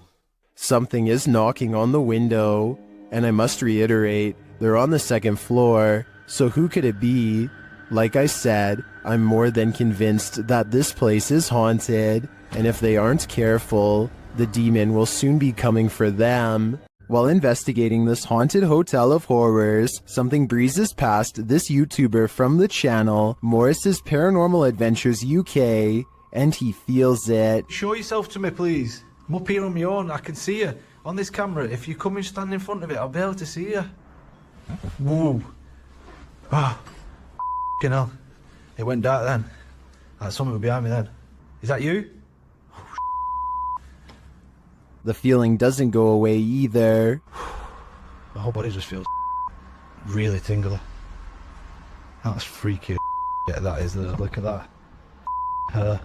Something is knocking on the window, and I must reiterate, they're on the second floor, so who could it be? Like I said, I'm more than convinced that this place is haunted, and if they aren't careful, the demon will soon be coming for them. While investigating this haunted hotel of horrors, something breezes past this YouTuber from the channel, Morris's Paranormal Adventures UK, and he feels it. Show yourself to me, please. I'm up here on my own. I can see you on this camera. If you come and stand in front of it, I'll be able to see you. Whoa. Ah. F***ing hell. It went dark then. Like something was behind me then. Is that you? The feeling doesn't go away either. My whole body just feels really tingly. That's freaky. Yeah, that is. Look at that. Her.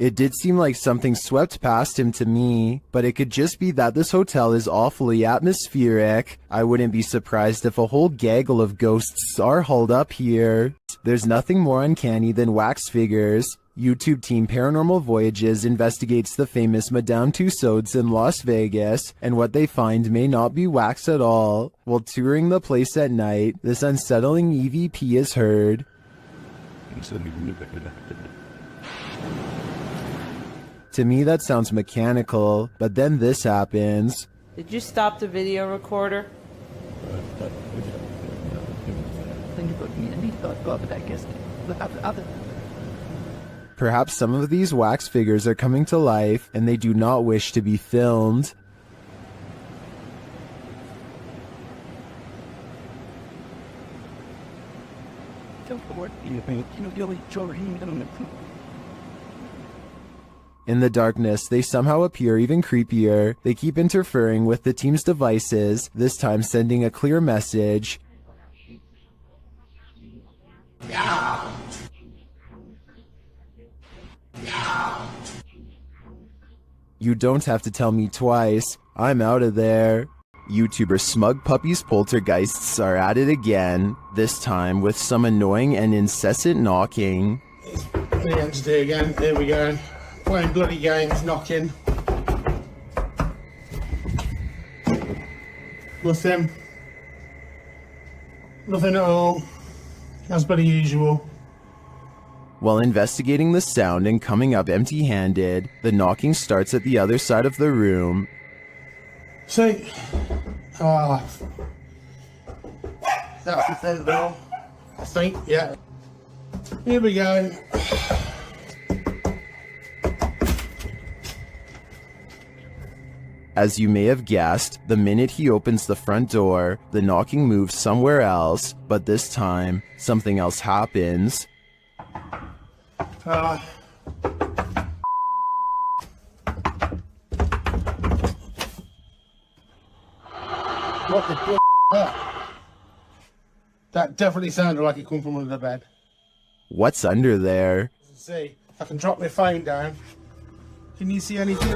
It did seem like something swept past him to me, but it could just be that this hotel is awfully atmospheric. I wouldn't be surprised if a whole gaggle of ghosts are hauled up here. There's nothing more uncanny than wax figures. YouTube team Paranormal Voyages investigates the famous Madame Tussauds in Las Vegas, and what they find may not be wax at all. While touring the place at night, this unsettling EVP is heard. To me, that sounds mechanical, but then this happens. Did you stop the video recorder? Perhaps some of these wax figures are coming to life, and they do not wish to be filmed. In the darkness, they somehow appear even creepier. They keep interfering with the team's devices, this time sending a clear message. You don't have to tell me twice. I'm out of there. YouTuber Smug Puppy's poltergeists are at it again, this time with some annoying and incessant knocking. The entity again, here we go. Playing bloody games, knocking. Nothing. Nothing at all. As per usual. While investigating the sound and coming up empty-handed, the knocking starts at the other side of the room. See? That's the third door. I think, yeah. Here we go. As you may have guessed, the minute he opens the front door, the knocking moves somewhere else, but this time, something else happens. What the f*** that? That definitely sounded like it come from under the bed. What's under there? See, I can drop my phone down. Can you see anything?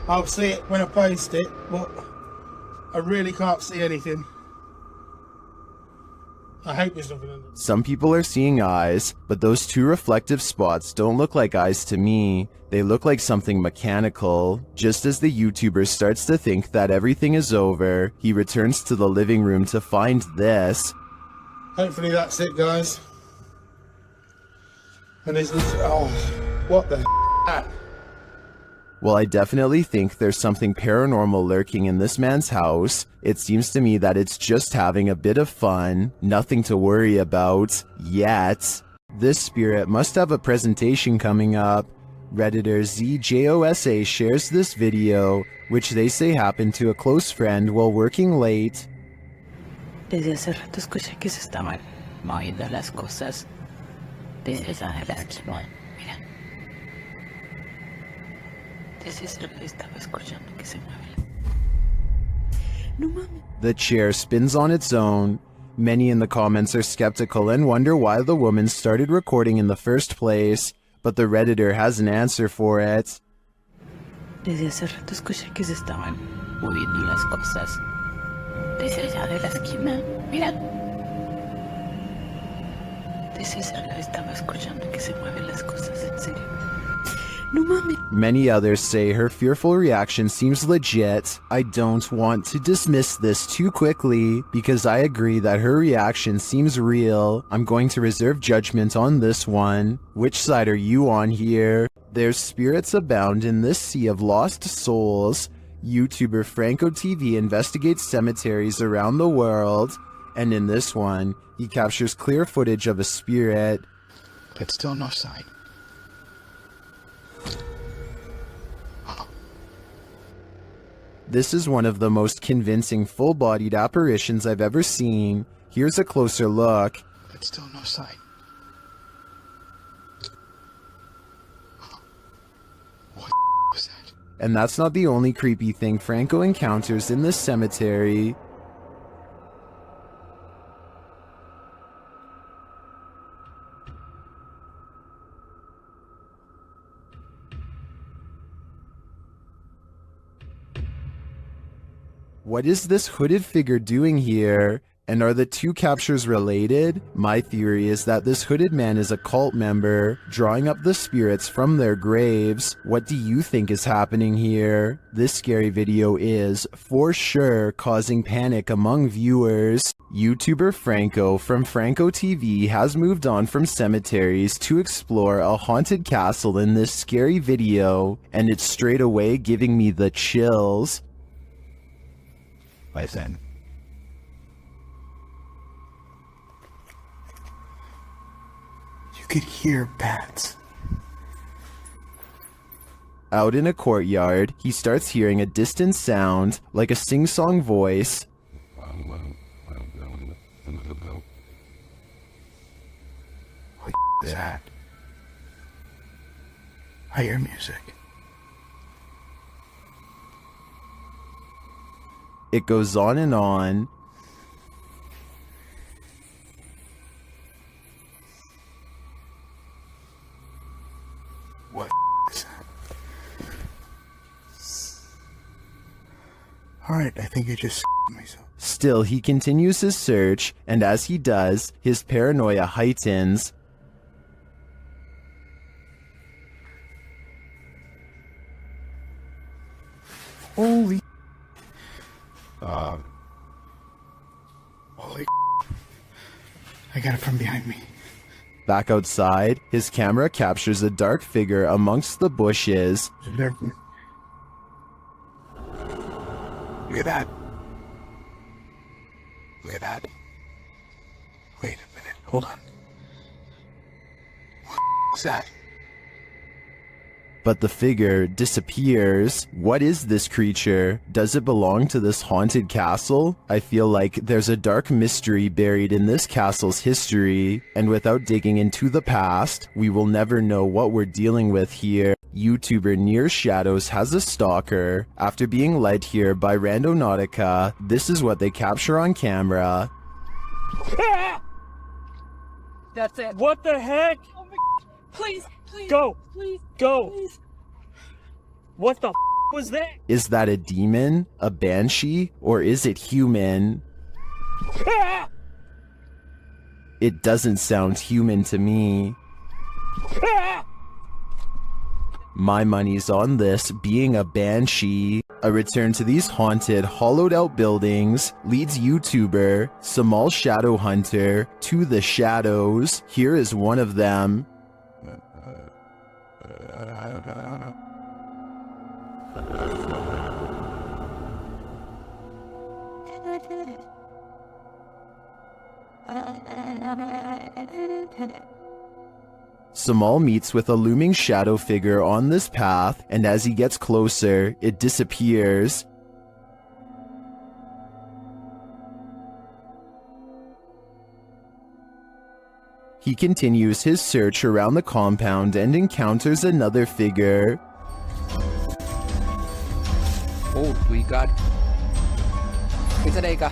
I'll see it when I post it, but I really can't see anything. I hope there's nothing under. Some people are seeing eyes, but those two reflective spots don't look like eyes to me. They look like something mechanical. Just as the YouTuber starts to think that everything is over, he returns to the living room to find this. Hopefully that's it, guys. And there's this, oh, what the f***? While I definitely think there's something paranormal lurking in this man's house, it seems to me that it's just having a bit of fun, nothing to worry about, yet. This spirit must have a presentation coming up. Redditor ZJOSA shares this video, which they say happened to a close friend while working late. Desde hace rato escuché que se estaban moviendo las cosas. Desde esa esquina. Mira. Desde ese rato estaba escuchando que se mueve. No mames. The chair spins on its own. Many in the comments are skeptical and wonder why the woman started recording in the first place, but the Redditor has an answer for it. Desde hace rato escuché que se estaban moviendo las cosas. Desde allá de la esquina, mira. Sí, estaba escuchando que se mueven las cosas, en serio. No mames. Many others say her fearful reaction seems legit. I don't want to dismiss this too quickly because I agree that her reaction seems real. I'm going to reserve judgment on this one. Which side are you on here? There's spirits abound in this sea of lost souls. YouTuber Franco TV investigates cemeteries around the world, and in this one, he captures clear footage of a spirit. But still no sign. This is one of the most convincing full-bodied apparitions I've ever seen. Here's a closer look. But still no sign. What was that? And that's not the only creepy thing Franco encounters in this cemetery. What is this hooded figure doing here? And are the two captures related? My theory is that this hooded man is a cult member, drawing up the spirits from their graves. What do you think is happening here? This scary video is, for sure, causing panic among viewers. YouTuber Franco from Franco TV has moved on from cemeteries to explore a haunted castle in this scary video, and it's straight away giving me the chills. Listen. You could hear bats. Out in a courtyard, he starts hearing a distant sound, like a sing-song voice. What is that? I hear music. It goes on and on. What is that? Alright, I think I just myself. Still, he continues his search, and as he does, his paranoia heightens. Holy. Holy. I got it from behind me. Back outside, his camera captures a dark figure amongst the bushes. Look at that. Look at that. Wait a minute. Hold on. What is that? But the figure disappears. What is this creature? Does it belong to this haunted castle? I feel like there's a dark mystery buried in this castle's history, and without digging into the past, we will never know what we're dealing with here. YouTuber Near Shadows has a stalker. After being led here by Randonautica, this is what they capture on camera. That's it. What the heck? Oh my, please, please. Go. Please. Go. Please. What the was that? Is that a demon, a banshee, or is it human? It doesn't sound human to me. My money's on this being a banshee. A return to these haunted, hollowed-out buildings leads YouTuber Samal Shadow Hunter to the shadows. Here is one of them. Samal meets with a looming shadow figure on this path, and as he gets closer, it disappears. He continues his search around the compound and encounters another figure. Oh, we got. Kinsa day ka?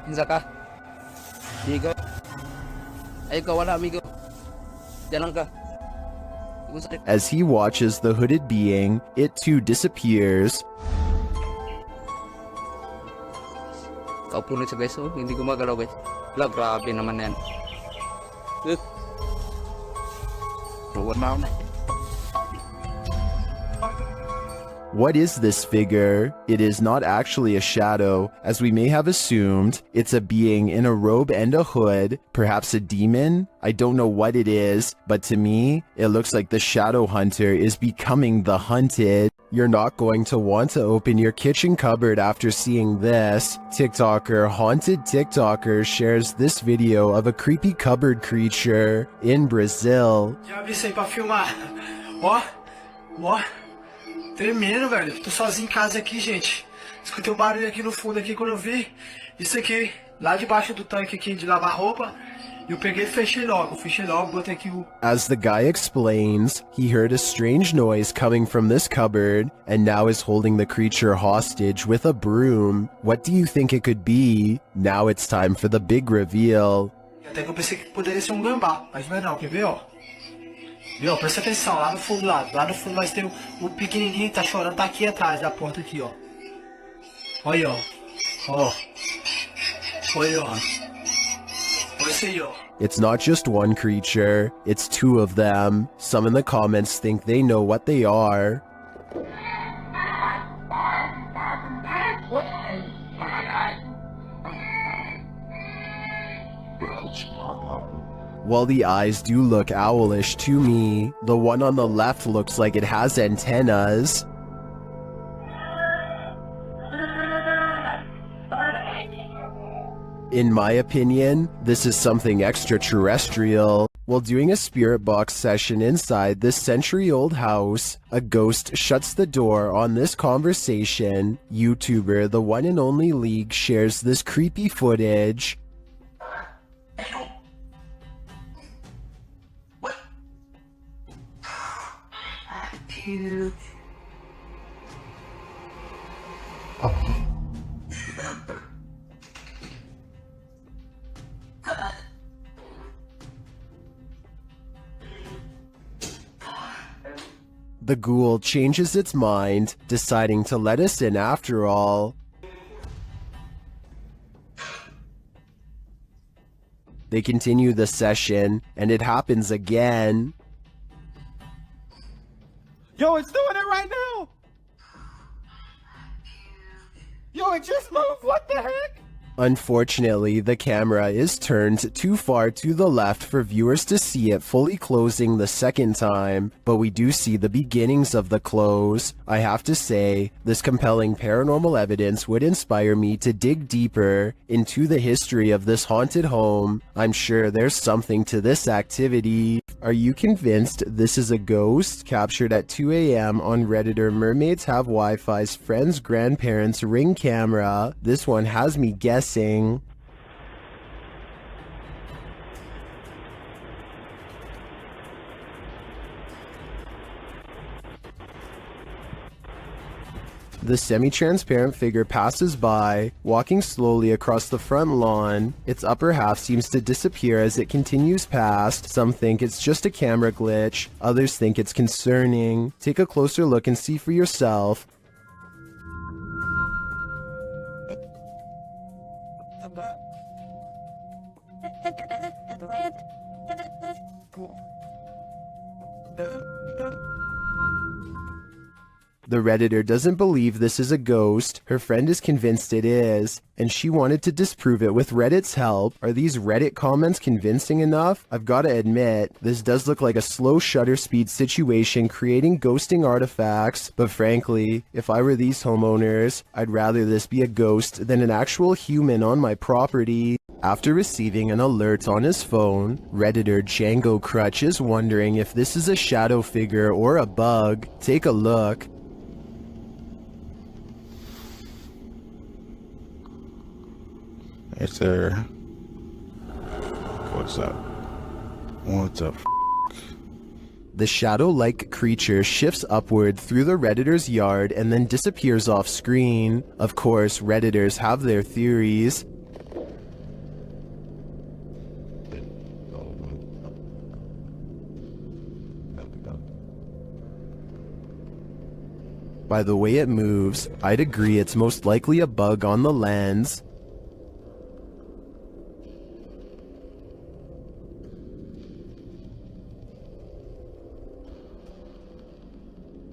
Kinsa ka? Amigo. Ay ka wala amigo. Diyan lang ka. As he watches the hooded being, it too disappears. Kaupo na siya guys, oh. Hindi gumagalaw guys. Wala, grabe naman yan. What is this figure? It is not actually a shadow, as we may have assumed. It's a being in a robe and a hood, perhaps a demon? I don't know what it is, but to me, it looks like the shadow hunter is becoming the hunted. You're not going to want to open your kitchen cupboard after seeing this. TikToker Haunted TikToker shares this video of a creepy cupboard creature in Brazil. Já vi isso aí pra filmar. Ó, ó. Tremendo, velho. Tô sozinho em casa aqui, gente. Escutei um barulho aqui no fundo aqui quando eu vi. Isso aqui, lá debaixo do tanque aqui de lavar roupa. Eu peguei e fechei logo, botei aqui o... As the guy explains, he heard a strange noise coming from this cupboard and now is holding the creature hostage with a broom. What do you think it could be? Now it's time for the big reveal. Até que eu pensei que poderia ser um gambá, mas não é não, quer ver, ó? Viu, presta atenção, lá no fundo, lá no fundo vai ter o pequenininho que tá chorando, tá aqui atrás da porta aqui, ó. Olha, ó. Ó. Olha, ó. Olha isso aí, ó. It's not just one creature, it's two of them. Some in the comments think they know what they are. While the eyes do look owlish to me, the one on the left looks like it has antennas. In my opinion, this is something extraterrestrial. While doing a spirit box session inside this century-old house, a ghost shuts the door on this conversation. YouTuber The One and Only League shares this creepy footage. Cute. The ghoul changes its mind, deciding to let us in after all. They continue the session, and it happens again. Yo, it's doing it right now! Yo, it just moved, what the heck? Unfortunately, the camera is turned too far to the left for viewers to see it fully closing the second time, but we do see the beginnings of the close. I have to say, this compelling paranormal evidence would inspire me to dig deeper into the history of this haunted home. I'm sure there's something to this activity. Are you convinced this is a ghost? Captured at 2 a.m. on Redditor Mermaids Have Wi-Fi's friend's grandparents' Ring camera. This one has me guessing. The semi-transparent figure passes by, walking slowly across the front lawn. Its upper half seems to disappear as it continues past. Some think it's just a camera glitch, others think it's concerning. Take a closer look and see for yourself. The Redditor doesn't believe this is a ghost. Her friend is convinced it is, and she wanted to disprove it with Reddit's help. Are these Reddit comments convincing enough? I've gotta admit, this does look like a slow shutter speed situation creating ghosting artifacts, but frankly, if I were these homeowners, I'd rather this be a ghost than an actual human on my property. After receiving an alert on his phone, Redditor Django Crutch is wondering if this is a shadow figure or a bug. Take a look. Yes, sir. What's up? What's up? The shadow-like creature shifts upward through the Redditor's yard and then disappears off screen. Of course, Redditors have their theories. By the way it moves, I'd agree it's most likely a bug on the lens.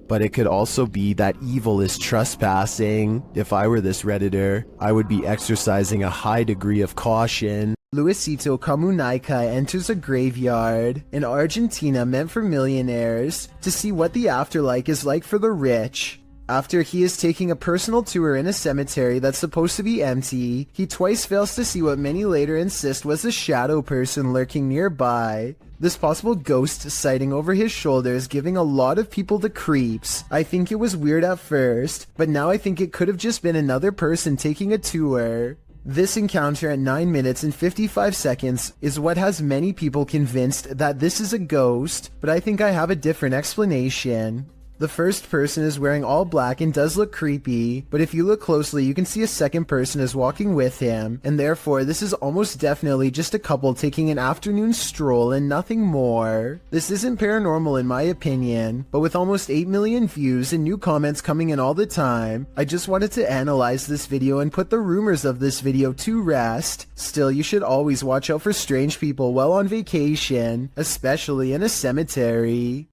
But it could also be that evil is trespassing. If I were this Redditor, I would be exercising a high degree of caution. Luisito Comunica enters a graveyard in Argentina meant for millionaires to see what the afterlife is like for the rich. After he is taking a personal tour in a cemetery that's supposed to be empty, he twice fails to see what many later insist was a shadow person lurking nearby. This possible ghost sighting over his shoulders giving a lot of people the creeps. I think it was weird at first, but now I think it could have just been another person taking a tour. This encounter at 9 minutes and 55 seconds is what has many people convinced that this is a ghost, but I think I have a different explanation. The first person is wearing all black and does look creepy, but if you look closely you can see a second person is walking with him, and therefore this is almost definitely just a couple taking an afternoon stroll and nothing more. This isn't paranormal in my opinion, but with almost 8 million views and new comments coming in all the time, I just wanted to analyze this video and put the rumors of this video to rest. Still, you should always watch out for strange people while on vacation, especially in a cemetery.